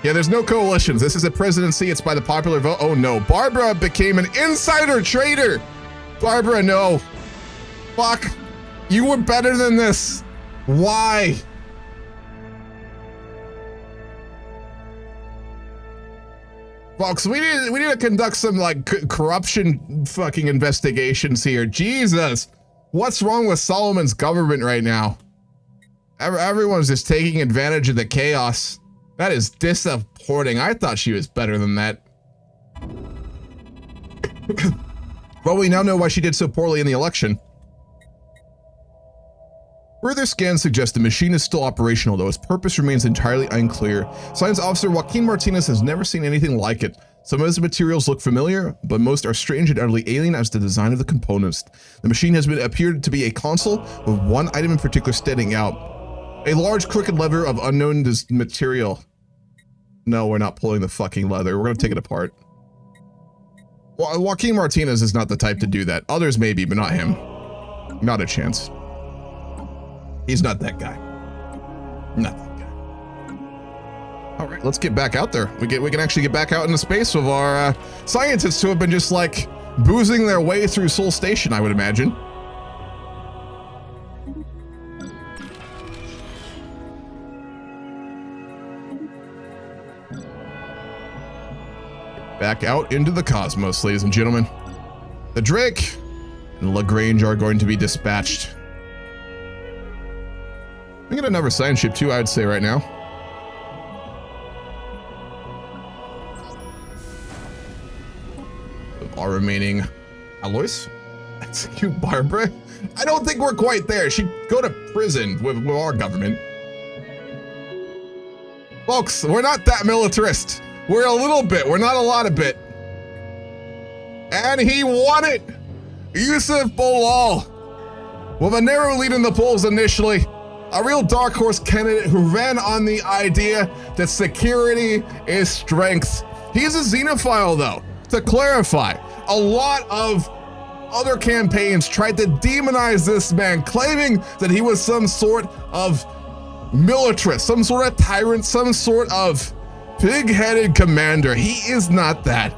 Speaker 1: Yeah, there's no coalitions. This is a presidency. It's by the popular vote. Oh no, Barbara became an insider trader. Barbara, no. Fuck. You were better than this. Why? Folks, we need to conduct some like corruption fucking investigations here. Jesus. What's wrong with Solomon's government right now? Everyone's just taking advantage of the chaos. That is disappointing. I thought she was better than that. Well, we now know why she did so poorly in the election. Further scans suggest the machine is still operational, though its purpose remains entirely unclear. Science officer Joaquin Martinez has never seen anything like it. Some of its materials look familiar, but most are strange and utterly alien as to the design of the components. The machine has appeared to be a console, with one item in particular standing out. A large crooked lever of unknown material. No, we're not pulling the fucking leather. We're gonna take it apart. Well, Joaquin Martinez is not the type to do that. Others maybe, but not him. Not a chance. He's not that guy. Not that guy. All right, let's get back out there. We can actually get back out into space with our scientists who have been just like boozing their way through Sol Station, I would imagine. Back out into the cosmos, ladies and gentlemen. The Drake and Lagrange are going to be dispatched. We get another science ship too, I'd say right now. Our remaining alloys. Execute Barbara. I don't think we're quite there. She'd go to prison with our government. Folks, we're not that militarist. We're a little bit, we're not a lot of bit. And he won it! Yusuf Bilal With a narrow lead in the polls initially, a real dark horse candidate who ran on the idea that security is strength. He's a xenophile, though. To clarify, a lot of other campaigns tried to demonize this man, claiming that he was some sort of militarist, some sort of tyrant, some sort of pig-headed commander. He is not that.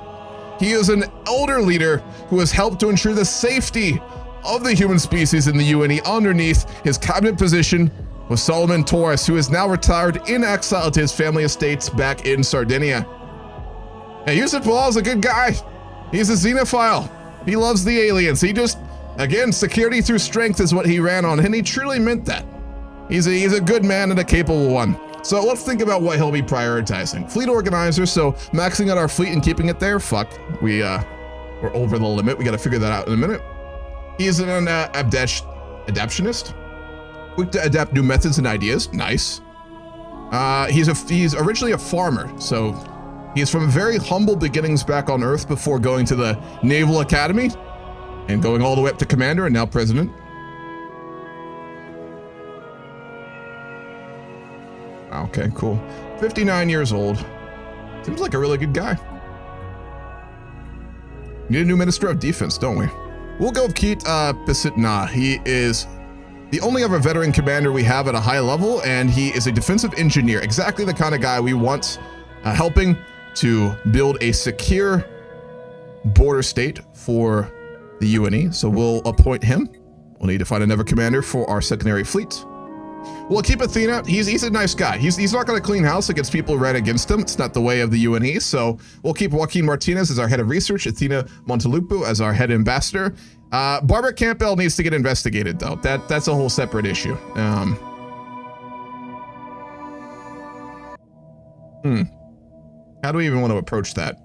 Speaker 1: He is an elder leader who has helped to ensure the safety of the human species in the UNE underneath his cabinet position with Solomon Torres, who is now retired in exile to his family estates back in Sardinia. Hey, Yusuf is a good guy. He's a xenophile. He loves the aliens. He just, again, security through strength is what he ran on, and he truly meant that. He's a good man and a capable one. So let's think about what he'll be prioritizing. Fleet organizer, so maxing out our fleet and keeping it there. Fuck, we're over the limit. We got to figure that out in a minute. He's an adaptionist, quick to adapt new methods and ideas. Nice. He's originally a farmer, so he's from very humble beginnings back on Earth before going to the Naval Academy and going all the way up to commander and now president. Okay, cool. 59 years old. Seems like a really good guy. Need a new Minister of Defense, don't we? We'll go with Keet Pisitna. He is the only other veteran commander we have at a high level, and he is a defensive engineer. Exactly the kind of guy we want helping to build a secure border state for the UNE. So we'll appoint him. We'll need to find another commander for our secondary fleet. We'll keep Athena. He's a nice guy. He's not going to clean house against people who ran against him. It's not the way of the UNE. So we'll keep Joaquin Martinez as our head of research, Athena Montelupo as our head ambassador. Barbara Campbell needs to get investigated, though. That's a whole separate issue. How do we even want to approach that?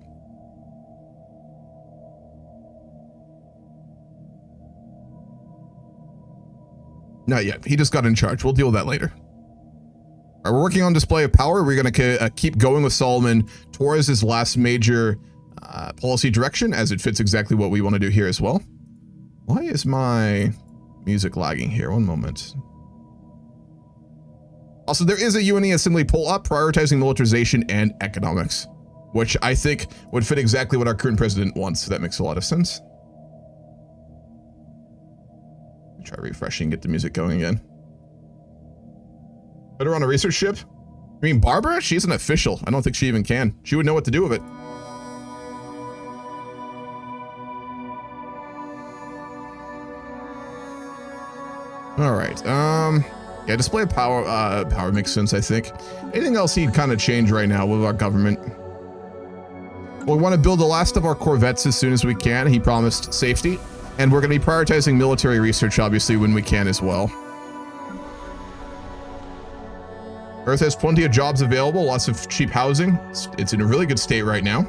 Speaker 1: Not yet. He just got in charge. We'll deal with that later. All right, we're working on display of power. We're going to keep going with Solomon Torres' last major policy direction, as it fits exactly what we want to do here as well. Why is my music lagging here? One moment. Also, there is a UNE assembly pull up prioritizing militarization and economics, which I think would fit exactly what our current president wants. So that makes a lot of sense. Try refreshing, get the music going again. Put her on a research ship? I mean, Barbara? She's an official. I don't think she even can. She would know what to do with it. All right. Yeah, display of power makes sense, I think. Anything else he'd kind of change right now with our government? Well, we want to build the last of our corvettes as soon as we can. He promised safety. And we're going to be prioritizing military research, obviously, when we can as well. Earth has plenty of jobs available, lots of cheap housing. It's in a really good state right now.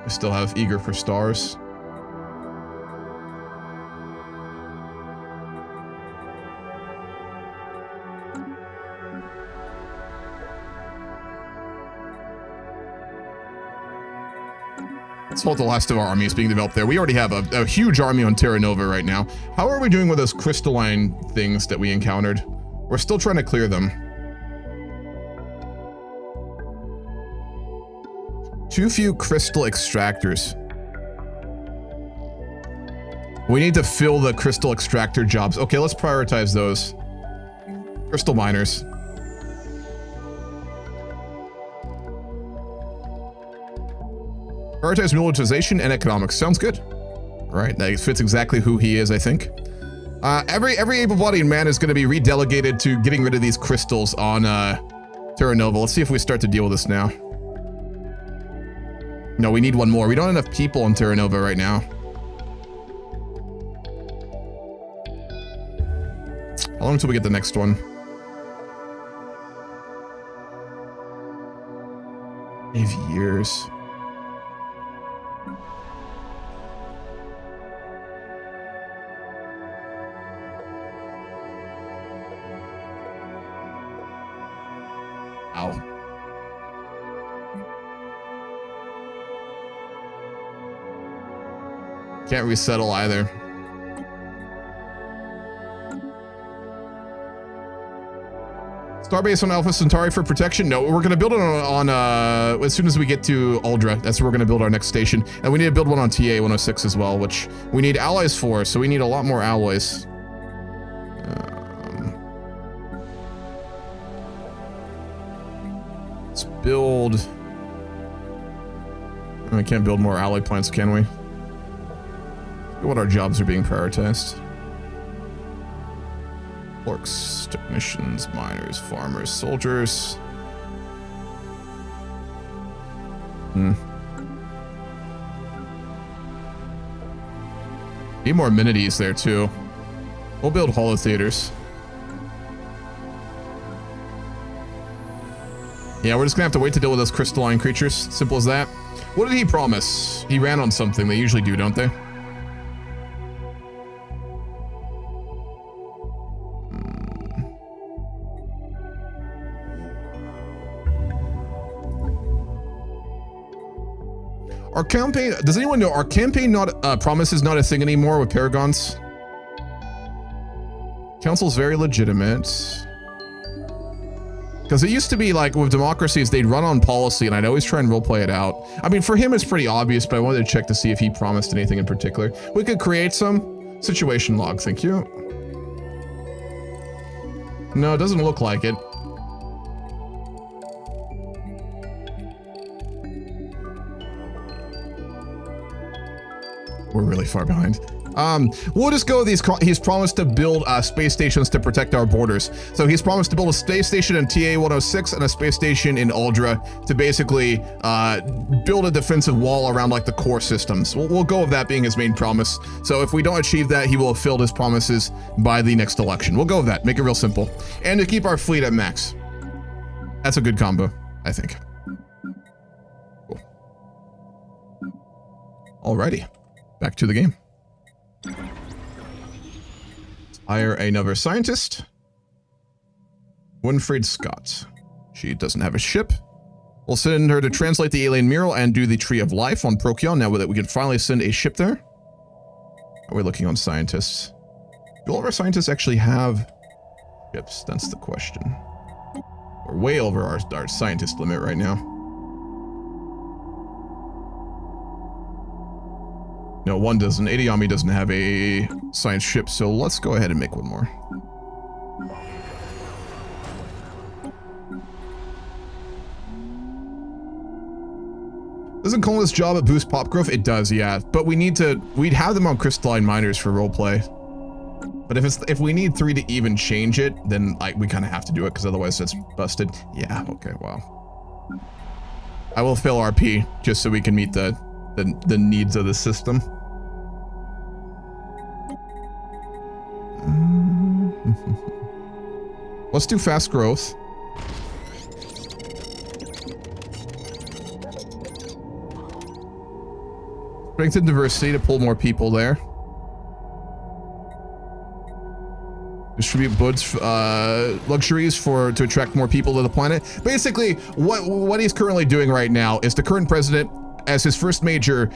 Speaker 1: We still have eager for stars. Let's hold the last of our armies being developed there. We already have a huge army on Terra Nova right now. How are we doing with those crystalline things that we encountered? We're still trying to clear them. Too few crystal extractors. We need to fill the crystal extractor jobs. Okay, let's prioritize those. Crystal miners. Prioritize militarization and economics. Sounds good. All right, that fits exactly who he is, I think. Every able-bodied man is going to be redelegated to getting rid of these crystals on Terra Nova. Let's see if we start to deal with this now. No, we need one more. We don't have enough people on Terra Nova right now. How long until we get the next one? 5 years. Ow. Can't resettle either. Starbase on Alpha Centauri for protection? No, we're gonna build it on as soon as we get to Uldra. That's where we're gonna build our next station. And we need to build one on TA 106 as well, which we need allies for, so we need a lot more alloys. Let's build... We can't build more ally plants, can we? What our jobs are being prioritized. Clerks, technicians, miners, farmers, soldiers. Need more amenities there too. We'll build holotheaters. Yeah, we're just gonna have to wait to deal with those crystalline creatures. Simple as that. What did he promise? He ran on something. They usually do, don't they? Our campaign, does anyone know, our campaign promise is not a thing anymore with Paragons? Council's very legitimate. Because it used to be like with democracies, they'd run on policy and I'd always try and roleplay it out. I mean, for him, it's pretty obvious, but I wanted to check to see if he promised anything in particular. We could create some situation log, thank you. No, it doesn't look like it. We're really far behind. We'll just go with these. He's promised to build space stations to protect our borders. So he's promised to build a space station in TA 106 and a space station in Uldra to basically build a defensive wall around like the core systems. We'll go with that being his main promise. So if we don't achieve that, he will have filled his promises by the next election. We'll go with that. Make it real simple. And to keep our fleet at max. That's a good combo, I think. Cool. Alrighty. Back to the game. Let's hire another scientist. Winfried Scott. She doesn't have a ship. We'll send her to translate the alien mural and do the Tree of Life on Procyon now that we can finally send a ship there. We're looking on scientists. Do all of our scientists actually have ships? That's the question. We're way over our scientist limit right now. No, one doesn't. Adiyami doesn't have a science ship, so let's go ahead and make one more. Doesn't Colin's job at boost pop growth? It does, yeah. But we'd have them on crystalline miners for roleplay. But if we need 3 to even change it, then like we kind of have to do it because otherwise it's busted. Yeah, okay, wow. I will fail RP just so we can meet the needs of the system. Let's do fast growth. Strength and diversity to pull more people there. Distribute goods, luxuries to attract more people to the planet. Basically, what he's currently doing right now is the current president, as his first major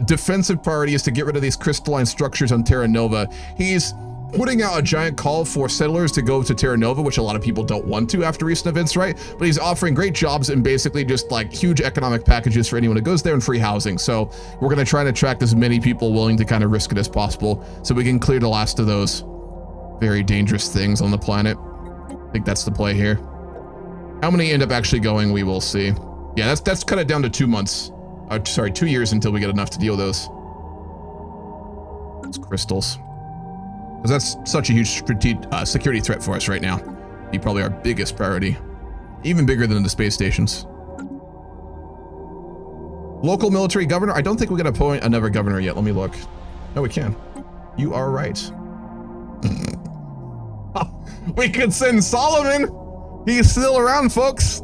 Speaker 1: defensive priority, is to get rid of these crystalline structures on Terra Nova. He's putting out a giant call for settlers to go to Terra Nova, which a lot of people don't want to after recent events, right? But he's offering great jobs and basically just like huge economic packages for anyone who goes there and free housing. So we're gonna try and attract as many people willing to kind of risk it as possible so we can clear the last of those very dangerous things on the planet. I think that's the play here. How many end up actually going, we will see. Yeah, that's cut it down to 2 months. Sorry, 2 years until we get enough to deal with those. It's crystals. Because that's such a huge security threat for us right now. Be probably our biggest priority. Even bigger than the space stations. Local military governor? I don't think we can appoint another governor yet. Let me look. No, we can. You are right. We could send Solomon. He's still around, folks.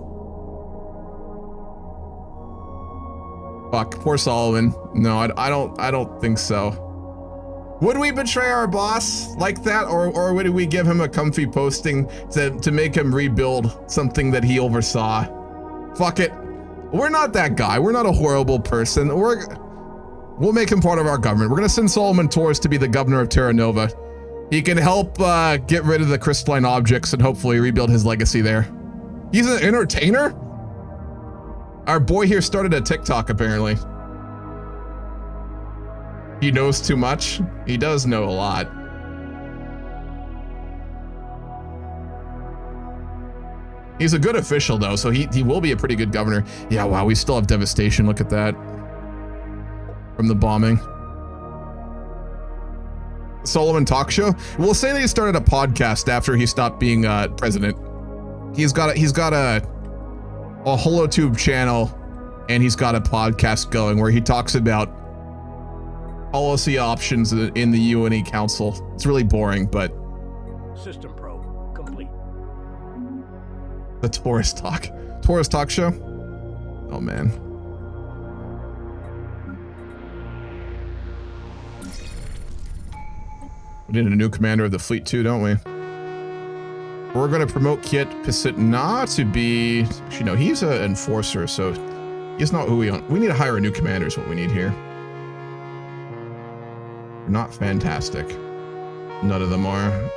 Speaker 1: Fuck, poor Solomon. No, I don't think so. Would we betray our boss like that, or would we give him a comfy posting to make him rebuild something that he oversaw? Fuck it. We're not that guy. We're not a horrible person. We'll make him part of our government. We're gonna send Solomon Torres to be the governor of Terra Nova. He can help get rid of the crystalline objects and hopefully rebuild his legacy there. He's an entertainer? Our boy here started a TikTok, apparently. He knows too much. He does know a lot. He's a good official, though, so he will be a pretty good governor. Yeah, wow, we still have devastation. Look at that. From the bombing. Solomon talk show? We'll say that he started a podcast after he stopped being president. He's got a HoloTube channel, and he's got a podcast going where he talks about policy options in the UNE Council. It's really boring, but...
Speaker 2: System probe complete.
Speaker 1: The Torres talk show? Oh, man. We need a new commander of the fleet too, don't we? We're going to promote Kiel not to be... Actually, no, he's an enforcer, so he's not who we want. We need to hire a new commander is what we need here. Not fantastic. None of them are.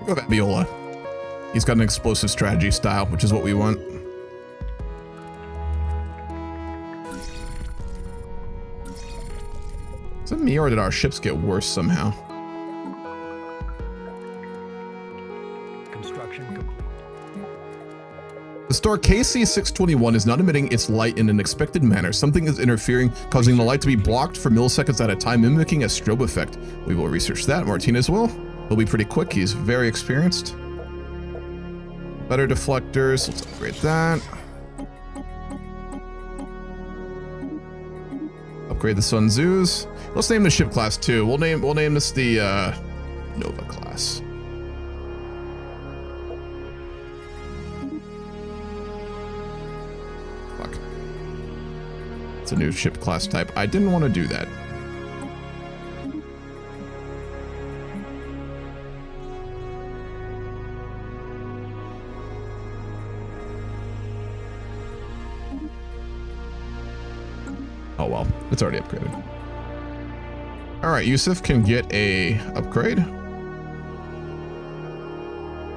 Speaker 1: Go with Viola. He's got an explosive strategy style, which is what we want. Is it me or did our ships get worse somehow?
Speaker 2: Construction complete.
Speaker 1: The star KC-621 is not emitting its light in an expected manner. Something is interfering, causing the light to be blocked for milliseconds at a time, mimicking a strobe effect. We will research that. Martinez will. He'll be pretty quick. He's very experienced. Better deflectors. Let's upgrade that. Upgrade the Sun Tzus. Let's name the ship class too. We'll name this the Nova class. Fuck. It's a new ship class type. I didn't want to do that. Oh well, it's already upgraded. All right, Yusuf can get a upgrade.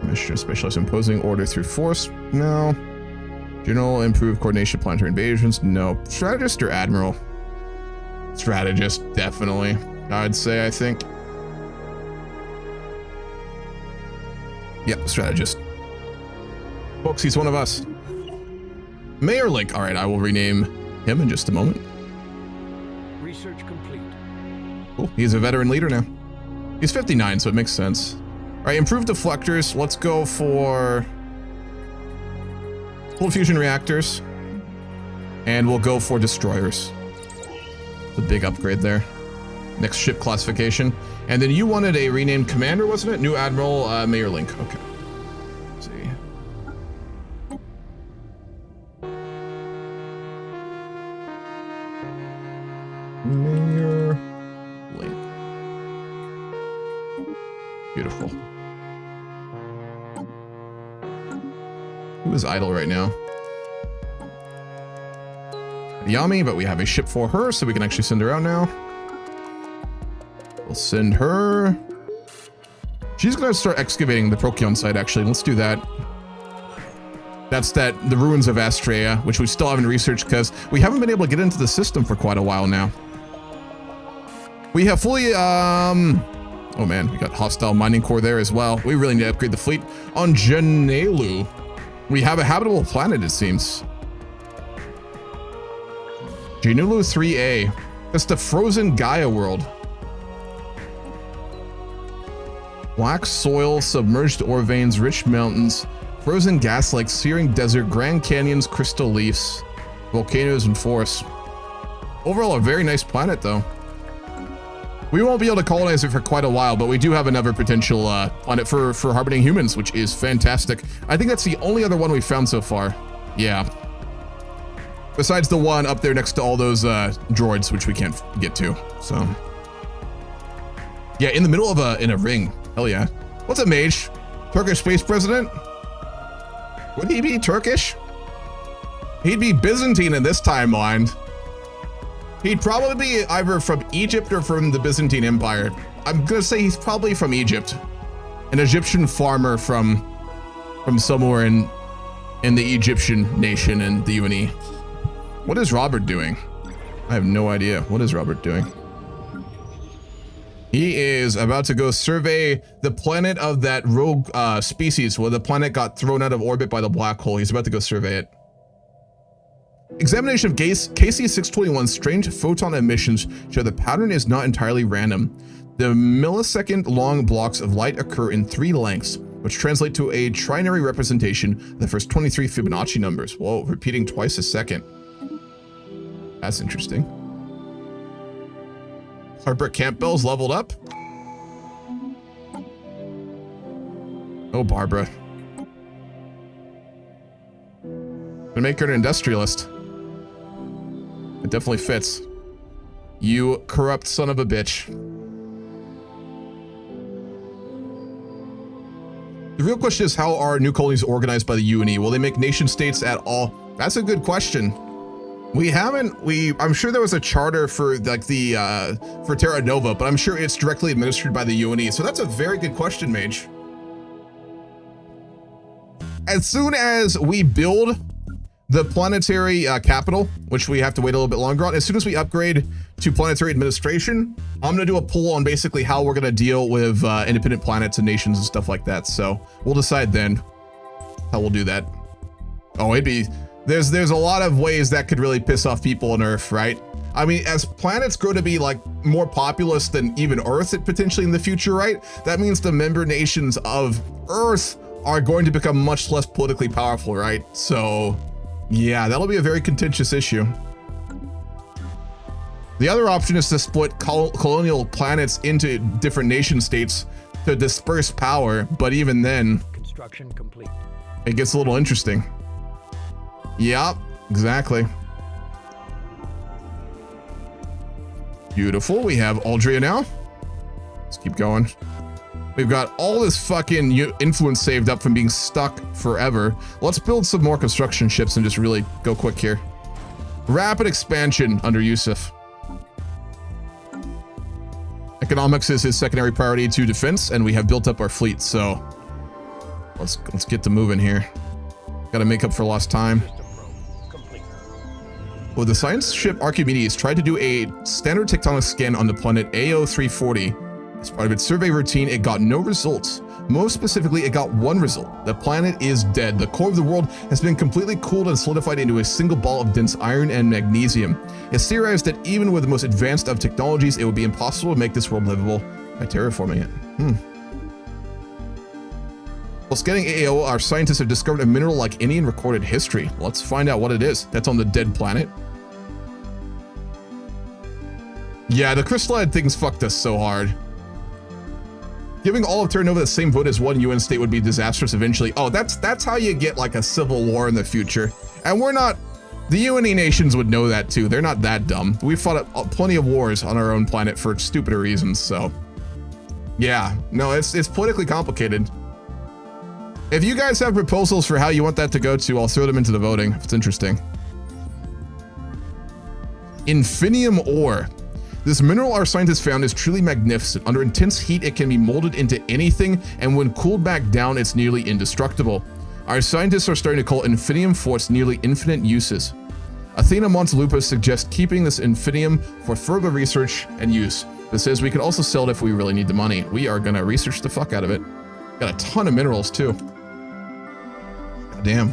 Speaker 1: Mission specialist imposing order through force. No. General improved coordination planetary invasions. No. Strategist or admiral? Strategist, definitely. I'd say, I think. Yep, strategist. Folks, he's one of us. Mayor Link. All right, I will rename him in just a moment.
Speaker 2: Research complete.
Speaker 1: Cool. He's a veteran leader now. He's 59, so it makes sense. All right, improved deflectors. Let's go for full fusion reactors. And we'll go for destroyers. It's a big upgrade there. Next ship classification. And then you wanted a renamed commander, wasn't it? New Admiral Mayor Link. Okay. Let's see. Mayor Link. Beautiful. Who is idle right now? Yami, but we have a ship for her, so we can actually send her out now. We'll send her. She's gonna start excavating the Procyon site, actually. Let's do that. That's the ruins of Astrea, which we still haven't researched because we haven't been able to get into the system for quite a while now. We have fully, oh man, we got hostile mining core there as well. We really need to upgrade the fleet. On Janelu, we have a habitable planet, it seems. Janelu 3A. That's the frozen Gaia world. Black soil, submerged ore veins, rich mountains, frozen gas lakes, searing desert, grand canyons, crystal leaves, volcanoes, and forests. Overall, a very nice planet, though. We won't be able to colonize it for quite a while, but we do have another potential planet for harboring humans, which is fantastic. I think that's the only other one we've found so far. Yeah. Besides the one up there next to all those droids, which we can't get to. So, yeah, in the middle of in a ring. Hell yeah. What's up, Mage? Turkish space president? Would he be Turkish? He'd be Byzantine in this timeline. He'd probably be either from Egypt or from the Byzantine Empire. I'm gonna say he's probably from Egypt. An Egyptian farmer from somewhere in the Egyptian nation and the UNE. What is Robert doing? I have no idea. What is Robert doing? He is about to go survey the planet of that rogue species where the planet got thrown out of orbit by the black hole. He's about to go survey it. Examination of KC-621's strange photon emissions show the pattern is not entirely random. The millisecond-long blocks of light occur in 3 lengths, which translate to a trinary representation of the first 23 Fibonacci numbers. Whoa, repeating twice a second. That's interesting. Harper Campbell's leveled up. Oh, Barbara. Gonna make her an industrialist. It definitely fits. You corrupt son of a bitch. The real question is, how are new colonies organized by the UNE? Will they make nation states at all? That's a good question. I'm sure there was a charter for like for Terra Nova, but I'm sure it's directly administered by the UNE. So that's a very good question, Mage. As soon as we build the planetary capital, which we have to wait a little bit longer on, as soon as we upgrade to planetary administration, I'm gonna do a poll on basically how we're gonna deal with independent planets and nations and stuff like that. So we'll decide then how we'll do that. Oh, there's a lot of ways that could really piss off people on Earth, right? I mean, as planets grow to be like more populous than even Earth potentially in the future, right? That means the member nations of Earth are going to become much less politically powerful, right? So yeah, that'll be a very contentious issue. The other option is to split colonial planets into different nation states to disperse power, but even then,
Speaker 2: construction complete.
Speaker 1: It gets a little interesting. Yep, exactly. Beautiful. We have Aldria now. Let's keep going. We've got all this fucking influence saved up from being stuck forever. Let's build some more construction ships and just really go quick here. Rapid expansion under Yusuf. Economics is his secondary priority to defense, and we have built up our fleet, so let's get to moving here. Gotta make up for lost time. Well, the science ship Archimedes tried to do a standard tectonic scan on the planet AO340. As part of its survey routine, it got no results. Most specifically, it got one result. The planet is dead. The core of the world has been completely cooled and solidified into a single ball of dense iron and magnesium. It's theorized that even with the most advanced of technologies, it would be impossible to make this world livable by terraforming it. While scanning AO, our scientists have discovered a mineral like any in recorded history. Let's find out what it is. That's on the dead planet. Yeah, the Crystaline things fucked us so hard. Giving all of Terra Nova the same vote as one UN state would be disastrous eventually. Oh, that's how you get like a civil war in the future. And we're not, the UNE nations would know that too. They're not that dumb. We fought plenty of wars on our own planet for stupider reasons, so. Yeah, no, it's politically complicated. If you guys have proposals for how you want that to go to, I'll throw them into the voting if it's interesting. Infinium ore. This mineral our scientists found is truly magnificent. Under intense heat, it can be molded into anything, and when cooled back down, it's nearly indestructible. Our scientists are starting to call infinium for its nearly infinite uses. Athena Montelupo suggests keeping this infinium for further research and use. This says we can also sell it if we really need the money. We are gonna research the fuck out of it. Got a ton of minerals too. God damn.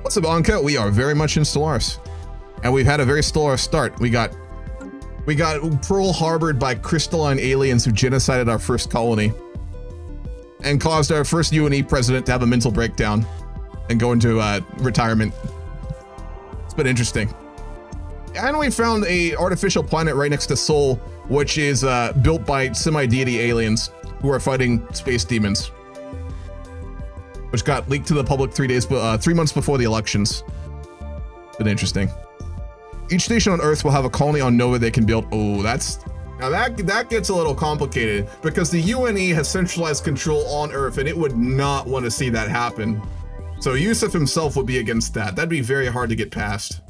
Speaker 1: What's up, Anka? We are very much in Stellaris. And we've had a very stellar start. We got Pearl Harbored by crystalline aliens who genocided our first colony and caused our first UNE president to have a mental breakdown and go into retirement. It's been interesting. And we found a artificial planet right next to Sol which is built by semi-deity aliens who are fighting space demons, which got leaked to the public 3 months before the elections. Been interesting. Each nation on Earth will have a colony on Nova they can build. Oh, now that gets a little complicated because the UNE has centralized control on Earth, and it would not want to see that happen. So Yusuf himself would be against that. That'd be very hard to get past.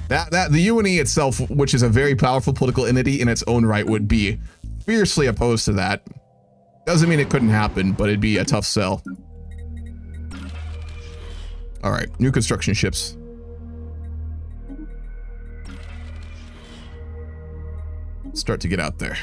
Speaker 1: The UNE itself, which is a very powerful political entity in its own right, would be fiercely opposed to that. Doesn't mean it couldn't happen, but it'd be a tough sell. All right, new construction ships. Start to get out there.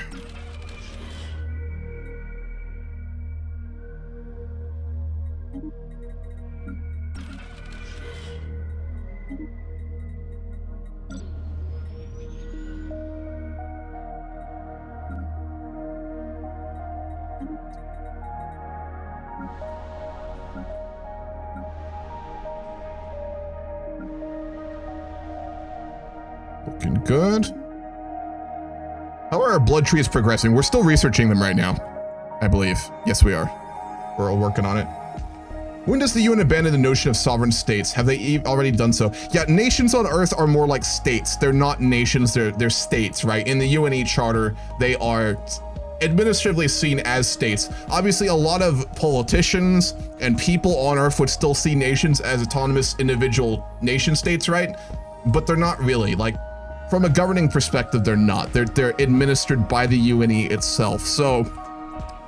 Speaker 1: Looking good. How are our blood trees progressing? We're still researching them right now, I believe. Yes, we are. We're all working on it. When does the UN abandon the notion of sovereign states? Have they already done so? Yeah, nations on Earth are more like states. They're not nations, they're states, right? In the UNE Charter, they are administratively seen as states. Obviously, a lot of politicians and people on Earth would still see nations as autonomous individual nation states, right? But they're not really. Like, from a governing perspective, they're not. They're administered by the UNE itself. So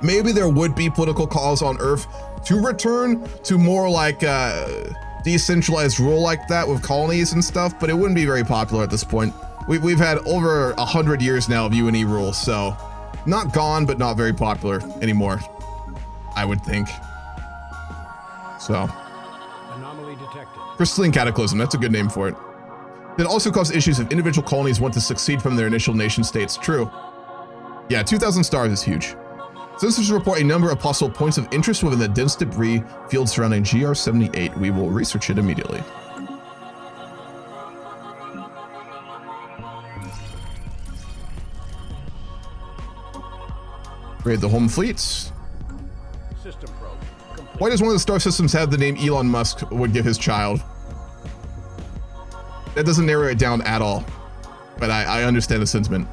Speaker 1: maybe there would be political calls on Earth to return to more like decentralized rule like that with colonies and stuff, but it wouldn't be very popular at this point. We've had over 100 years now of UNE rule, so not gone, but not very popular anymore, I would think. So,
Speaker 2: Anomaly detected.
Speaker 1: Crystaline Cataclysm, that's a good name for it. It also causes issues if individual colonies want to succeed from their initial nation states. True. Yeah, 2,000 stars is huge. Sensors report a number of possible points of interest within the dense debris field surrounding GR78. We will research it immediately. Raid the home fleets.
Speaker 2: System probe complete.
Speaker 1: Why does one of the star systems have the name Elon Musk would give his child? That doesn't narrow it down at all, but I understand the sentiment.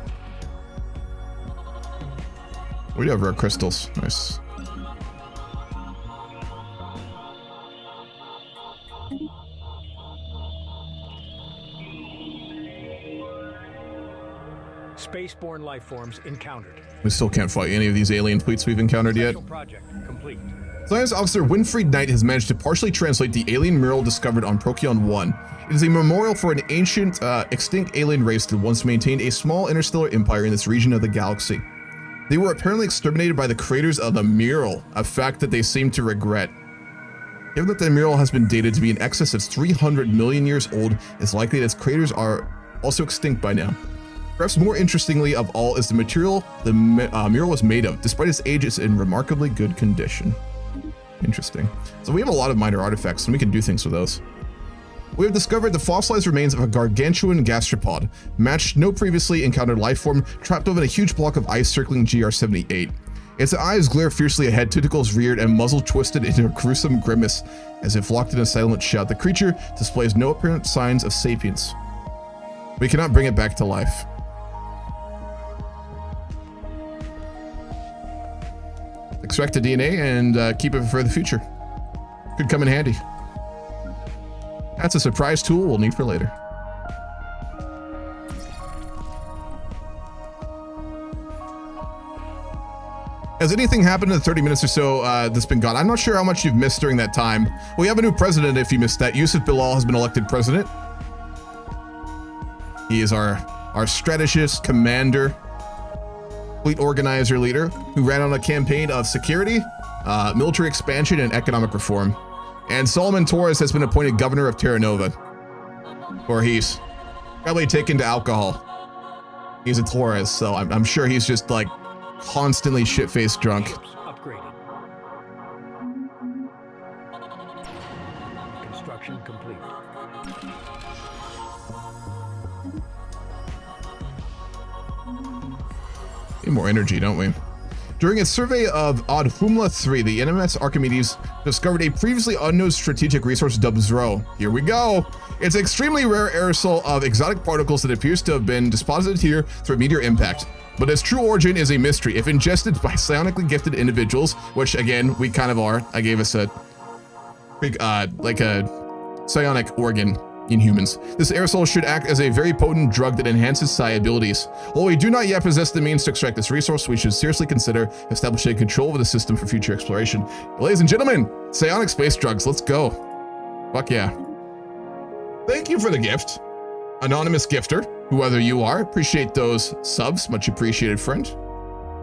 Speaker 1: We do have rare crystals. Nice.
Speaker 2: Spaceborne life forms encountered.
Speaker 1: We still can't fight any of these alien fleets we've encountered yet.
Speaker 2: Special project complete.
Speaker 1: Science Officer Winfried Knight has managed to partially translate the alien mural discovered on Procyon 1. It is a memorial for an ancient, extinct alien race that once maintained a small interstellar empire in this region of the galaxy. They were apparently exterminated by the creators of the mural, a fact that they seem to regret. Given that the mural has been dated to be in excess of 300 million years old, it's likely that its creators are also extinct by now. Perhaps more interestingly of all is the material the mural was made of. Despite its age, it's in remarkably good condition. Interesting. So we have a lot of minor artifacts, and we can do things with those. We have discovered the fossilized remains of a gargantuan gastropod, matched no previously encountered life form, trapped within a huge block of ice circling GR78. Its eyes glare fiercely ahead, tentacles reared, and muzzle twisted into a gruesome grimace. As if locked in a silent shout, the creature displays no apparent signs of sapience. We cannot bring it back to life. Extract the DNA and keep it for the future. Could come in handy. That's a surprise tool we'll need for later. Has anything happened in the 30 minutes or so that's been gone? I'm not sure how much you've missed during that time. We have a new president if you missed that. Yusuf Bilal has been elected president. He is our strategist, commander, fleet organizer leader who ran on a campaign of security, military expansion, and economic reform. And Solomon Torres has been appointed governor of Terra Nova, or he's probably taken to alcohol. He's a Torres, so I'm sure he's just like constantly shit-faced drunk.
Speaker 2: Upgraded. Construction complete.
Speaker 1: Need more energy, don't we? During its survey of Oddhumla 3, the NMS Archimedes discovered a previously unknown strategic resource dubbed Zro. Here we go. It's an extremely rare aerosol of exotic particles that appears to have been deposited here through meteor impact. But its true origin is a mystery. If ingested by psionically gifted individuals, which again, we kind of are. I gave us a big, like a psionic organ in humans. This aerosol should act as a very potent drug that enhances psi abilities. While we do not yet possess the means to extract this resource, we should seriously consider establishing control over the system for future exploration. Ladies and gentlemen, psionic space drugs, let's go. Fuck yeah. Thank you for the gift, anonymous gifter, whoever you are. Appreciate those subs, much appreciated, friend.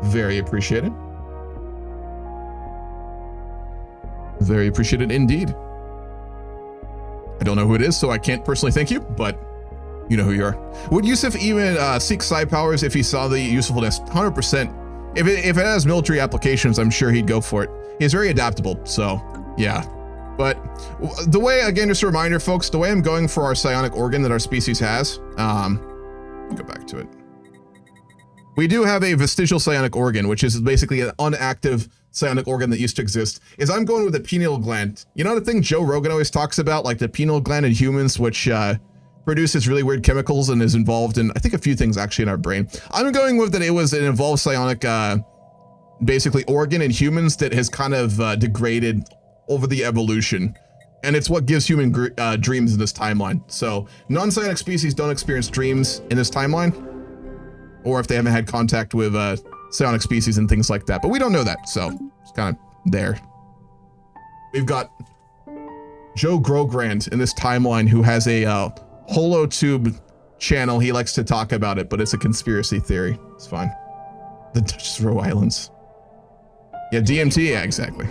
Speaker 1: Very appreciated. Very appreciated indeed. I don't know who it is, so I can't personally thank you, but you know who you are. Would Yusuf even seek psi powers if he saw the usefulness? 100%. If it has military applications, I'm sure he'd go for it. He's very adaptable, so yeah. But the way, again, just a reminder, folks, the way I'm going for our psionic organ that our species has, go back to it. We do have a vestigial psionic organ, which is basically an unactive psionic organ that used to exist, is I'm going with the pineal gland. You know the thing Joe Rogan always talks about, like the pineal gland in humans, which produces really weird chemicals and is involved in, I think, a few things actually in our brain. I'm going with that it was an involved psionic, basically organ in humans that has kind of degraded over the evolution. And it's what gives human dreams in this timeline. So non-psionic species don't experience dreams in this timeline, or if they haven't had contact with psionic species and things like that. But we don't know that, so it's kind of there. We've got Joe Grogrand in this timeline who has a holotube channel. He likes to talk about it, but it's a conspiracy theory. It's fine. The Dutch Row Islands. Yeah, DMT, yeah, exactly.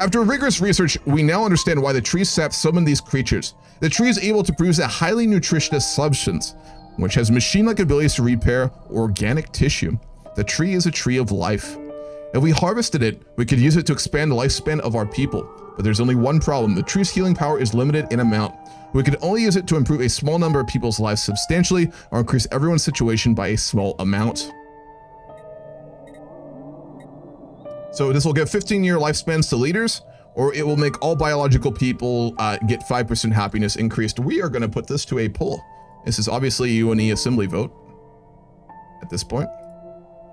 Speaker 1: After rigorous research, we now understand why the tree sap summoned these creatures. The tree is able to produce a highly nutritious substance, which has machine-like abilities to repair organic tissue. The tree is a tree of life. If we harvested it, we could use it to expand the lifespan of our people. But there's only one problem. The tree's healing power is limited in amount. We could only use it to improve a small number of people's lives substantially or increase everyone's situation by a small amount. So this will give 15-year lifespans to leaders, or it will make all biological people get 5% happiness increased. We are going to put this to a poll. This is obviously a UNE assembly vote at this point.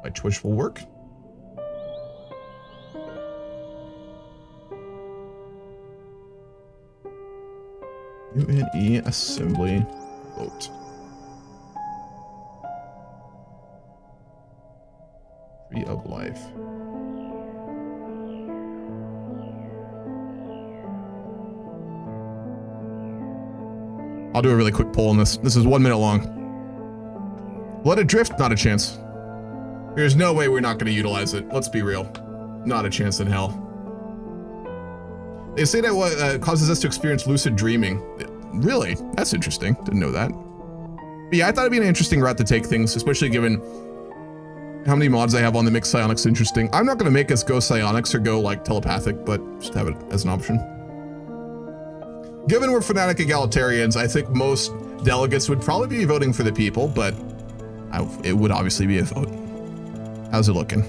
Speaker 1: My Twitch will work. UNE assembly vote. Tree of life. I'll do a really quick poll on this. This is 1 minute long. Let it drift? Not a chance. There's no way we're not going to utilize it. Let's be real. Not a chance in hell. They say that what causes us to experience lucid dreaming. Really? That's interesting. Didn't know that. But yeah, I thought it'd be an interesting route to take things, especially given how many mods I have on the mix psionics interesting. I'm not going to make us go psionics or go like telepathic, but just have it as an option. Given we're fanatic egalitarians, I think most delegates would probably be voting for the people, but it would obviously be a vote. How's it looking?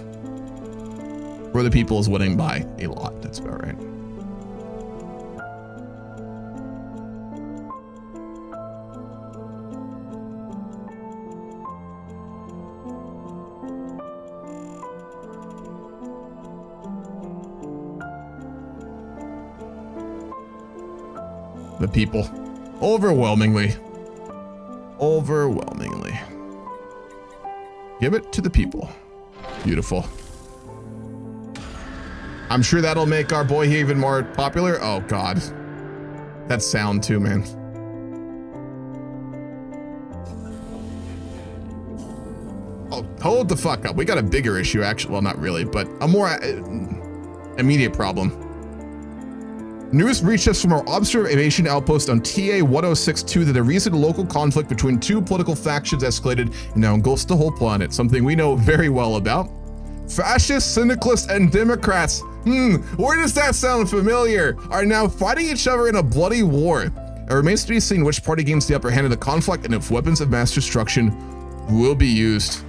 Speaker 1: Where the people is winning by a lot. That's about right. The people. Overwhelmingly. Overwhelmingly. Give it to the people. Beautiful. I'm sure that'll make our boy here even more popular. Oh God. That sound too, man. Oh, hold the fuck up. We got a bigger issue, actually. Well, not really, but a more immediate problem. News reached us from our observation outpost on TA 1062 that a recent local conflict between two political factions escalated and now engulfs the whole planet, something we know very well about. Fascists, syndicalists, and Democrats, where does that sound familiar, are now fighting each other in a bloody war. It remains to be seen which party gains the upper hand in the conflict and if weapons of mass destruction will be used.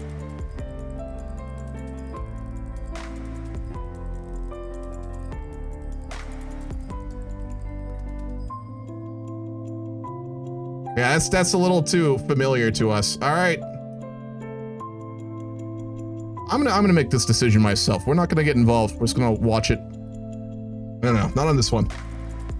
Speaker 1: Yeah, that's a little too familiar to us. All right. I'm gonna make this decision myself. We're not gonna get involved. We're just gonna watch it. No, not on this one.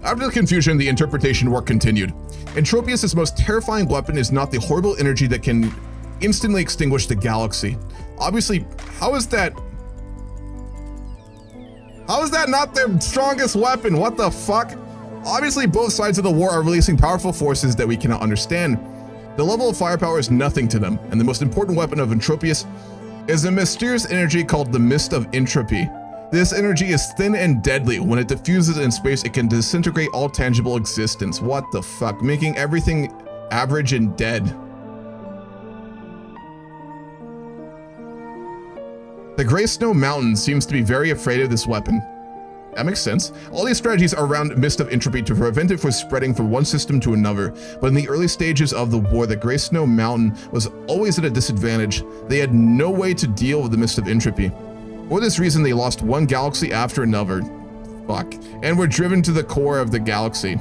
Speaker 1: After the confusion, the interpretation work continued. Entropius' most terrifying weapon is not the horrible energy that can instantly extinguish the galaxy. Obviously, how is that not their strongest weapon? What the fuck? Obviously, both sides of the war are releasing powerful forces that we cannot understand. The level of firepower is nothing to them, and the most important weapon of Entropius is a mysterious energy called the Mist of Entropy. This energy is thin and deadly. When it diffuses in space, it can disintegrate all tangible existence. What the fuck? Making everything average and dead. The Grey Snow Mountain seems to be very afraid of this weapon. That makes sense. All these strategies are around Mist of Entropy to prevent it from spreading from one system to another. But in the early stages of the war, the Grey Snow Mountain was always at a disadvantage. They had no way to deal with the Mist of Entropy. For this reason, they lost one galaxy after another. Fuck. And were driven to the core of the galaxy.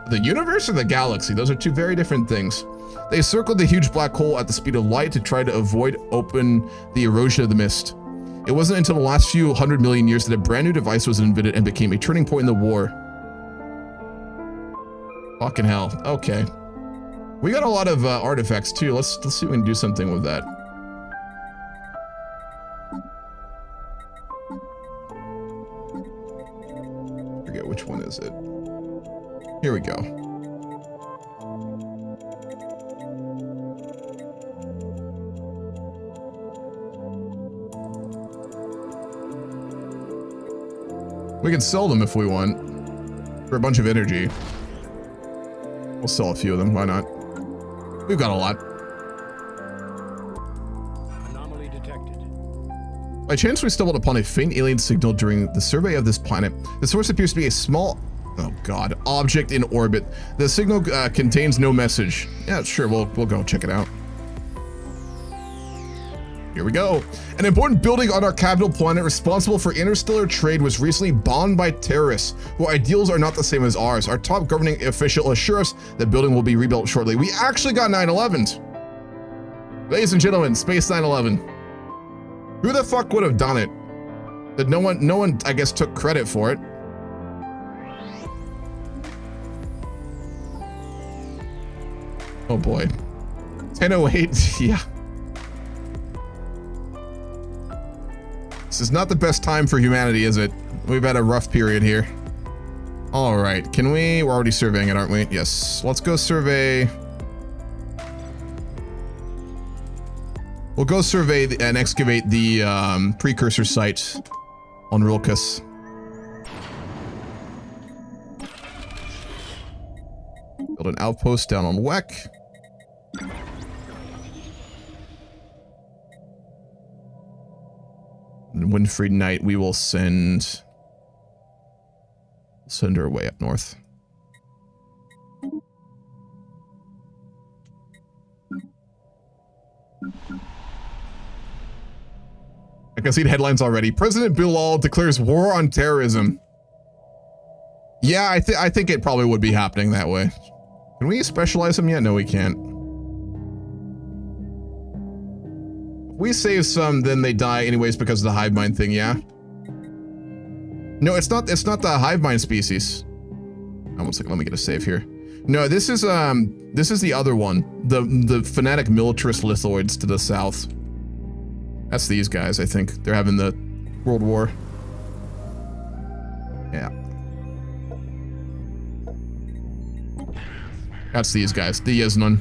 Speaker 1: The universe or the galaxy? Those are two very different things. They circled the huge black hole at the speed of light to try to avoid the erosion of the mist. It wasn't until the last few 100 million years that a brand new device was invented and became a turning point in the war. Fucking hell. Okay. We got a lot of artifacts too. Let's see if we can do something with that. I forget which one is it. Here we go. We can sell them if we want, for a bunch of energy. We'll sell a few of them, why not? We've got a lot.
Speaker 2: Anomaly detected.
Speaker 1: By chance, we stumbled upon a faint alien signal during the survey of this planet. The source appears to be a small, oh god, object in orbit. The signal contains no message. Yeah, sure, we'll go check it out. Here we go. An important building on our capital planet responsible for interstellar trade was recently bombed by terrorists, whose ideals are not the same as ours. Our top governing official assures us the building will be rebuilt shortly. We actually got 9/11s. Ladies and gentlemen, Space 9/11. Who the fuck would have done it? That no one, I guess, took credit for it. Oh boy. 10:08, yeah. This is not the best time for humanity, is it? We've had a rough period here. All right, we're already surveying it, aren't we? Yes, let's go survey. We'll go survey and excavate the precursor site on Rilkus. Build an outpost down on Wek. And Winfried Knight, we will send her way up north. I can see the headlines already. President Bilal declares war on terrorism. Yeah, I think it probably would be happening that way. Can we specialize him yet? No, we can't. We save some, then they die anyways because of the hive mind thing, yeah? No, it's not the hive mind species. One second, let me get a save here. No, this is the other one. The fanatic militarist lithoids to the south. That's these guys, I think. They're having the World War. Yeah. That's these guys, the Yeznon.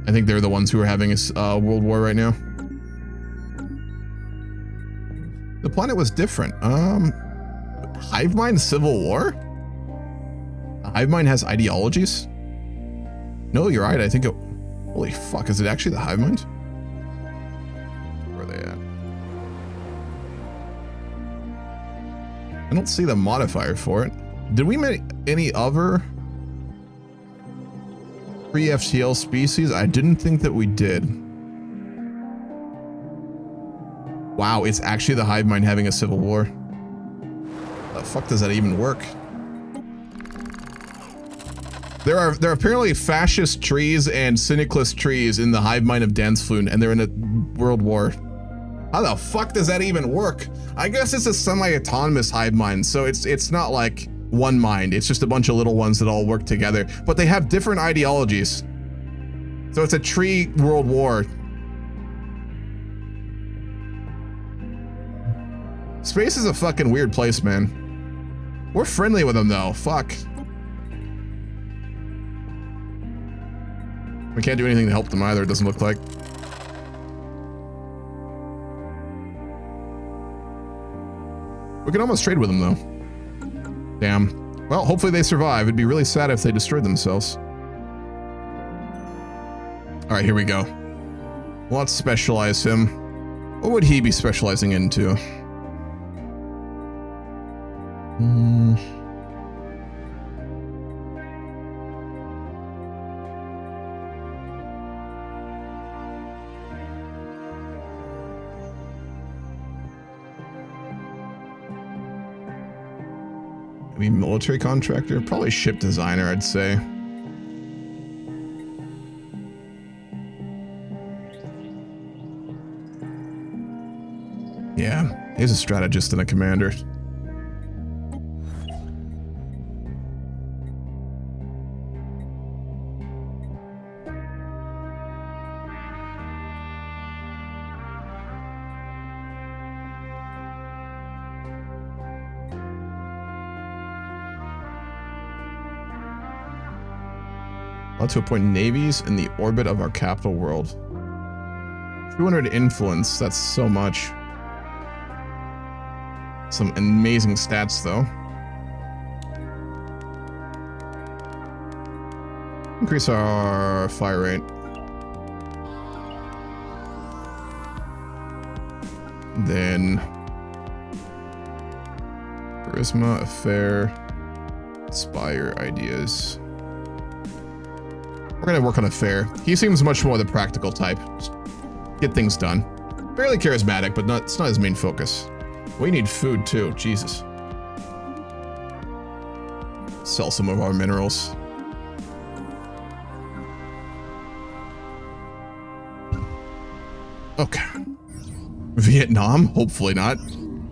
Speaker 1: I think they're the ones who are having a world war right now. The planet was different. Hive mind civil war? Hive mind has ideologies? No, you're right. I think it... Holy fuck, is it actually the hive mind? Where are they at? I don't see the modifier for it. Did we make any other pre-FTL species? I didn't think that we did. Wow, it's actually the hive mind having a civil war. The fuck does that even work? There are apparently fascist trees and syndicalist trees in the hive mind of Dansflun, and they're in a world war. How the fuck does that even work? I guess it's a semi-autonomous hive mind, so it's not like one mind. It's just a bunch of little ones that all work together, but they have different ideologies. So it's a tree world war. Space is a fucking weird place, man. We're friendly with them though. Fuck. We can't do anything to help them either, it doesn't look like. We can almost trade with them though. Damn. Well, hopefully they survive. It'd be really sad if they destroyed themselves. All right, here we go. Let's specialize him. What would he be specializing into? Maybe military contractor, probably ship designer, I'd say. Yeah, he's a strategist and a commander. To appoint navies in the orbit of our capital world. 200 influence, that's so much. Some amazing stats though. Increase our fire rate. Then charisma, affair, inspire ideas. We're gonna work on affair. He seems much more the practical type. Just get things done. Fairly charismatic, but it's not his main focus. We need food too, Jesus. Sell some of our minerals. Okay. Vietnam? Hopefully not.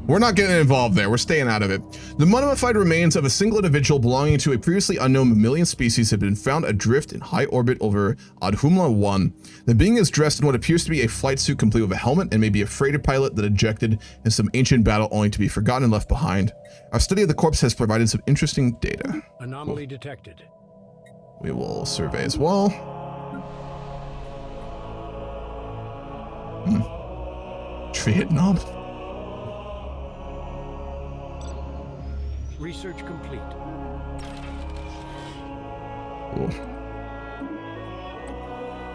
Speaker 1: We're not getting involved there. We're staying out of it. The mummified remains of a single individual belonging to a previously unknown mammalian species have been found adrift in high orbit over Adhumla 1. The being is dressed in what appears to be a flight suit complete with a helmet and may be a freighter pilot that ejected in some ancient battle only to be forgotten and left behind. Our study of the corpse has provided some interesting data.
Speaker 2: Anomaly detected.
Speaker 1: We will survey as well. Vietnam.
Speaker 2: Research complete.
Speaker 1: Cool.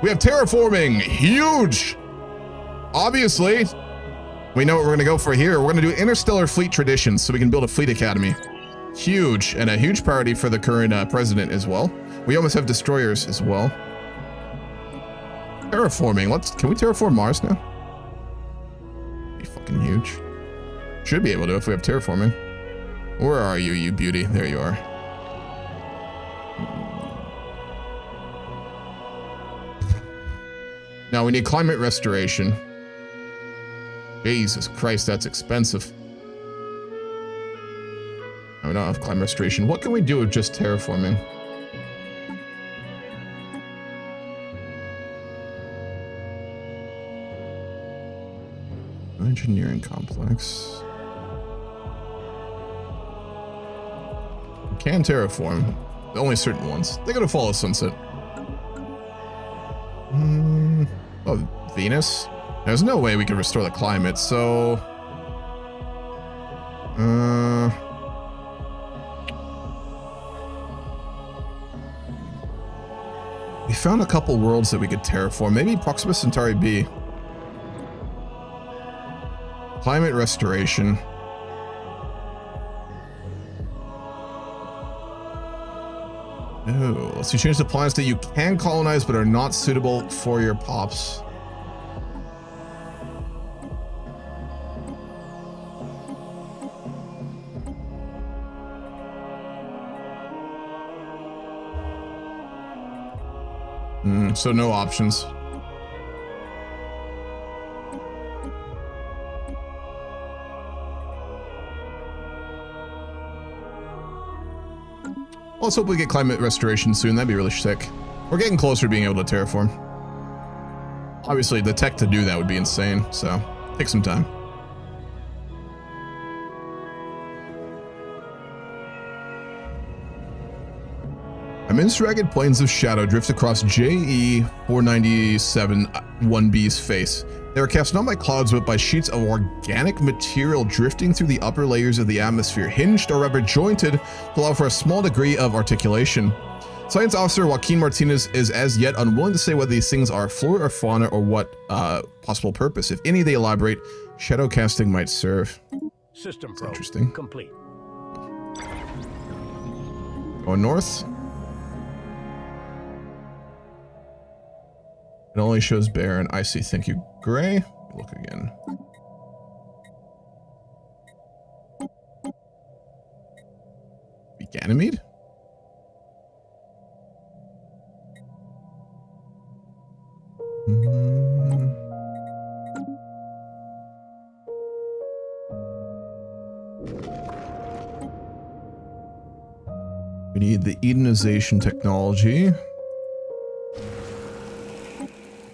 Speaker 1: We have terraforming. Huge. Obviously, we know what we're going to go for here. We're going to do interstellar fleet traditions so we can build a fleet academy. Huge, and a huge priority for the current president as well. We almost have destroyers as well. Terraforming. Can we terraform Mars now? Be fucking huge. Should be able to if we have terraforming. Where are you, you beauty? There you are. Now we need climate restoration. Jesus Christ, that's expensive. No, we don't have climate restoration. What can we do with just terraforming? Engineering complex. Can terraform. Only certain ones. They gotta follow sunset. Oh, Venus? There's no way we can restore the climate, so... We found a couple worlds that we could terraform. Maybe Proxima Centauri B. Climate restoration. Oh, let's see. Change the planets that you can colonize but are not suitable for your pops. So no options. Well, let's hope we get climate restoration soon. That'd be really sick. We're getting closer to being able to terraform. Obviously, the tech to do that would be insane, so take some time. Immense ragged planes of shadow drift across JE 497 1B's face. They are cast not by clouds, but by sheets of organic material drifting through the upper layers of the atmosphere, hinged or rather jointed to allow for a small degree of articulation. Science officer Joaquin Martinez is as yet unwilling to say whether these things are flora or fauna or what possible purpose, if any, they elaborate, shadow casting might serve.
Speaker 2: System
Speaker 1: That's
Speaker 2: probe
Speaker 1: interesting.
Speaker 2: complete.
Speaker 1: Going north. It only shows bare and icy. Thank you, Gray. Look again. Ganymede? We need the Edenization technology.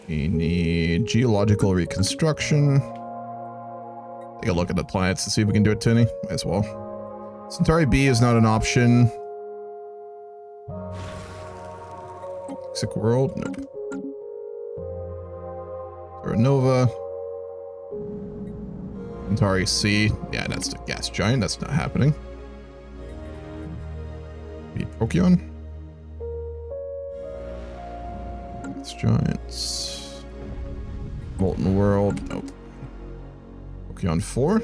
Speaker 1: We need geological reconstruction. Take a look at the planets to see if we can do it, Tinny. Might as well. Centauri B is not an option. Toxic World? Nope. Terra Nova. Centauri C. Yeah, that's the gas giant. That's not happening. Be Procyon. Gas giants. Molten World. Nope. Procyon 4.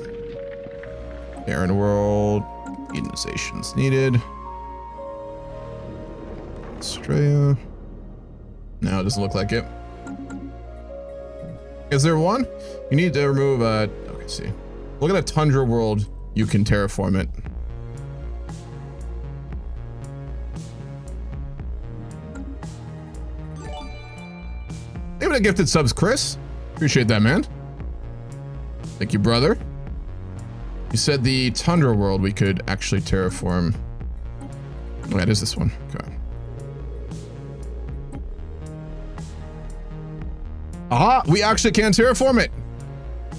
Speaker 1: Barren World. Edenization's needed. Australia. No, it doesn't look like it. Is there one? You need to remove okay, see. Look at a tundra world. You can terraform it. Give it a gifted subs, Chris. Appreciate that, man. Thank you, brother. You said the tundra world we could actually terraform. Oh, yeah, it is this one. Okay. Aha! We actually can terraform it.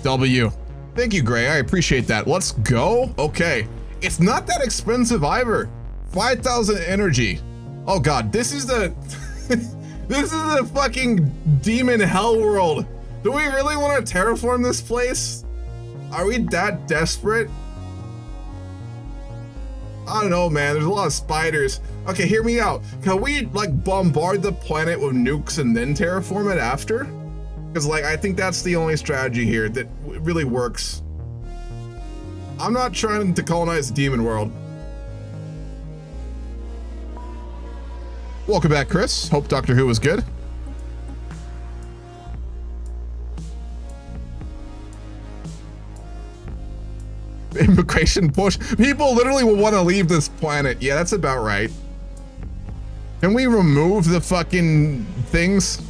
Speaker 1: W. Thank you, Gray. I appreciate that. Let's go. Okay. It's not that expensive either. 5,000 energy. Oh god, this is the this is the fucking demon hell world. Do we really want to terraform this place? Are we that desperate? I don't know, man. There's a lot of spiders. Okay, hear me out. Can we like bombard the planet with nukes and then terraform it after? Because like I think that's the only strategy here that really works. I'm not trying to colonize the demon world. Welcome back, Chris. Hope Doctor Who was good. Immigration push. People literally will want to leave this planet. Yeah, that's about right. Can we remove the fucking things?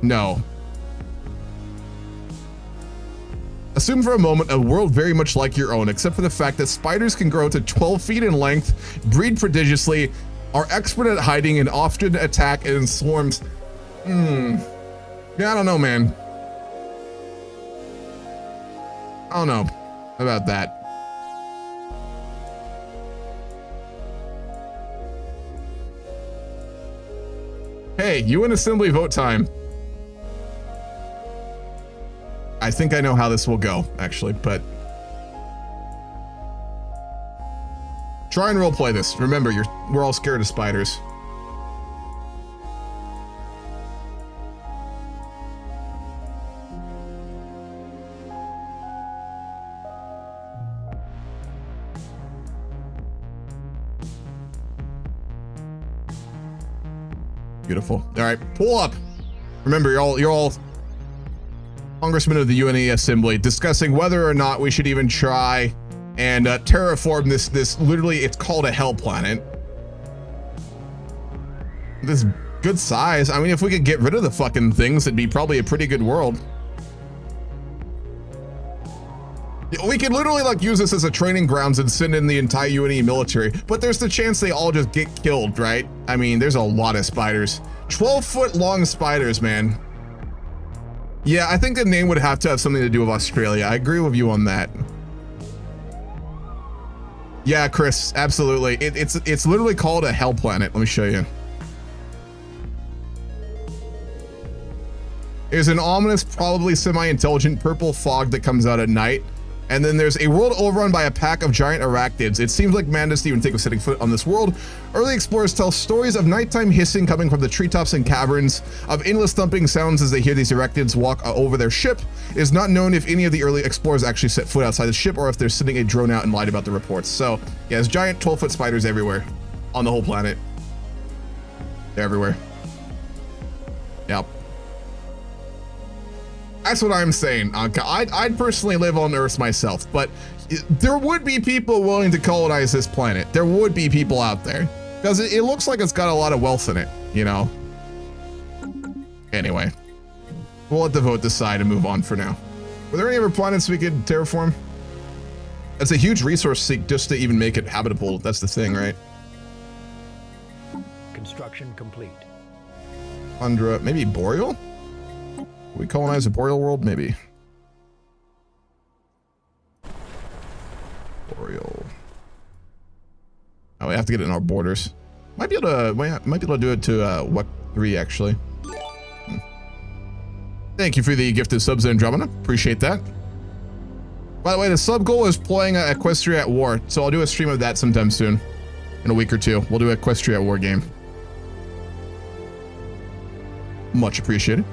Speaker 1: No. Assume for a moment a world very much like your own, except for the fact that spiders can grow to 12 feet in length, breed prodigiously, are expert at hiding, and often attack in swarms. Yeah, I don't know, man. I don't know about that. Hey, UN Assembly vote time. I think I know how this will go, actually, but try and roleplay this. Remember, we're all scared of spiders. Beautiful. All right, pull up. Remember, you're all congressmen of the UNE Assembly discussing whether or not we should even try and terraform this literally, it's called a hell planet. this good size. I mean, if we could get rid of the fucking things, it'd be probably a pretty good world. We could literally like use this as a training grounds and send in the entire UNE military, but there's the chance they all just get killed, right? I mean, there's a lot of spiders. 12-foot long spiders, man. Yeah, I think the name would have to have something to do with Australia. I agree with you on that. Yeah, Chris, absolutely. It's literally called a hell planet. Let me show you. There's an ominous, probably semi-intelligent purple fog that comes out at night. And then there's a world overrun by a pack of giant arachnids. It seems like man doesn't even think of setting foot on this world. Early explorers tell stories of nighttime hissing coming from the treetops and caverns, of endless thumping sounds as they hear these arachnids walk over their ship. It is not known if any of the early explorers actually set foot outside the ship or if they're sending a drone out and lied about the reports. So yeah, there's giant 12-foot spiders everywhere on the whole planet. They're everywhere. Yep. That's what I'm saying. I'd personally live on Earth myself, but there would be people willing to colonize this planet. There would be people out there because it looks like it's got a lot of wealth in it, you know? Anyway, we'll let the vote decide and move on for now. Were there any other planets we could terraform? It's a huge resource seek just to even make it habitable. That's the thing, right?
Speaker 2: Construction complete.
Speaker 1: Tundra, maybe Boreal? We colonize a Boreal world, maybe. Boreal. Oh, we have to get it in our borders. Might be able to do it to WEC 3 actually. Thank you for the gifted subs, Andromeda. Appreciate that. By the way, the sub goal is playing Equestria at War, so I'll do a stream of that sometime soon. In a week or two, we'll do Equestria at War game. Much appreciated.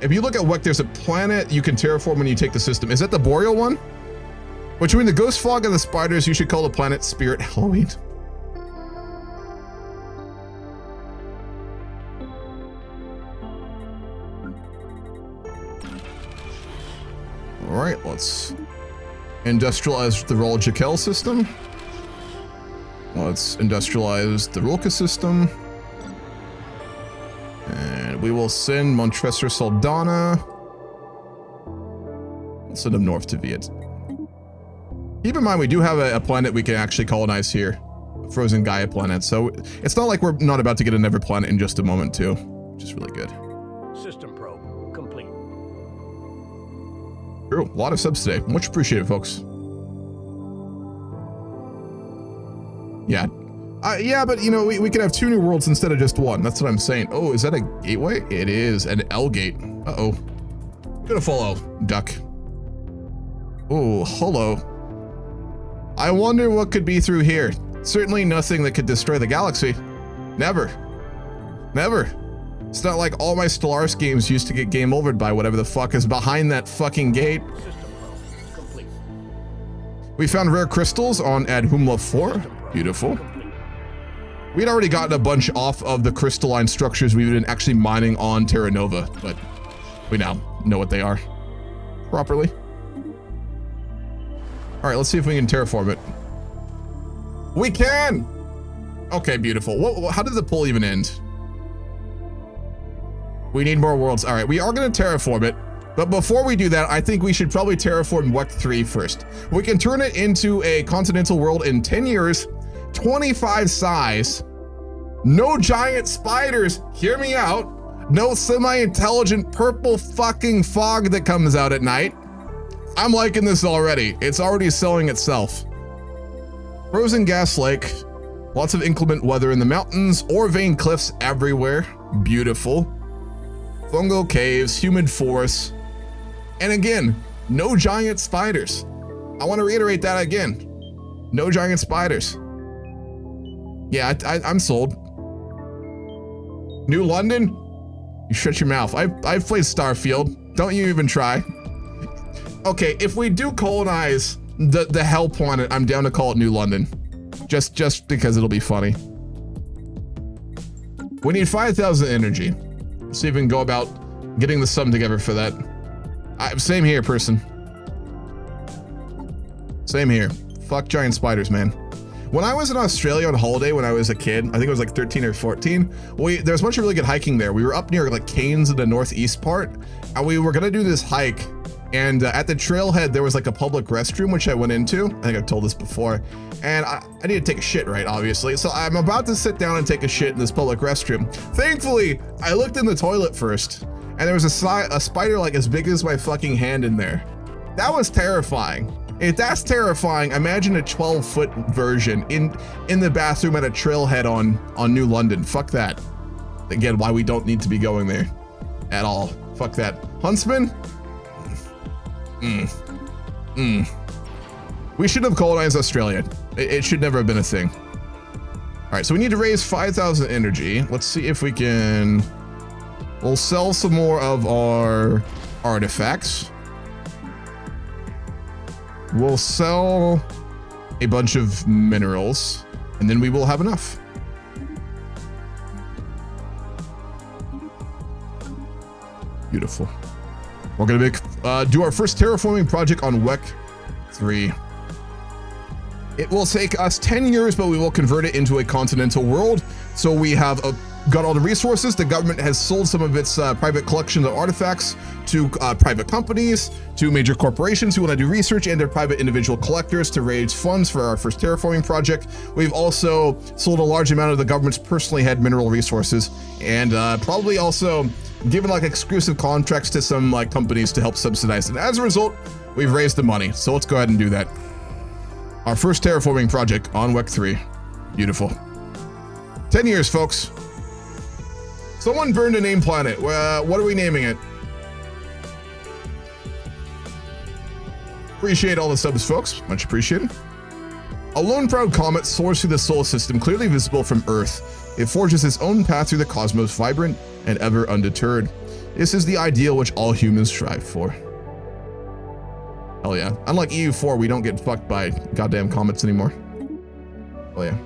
Speaker 1: If you look at WEC, there's a planet you can terraform when you take the system. Is that the Boreal one? Between the ghost fog and the spiders, you should call the planet Spirit Halloween. All right, let's industrialize the Kiel system. Let's industrialize the Rilke system. And we will send Montresor Saldana. We'll send them north to Viet. Keep in mind, we do have a planet we can actually colonize here. A frozen Gaia planet. So it's not like we're not about to get another planet in just a moment too, which is really good.
Speaker 2: System probe complete.
Speaker 1: True, a lot of subs today. Much appreciated, folks. Yeah. Yeah, but you know, we could have 2 new worlds instead of just 1. That's what I'm saying. Oh, is that a gateway? It is an L gate. Uh-oh. Gonna follow, duck. Oh, hello. I wonder what could be through here. Certainly nothing that could destroy the galaxy. Never. Never. It's not like all my Stellaris games used to get game overed by whatever the fuck is behind that fucking gate.
Speaker 2: System probe complete.
Speaker 1: We found rare crystals on Adhumla 4. Beautiful. We'd already gotten a bunch off of the crystalline structures we've been actually mining on Terra Nova, but we now know what they are properly. All right, let's see if we can terraform it. We can! Okay, beautiful. How did the poll even end? We need more worlds. All right, we are gonna terraform it, but before we do that, I think we should probably terraform WEC 3 first. We can turn it into a continental world in 10 years, 25 size, no giant spiders, hear me out, no semi-intelligent purple fucking fog that comes out at night. I'm liking this already. It's already selling itself. Frozen gas lake, lots of inclement weather in the mountains, ore vein cliffs everywhere, beautiful. Fungal caves, humid forests, and again, no giant spiders. I want to reiterate that again. No giant spiders. Yeah, I'm sold. New London? You shut your mouth. I've played Starfield. Don't you even try. Okay, if we do colonize the hell planet, I'm down to call it New London. Just because it'll be funny. We need 5,000 energy. Let's see if we can go about getting the sum together for that. Same here, person. Same here. Fuck giant spiders, man. When I was in Australia on holiday when I was a kid, I think it was like 13 or 14, there was a bunch of really good hiking there. We were up near like Cairns in the northeast part, and we were gonna do this hike. And at the trailhead, there was like a public restroom, which I went into. I think I've told this before. And I need to take a shit, right, obviously. So I'm about to sit down and take a shit in this public restroom. Thankfully, I looked in the toilet first, and there was a spider like as big as my fucking hand in there. That was terrifying. If that's terrifying, imagine a 12-foot version in the bathroom at a trailhead on New London. Fuck that. Again, why we don't need to be going there at all. Fuck that. Huntsman? We shouldn't have colonized Australia. It should never have been a thing. All right, so we need to raise 5,000 energy. Let's see if we can... We'll sell some more of our artifacts. We'll sell a bunch of minerals, and then we will have enough. Beautiful. We're gonna do our first terraforming project on WEC 3. It will take us 10 years, but we will convert it into a continental world. So we have got all the resources. The government has sold some of its private collections of artifacts to private companies, to major corporations who want to do research, and their private individual collectors to raise funds for our first terraforming project. We've also sold a large amount of the government's personally had mineral resources, and probably also given like exclusive contracts to some like companies to help subsidize it. As a result, we've raised the money. So let's go ahead and do that. Our first terraforming project on WEC 3. Beautiful. 10 years, folks. Someone burned a name planet. What are we naming it? Appreciate all the subs, folks. Much appreciated. A lone proud comet soars through the solar system, clearly visible from Earth. It forges its own path through the cosmos, vibrant and ever undeterred. This is the ideal which all humans strive for. Hell yeah. Unlike EU4, we don't get fucked by goddamn comets anymore. Hell yeah.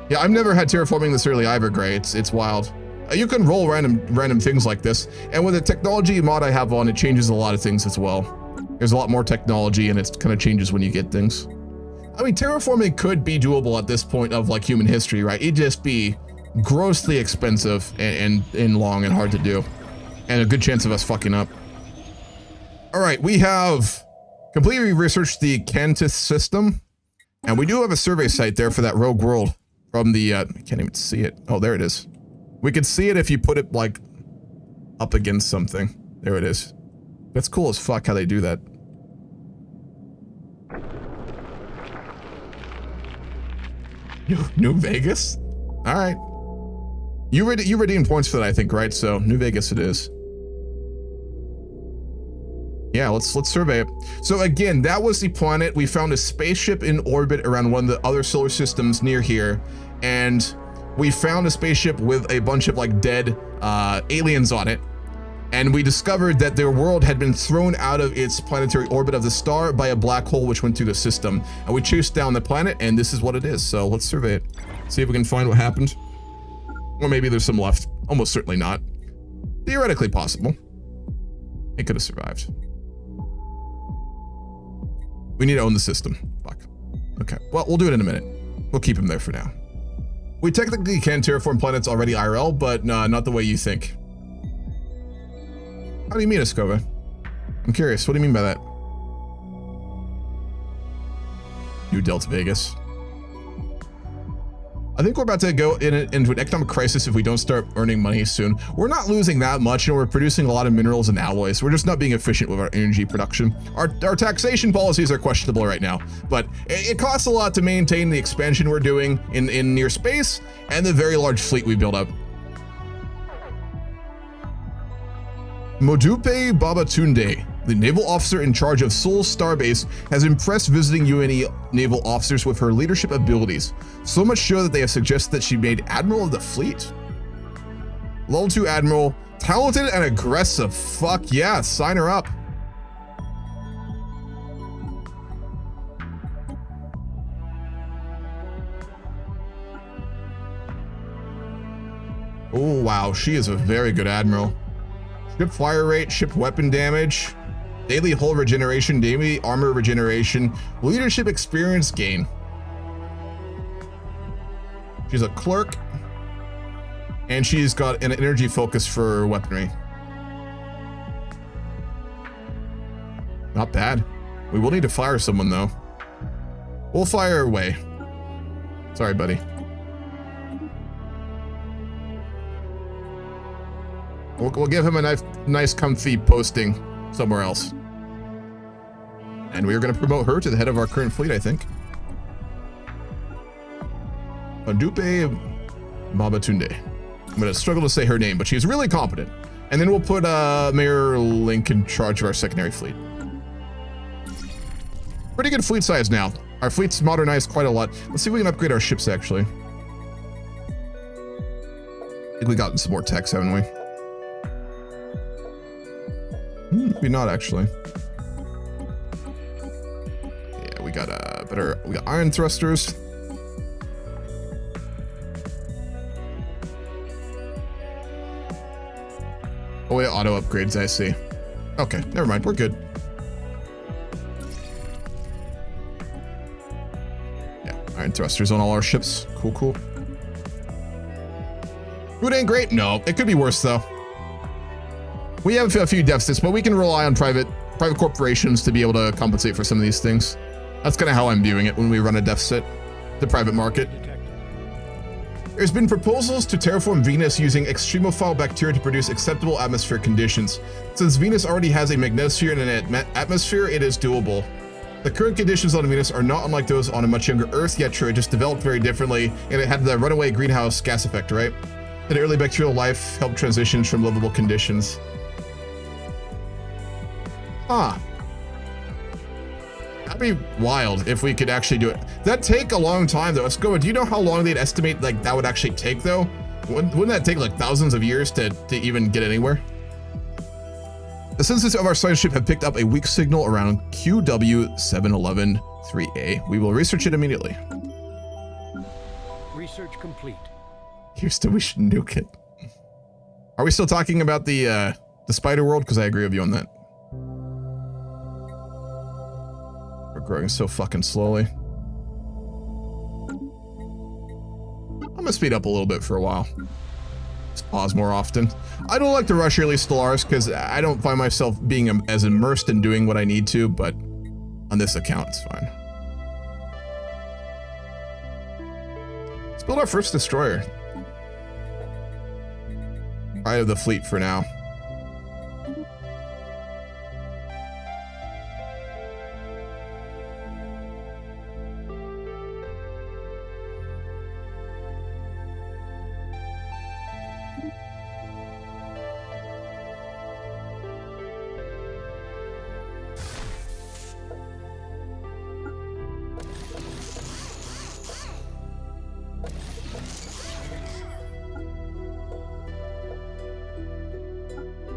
Speaker 1: Yeah, I've never had terraforming this early either, Gray. It's wild. You can roll random things like this, and with the technology mod I have on, it changes a lot of things as well. There's a lot more technology, and it kind of changes when you get things. I mean, terraforming could be doable at this point of like human history, right? It'd just be grossly expensive and long and hard to do, and a good chance of us fucking up. All right, we have completely researched the Cantus system, and we do have a survey site there for that rogue world from the, I can't even see it. Oh, there it is. We could see it if you put it like up against something. There it is. That's cool as fuck how they do that. New Vegas? All right. You redeemed points for that, I think, right? So New Vegas it is. Yeah, let's survey it. So again, that was the planet. We found a spaceship in orbit around one of the other solar systems near here, and we found a spaceship with a bunch of like dead aliens on it. And we discovered that their world had been thrown out of its planetary orbit of the star by a black hole which went through the system. And we chased down the planet, and this is what it is. So let's survey it. See if we can find what happened. Or maybe there's some left. Almost certainly not. Theoretically possible. It could have survived. We need to own the system. Fuck. Okay, well, we'll do it in a minute. We'll keep him there for now. We technically can terraform planets already IRL, but not the way you think. How do you mean, Escova? I'm curious, what do you mean by that? New Delta Vegas. I think we're about to go into an economic crisis if we don't start earning money soon. We're not losing that much, and we're producing a lot of minerals and alloys. We're just not being efficient with our energy production. Our taxation policies are questionable right now, but it costs a lot to maintain the expansion we're doing in near space and the very large fleet we build up. Modupe Babatunde, the naval officer in charge of Seoul Starbase, has impressed visiting UNE naval officers with her leadership abilities. So much so that they have suggested that she made Admiral of the Fleet. Level 2 Admiral, talented and aggressive. Fuck yeah, sign her up. Oh wow, she is a very good Admiral. Ship fire rate, ship weapon damage, daily hull regeneration, daily armor regeneration, leadership experience gain. She's a clerk. And she's got an energy focus for weaponry. Not bad. We will need to fire someone, though. We'll fire away. Sorry, buddy. We'll give him a nice comfy posting somewhere else. And we are going to promote her to the head of our current fleet, I think. Adupe Babatunde. I'm going to struggle to say her name, but she's really competent. And then we'll put Mayor Link in charge of our secondary fleet. Pretty good fleet size now. Our fleet's modernized quite a lot. Let's see if we can upgrade our ships, actually. I think we gotten some more techs, haven't we? Maybe not, actually. Yeah, we got we got iron thrusters. Oh, yeah, auto upgrades, I see. Okay, never mind, we're good. Yeah, iron thrusters on all our ships. Cool, cool. Food ain't great? No, it could be worse, though. We have a few deficits, but we can rely on private corporations to be able to compensate for some of these things. That's kind of how I'm viewing it when we run a deficit. The private market. There's been proposals to terraform Venus using extremophile bacteria to produce acceptable atmospheric conditions. Since Venus already has a magnetosphere and an atmosphere, it is doable. The current conditions on Venus are not unlike those on a much younger Earth, yet true, it just developed very differently, and it had the runaway greenhouse gas effect, right? And early bacterial life helped transition from livable conditions. Huh. That'd be wild if we could actually do it. That'd take a long time, though. Let's go. Do you know how long they'd estimate like that would actually take, though? Wouldn't that take like thousands of years to even get anywhere? The sensors of our science ship have picked up a weak signal around QW7113A. We will research it immediately.
Speaker 2: Research complete.
Speaker 1: Houston, we should nuke it. Are we still talking about the spider world? Because I agree with you on that. We're growing so fucking slowly. I'm gonna speed up a little bit for a while. Just pause more often. I don't like to rush early Stellaris because I don't find myself being as immersed in doing what I need to, but on this account, it's fine. Let's build our first destroyer. Out of the fleet for now.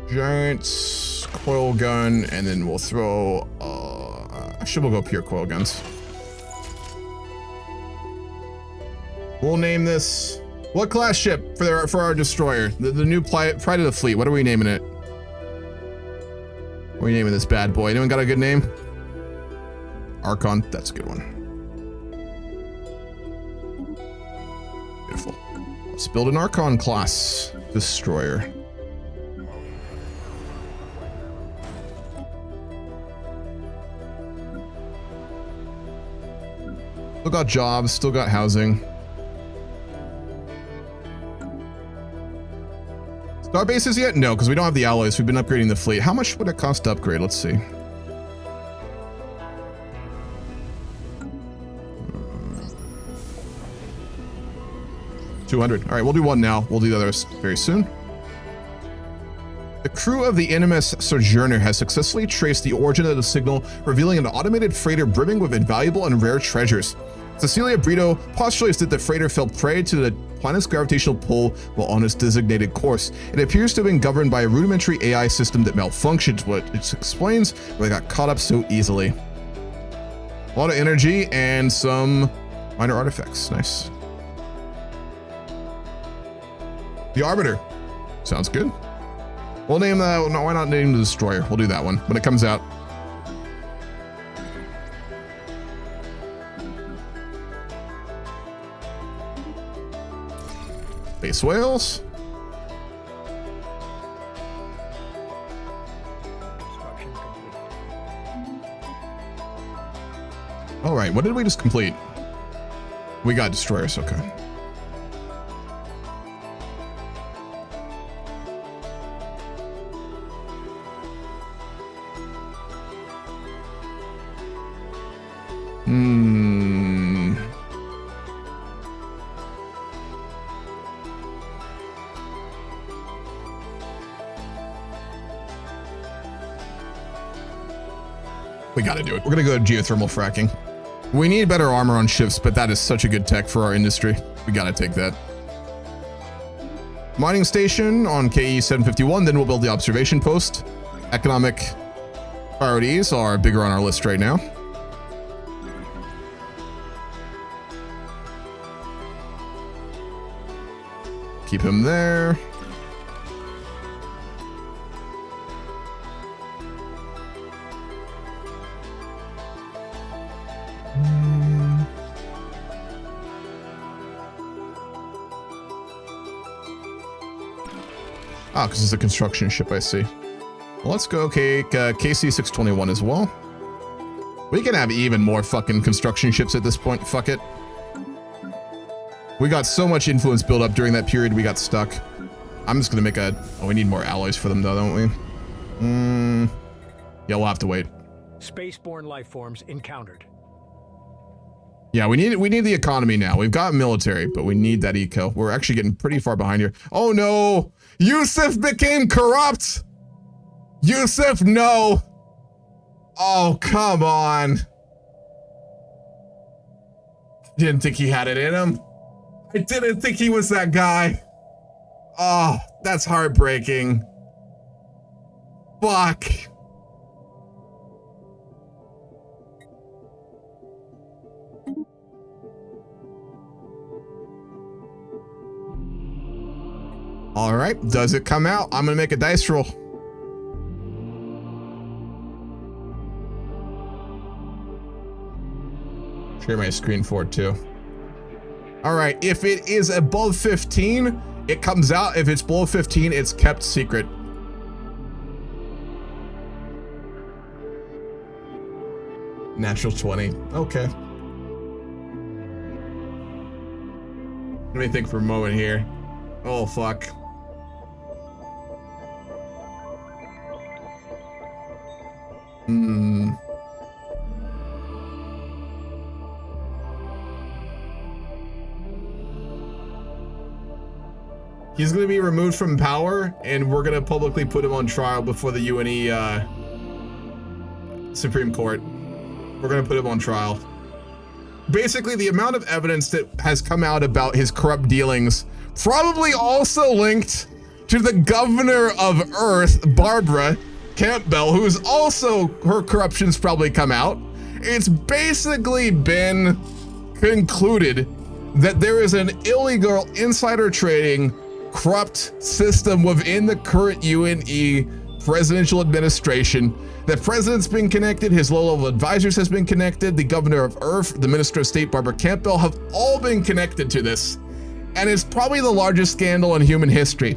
Speaker 1: Giant coil gun, and then we'll throw actually we'll go pure coil guns. We'll name this what class ship for our destroyer, the new pride of the fleet. What are we naming it? What are we naming this bad boy? Anyone got a good name? Archon, that's a good one. Beautiful. Let's build an Archon class destroyer. Still got jobs, still got housing. Star bases yet? No, because we don't have the alloys. We've been upgrading the fleet. How much would it cost to upgrade? Let's see. $200. All right, we'll do one now. We'll do the others very soon. The crew of the NMS Sojourner has successfully traced the origin of the signal, revealing an automated freighter brimming with invaluable and rare treasures. Cecilia Brito postulates that the freighter fell prey to the planet's gravitational pull while on its designated course. It appears to have been governed by a rudimentary AI system that malfunctioned, which explains why they got caught up so easily. A lot of energy and some minor artifacts. Nice. The Arbiter. Sounds good. We'll name that. No, why not name the Destroyer? We'll do that one when it comes out. Space whales.
Speaker 2: Construction complete.
Speaker 1: All right, what did we just complete? We got destroyers, okay. We gotta do it. We're gonna go to geothermal fracking. We need better armor on ships, but that is such a good tech for our industry. We gotta take that. Mining station on KE 751, then we'll build the observation post. Economic priorities are bigger on our list right now. Keep him there. Ah, because it's a construction ship, I see. Well, let's go KC 621 as well. We can have even more fucking construction ships at this point. Fuck it. We got so much influence built up during that period, we got stuck. I'm just gonna make a... Oh, we need more alloys for them though, don't we? Yeah, we'll have to wait.
Speaker 2: Spaceborne life forms encountered.
Speaker 1: Yeah, we need the economy now. We've got military, but we need that eco. We're actually getting pretty far behind here. Oh no! Yusuf became corrupt! Yusuf, no! Oh, come on. Didn't think he had it in him. I didn't think he was that guy. Oh, that's heartbreaking. Fuck. All right, does it come out? I'm gonna make a dice roll. Share my screen for it too. All right, if it is above 15, it comes out. If it's below 15, it's kept secret. Natural 20, okay. Let me think for a moment here. Oh, fuck. He's gonna be removed from power, and we're gonna publicly put him on trial before the UNE Supreme Court. We're gonna put him on trial. Basically, the amount of evidence that has come out about his corrupt dealings, probably also linked to the governor of Earth, Barbara Campbell, who's also, her corruption's probably come out. It's basically been concluded that there is an illegal insider trading corrupt system within the current UNE presidential administration. The president's been connected, his low-level advisors has been connected, the governor of Earth, the minister of state, Barbara Campbell, have all been connected to this. And it's probably the largest scandal in human history.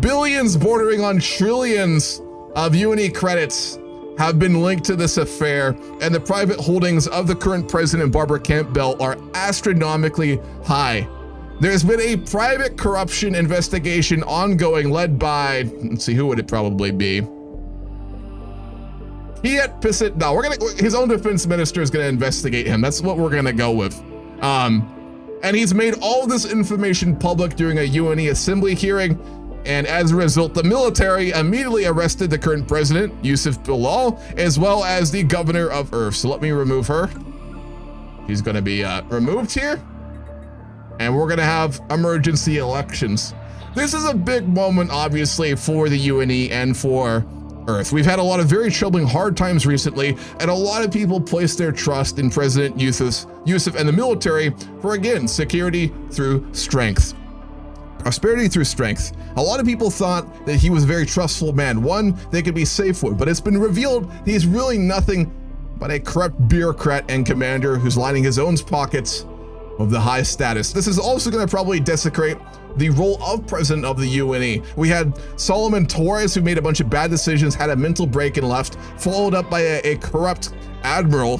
Speaker 1: Billions bordering on trillions of UNE credits have been linked to this affair, and the private holdings of the current president, Barbara Campbell, are astronomically high. There's been a private corruption investigation ongoing led by, let's see, who would it probably be? No, his own defense minister is gonna investigate him. That's what we're gonna go with. And he's made all this information public during a UNE assembly hearing, and as a result, the military immediately arrested the current president, Yusuf Bilal, as well as the governor of Earth. So let me remove her. He's gonna be removed here. And we're gonna have emergency elections. This is a big moment, obviously, for the UNE and for Earth. We've had a lot of very troubling hard times recently, and a lot of people place their trust in President Yusuf and the military for, again, security through strength. Prosperity through strength. A lot of people thought that he was a very trustful man, one they could be safe with, but it's been revealed he's really nothing but a corrupt bureaucrat and commander who's lining his own pockets of the high status. This is also going to probably desecrate the role of president of the UNE. We had Solomon Torres, who made a bunch of bad decisions, had a mental break and left, followed up by a corrupt admiral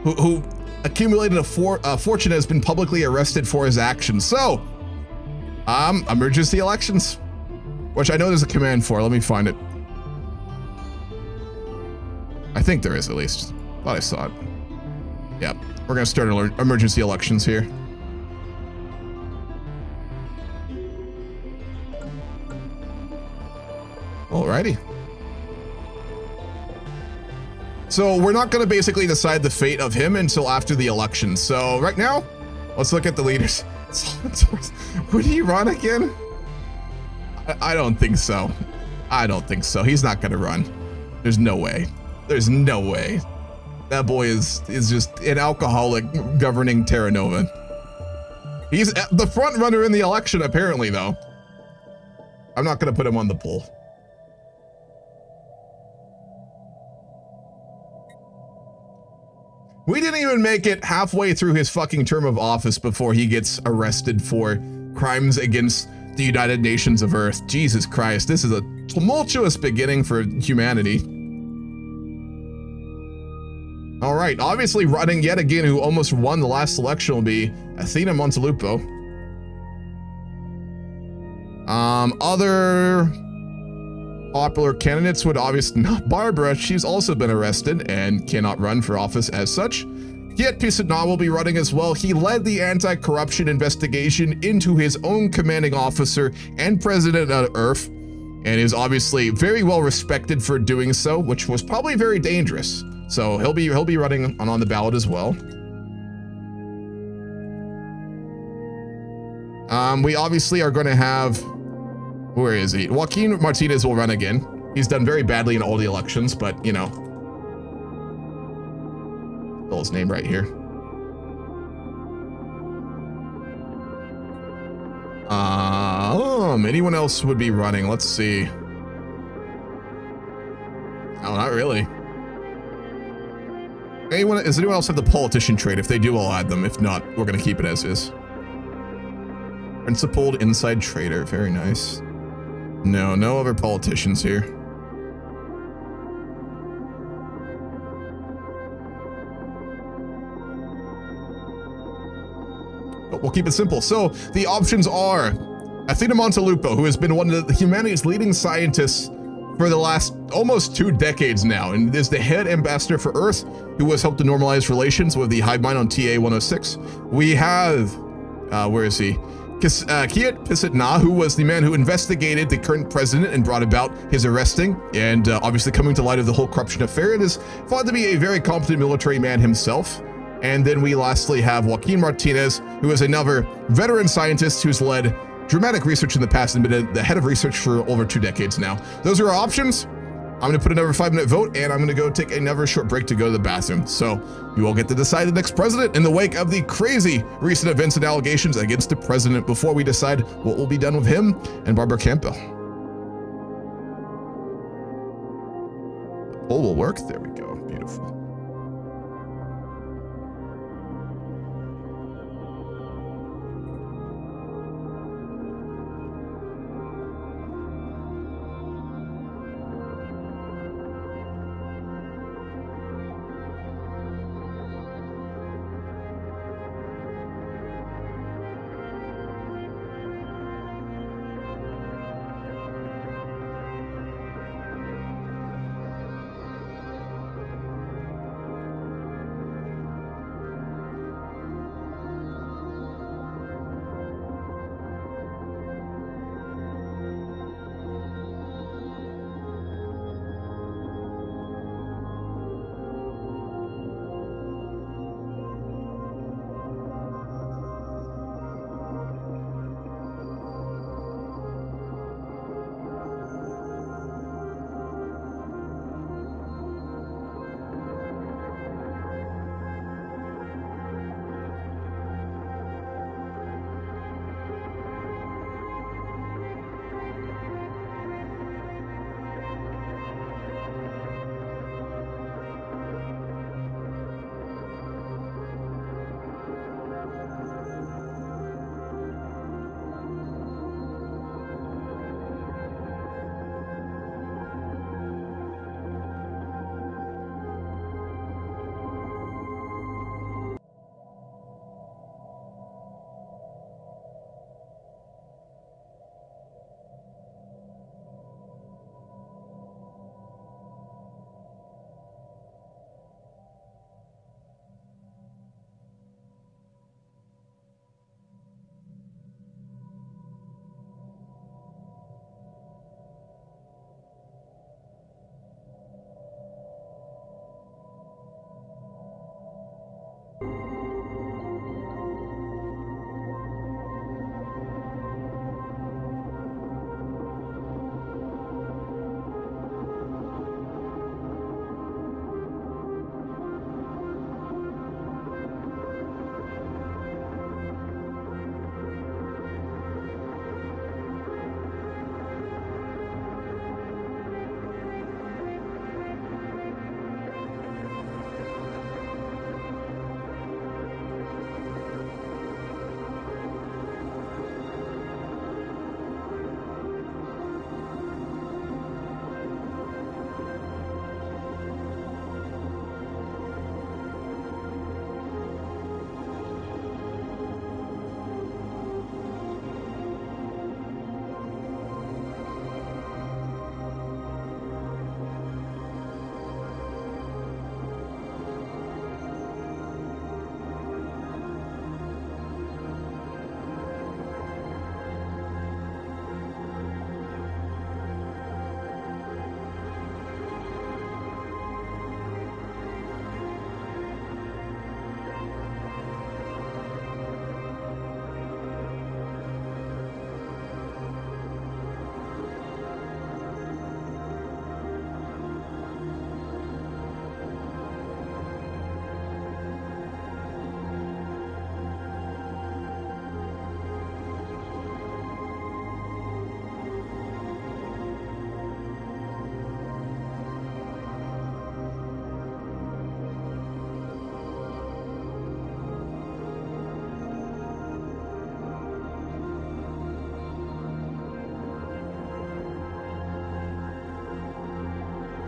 Speaker 1: who accumulated a fortune, has been publicly arrested for his actions. So, emergency elections, which I know there's a command for. Let me find it. I think there is, at least. Thought I saw it. Yep, we're gonna start emergency elections here. Alrighty. So we're not going to basically decide the fate of him until after the election. So right now, let's look at the leaders. Would he run again? I don't think so. I don't think so. He's not going to run. There's no way. There's no way. That boy is just an alcoholic governing Terra Nova. He's the front runner in the election, apparently, though. I'm not going to put him on the poll. We didn't even make it halfway through his fucking term of office before he gets arrested for crimes against the United Nations of Earth. Jesus Christ, this is a tumultuous beginning for humanity. All right, obviously running yet again, who almost won the last election, will be Athena Montelupo. Other popular candidates would obviously not Barbara. She's also been arrested and cannot run for office as such. Yet Pisatna will be running as well. He led the anti-corruption investigation into his own commanding officer and president of Earth, and is obviously very well respected for doing so, which was probably very dangerous. So he'll be running on the ballot as well. We obviously are going to have, where is he? Joaquin Martinez will run again. He's done very badly in all the elections, but you know, spell his name right here. Anyone else would be running? Let's see. Oh, not really. Does anyone else have the politician trait? If they do, I'll add them. If not, we're gonna keep it as is. Principled inside trader, very nice. No other politicians here. But we'll keep it simple. So the options are Athena Montelupo, who has been one of humanity's leading scientists for the last almost 2 decades now, and is the head ambassador for Earth, who has helped to normalize relations with the hive mind on TA-106. We have, where is he? Kiel Pisatna, who was the man who investigated the current president and brought about his arresting, and obviously coming to light of the whole corruption affair, and is thought to be a very competent military man himself. And then we lastly have Joaquin Martinez, who is another veteran scientist who's led dramatic research in the past and been the head of research for over 2 decades now. Those are our options. I'm going to put another 5-minute vote, and I'm going to go take another short break to go to the bathroom. So you all get to decide the next president in the wake of the crazy recent events and allegations against the president before we decide what will be done with him and Barbara Campbell. The poll will work. There we go. Beautiful.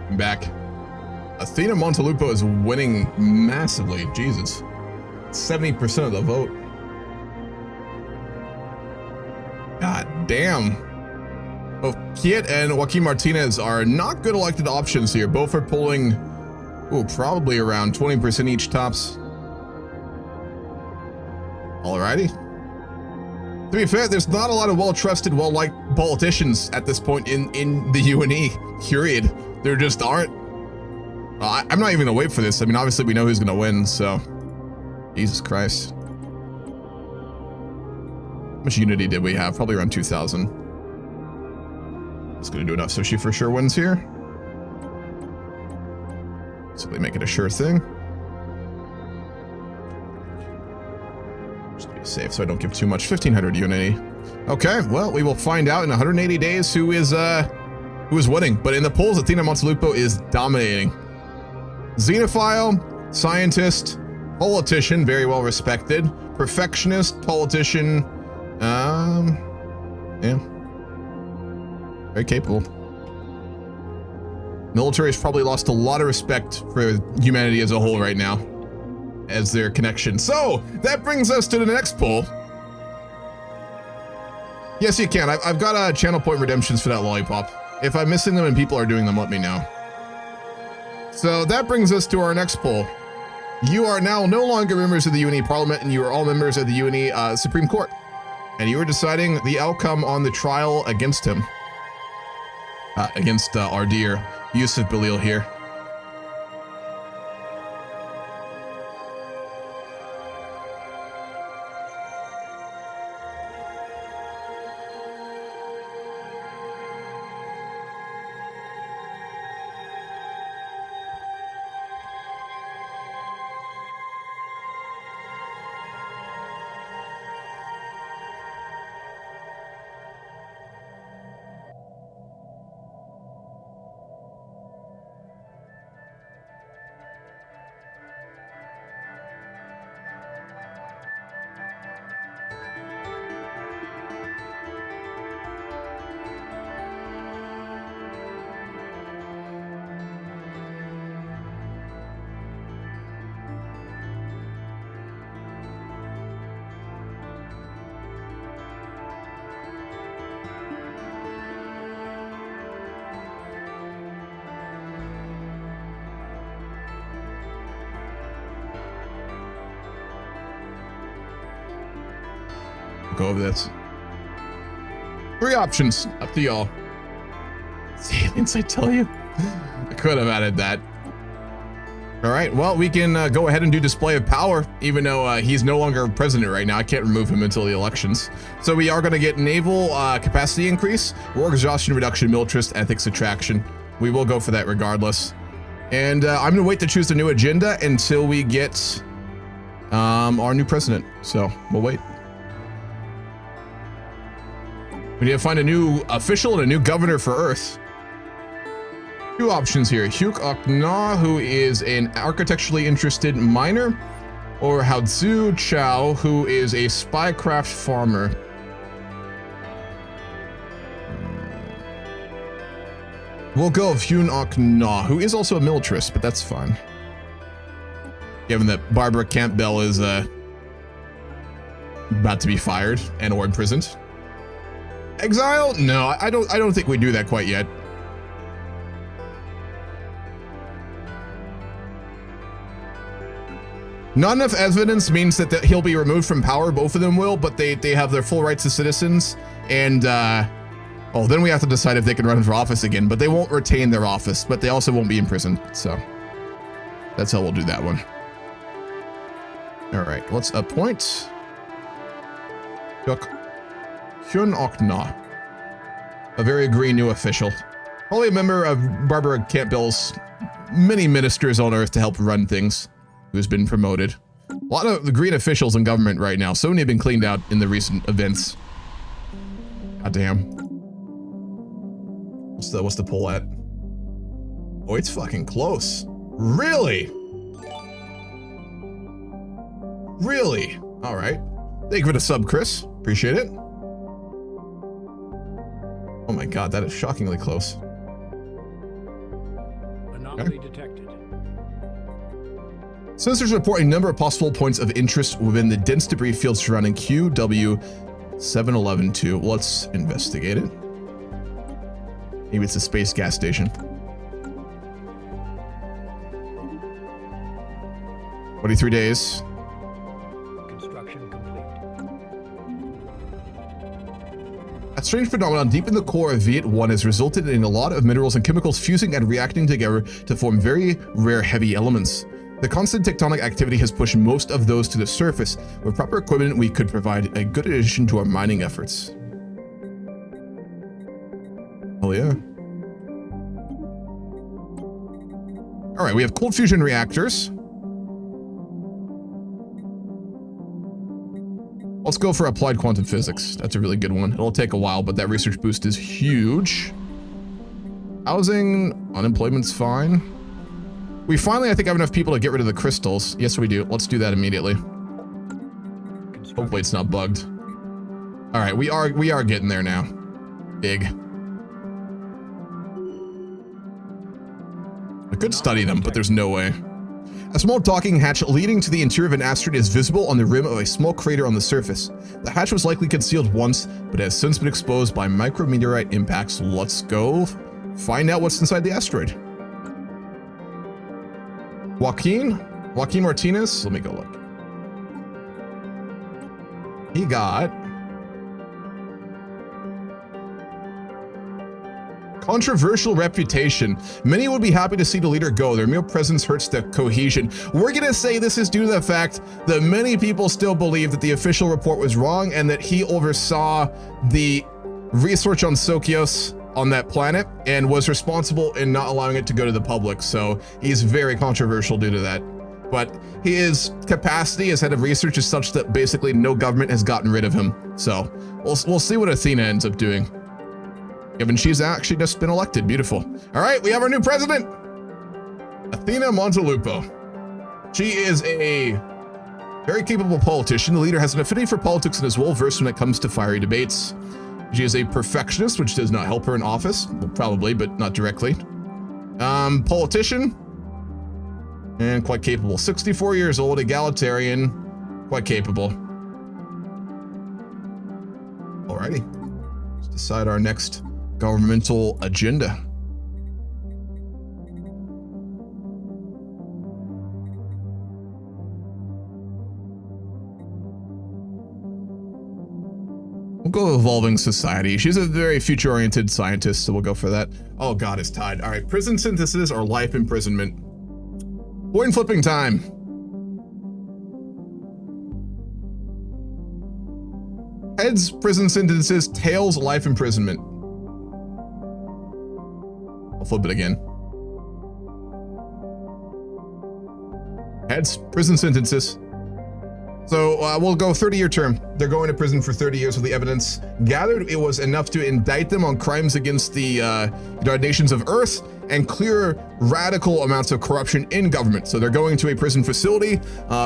Speaker 1: I'm back. Athena Montelupo is winning massively. Jesus. 70% of the vote. God damn. Both Kiel and Joaquin Martinez are not good elected options here. Both are polling, probably around 20% each tops. Alrighty. To be fair, there's not a lot of well-trusted, well-liked politicians at this point in the UNE, period. There just aren't. I'm not even gonna wait for this. I mean, obviously we know who's gonna win, so. Jesus Christ. How much unity did we have? Probably around 2,000. It's gonna do enough so she for sure wins here. So they make it a sure thing. Just be safe so I don't give too much. 1,500 unity. Okay, well, we will find out in 180 days who is winning. But in the polls, Athena Montelupo is dominating. Xenophile, scientist, politician, very well respected, perfectionist, politician, yeah, very capable. Military has probably lost a lot of respect for humanity as a whole right now as their connection. So that brings us to the next poll. Yes, you can. I've got channel point redemptions for that lollipop. If I'm missing them and people are doing them, let me know. So that brings us to our next poll. You are now no longer members of the UNE Parliament, and you are all members of the UNE Supreme Court. And you are deciding the outcome on the trial against him. Against our dear Yusuf Bilal here. Go over this. 3 options, up to y'all. Aliens, I tell you. I could have added that. All right, well, we can go ahead and do display of power, even though he's no longer president right now. I can't remove him until the elections. So we are going to get naval capacity increase, war exhaustion reduction, militarist ethics attraction. We will go for that regardless. And I'm going to wait to choose the new agenda until we get our new president. So we'll wait. We need to find a new official and a new governor for Earth. 2 options here. Hugh Okna, who is an architecturally interested miner, or Haozu Chao, who is a spycraft farmer. We'll go with Hugh Okna, who is also a militarist, but that's fine. Given that Barbara Campbell is about to be fired and or imprisoned. Exile? No, I don't think we do that quite yet. Not enough evidence means that he'll be removed from power. Both of them will, but they have their full rights as citizens. And, then we have to decide if they can run for office again, but they won't retain their office, but they also won't be imprisoned. So that's how we'll do that one. All right, let's appoint Hyun Okna, a very green new official. Probably a member of Barbara Campbell's many ministers on Earth to help run things, who's been promoted. A lot of the green officials in government right now. So many have been cleaned out in the recent events. God damn. What's the poll at? Oh, it's fucking close. Really? Really? All right. Thank you for the sub, Chris. Appreciate it. Oh my god, that is shockingly close.
Speaker 2: Anomaly detected.
Speaker 1: Sensors report a number of possible points of interest within the dense debris field surrounding QW7112. Let's investigate it. Maybe it's a space gas station. 23 days.
Speaker 2: Construction complete.
Speaker 1: A strange phenomenon deep in the core of Viet 1 has resulted in a lot of minerals and chemicals fusing and reacting together to form very rare heavy elements. The constant tectonic activity has pushed most of those to the surface. With proper equipment, we could provide a good addition to our mining efforts. Oh yeah. All right, we have cold fusion reactors. Let's go for applied quantum physics. That's a really good one. It'll take a while, but that research boost is huge. Housing, unemployment's fine. We finally, I think, have enough people to get rid of the crystals. Yes, we do. Let's do that immediately. Hopefully it's not bugged. All right, we are getting there now. Big. I could study them, but there's no way. A small docking hatch leading to the interior of an asteroid is visible on the rim of a small crater on the surface. The hatch was likely concealed once, but has since been exposed by micrometeorite impacts. Let's go find out what's inside the asteroid. Joaquin Martinez. Let me go look. He got controversial reputation. Many would be happy to see the leader go. Their mere presence hurts the cohesion. We're gonna say this is due to the fact that many people still believe that the official report was wrong and that he oversaw the research on Sokios on that planet and was responsible in not allowing it to go to the public. So he's very controversial due to that. But his capacity as head of research is such that basically no government has gotten rid of him. So we'll see what Athena ends up doing. Given she's actually just been elected. Beautiful. All right, we have our new president, Athena Montelupo. She is a very capable politician. The leader has an affinity for politics and is well versed when it comes to fiery debates. She is a perfectionist, which does not help her in office. Well, probably, but not directly. Politician and quite capable. 64 years old, egalitarian, quite capable. Alrighty, let's decide our next governmental agenda. We'll go evolving society. She's a very future-oriented scientist, so we'll go for that. Oh God, it's tied. All right, prison synthesis or life imprisonment. Coin flipping time. Heads, prison sentences. Tails, life imprisonment. I'll flip it again. Heads, prison sentences. So we'll go 30-year term. They're going to prison for 30 years with the evidence gathered. It was enough to indict them on crimes against the nations of Earth and clear radical amounts of corruption in government. So they're going to a prison facility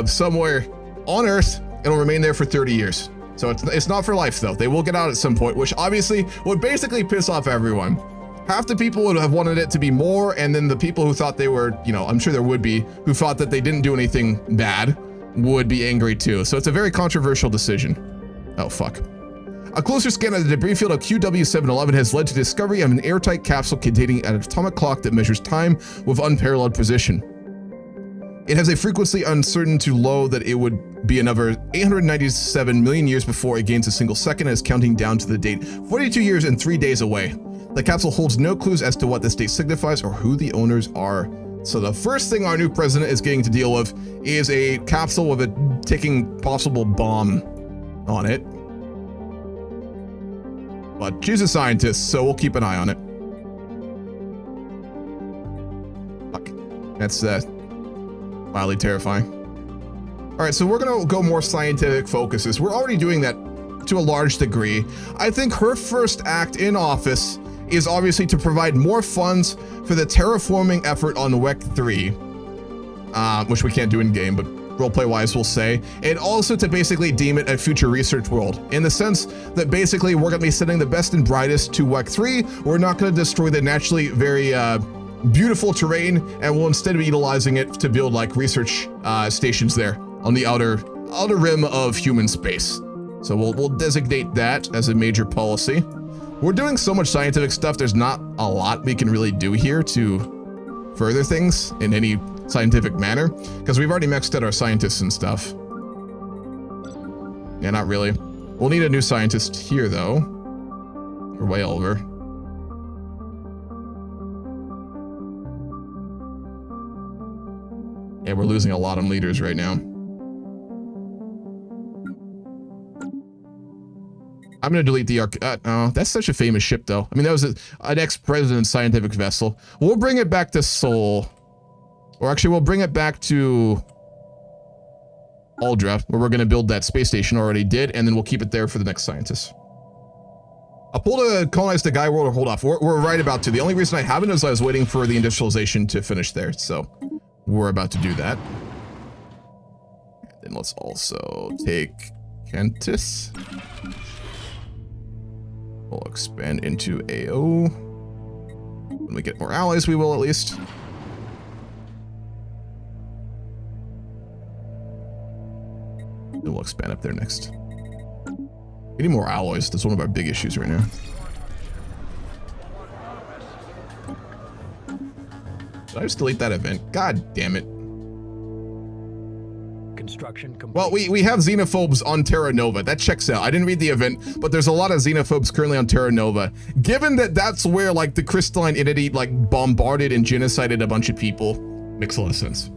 Speaker 1: somewhere on Earth. It'll remain there for 30 years. So it's not for life though. They will get out at some point, which obviously would basically piss off everyone. Half the people would have wanted it to be more, and then the people who thought they were, I'm sure there would be, who thought that they didn't do anything bad, would be angry too. So it's a very controversial decision. Oh, fuck. A closer scan of the debris field of QW711 has led to the discovery of an airtight capsule containing an atomic clock that measures time with unparalleled precision. It has a frequency uncertain to low that it would be another 897 million years before it gains a single second and is counting down to the date 42 years and 3 days away. The capsule holds no clues as to what this date signifies or who the owners are. So the first thing our new president is getting to deal with is a capsule with a ticking possible bomb on it. But she's a scientist, so we'll keep an eye on it. Fuck. That's mildly terrifying. All right, so we're gonna go more scientific focuses. We're already doing that to a large degree. I think her first act in office is obviously to provide more funds for the terraforming effort on WEC 3, which we can't do in game, but roleplay wise we'll say, and also to basically deem it a future research world, in the sense that basically we're gonna be sending the best and brightest to WEC 3. We're not gonna destroy the naturally very beautiful terrain, and we'll instead be utilizing it to build like research stations there on the outer rim of human space. So we'll designate that as a major policy. We're doing so much scientific stuff, there's not a lot we can really do here to further things in any scientific manner, because we've already maxed out our scientists and stuff. Yeah, not really. We'll need a new scientist here, though. We're way over. Yeah, we're losing a lot on leaders right now. I'm going to delete the oh, that's such a famous ship, though. I mean, that was an ex-president's scientific vessel. We'll bring it back to Sol. Or actually, we'll bring it back to Aldra, where we're going to build that space station already did, and then we'll keep it there for the next scientist. I'll pull to colonize the Gaia world or hold off. We're right about to. The only reason I haven't is I was waiting for the industrialization to finish there, so we're about to do that. And then let's also take Kentis. We'll expand into AO. When we get more allies, we will at least. And we'll expand up there next. We need more alloys. That's one of our big issues right now. Did I just delete that event? God damn it.
Speaker 2: Construction complete.
Speaker 1: Well, we have xenophobes on Terra Nova. That checks out. I didn't read the event, but there's a lot of xenophobes currently on Terra Nova. Given that that's where, like, the crystalline entity, like, bombarded and genocided a bunch of people, makes a lot of sense.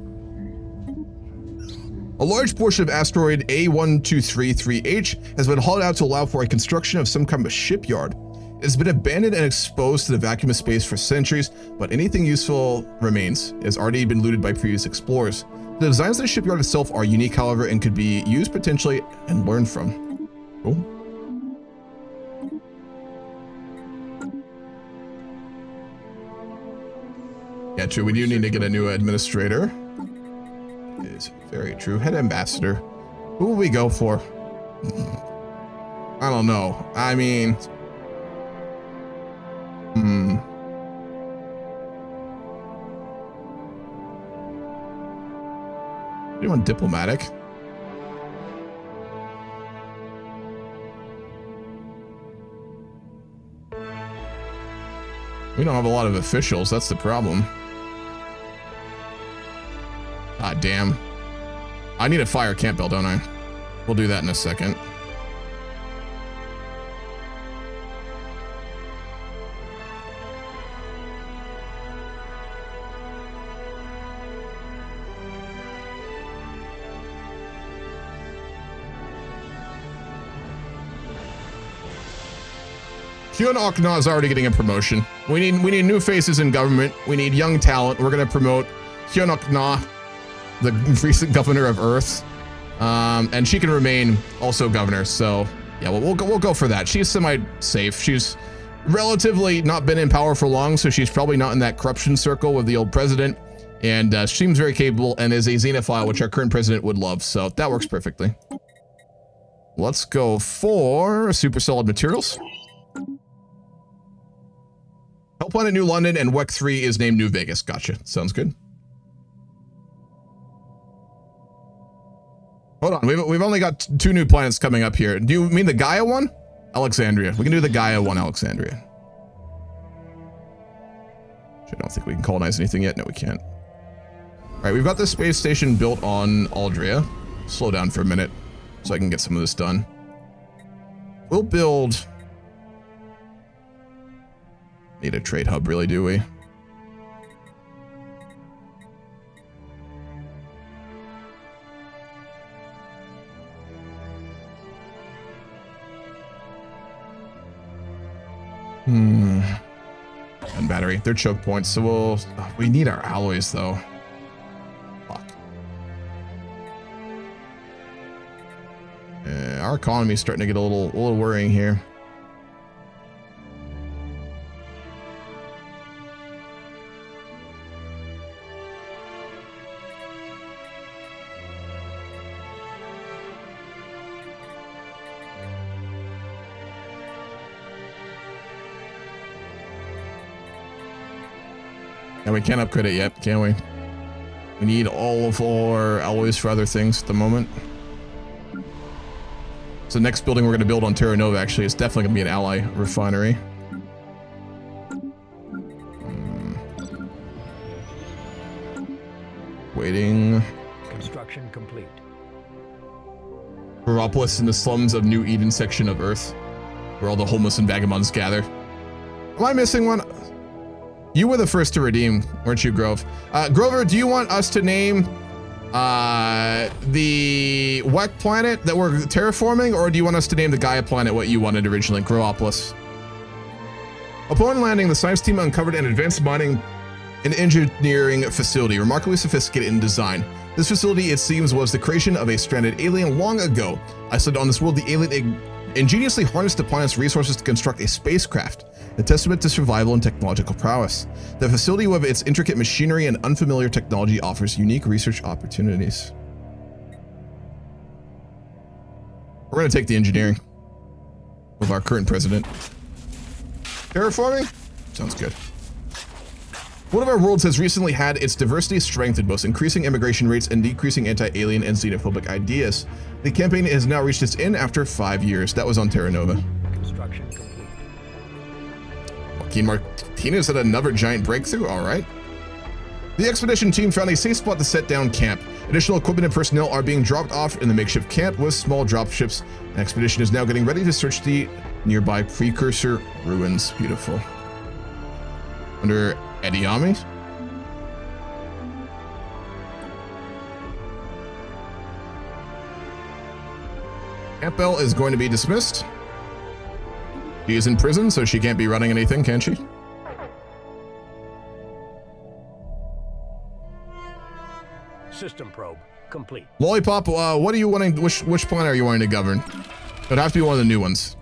Speaker 1: A large portion of asteroid A1233H has been hauled out to allow for a construction of some kind of shipyard. It has been abandoned and exposed to the vacuum of space for centuries, but anything useful remains. It has already been looted by previous explorers. The designs of the shipyard itself are unique, however, and could be used potentially and learned from. Cool. Yeah, true. We do need to get a new administrator. It is very true. Head ambassador. Who will we go for? I don't know. I mean... Anyone diplomatic? We don't have a lot of officials, that's the problem. Ah, damn. I need a fire camp bell, don't I? We'll do that in a second. Hyun Okna is already getting a promotion. We need new faces in government. We need young talent. We're gonna promote Hyun Okna, the recent governor of Earth, and she can remain also governor. So yeah, we'll go for that. She's semi-safe. She's relatively not been in power for long, so she's probably not in that corruption circle with the old president, and seems very capable and is a xenophile, which our current president would love. So that works perfectly. Let's go for super solid materials. Help Planet New London and WEC 3 is named New Vegas. Gotcha. Sounds good. Hold on. We've only got 2 new planets coming up here. Do you mean the Gaia one? Alexandria. We can do the Gaia one, Alexandria. I don't think we can colonize anything yet. No, we can't. All right, we've got this space station built on Aldria. Slow down for a minute so I can get some of this done. We'll build... Need a trade hub, really, do we? And battery. They're choke points, so we need our alloys, though. Fuck. Our economy's starting to get a little worrying here. And we can't upgrade it yet, can we? We need all of our alloys for other things at the moment. So the next building we're going to build on Terra Nova, actually, is definitely going to be an ally refinery. Waiting.
Speaker 2: Construction complete.
Speaker 1: Heropolis in the slums of New Eden section of Earth, where all the homeless and vagabonds gather. Am I missing one? You were the first to redeem, weren't you, Grove? Grover, do you want us to name the WEC planet that we're terraforming, or do you want us to name the Gaia planet what you wanted originally, Grovopolis? Upon landing, the science team uncovered an advanced mining and engineering facility, remarkably sophisticated in design. This facility, it seems, was the creation of a stranded alien long ago. Isolated on this world, the alien ingeniously harnessed the planet's resources to construct a spacecraft, a testament to survival and technological prowess. The facility, with its intricate machinery and unfamiliar technology, offers unique research opportunities. We're going to take the engineering with our current president. Terraforming? Sounds good. One of our worlds has recently had its diversity strengthened, both increasing immigration rates and decreasing anti-alien and xenophobic ideas. The campaign has now reached its end after 5 years. That was on Terra Nova.
Speaker 2: Construction complete.
Speaker 1: Joaquin Martinez had another giant breakthrough. All right. The expedition team found a safe spot to set down camp. Additional equipment and personnel are being dropped off in the makeshift camp with small dropships. The expedition is now getting ready to search the nearby precursor ruins. Beautiful. Under Ediami? Campbell is going to be dismissed. She is in prison, so she can't be running anything, can she?
Speaker 2: System probe complete.
Speaker 1: Lollipop, what are you wanting? Which planet are you wanting to govern? It'd have to be one of the new ones.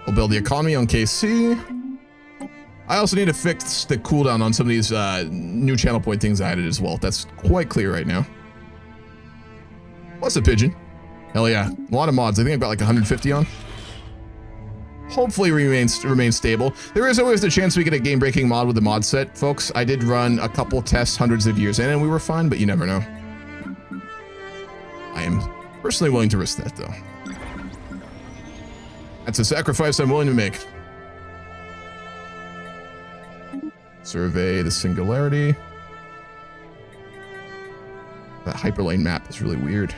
Speaker 1: We'll build the economy on KC. I also need to fix the cooldown on some of these new channel point things I added as well. That's quite clear right now. What's a pigeon? Hell yeah. A lot of mods. I think I've got like 150 on. Hopefully remain stable. There is always the chance we get a game-breaking mod with the mod set, folks. I did run a couple tests hundreds of years in and we were fine, but you never know. I am personally willing to risk that, though. That's a sacrifice I'm willing to make. Survey the singularity. That hyperlane map is really weird.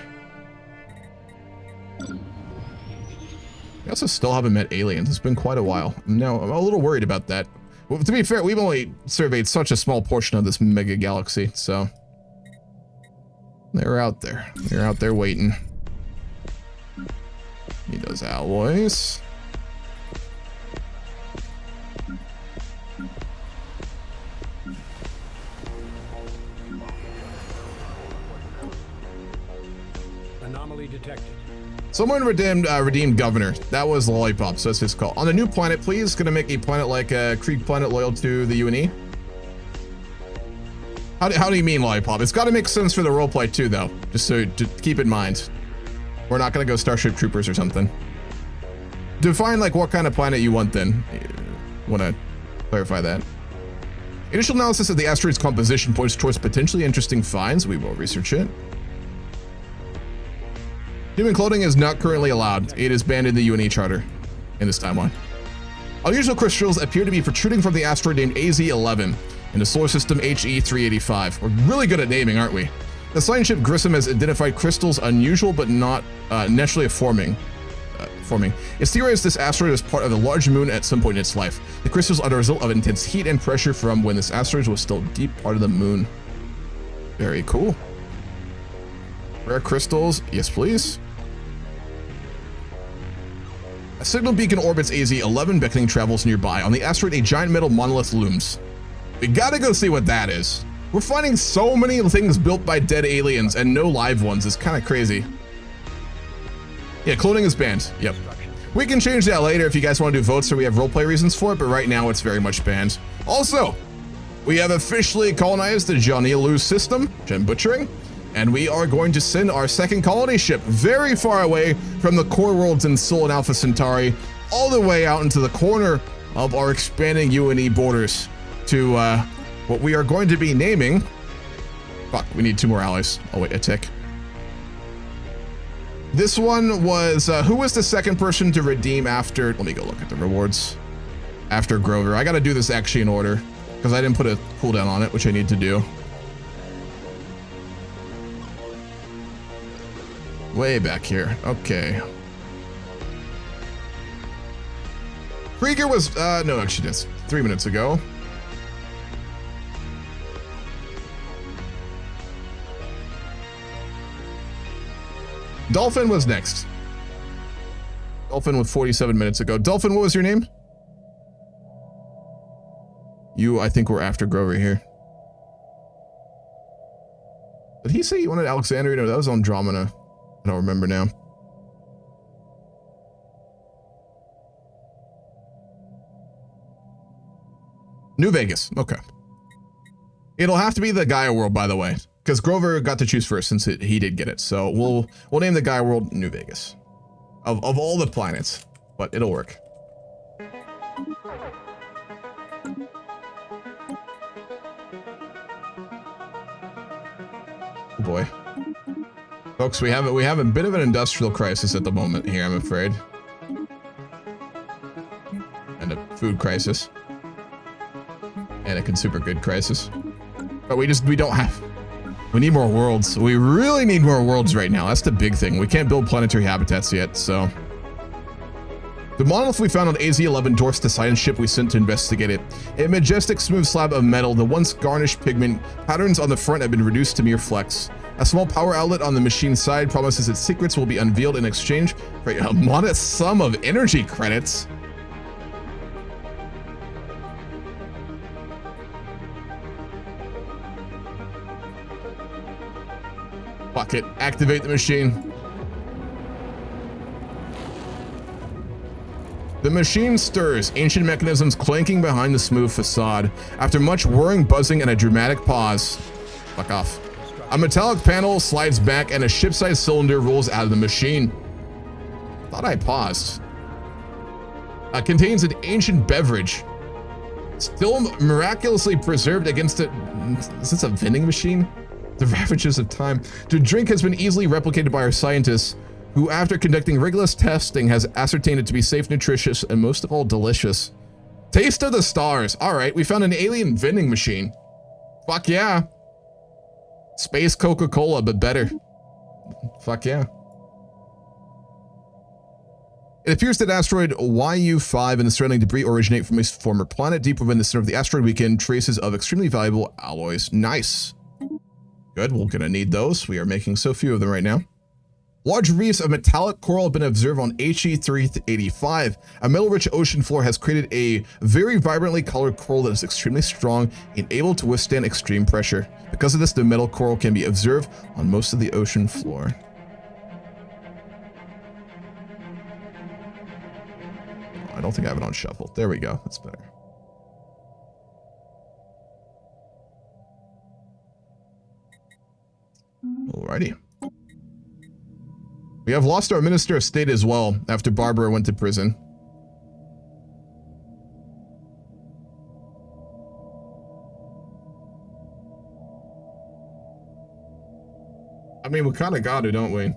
Speaker 1: We also still haven't met aliens. It's been quite a while. No, I'm a little worried about that. Well, to be fair, we've only surveyed such a small portion of this mega galaxy, so they're out there. They're out there waiting. Need those alloys.
Speaker 2: Anomaly detected.
Speaker 1: Someone redeemed Governor. That was Lollipop, so that's his call. On a new planet, please. Gonna make a planet like a Krieg planet loyal to the UNE. How do you mean, Lollipop? It's got to make sense for the roleplay too, though. Just so to keep in mind. We're not gonna go Starship Troopers or something. Define like what kind of planet you want then. Want to clarify that. Initial analysis of the asteroid's composition points towards potentially interesting finds. We will research it. Human clothing is not currently allowed. It is banned in the UNE Charter in this timeline. Unusual crystals appear to be protruding from the asteroid named AZ-11 in the solar system HE-385. We're really good at naming, aren't we? The science ship Grissom has identified crystals unusual but not naturally forming. It's theorized this asteroid is part of the large moon at some point in its life. The crystals are the result of intense heat and pressure from when this asteroid was still deep part of the moon. Very cool. Rare crystals, yes please. A signal beacon orbits AZ-11, beckoning travels nearby. On the asteroid, a giant metal monolith looms. We gotta go see what that is. We're finding so many things built by dead aliens and no live ones. It's kind of crazy. Yeah, cloning is banned. Yep. We can change that later if you guys want to do votes or we have roleplay reasons for it, but right now it's very much banned. Also, we have officially colonized the Janilu system, Gem Butchering, and we are going to send our second colony ship very far away from the core worlds in Sol and Alpha Centauri, all the way out into the corner of our expanding UNE borders to what we are going to be naming... Fuck, we need 2 more allies. Oh wait, a tick. This one was, who was the second person to redeem after... Let me go look at the rewards. After Grover. I gotta do this actually in order, because I didn't put a cooldown on it, which I need to do. Way back here. Okay. Krieger was, no, actually that's 3 minutes ago. Dolphin was next. Dolphin with 47 minutes ago. Dolphin, what was your name? You, I think we're after Grover here. Did he say he wanted Alexandria? No, that was Andromeda. I don't remember now. New Vegas. Okay. It'll have to be the Gaia world, by the way, because Grover got to choose first since he did get it. So we'll name the Gaia world New Vegas. Of all the planets, but it'll work. Oh boy. Folks, we have a bit of an industrial crisis at the moment here, I'm afraid. And a food crisis. And a consumer good crisis. But we don't have... We need more worlds. We really need more worlds right now. That's the big thing. We can't build planetary habitats yet, so... The monolith we found on AZ-11 dwarfs the science ship we sent to investigate it. A majestic smooth slab of metal, the once garnished pigment patterns on the front have been reduced to mere flecks. A small power outlet on the machine side promises its secrets will be unveiled in exchange for a modest sum of energy credits. Fuck it. Activate the machine. The machine stirs, ancient mechanisms clanking behind the smooth facade. After much whirring, buzzing, and a dramatic pause. Fuck off. A metallic panel slides back and a ship-sized cylinder rolls out of the machine. Thought I paused. Contains an ancient beverage. Still miraculously preserved against it. Is this a vending machine? The ravages of time. The drink has been easily replicated by our scientists, who after conducting rigorous testing has ascertained it to be safe, nutritious, and most of all delicious. Taste of the stars. All right, we found an alien vending machine. Fuck yeah. Space Coca-Cola, but better. Fuck yeah. It appears that asteroid YU-5 and the surrounding debris originate from a former planet. Deep within the center of the asteroid, we can traces of extremely valuable alloys. Nice. Good, we're gonna need those. We are making so few of them right now. Large reefs of metallic coral have been observed on HE-385. A metal-rich ocean floor has created a very vibrantly colored coral that is extremely strong and able to withstand extreme pressure. Because of this, the metal coral can be observed on most of the ocean floor. I don't think I have it on shuffle. There we go. That's better. Alrighty. We have lost our Minister of State as well after Barbara went to prison. I mean, we kind of got to, don't we?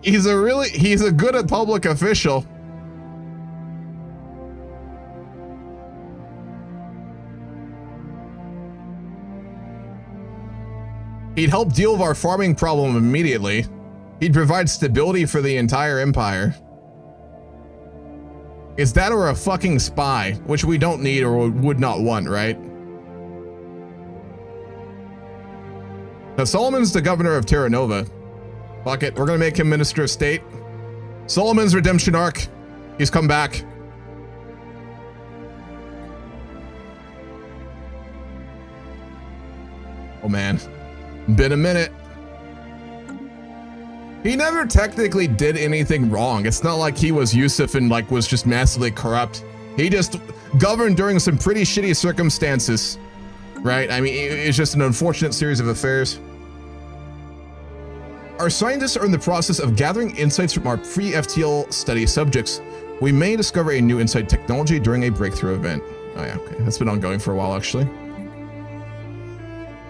Speaker 1: He's a good public official. He'd help deal with our farming problem immediately. He'd provide stability for the entire empire. Is that or a fucking spy, which we don't need or would not want, right? Now Solomon's the governor of Terra Nova. Fuck it, we're gonna make him Minister of State. Solomon's redemption arc. He's come back. Oh man, been a minute. He never technically did anything wrong. It's not like he was Yusuf and like was just massively corrupt. He just governed during some pretty shitty circumstances. right? I mean, it's just an unfortunate series of affairs. Our scientists are in the process of gathering insights from our pre-FTL study subjects. We may discover a new insight technology during a breakthrough event. Oh yeah, okay. That's been ongoing for a while, actually.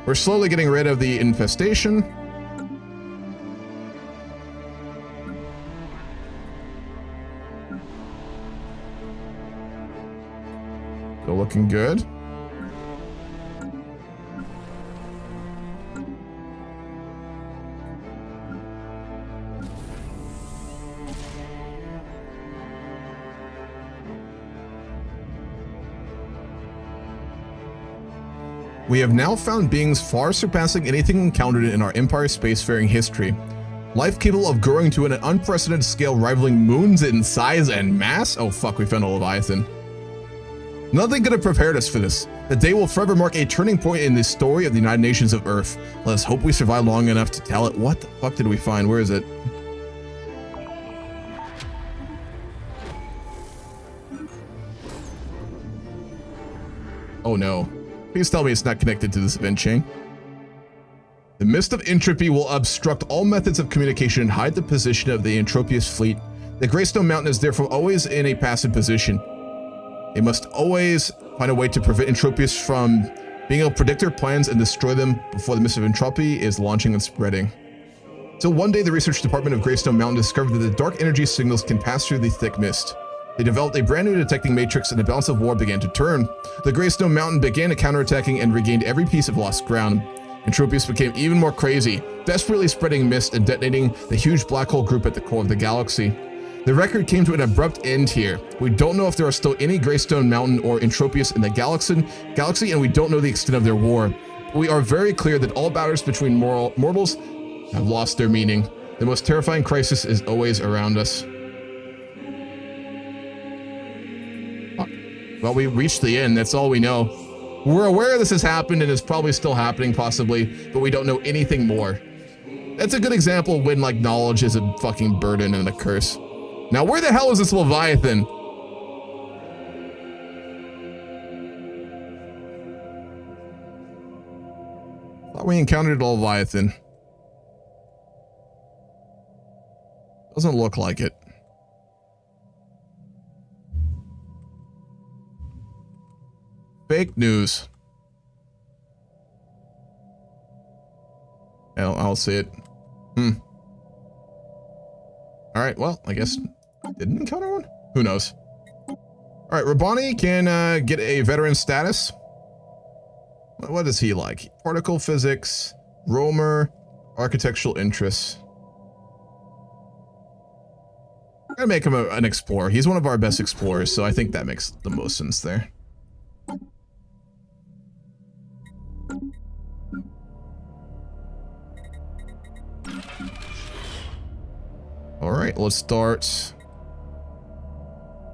Speaker 1: We're slowly getting rid of the infestation. Still looking good. We have now found beings far surpassing anything encountered in our Empire's spacefaring history. Life capable of growing to an unprecedented scale rivaling moons in size and mass? Oh fuck, we found a Leviathan. Nothing could have prepared us for this. The day will forever mark a turning point in the story of the United Nations of Earth. Let us hope we survive long enough to tell it. What the fuck did we find? Where is it? Oh no. Please tell me it's not connected to this event chain. The mist of entropy will obstruct all methods of communication and hide the position of the Entropius fleet. The Greystone Mountain is therefore always in a passive position. They must always find a way to prevent Entropius from being able to predict their plans and destroy them before the mist of entropy is launching and spreading. So one day the research department of Greystone Mountain discovered that the dark energy signals can pass through the thick mist. They developed a brand new detecting matrix and the balance of war began to turn. The Greystone Mountain began counterattacking and regained every piece of lost ground. Entropius became even more crazy, desperately spreading mist and detonating the huge black hole group at the core of the galaxy. The record came to an abrupt end here. We don't know if there are still any Greystone Mountain or Entropius in the galaxy, and we don't know the extent of their war. We are very clear that all battles between mortals have lost their meaning. The most terrifying crisis is always around us. Well, we reached the end. That's all we know. We're aware this has happened and is probably still happening, possibly, but we don't know anything more. That's a good example when, like, knowledge is a fucking burden and a curse. Now, where the hell is this Leviathan? Thought we encountered a Leviathan. Doesn't look like it. Fake news. I'll see it. Alright, well, I guess I didn't encounter one? Who knows? Alright, Rabbani can get a veteran status. What is he like? Particle physics, roamer, architectural interests. I'm gonna make him an explorer. He's one of our best explorers, so I think that makes the most sense there. Alright, let's start.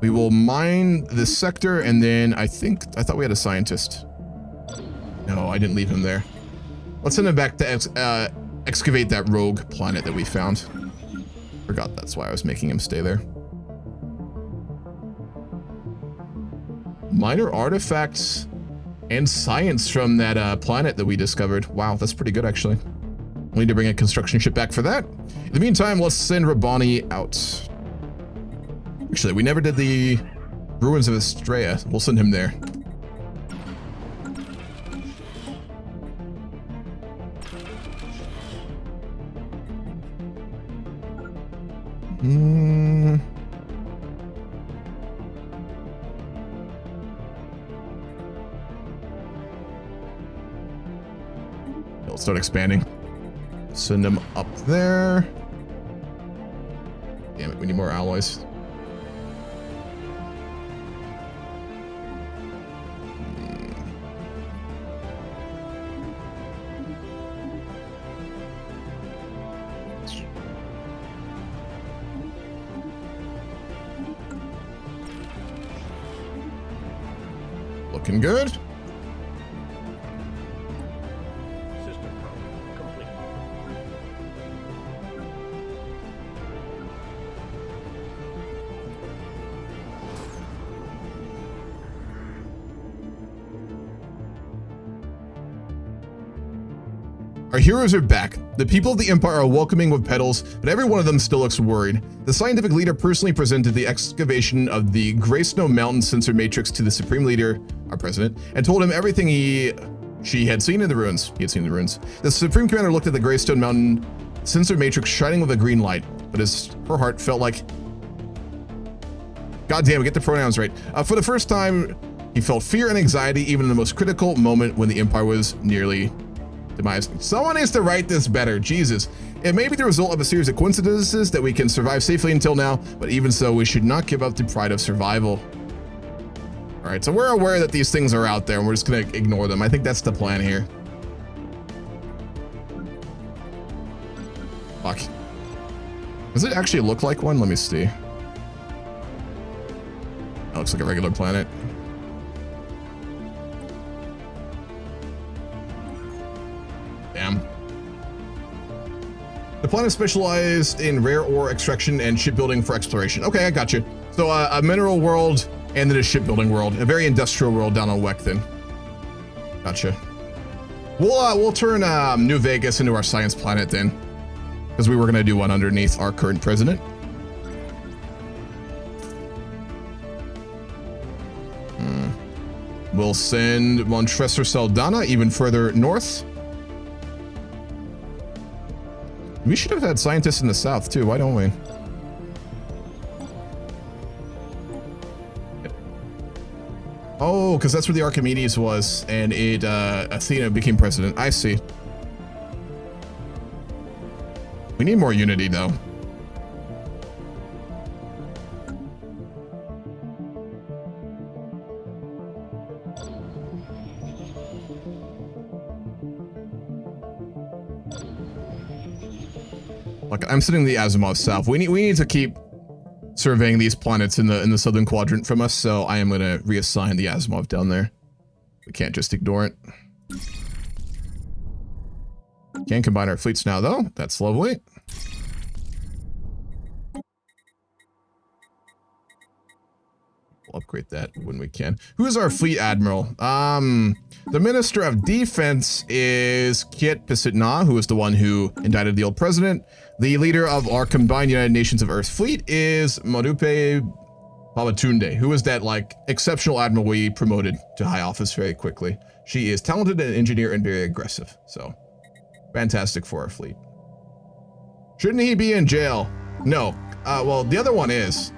Speaker 1: We will mine this sector, and then I thought we had a scientist. No, I didn't leave him there. Let's send him back to excavate that rogue planet that we found. Forgot that's why I was making him stay there. Minor artifacts and science from that planet that we discovered. Wow, that's pretty good, actually. We need to bring a construction ship back for that. In the meantime, let's send Rabbani out. Actually, we never did the ruins of Estrella. We'll send him there. Let's start expanding. Send them up there. Damn it, we need more alloys. Looking good. Our heroes are back. The people of the Empire are welcoming with petals, but every one of them still looks worried. The scientific leader personally presented the excavation of the Grey Snow Mountain sensor matrix to the Supreme Leader, our president, and told him everything she had seen in the ruins. He had seen the ruins. The Supreme Commander looked at the Greystone Mountain sensor matrix shining with a green light, but her heart felt like... God damn it, get the pronouns right. For the first time, he felt fear and anxiety even in the most critical moment when the Empire was nearly demised. Someone needs to write this better, Jesus. It may be the result of a series of coincidences that we can survive safely until now, but even so, we should not give up the pride of survival. All right, so we're aware that these things are out there and we're just gonna ignore them. I think that's the plan here. Fuck. Does it actually look like one? Let me see. That looks like a regular planet. Damn. The planet is specialized in rare ore extraction and shipbuilding for exploration. Okay, I got you. So a mineral world and then a shipbuilding world, a very industrial world down on Wek then. Gotcha. We'll turn New Vegas into our science planet then, because we were gonna do one underneath our current president. We'll send Montresor Saldana even further north. We should have had scientists in the south too, why don't we? Oh, because that's where the Archimedes was, and Athena became president. I see. We need more unity, though. Look, I'm sitting in the Asimov south. We need to keep surveying these planets in the southern quadrant from us, so I am going to reassign the Asimov down there. We can't just ignore it. Can combine our fleets now, though. That's lovely. We'll upgrade that when we can. Who is our fleet admiral? The Minister of Defense is Kiet Pisitna, who is the one who indicted the old president. The leader of our combined United Nations of Earth fleet is Modupe Babatunde, who is that like exceptional admiral we promoted to high office very quickly. She is talented and engineer and very aggressive, so fantastic for our fleet. Shouldn't he be in jail? No. Well, the other one is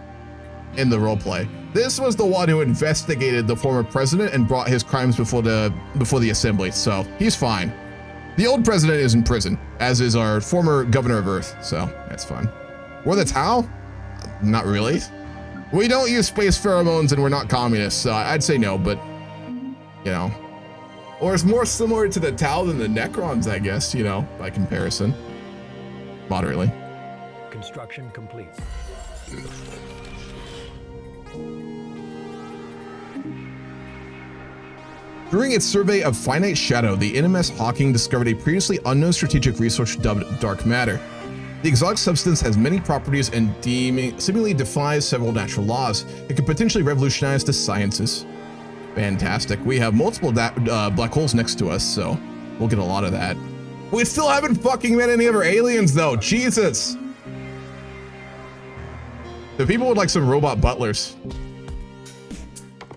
Speaker 1: in the roleplay. This was the one who investigated the former president and brought his crimes before the assembly, so he's fine. The old president is in prison, as is our former governor of Earth, so that's fine. We're the Tau? Not really. We don't use space pheromones and we're not communists, so I'd say no, but, you know. Or it's more similar to the Tau than the Necrons, I guess, you know, by comparison. Moderately.
Speaker 2: Construction complete.
Speaker 1: During its survey of finite shadow, the NMS Hawking discovered a previously unknown strategic resource dubbed dark matter. The exotic substance has many properties and seemingly defies several natural laws. It could potentially revolutionize the sciences. Fantastic. We have multiple black holes next to us, so we'll get a lot of that. We still haven't fucking met any other aliens, though. Jesus. The people would like some robot butlers.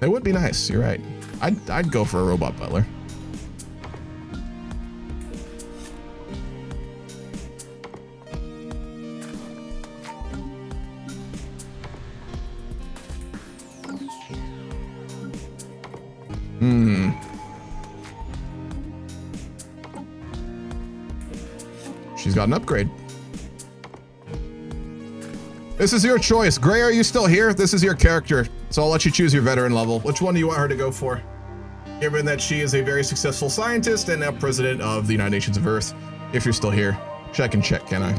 Speaker 1: That would be nice. You're right. I'd go for a robot butler. She's got an upgrade. This is your choice. Gray, are you still here? This is your character, so I'll let you choose your veteran level. Which one do you want her to go for? Given that she is a very successful scientist and now president of the United Nations of Earth. If you're still here. Check and check, can I?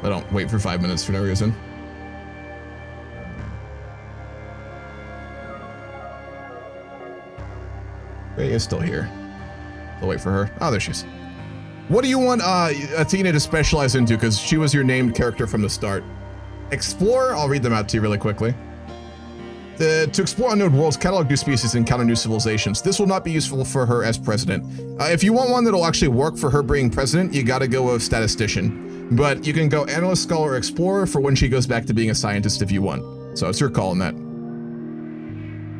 Speaker 1: I don't wait for 5 minutes for no reason. Gray is still here. I'll wait for her. Oh, there she is. What do you want Athena to specialize into? Because she was your named character from the start. Explorer, I'll read them out to you really quickly. To explore unknown worlds, catalog new species, and encounter new civilizations. This will not be useful for her as president. If you want one that'll actually work for her being president, you gotta go with statistician. But you can go analyst, scholar, or explorer for when she goes back to being a scientist if you want. So it's your call on that.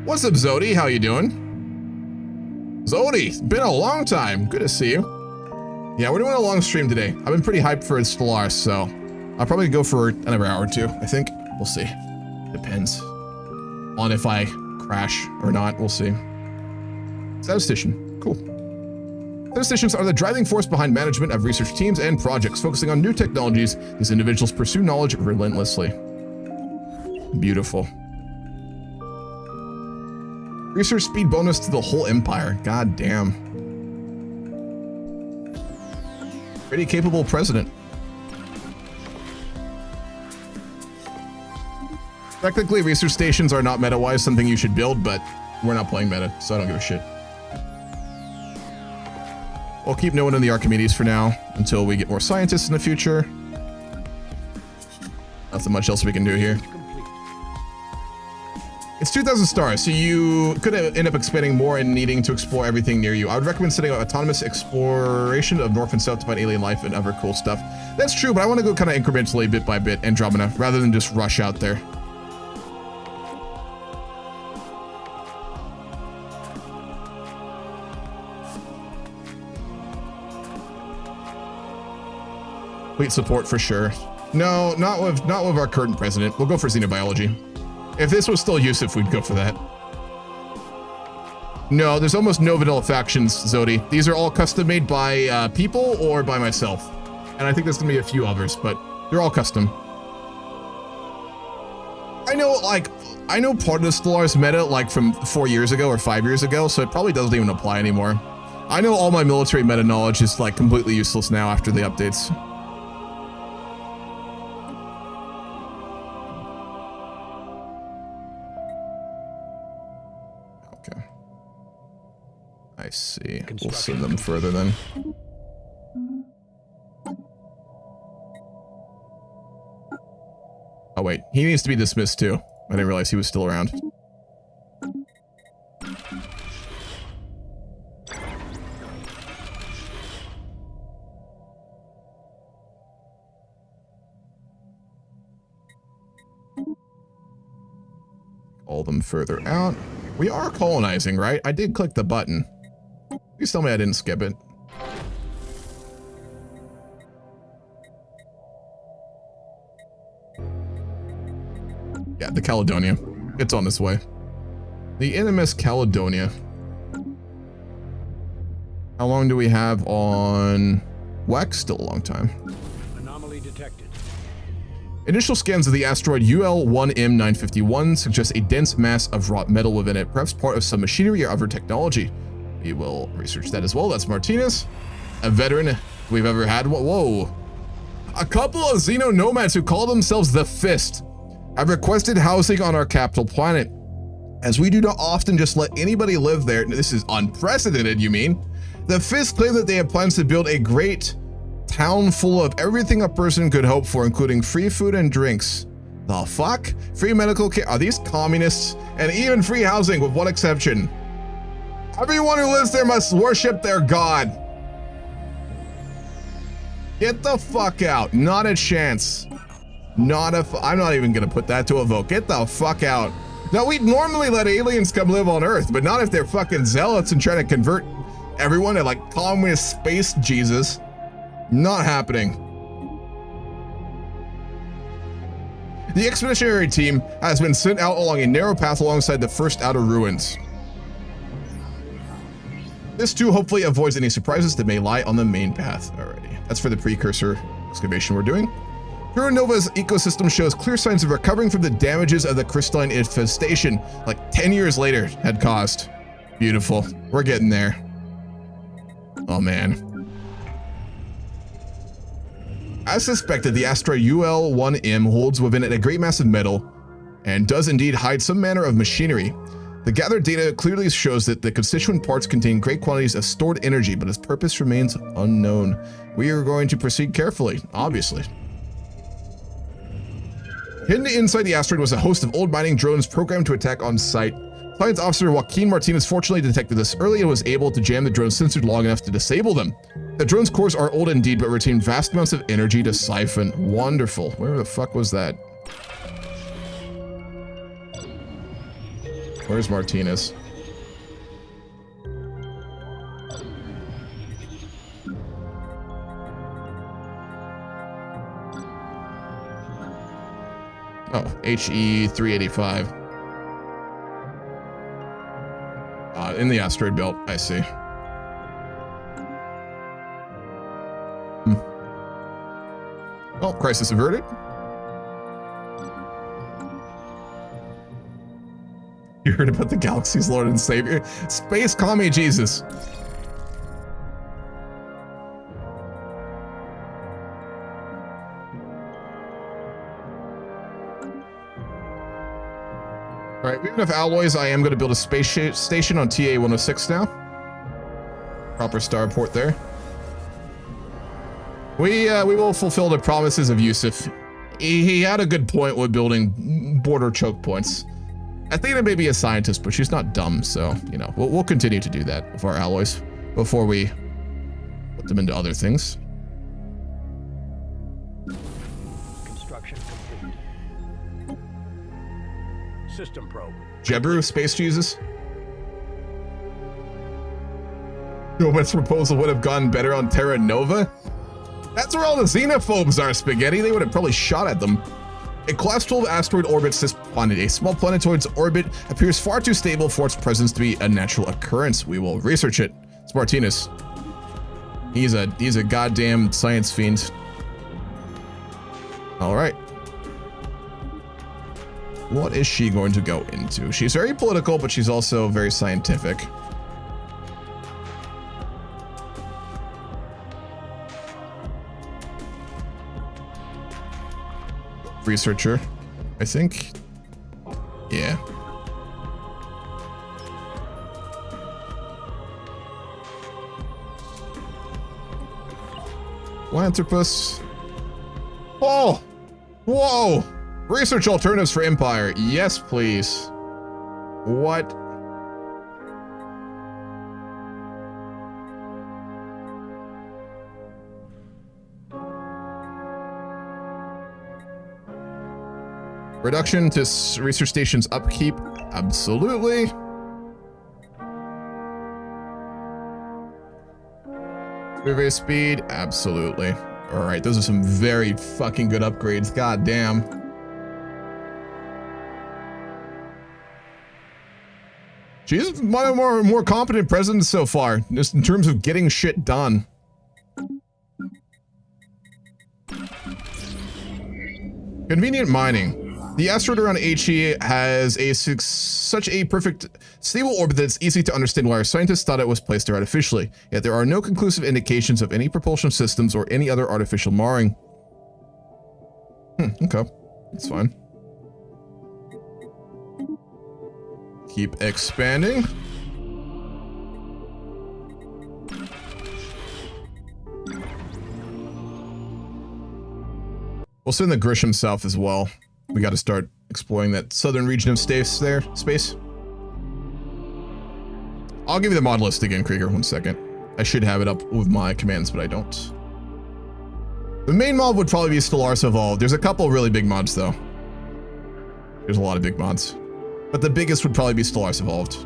Speaker 1: What's up, Zodi? How you doing? Zodi, been a long time. Good to see you. Yeah, we're doing a long stream today. I've been pretty hyped for Stellaris, so I'll probably go for another hour or two, I think. We'll see. Depends on if I crash or not. We'll see. Statistician. Cool. Statisticians are the driving force behind management of research teams and projects. Focusing on new technologies, these individuals pursue knowledge relentlessly. Beautiful. Research speed bonus to the whole empire. God damn. Pretty capable president. Technically, research stations are not meta-wise something you should build, but we're not playing meta, so I don't give a shit. We'll keep no one in the Archimedes for now, until we get more scientists in the future. Nothing much else we can do here. It's 2,000 stars, so you could end up expanding more and needing to explore everything near you. I would recommend setting up autonomous exploration of north and south to find alien life and other cool stuff. That's true, but I want to go kind of incrementally, bit by bit, Andromeda, rather than just rush out there. Complete support for sure. No, not with our current president. We'll go for xenobiology. If this was still Yusuf, we'd go for that. No, there's almost no vanilla factions, Zodi. These are all custom made by people or by myself. And I think there's gonna be a few others, but they're all custom. I know part of the Stellaris meta like from 4 years ago or 5 years ago, so it probably doesn't even apply anymore. I know all my military meta knowledge is like completely useless now after the updates. I see. We'll send them further then. Oh wait, he needs to be dismissed too. I didn't realize he was still around. Call them further out. We are colonizing, right? I did click the button. Please tell me I didn't skip it. Yeah, the Caledonia. It's on its way. The NMS Caledonia. How long do we have on Wax? Still a long time.
Speaker 2: Anomaly detected.
Speaker 1: Initial scans of the asteroid UL1M951 suggest a dense mass of wrought metal within it, perhaps part of some machinery or other technology. We will research that as well. That's Martinez, a veteran we've ever had. Whoa. A couple of Xeno nomads who call themselves the Fist have requested housing on our capital planet. As we do not often just let anybody live there, this is unprecedented, you mean? The Fist claim that they have plans to build a great town full of everything a person could hope for, including free food and drinks. The fuck? Free medical care? Are these communists? And even free housing, with one exception. Everyone who lives there must worship their god. Get the fuck out. Not a chance. I'm not even gonna put that to a vote. Get the fuck out. Now, we'd normally let aliens come live on Earth, but not if they're fucking zealots and trying to convert everyone to like communist space Jesus. Not happening. The expeditionary team has been sent out along a narrow path alongside the first outer ruins. This too hopefully avoids any surprises that may lie on the main path. Alrighty, that's for the precursor excavation we're doing. Nova's ecosystem shows clear signs of recovering from the damages of the crystalline infestation, like 10 years later had caused. Beautiful, we're getting there. Oh man. As suspected, the asteroid UL1M holds within it a great mass of metal and does indeed hide some manner of machinery. The gathered data clearly shows that the constituent parts contain great quantities of stored energy, but its purpose remains unknown. We are going to proceed carefully, obviously. Hidden inside the asteroid was a host of old mining drones programmed to attack on sight. Science officer Joaquin Martinez fortunately detected this early and was able to jam the drones censored long enough to disable them. The drones' cores are old indeed, but retain vast amounts of energy to siphon. Wonderful. Where the fuck was that? Where's Martinez? Oh, HE 385. In the asteroid belt, I see. Well, crisis averted. You heard about the galaxy's Lord and Savior? Space, call me Jesus. All right, we have enough alloys. I am going to build a space station on TA-106 now. Proper starport there. We will fulfill the promises of Yusuf. He had a good point with building border choke points. Athena may be a scientist, but she's not dumb, so, you know, we'll continue to do that with our alloys before we put them into other things.
Speaker 2: Construction complete. System probe.
Speaker 1: Jebru, Space Jesus. Nobody's proposal would have gone better on Terra Nova. That's where all the xenophobes are, Spaghetti. They would have probably shot at them. A class 12 asteroid orbits this planet. A small planetoid's orbit appears far too stable for its presence to be a natural occurrence. We will research it. It's Martinez. He's a goddamn science fiend. All right. What is she going to go into? She's very political, but she's also very scientific. Researcher, I think. Yeah. Philanthropist. Oh! Whoa! Research alternatives for Empire. Yes, please. What? Reduction to research station's upkeep. Absolutely. Survey speed. Absolutely. All right, those are some very fucking good upgrades. God damn. She's one of the more competent presidents so far, just in terms of getting shit done. Convenient mining. The asteroid around HE has such a perfect stable orbit that it's easy to understand why our scientists thought it was placed there artificially. Yet there are no conclusive indications of any propulsion systems or any other artificial marring. Okay. That's fine. Keep expanding. We'll send the Grisham south as well. We got to start exploring that southern region of space. I'll give you the mod list again, Krieger. 1 second. I should have it up with my commands, but I don't. The main mod would probably be Stellaris Evolved. There's a couple really big mods, though. There's a lot of big mods. But the biggest would probably be Stellaris Evolved.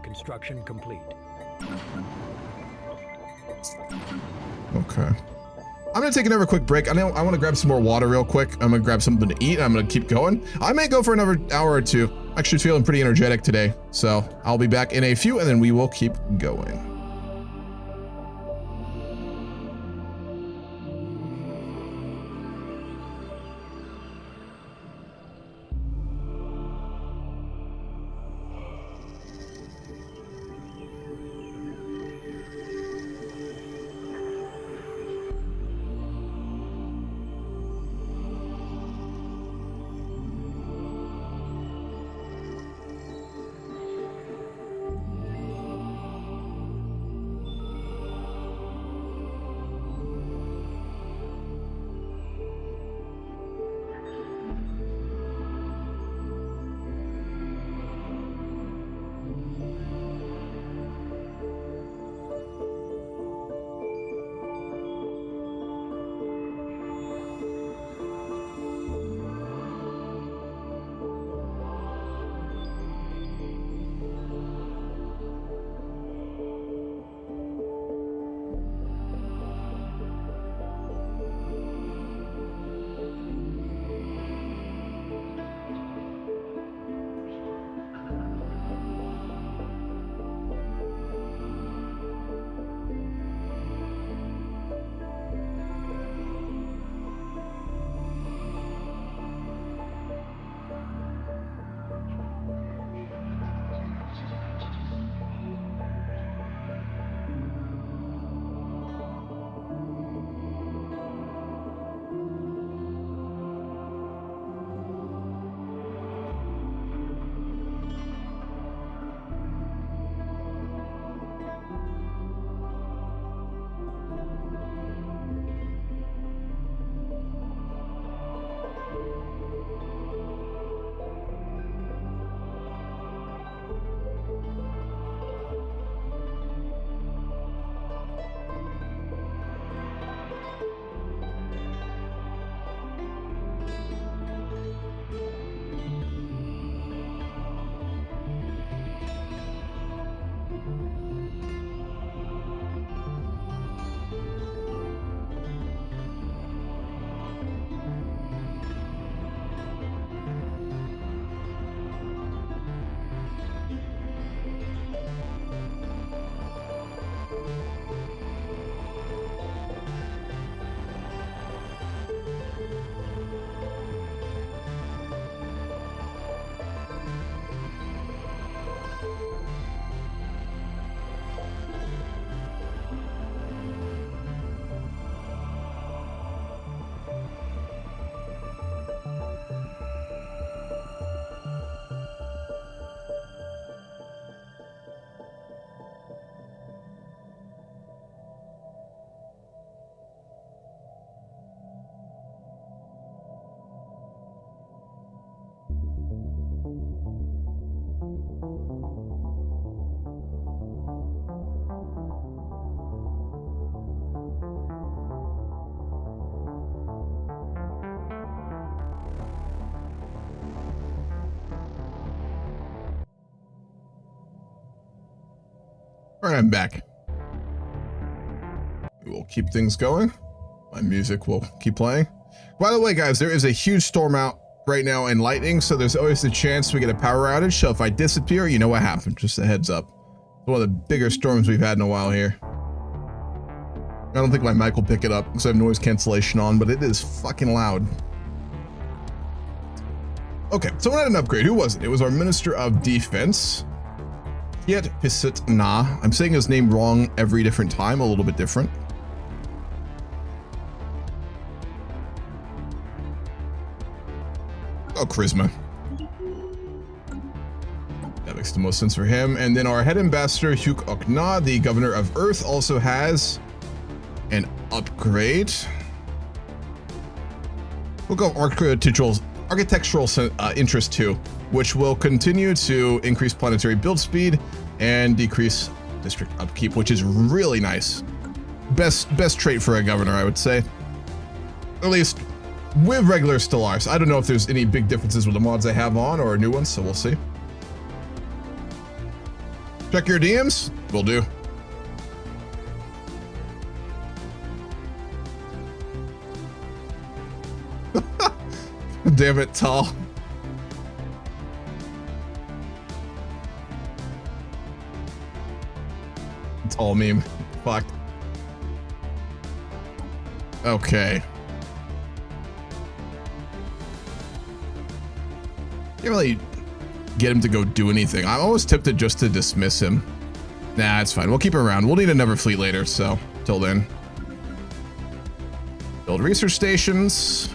Speaker 2: Construction complete.
Speaker 1: Okay. I'm gonna take another quick break. I want to grab some more water real quick. I'm gonna grab something to eat. I'm gonna keep going. I may go for another hour or two. Actually feeling pretty energetic today. So I'll be back in a few and then we will keep going. All right, I'm back. We will keep things going. My music will keep playing. By the way, guys, there is a huge storm out right now and lightning, so there's always a chance we get a power outage. So if I disappear, you know what happened. Just a heads up. It's one of the bigger storms we've had in a while here. I don't think my mic will pick it up because I have noise cancellation on, but it is fucking loud. Okay, someone had an upgrade. Who was it? It was our Minister of Defense. Kiel Na. I'm saying his name wrong every different time, a little bit different. Oh, charisma. That makes the most sense for him. And then our head ambassador, Hugh Okna, the governor of Earth, also has an upgrade. We'll go architectural interest 2, which will continue to increase planetary build speed and decrease district upkeep, which is really nice. Best trait for a governor, I would say. At least with regular Stellaris. I don't know if there's any big differences with the mods I have on or new ones, so we'll see. Check your DMs. Will do. Damn it, tall. Tall meme. Fuck. Okay. Can't really get him to go do anything. I'm almost tempted just to dismiss him. Nah, it's fine. We'll keep him around. We'll need another fleet later, so till then. Build research stations.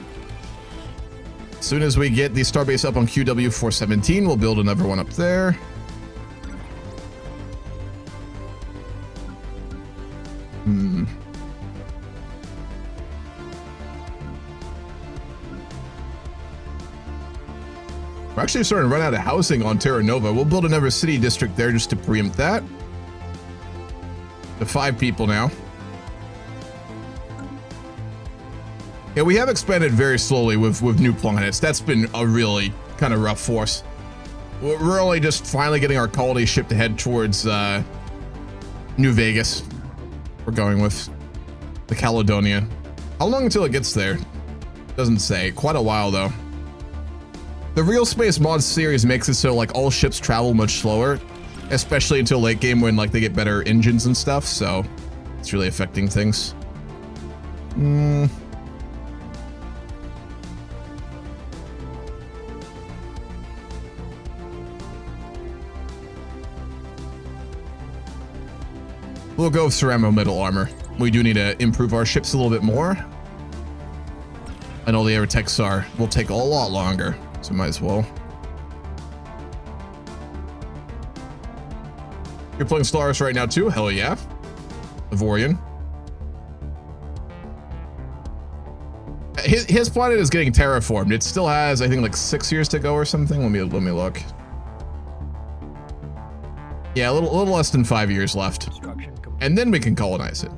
Speaker 1: As soon as we get the starbase up on QW 417, we'll build another one up there. We're actually starting to run out of housing on Terra Nova. We'll build another city district there just to preempt that. To 5 people now. Yeah, we have expanded very slowly with new planets. That's been a really kind of rough force. We're only just finally getting our colony ship to head towards New Vegas. We're going with the Caledonia. How long until it gets there? Doesn't say. Quite a while though. The Real Space Mods series makes it so like all ships travel much slower, especially until late game when like they get better engines and stuff. So it's really affecting things. We'll go with ceramo metal armor. We do need to improve our ships a little bit more. I know the air techs will take a lot longer, so might as well. You're playing Stellaris right now too? Hell yeah. Avorian. His planet is getting terraformed. It still has, I think, like 6 years to go or something. Let me look. Yeah, a little less than 5 years left. And then we can colonize it.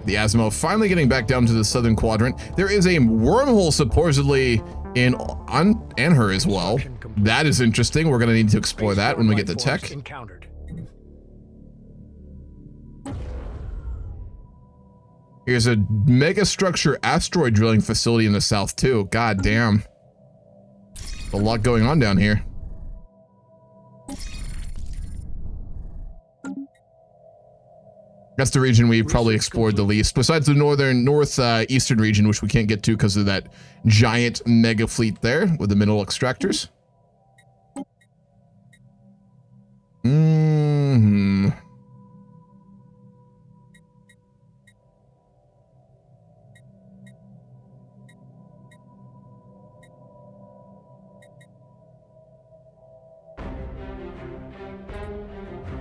Speaker 1: The Azimuth finally getting back down to the southern quadrant. There is a wormhole supposedly in Anher as well. That is interesting. We're going to need to explore that when we get the tech. Here's a mega structure asteroid drilling facility in the south too. God damn. A lot going on down here. That's the region we probably explored the least, besides the northeastern region, which we can't get to because of that giant mega fleet there with the mineral extractors.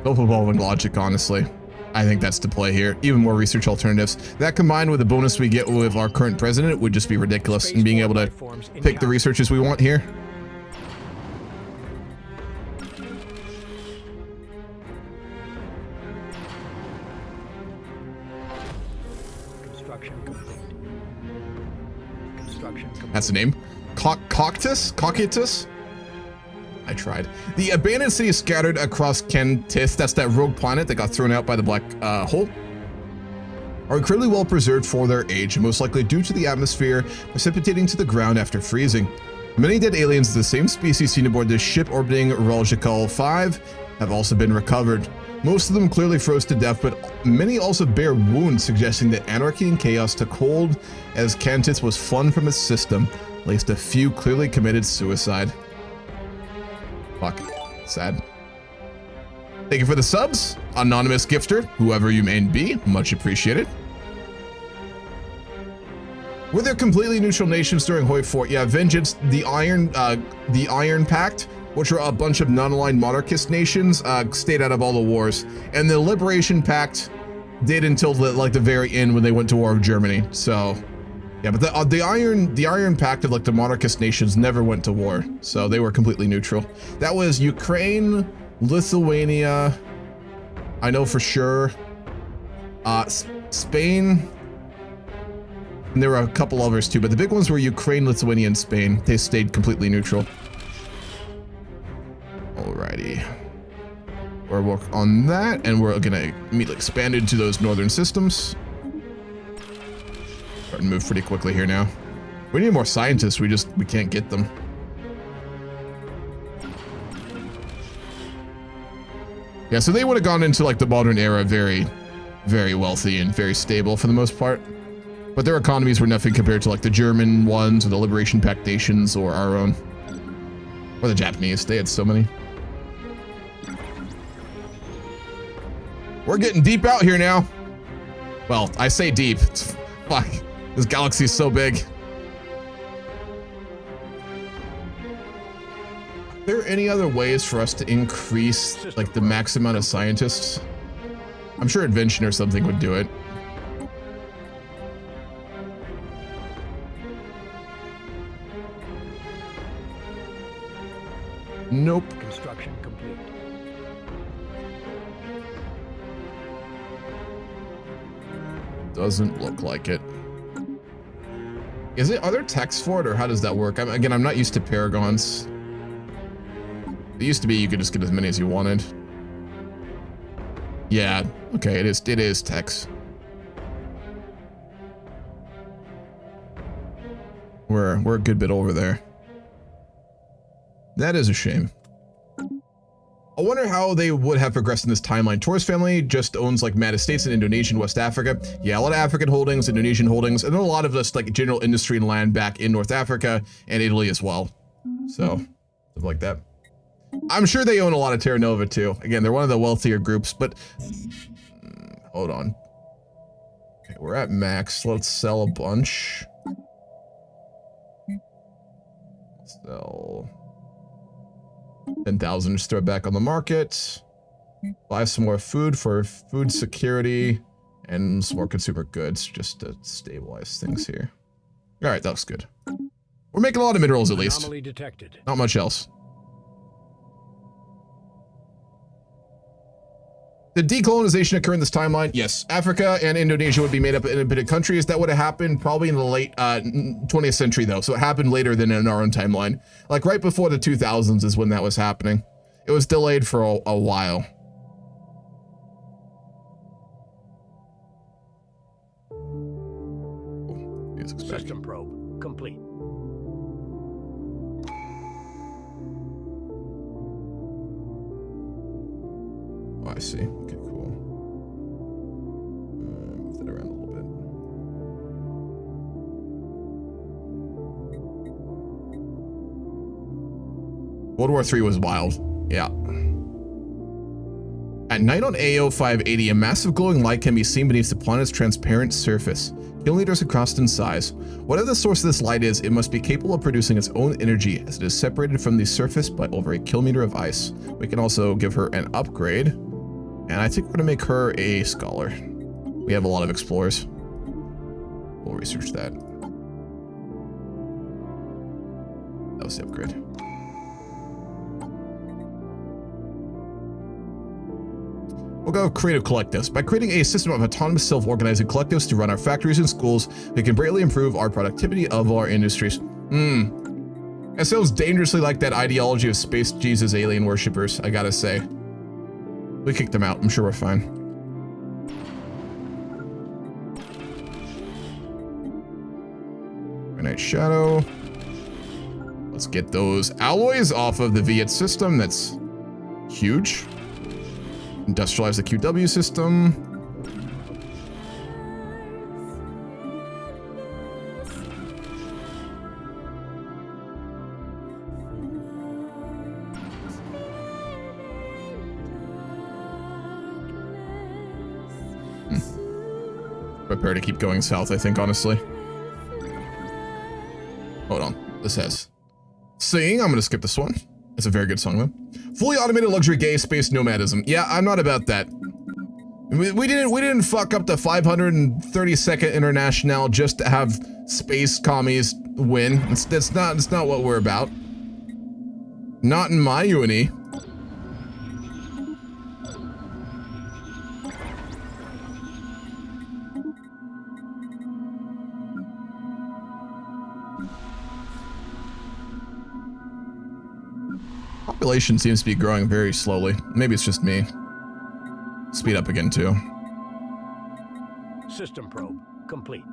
Speaker 1: Self-evolving logic, honestly. I think that's the play here. Even more research alternatives. That combined with the bonus we get with our current president would just be ridiculous in being able to pick the researchers we want here. That's the name. Cocytus? I tried. The abandoned city scattered across Kentis, that's that rogue planet that got thrown out by the black hole, are incredibly well preserved for their age, most likely due to the atmosphere precipitating to the ground after freezing. Many dead aliens of the same species seen aboard this ship orbiting Roleplay 5 have also been recovered. Most of them clearly froze to death, but many also bear wounds, suggesting that anarchy and chaos took hold as Kentis was flung from its system. At least a few clearly committed suicide. Fuck. Sad. Thank you for the subs, anonymous gifter, whoever you may be, much appreciated. Were there completely neutral nations during Hoi 4? Yeah, Vengeance, the Iron Pact, which were a bunch of non-aligned monarchist nations, stayed out of all the wars, and the Liberation Pact did until the very end when they went to war with Germany. So, yeah, but the Iron Pact of the monarchist nations never went to war, so they were completely neutral. That was Ukraine, Lithuania, I know for sure, Spain, and there were a couple others too, but the big ones were Ukraine, Lithuania, and Spain. They stayed completely neutral. Alrighty. We'll work on that, and we're gonna immediately expand into those northern systems. Starting to move pretty quickly here now. We need more scientists, we can't get them. Yeah, so they would have gone into the modern era very, very wealthy and very stable for the most part. But their economies were nothing compared to the German ones or the Liberation Pact nations or our own. Or the Japanese, they had so many. We're getting deep out here now. Well, I say deep. Fuck, this galaxy is so big. Are there any other ways for us to increase the max amount of scientists? I'm sure invention or something would do it. Nope.
Speaker 2: Construction complete.
Speaker 1: Doesn't look like it. Is it? Are there texts for it, or how does that work? Again, I'm not used to paragons. It used to be you could just get as many as you wanted. Yeah. Okay. It is text. We're a good bit over there. That is a shame. I wonder how they would have progressed in this timeline. Torres family just owns mad estates in Indonesia and West Africa. Yeah, a lot of African holdings, Indonesian holdings, and then a lot of just general industry and land back in North Africa and Italy as well. So, stuff like that. I'm sure they own a lot of Terra Nova too. Again, they're one of the wealthier groups, but hold on. Okay, we're at max. Let's sell a bunch. Sell 10,000, just throw it back on the market. Buy some more food for food security and some more consumer goods just to stabilize things here. All right, that looks good. We're making a lot of minerals at least.
Speaker 2: Anomaly detected.
Speaker 1: Not much else. Did decolonization occur in this timeline? Yes. Africa and Indonesia would be made up of independent countries. That would have happened probably in the late 20th century, though. So it happened later than in our own timeline. Right before the 2000s is when that was happening. It was delayed for a while.
Speaker 2: System probe complete.
Speaker 1: Oh, I see. Okay, cool. Move that around a little bit. World War III was wild. Yeah. At night on AO 580, a massive glowing light can be seen beneath the planet's transparent surface, kilometers across in size. Whatever the source of this light is, it must be capable of producing its own energy, as it is separated from the surface by over a kilometer of ice. We can also give her an upgrade, and I think we're gonna make her a scholar. We have a lot of explorers. We'll research that. That was the upgrade. We'll go creative collectives. By creating a system of autonomous self-organizing collectives to run our factories and schools, we can greatly improve our productivity of our industries. It sounds dangerously like that ideology of space Jesus alien worshippers, I gotta say. We kicked them out. I'm sure we're fine. Night Shadow. Let's get those alloys off of the V8 system. That's huge. Industrialize the QW system. Prepare to keep going south, I think, honestly. Hold on. This has singing. I'm gonna skip this one. It's a very good song, though. Fully automated luxury gay space nomadism. Yeah, I'm not about that. We didn't fuck up the 532nd International just to have space commies win. That's not what we're about. Not in my UNE. Population seems to be growing very slowly. Maybe it's just me. Speed up again, too.
Speaker 2: System probe complete.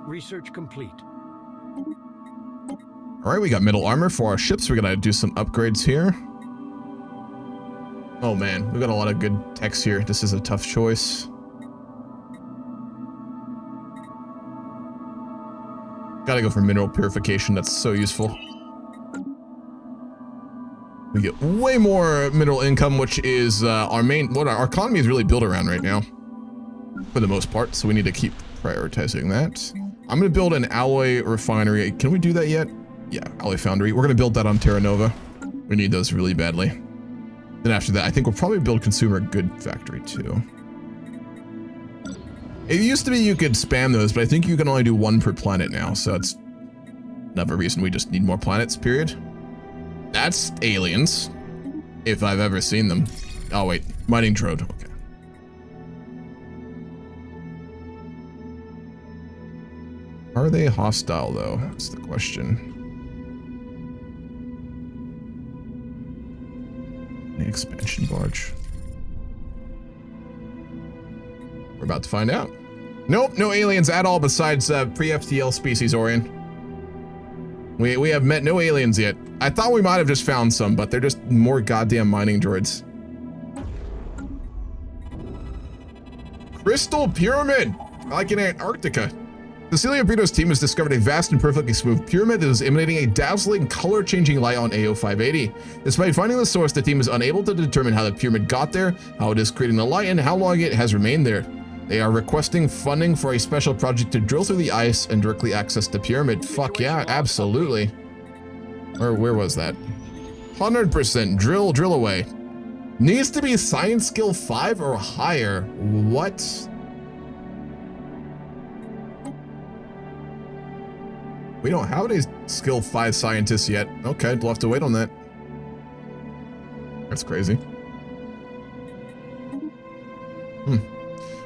Speaker 2: Research complete.
Speaker 1: All right, we got middle armor for our ships. We're gonna do some upgrades here. Oh man, we got a lot of good techs here. This is a tough choice. Gotta go for mineral purification. That's so useful. We get way more mineral income, which is our main, what our economy is really built around right now, for the most part. So we need to keep prioritizing that. I'm gonna build an alloy refinery. Can we do that yet? Yeah, alloy foundry. We're gonna build that on Terra Nova. We need those really badly. Then after that, I think we'll probably build consumer good factory too. It used to be you could spam those, but I think you can only do one per planet now. So it's another reason we just need more planets, period. That's aliens, if I've ever seen them. Oh wait, mining drone, okay. Are they hostile though? That's the question. Expansion barge. We're about to find out. Nope, no aliens at all besides pre-FTL species Orion. We have met no aliens yet. I thought we might have just found some, but they're just more goddamn mining droids. Crystal Pyramid, like in Antarctica. Cecilia Brito's team has discovered a vast and perfectly smooth pyramid that is emanating a dazzling, color-changing light on AO 580. Despite finding the source, the team is unable to determine how the pyramid got there, how it is creating the light, and how long it has remained there. They are requesting funding for a special project to drill through the ice and directly access the pyramid. Fuck yeah, absolutely. Where was that? 100% drill away. Needs to be science skill 5 or higher. What? We don't have any skill 5 scientists yet. Okay, we'll have to wait on that. That's crazy.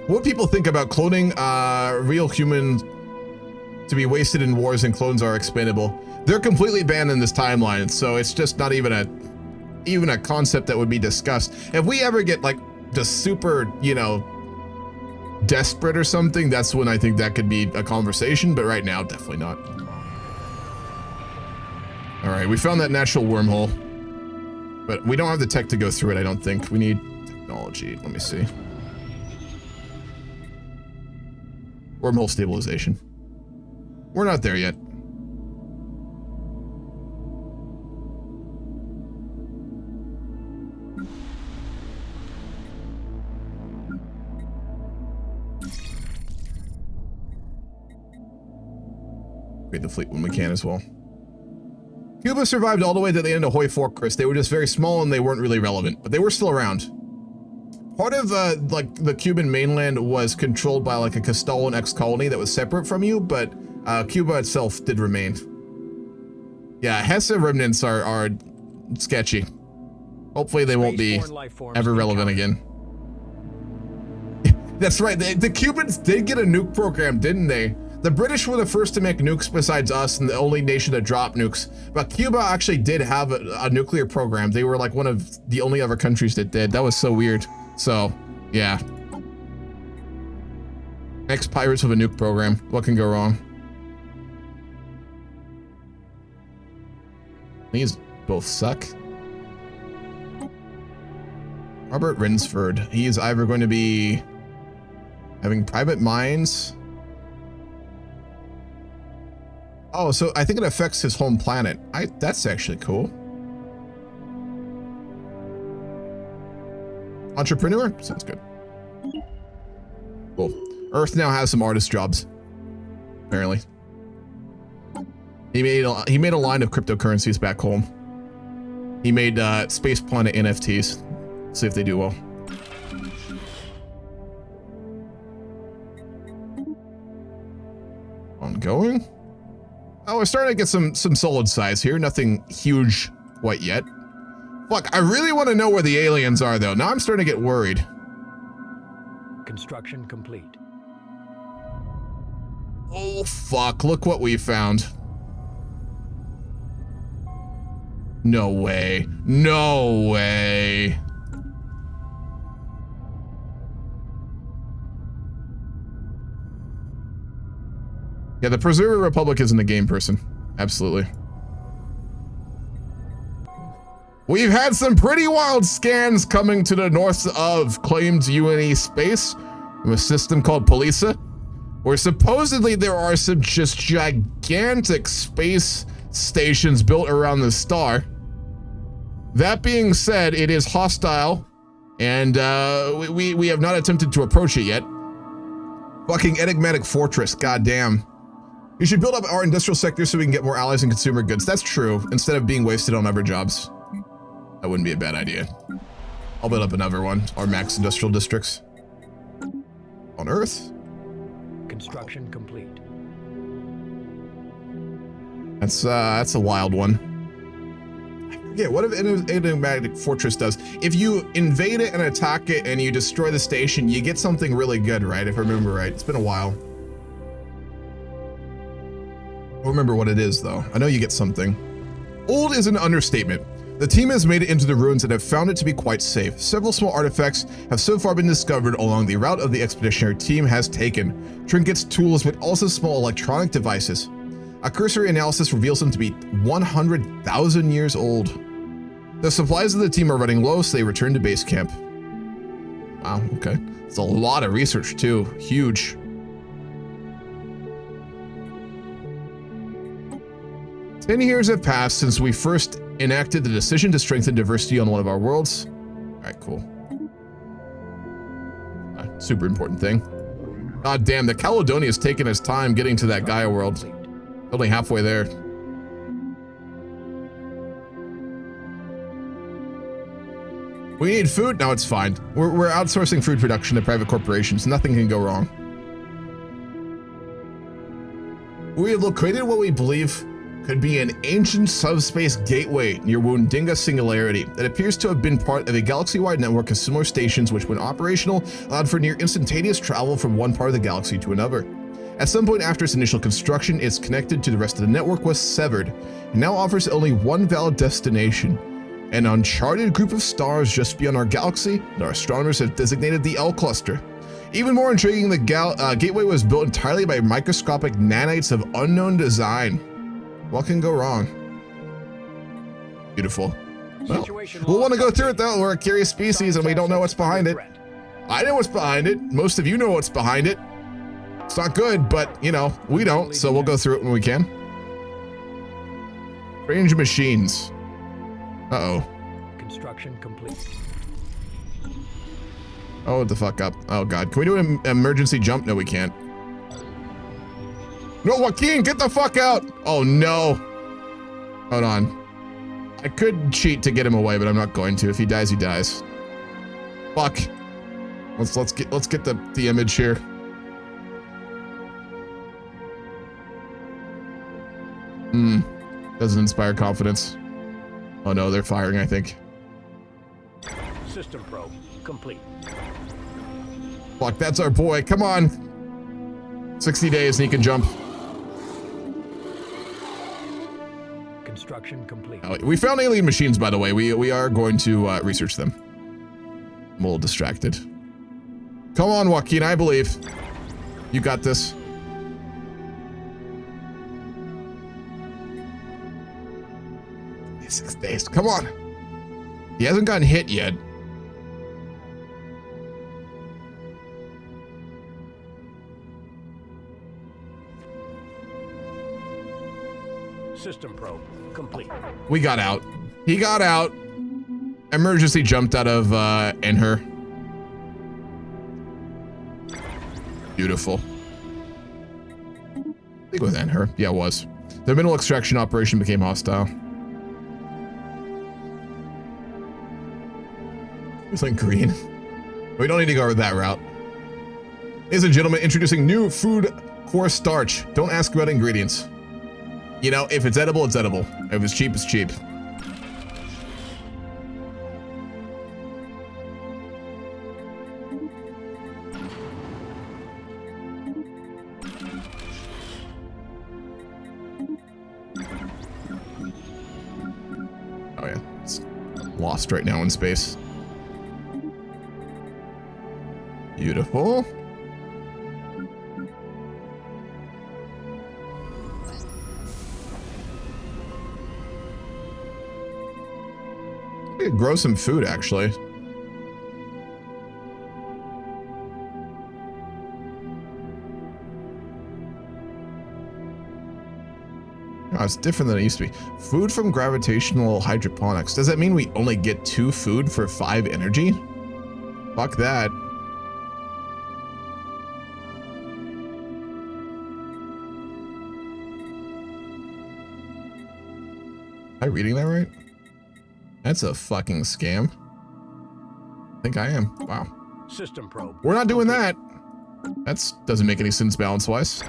Speaker 1: What people think about cloning real humans to be wasted in wars and clones are expendable. They're completely banned in this timeline, so it's just not even a concept that would be discussed. If we ever get like just super, you know, desperate or something, that's when I think that could be a conversation, but right now, definitely not. All right, we found that natural wormhole, but we don't have the tech to go through it, I don't think. We need technology. Let me see. Wormhole stabilization. We're not there yet. Create the fleet when we can as well. Cuba survived all the way to the end of Hoi Fork, Chris. They were just very small and they weren't really relevant, but they were still around. Part of like the Cuban mainland was controlled by like a Crystaline ex-colony that was separate from you, but Cuba itself did remain. Yeah, Hesse remnants are sketchy. Hopefully they won't be
Speaker 2: Spaceborne life forms
Speaker 1: ever relevant
Speaker 2: encountered.
Speaker 1: again. That's right. The Cubans did get a nuke program, didn't they? The British were the first to make nukes besides us and the only nation to drop nukes. But Cuba actually did have a nuclear program. They were like one of the only other countries that did. That was so weird. So, yeah. Ex-pirates with a nuke program. What can go wrong? These both suck. Robert Rinsford. He is either going to be having private mines. Oh, so I think it affects his home planet. That's actually cool. Entrepreneur? Sounds good. Cool. Earth now has some artist jobs, apparently. He made a line of cryptocurrencies back home. He made Space Planet NFTs. See if they do well. Ongoing. Oh, we're starting to get some solid size here. Nothing huge quite yet. Fuck, I really want to know where the aliens are, though. Now I'm starting to get worried.
Speaker 2: Construction complete.
Speaker 1: Oh, fuck. Look what we found. No way. No way. Yeah, the Preserver Republic isn't a game person. Absolutely. We've had some pretty wild scans coming to the north of claimed UNE space from a system called Polisa, where supposedly there are some just gigantic space stations built around the star. That being said, it is hostile, and we have not attempted to approach it yet. Fucking enigmatic fortress, goddamn. You should build up our industrial sector so we can get more allies and consumer goods. That's true, instead of being wasted on other jobs. That wouldn't be a bad idea. I'll build up another one, our max industrial districts. On Earth?
Speaker 2: Construction complete.
Speaker 1: That's a wild one. I forget, what if an enigmatic fortress does? If you invade it and attack it and you destroy the station, you get something really good, right? If I remember right. It's been a while. I don't remember what it is, though. I know you get something. Old is an understatement. The team has made it into the ruins and have found it to be quite safe. Several small artifacts have so far been discovered along the route of the expeditionary team has taken. Trinkets, tools, but also small electronic devices. A cursory analysis reveals them to be 100,000 years old. The supplies of the team are running low, so they return to base camp. Wow, okay. It's a lot of research, too. Huge. 10 years have passed since we first enacted the decision to strengthen diversity on one of our worlds. All right, cool. Super important thing. God damn, the Caledonia's taken his time getting to that Gaia world. Only halfway there. We need food? No, it's fine. We're outsourcing food production to private corporations. Nothing can go wrong. We have located what we believe could be an ancient subspace gateway near Woundinga Singularity that appears to have been part of a galaxy-wide network of similar stations which, when operational, allowed for near instantaneous travel from one part of the galaxy to another. At some point after its initial construction, its connected to the rest of the network was severed, and now offers only one valid destination, an uncharted group of stars just beyond our galaxy that our astronomers have designated the L Cluster. Even more intriguing, the gateway was built entirely by microscopic nanites of unknown design. What can go wrong? Beautiful. Well, we'll want to go through it though. We're a curious species and we don't know what's behind it. I know what's behind it. Most of you know what's behind it. It's not good, but you know, we don't, so we'll go through it when we can. Strange machines. Uh-oh.
Speaker 2: Construction complete.
Speaker 1: Oh, the fuck up. Oh god. Can we do an emergency jump? No, we can't. No, Joaquin, get the fuck out! Oh no. Hold on. I could cheat to get him away, but I'm not going to. If he dies, he dies. Fuck. Let's get the image here. Doesn't inspire confidence. Oh no, they're firing, I think.
Speaker 2: System probe complete.
Speaker 1: Fuck, that's our boy. Come on. 60 days and he can jump.
Speaker 2: Construction complete.
Speaker 1: We found alien machines, by the way. We are going to research them. I'm a little distracted. Come on, Joaquin, I believe. You got this. Yeah, 6 days. Come on. He hasn't gotten hit yet.
Speaker 2: System probe complete.
Speaker 1: We got out. He got out. Emergency jumped out of Enher. Beautiful. I think it was Enher. Yeah, it was. The mineral extraction operation became hostile. It's like green. We don't need to go over that route. Ladies and gentlemen, introducing new food course starch. Don't ask about ingredients. You know, if it's edible, it's edible. If it's cheap, it's cheap. Oh yeah, it's lost right now in space. Beautiful. We could grow some food, actually. Oh, it's different than it used to be. Food from gravitational hydroponics. Does that mean we only get 2 food for 5 energy? Fuck that. Am I reading that right? That's a fucking scam. I think I am. Wow.
Speaker 2: System probe.
Speaker 1: We're not doing that. That doesn't make any sense balance-wise.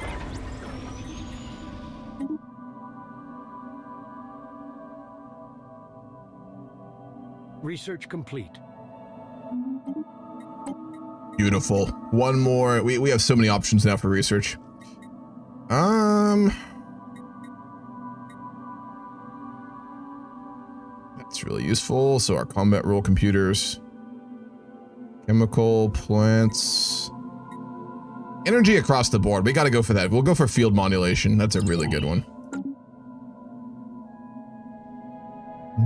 Speaker 2: Research complete.
Speaker 1: Beautiful. One more. We have so many options now for research. That's really useful. So our combat rule computers, chemical, plants, energy across the board. We got to go for that. We'll go for field modulation. That's a really good one.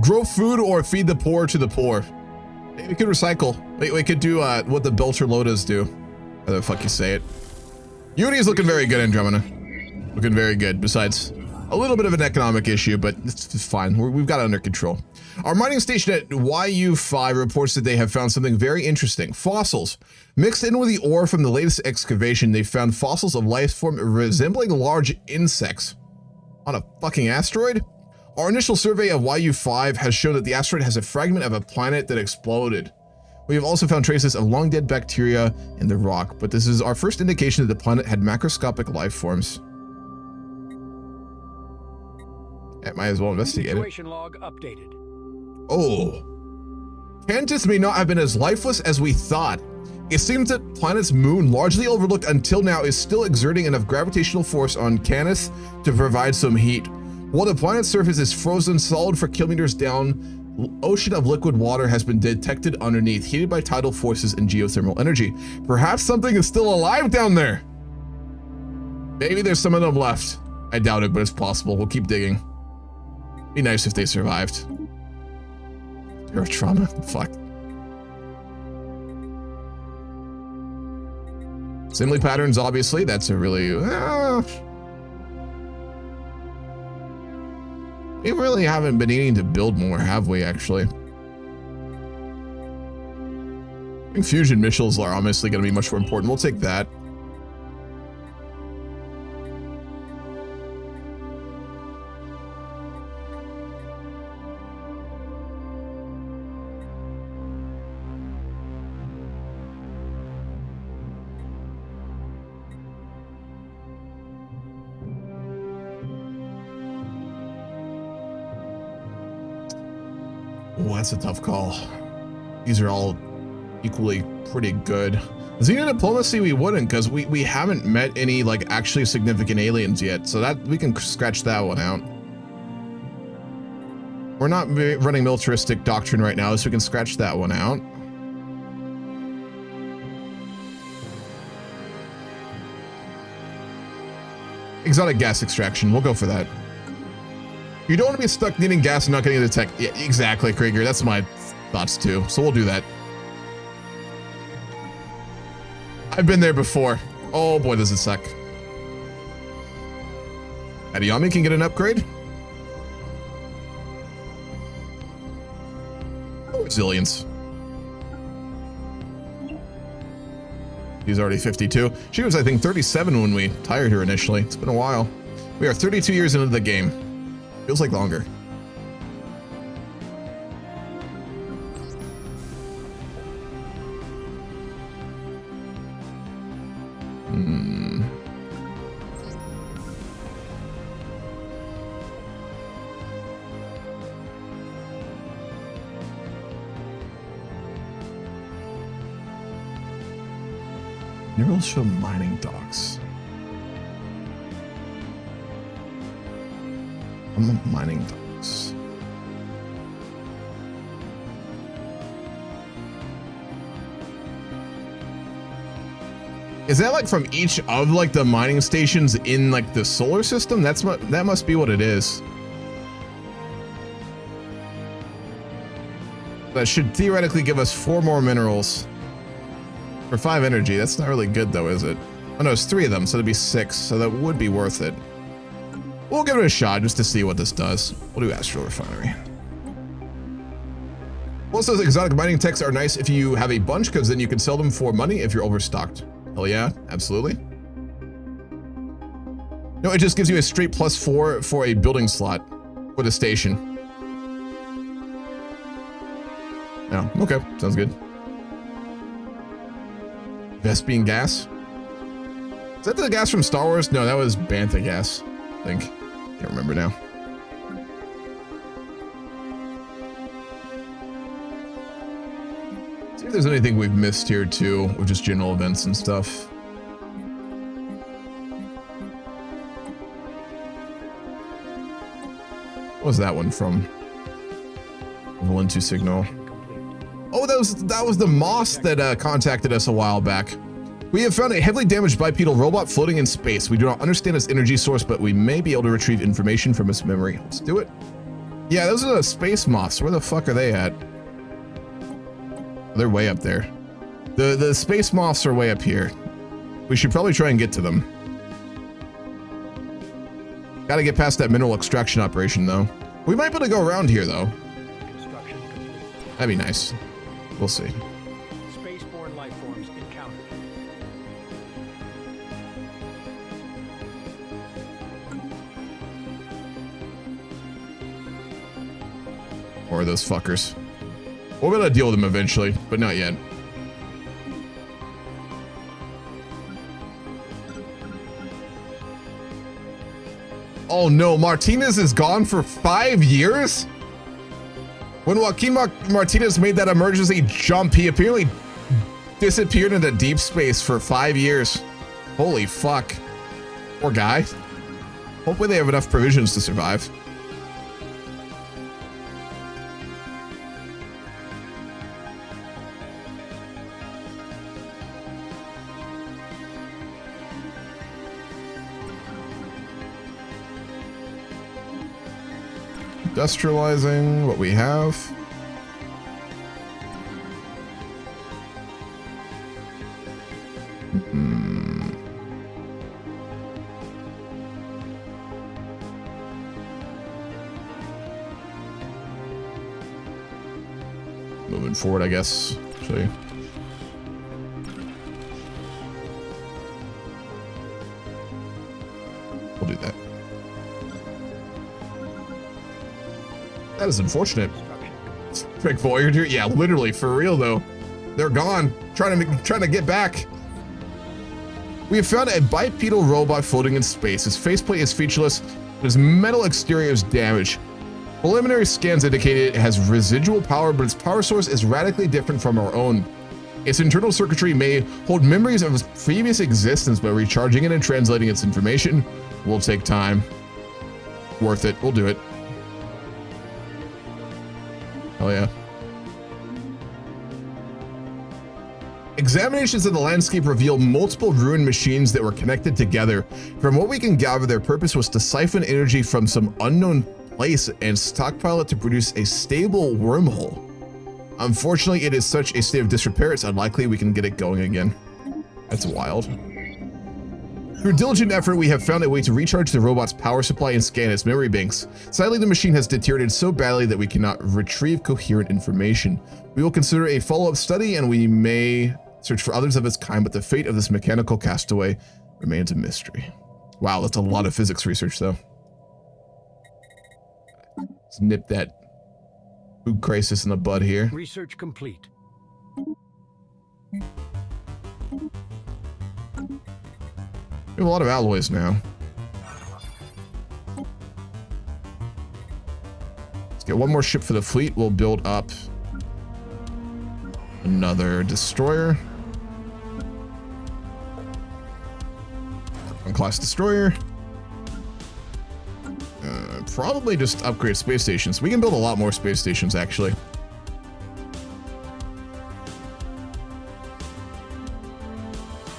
Speaker 1: Grow food or feed the poor to the poor. We could recycle. We could do what the Belcher Lotas do. How the fuck you say it? UNE is looking very good, Andromeda. Looking very good. Besides a little bit of an economic issue, but it's fine. We've got it under control. Our mining station at YU5 reports that they have found something very interesting. Fossils. Mixed in with the ore from the latest excavation, they found fossils of life form resembling large insects. On a fucking asteroid? Our initial survey of YU5 has shown that the asteroid has a fragment of a planet that exploded. We have also found traces of long-dead bacteria in the rock, but this is our first indication that the planet had macroscopic life forms. Yeah, might as well investigate it.
Speaker 2: Situation log updated.
Speaker 1: Oh. Cantus may not have been as lifeless as we thought. It seems that planet's moon, largely overlooked until now, is still exerting enough gravitational force on Canis to provide some heat. While the planet's surface is frozen solid for kilometers down, ocean of liquid water has been detected underneath, heated by tidal forces and geothermal energy. Perhaps something is still alive down there. Maybe there's some of them left. I doubt it, but it's possible. We'll keep digging. Be nice if they survived. They're a trauma. Fuck. Assembly patterns, obviously. That's a really... we really haven't been needing to build more, have we, actually? I think fusion missiles are obviously going to be much more important. We'll take that. Oh, that's a tough call. These are all equally pretty good. Xeno diplomacy, we wouldn't, because we haven't met any like actually significant aliens yet, so that we can scratch that one out. We're not running militaristic doctrine right now, so we can scratch that one out. Exotic gas extraction, we'll go for that. You don't want to be stuck needing gas and not getting the tech. Yeah, exactly, Krieger. That's my thoughts too. So we'll do that. I've been there before. Oh boy, does it suck. Adiyami can get an upgrade. Oh, resilience. He's already 52. She was, I think, 37 when we tired her initially. It's been a while. We are 32 years into the game. Feels like longer. Minerals from mining docks. Mining docks. Is that like from each of like the mining stations in like the solar system? That must be what it is. That should theoretically give us 4 more minerals. For 5 energy, that's not really good though, is it? Oh no, it's 3 of them, so it'd be 6, so that would be worth it. We'll give it a shot just to see what this does. We'll do Astral Refinery. Also, exotic mining techs are nice if you have a bunch, because then you can sell them for money if you're overstocked. Hell yeah, absolutely. No, it just gives you a straight +4 for a building slot for the station. Yeah, okay, sounds good. Vespine gas? Is that the gas from Star Wars? No, that was Bantha gas, I think. Can't remember now. See if there's anything we've missed here too, or just general events and stuff. What was that one from? Valentu signal. Oh, that was the Moss that contacted us a while back. We have found a heavily damaged bipedal robot floating in space. We do not understand its energy source, but we may be able to retrieve information from its memory. Let's do it. Yeah, those are the space moths. Where the fuck are they at? They're way up there. The space moths are way up here. We should probably try and get to them. Gotta get past that mineral extraction operation, though. We might be able to go around here, though. That'd be nice. We'll see.
Speaker 2: Spaceborne life forms encountered.
Speaker 1: Or those fuckers. We'll be able to deal with them eventually, but not yet. Oh no, Martinez is gone for 5 years? When Joaquin Martinez made that emergency jump, he apparently disappeared into deep space for 5 years. Holy fuck. Poor guy. Hopefully they have enough provisions to survive. Industrializing what we have. Moving forward, I guess. Actually. We'll do that. That is unfortunate. Trick Voyager? Yeah, literally, for real though. They're gone. Trying to get back. We have found a bipedal robot floating in space. Its faceplate is featureless, but its metal exterior is damaged. Preliminary scans indicate it has residual power, but its power source is radically different from our own. Its internal circuitry may hold memories of its previous existence, but recharging it and translating its information will take time. Worth it. We'll do it. Hell yeah. Examinations of the landscape reveal multiple ruined machines that were connected together. From what we can gather, their purpose was to siphon energy from some unknown place and stockpile it to produce a stable wormhole. Unfortunately, it is such a state of disrepair, it's unlikely we can get it going again. That's wild. Through diligent effort, we have found a way to recharge the robot's power supply and scan its memory banks. Sadly, the machine has deteriorated so badly that we cannot retrieve coherent information. We will consider a follow-up study, and we may search for others of its kind, but the fate of this mechanical castaway remains a mystery. Wow, that's a lot of physics research, though. Let's nip that food crisis in the bud here.
Speaker 2: Research complete.
Speaker 1: We have a lot of alloys now. Let's get one more ship for the fleet. We'll build up another destroyer. One class destroyer. Probably just upgrade space stations. We can build a lot more space stations, actually.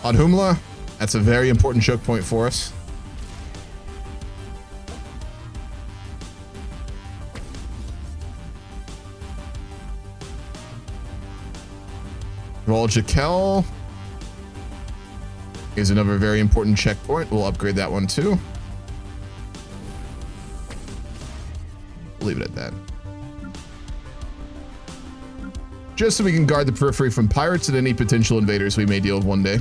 Speaker 1: On Humla, that's a very important choke point for us. Kiel is another very important checkpoint. We'll upgrade that one too. Leave it at that. Just so we can guard the periphery from pirates and any potential invaders we may deal with one day.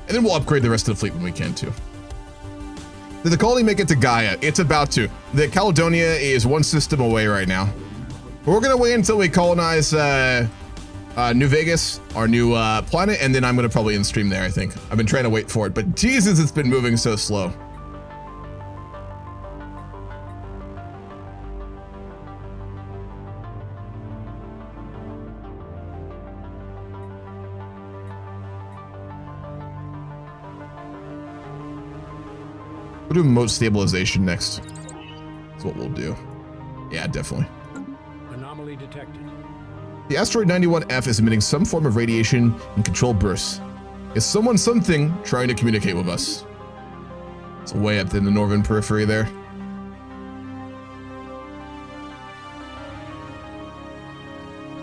Speaker 1: And then we'll upgrade the rest of the fleet when we can too. Did the colony make it to Gaia? It's about to. The Caledonia is one system away right now. We're gonna wait until we colonize New Vegas, our new planet, and then I'm gonna probably end stream there, I think. I've been trying to wait for it, but Jesus, it's been moving so slow. We'll do remote stabilization next. That's what we'll do. Yeah, definitely.
Speaker 2: Anomaly detected.
Speaker 1: The asteroid 91F is emitting some form of radiation in controlled bursts. Is someone something trying to communicate with us? It's way up in the northern periphery there.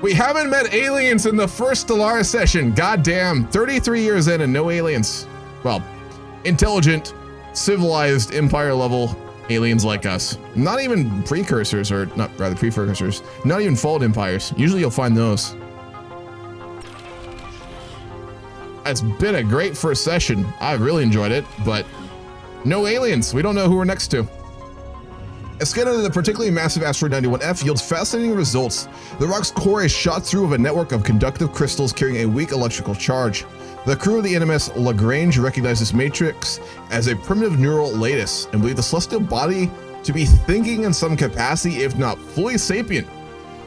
Speaker 1: We haven't met aliens in the first Stellaris session. Goddamn, 33 years in and no aliens. Well, intelligent, civilized, empire level aliens like us. Not even precursors, or not rather precursors, not even failed empires. Usually you'll find those. It's been a great first session. I really enjoyed it, but no aliens. We don't know who we're next to. A scan of the particularly massive asteroid 91F yields fascinating results. The rock's core is shot through with a network of conductive crystals carrying a weak electrical charge. The crew of the NMS Lagrange recognized this matrix as a primitive neural lattice and believe the celestial body to be thinking in some capacity, if not fully sapient.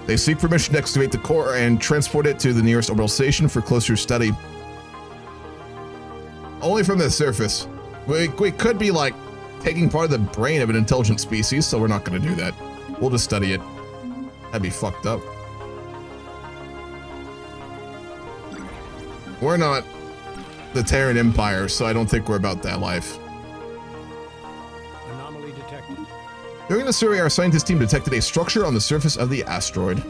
Speaker 1: They seek permission to excavate the core and transport it to the nearest orbital station for closer study. Only from the surface. We could be like taking part of the brain of an intelligent species, so we're not going to do that. We'll just study it. That'd be fucked up. We're not the Terran Empire, so I don't think we're about that life.
Speaker 2: Anomaly detected.
Speaker 1: During the survey, our scientist team detected a structure on the surface of the asteroid.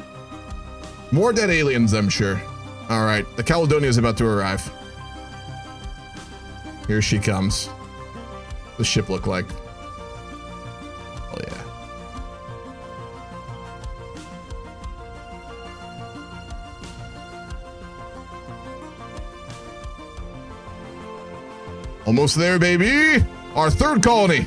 Speaker 1: More dead aliens, I'm sure. All right, the Caledonia is about to arrive. Here she comes. What's the ship look like? Oh yeah. Almost there, baby. Our third colony.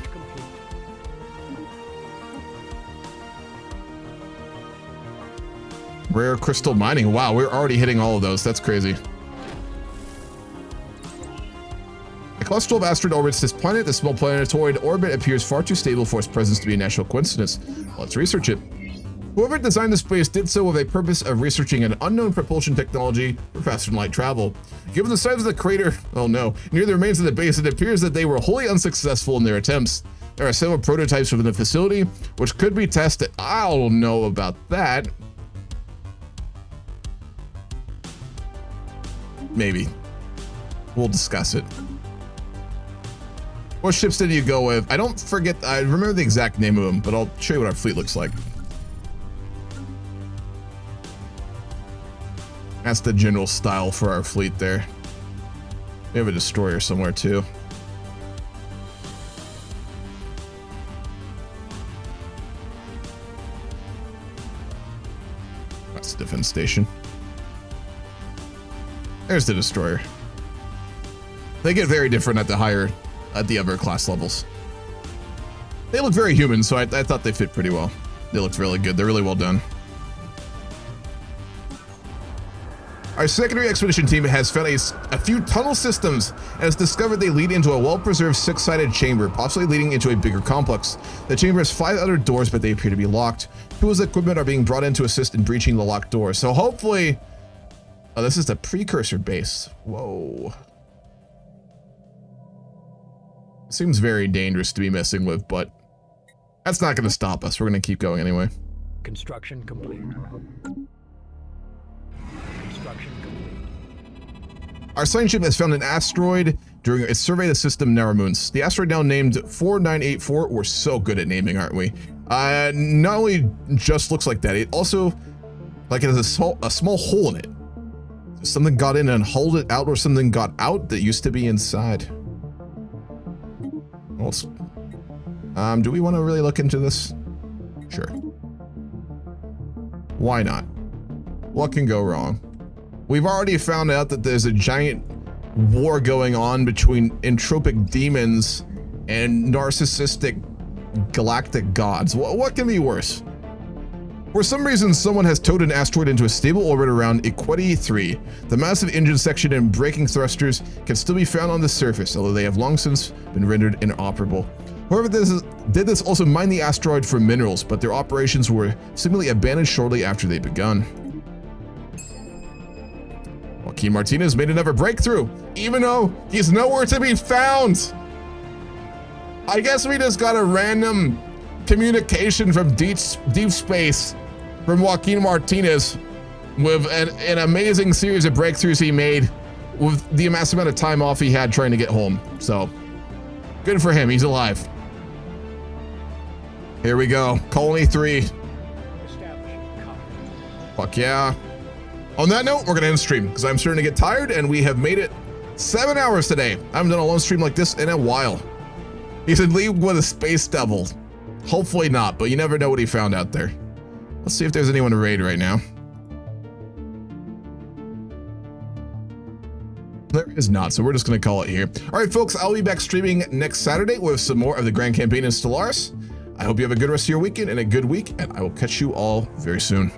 Speaker 1: Rare crystal mining. Wow, we're already hitting all of those. That's crazy. A cluster of asteroid orbits this planet. The small planetoid orbit appears far too stable for its presence to be a natural coincidence. Let's research it. Whoever designed the space did so with a purpose of researching an unknown propulsion technology for faster than light travel. Given the size of the crater, oh no, near the remains of the base, it appears that they were wholly unsuccessful in their attempts. There are several prototypes within the facility, which could be tested. I don't know about that. Maybe. We'll discuss it. What ships did you go with? I don't forget, I remember the exact name of them, but I'll show you what our fleet looks like. That's the general style for our fleet there. We have a destroyer somewhere too. That's the defense station. There's the destroyer. They get very different at the other class levels. They look very human, so I thought they fit pretty well. They looked really good. They're really well done. Our secondary expedition team has found a few tunnel systems and has discovered they lead into a well-preserved six-sided chamber, possibly leading into a bigger complex. The chamber has 5 other doors, but they appear to be locked. Tools and equipment are being brought in to assist in breaching the locked doors. So hopefully... Oh, this is the precursor base. Whoa. Seems very dangerous to be messing with, but that's not going to stop us. We're going to keep going anyway.
Speaker 2: Construction complete.
Speaker 1: Our science ship has found an asteroid during its survey of the system Naramuns. The asteroid, now named 4984, we're so good at naming, aren't we? Not only just looks like that, it also, like, it has a small hole in it. Something got in and hauled it out, or something got out that used to be inside. Well, do we want to really look into this? Sure. Why not? What can go wrong? We've already found out that there's a giant war going on between entropic demons and narcissistic galactic gods. What can be worse? For some reason, someone has towed an asteroid into a stable orbit around Equity 3. The massive engine section and braking thrusters can still be found on the surface, although they have long since been rendered inoperable. Whoever did this also mined the asteroid for minerals, but their operations were seemingly abandoned shortly after they begun. Joaquin Martinez made another breakthrough, even though he's nowhere to be found. I guess we just got a random communication from deep space from Joaquin Martinez with an amazing series of breakthroughs he made with the massive amount of time off he had trying to get home. So good for him. He's alive. Here we go. Colony 3. Fuck yeah. On that note, we're going to end stream because I'm starting to get tired and we have made it 7 hours today. I haven't done a long stream like this in a while. He said leave with a space devil. Hopefully not, but you never know what he found out there. Let's see if there's anyone to raid right now. There is not, so we're just going to call it here. All right, folks, I'll be back streaming next Saturday with some more of the Grand Campaign in Stellaris. I hope you have a good rest of your weekend and a good week, and I will catch you all very soon.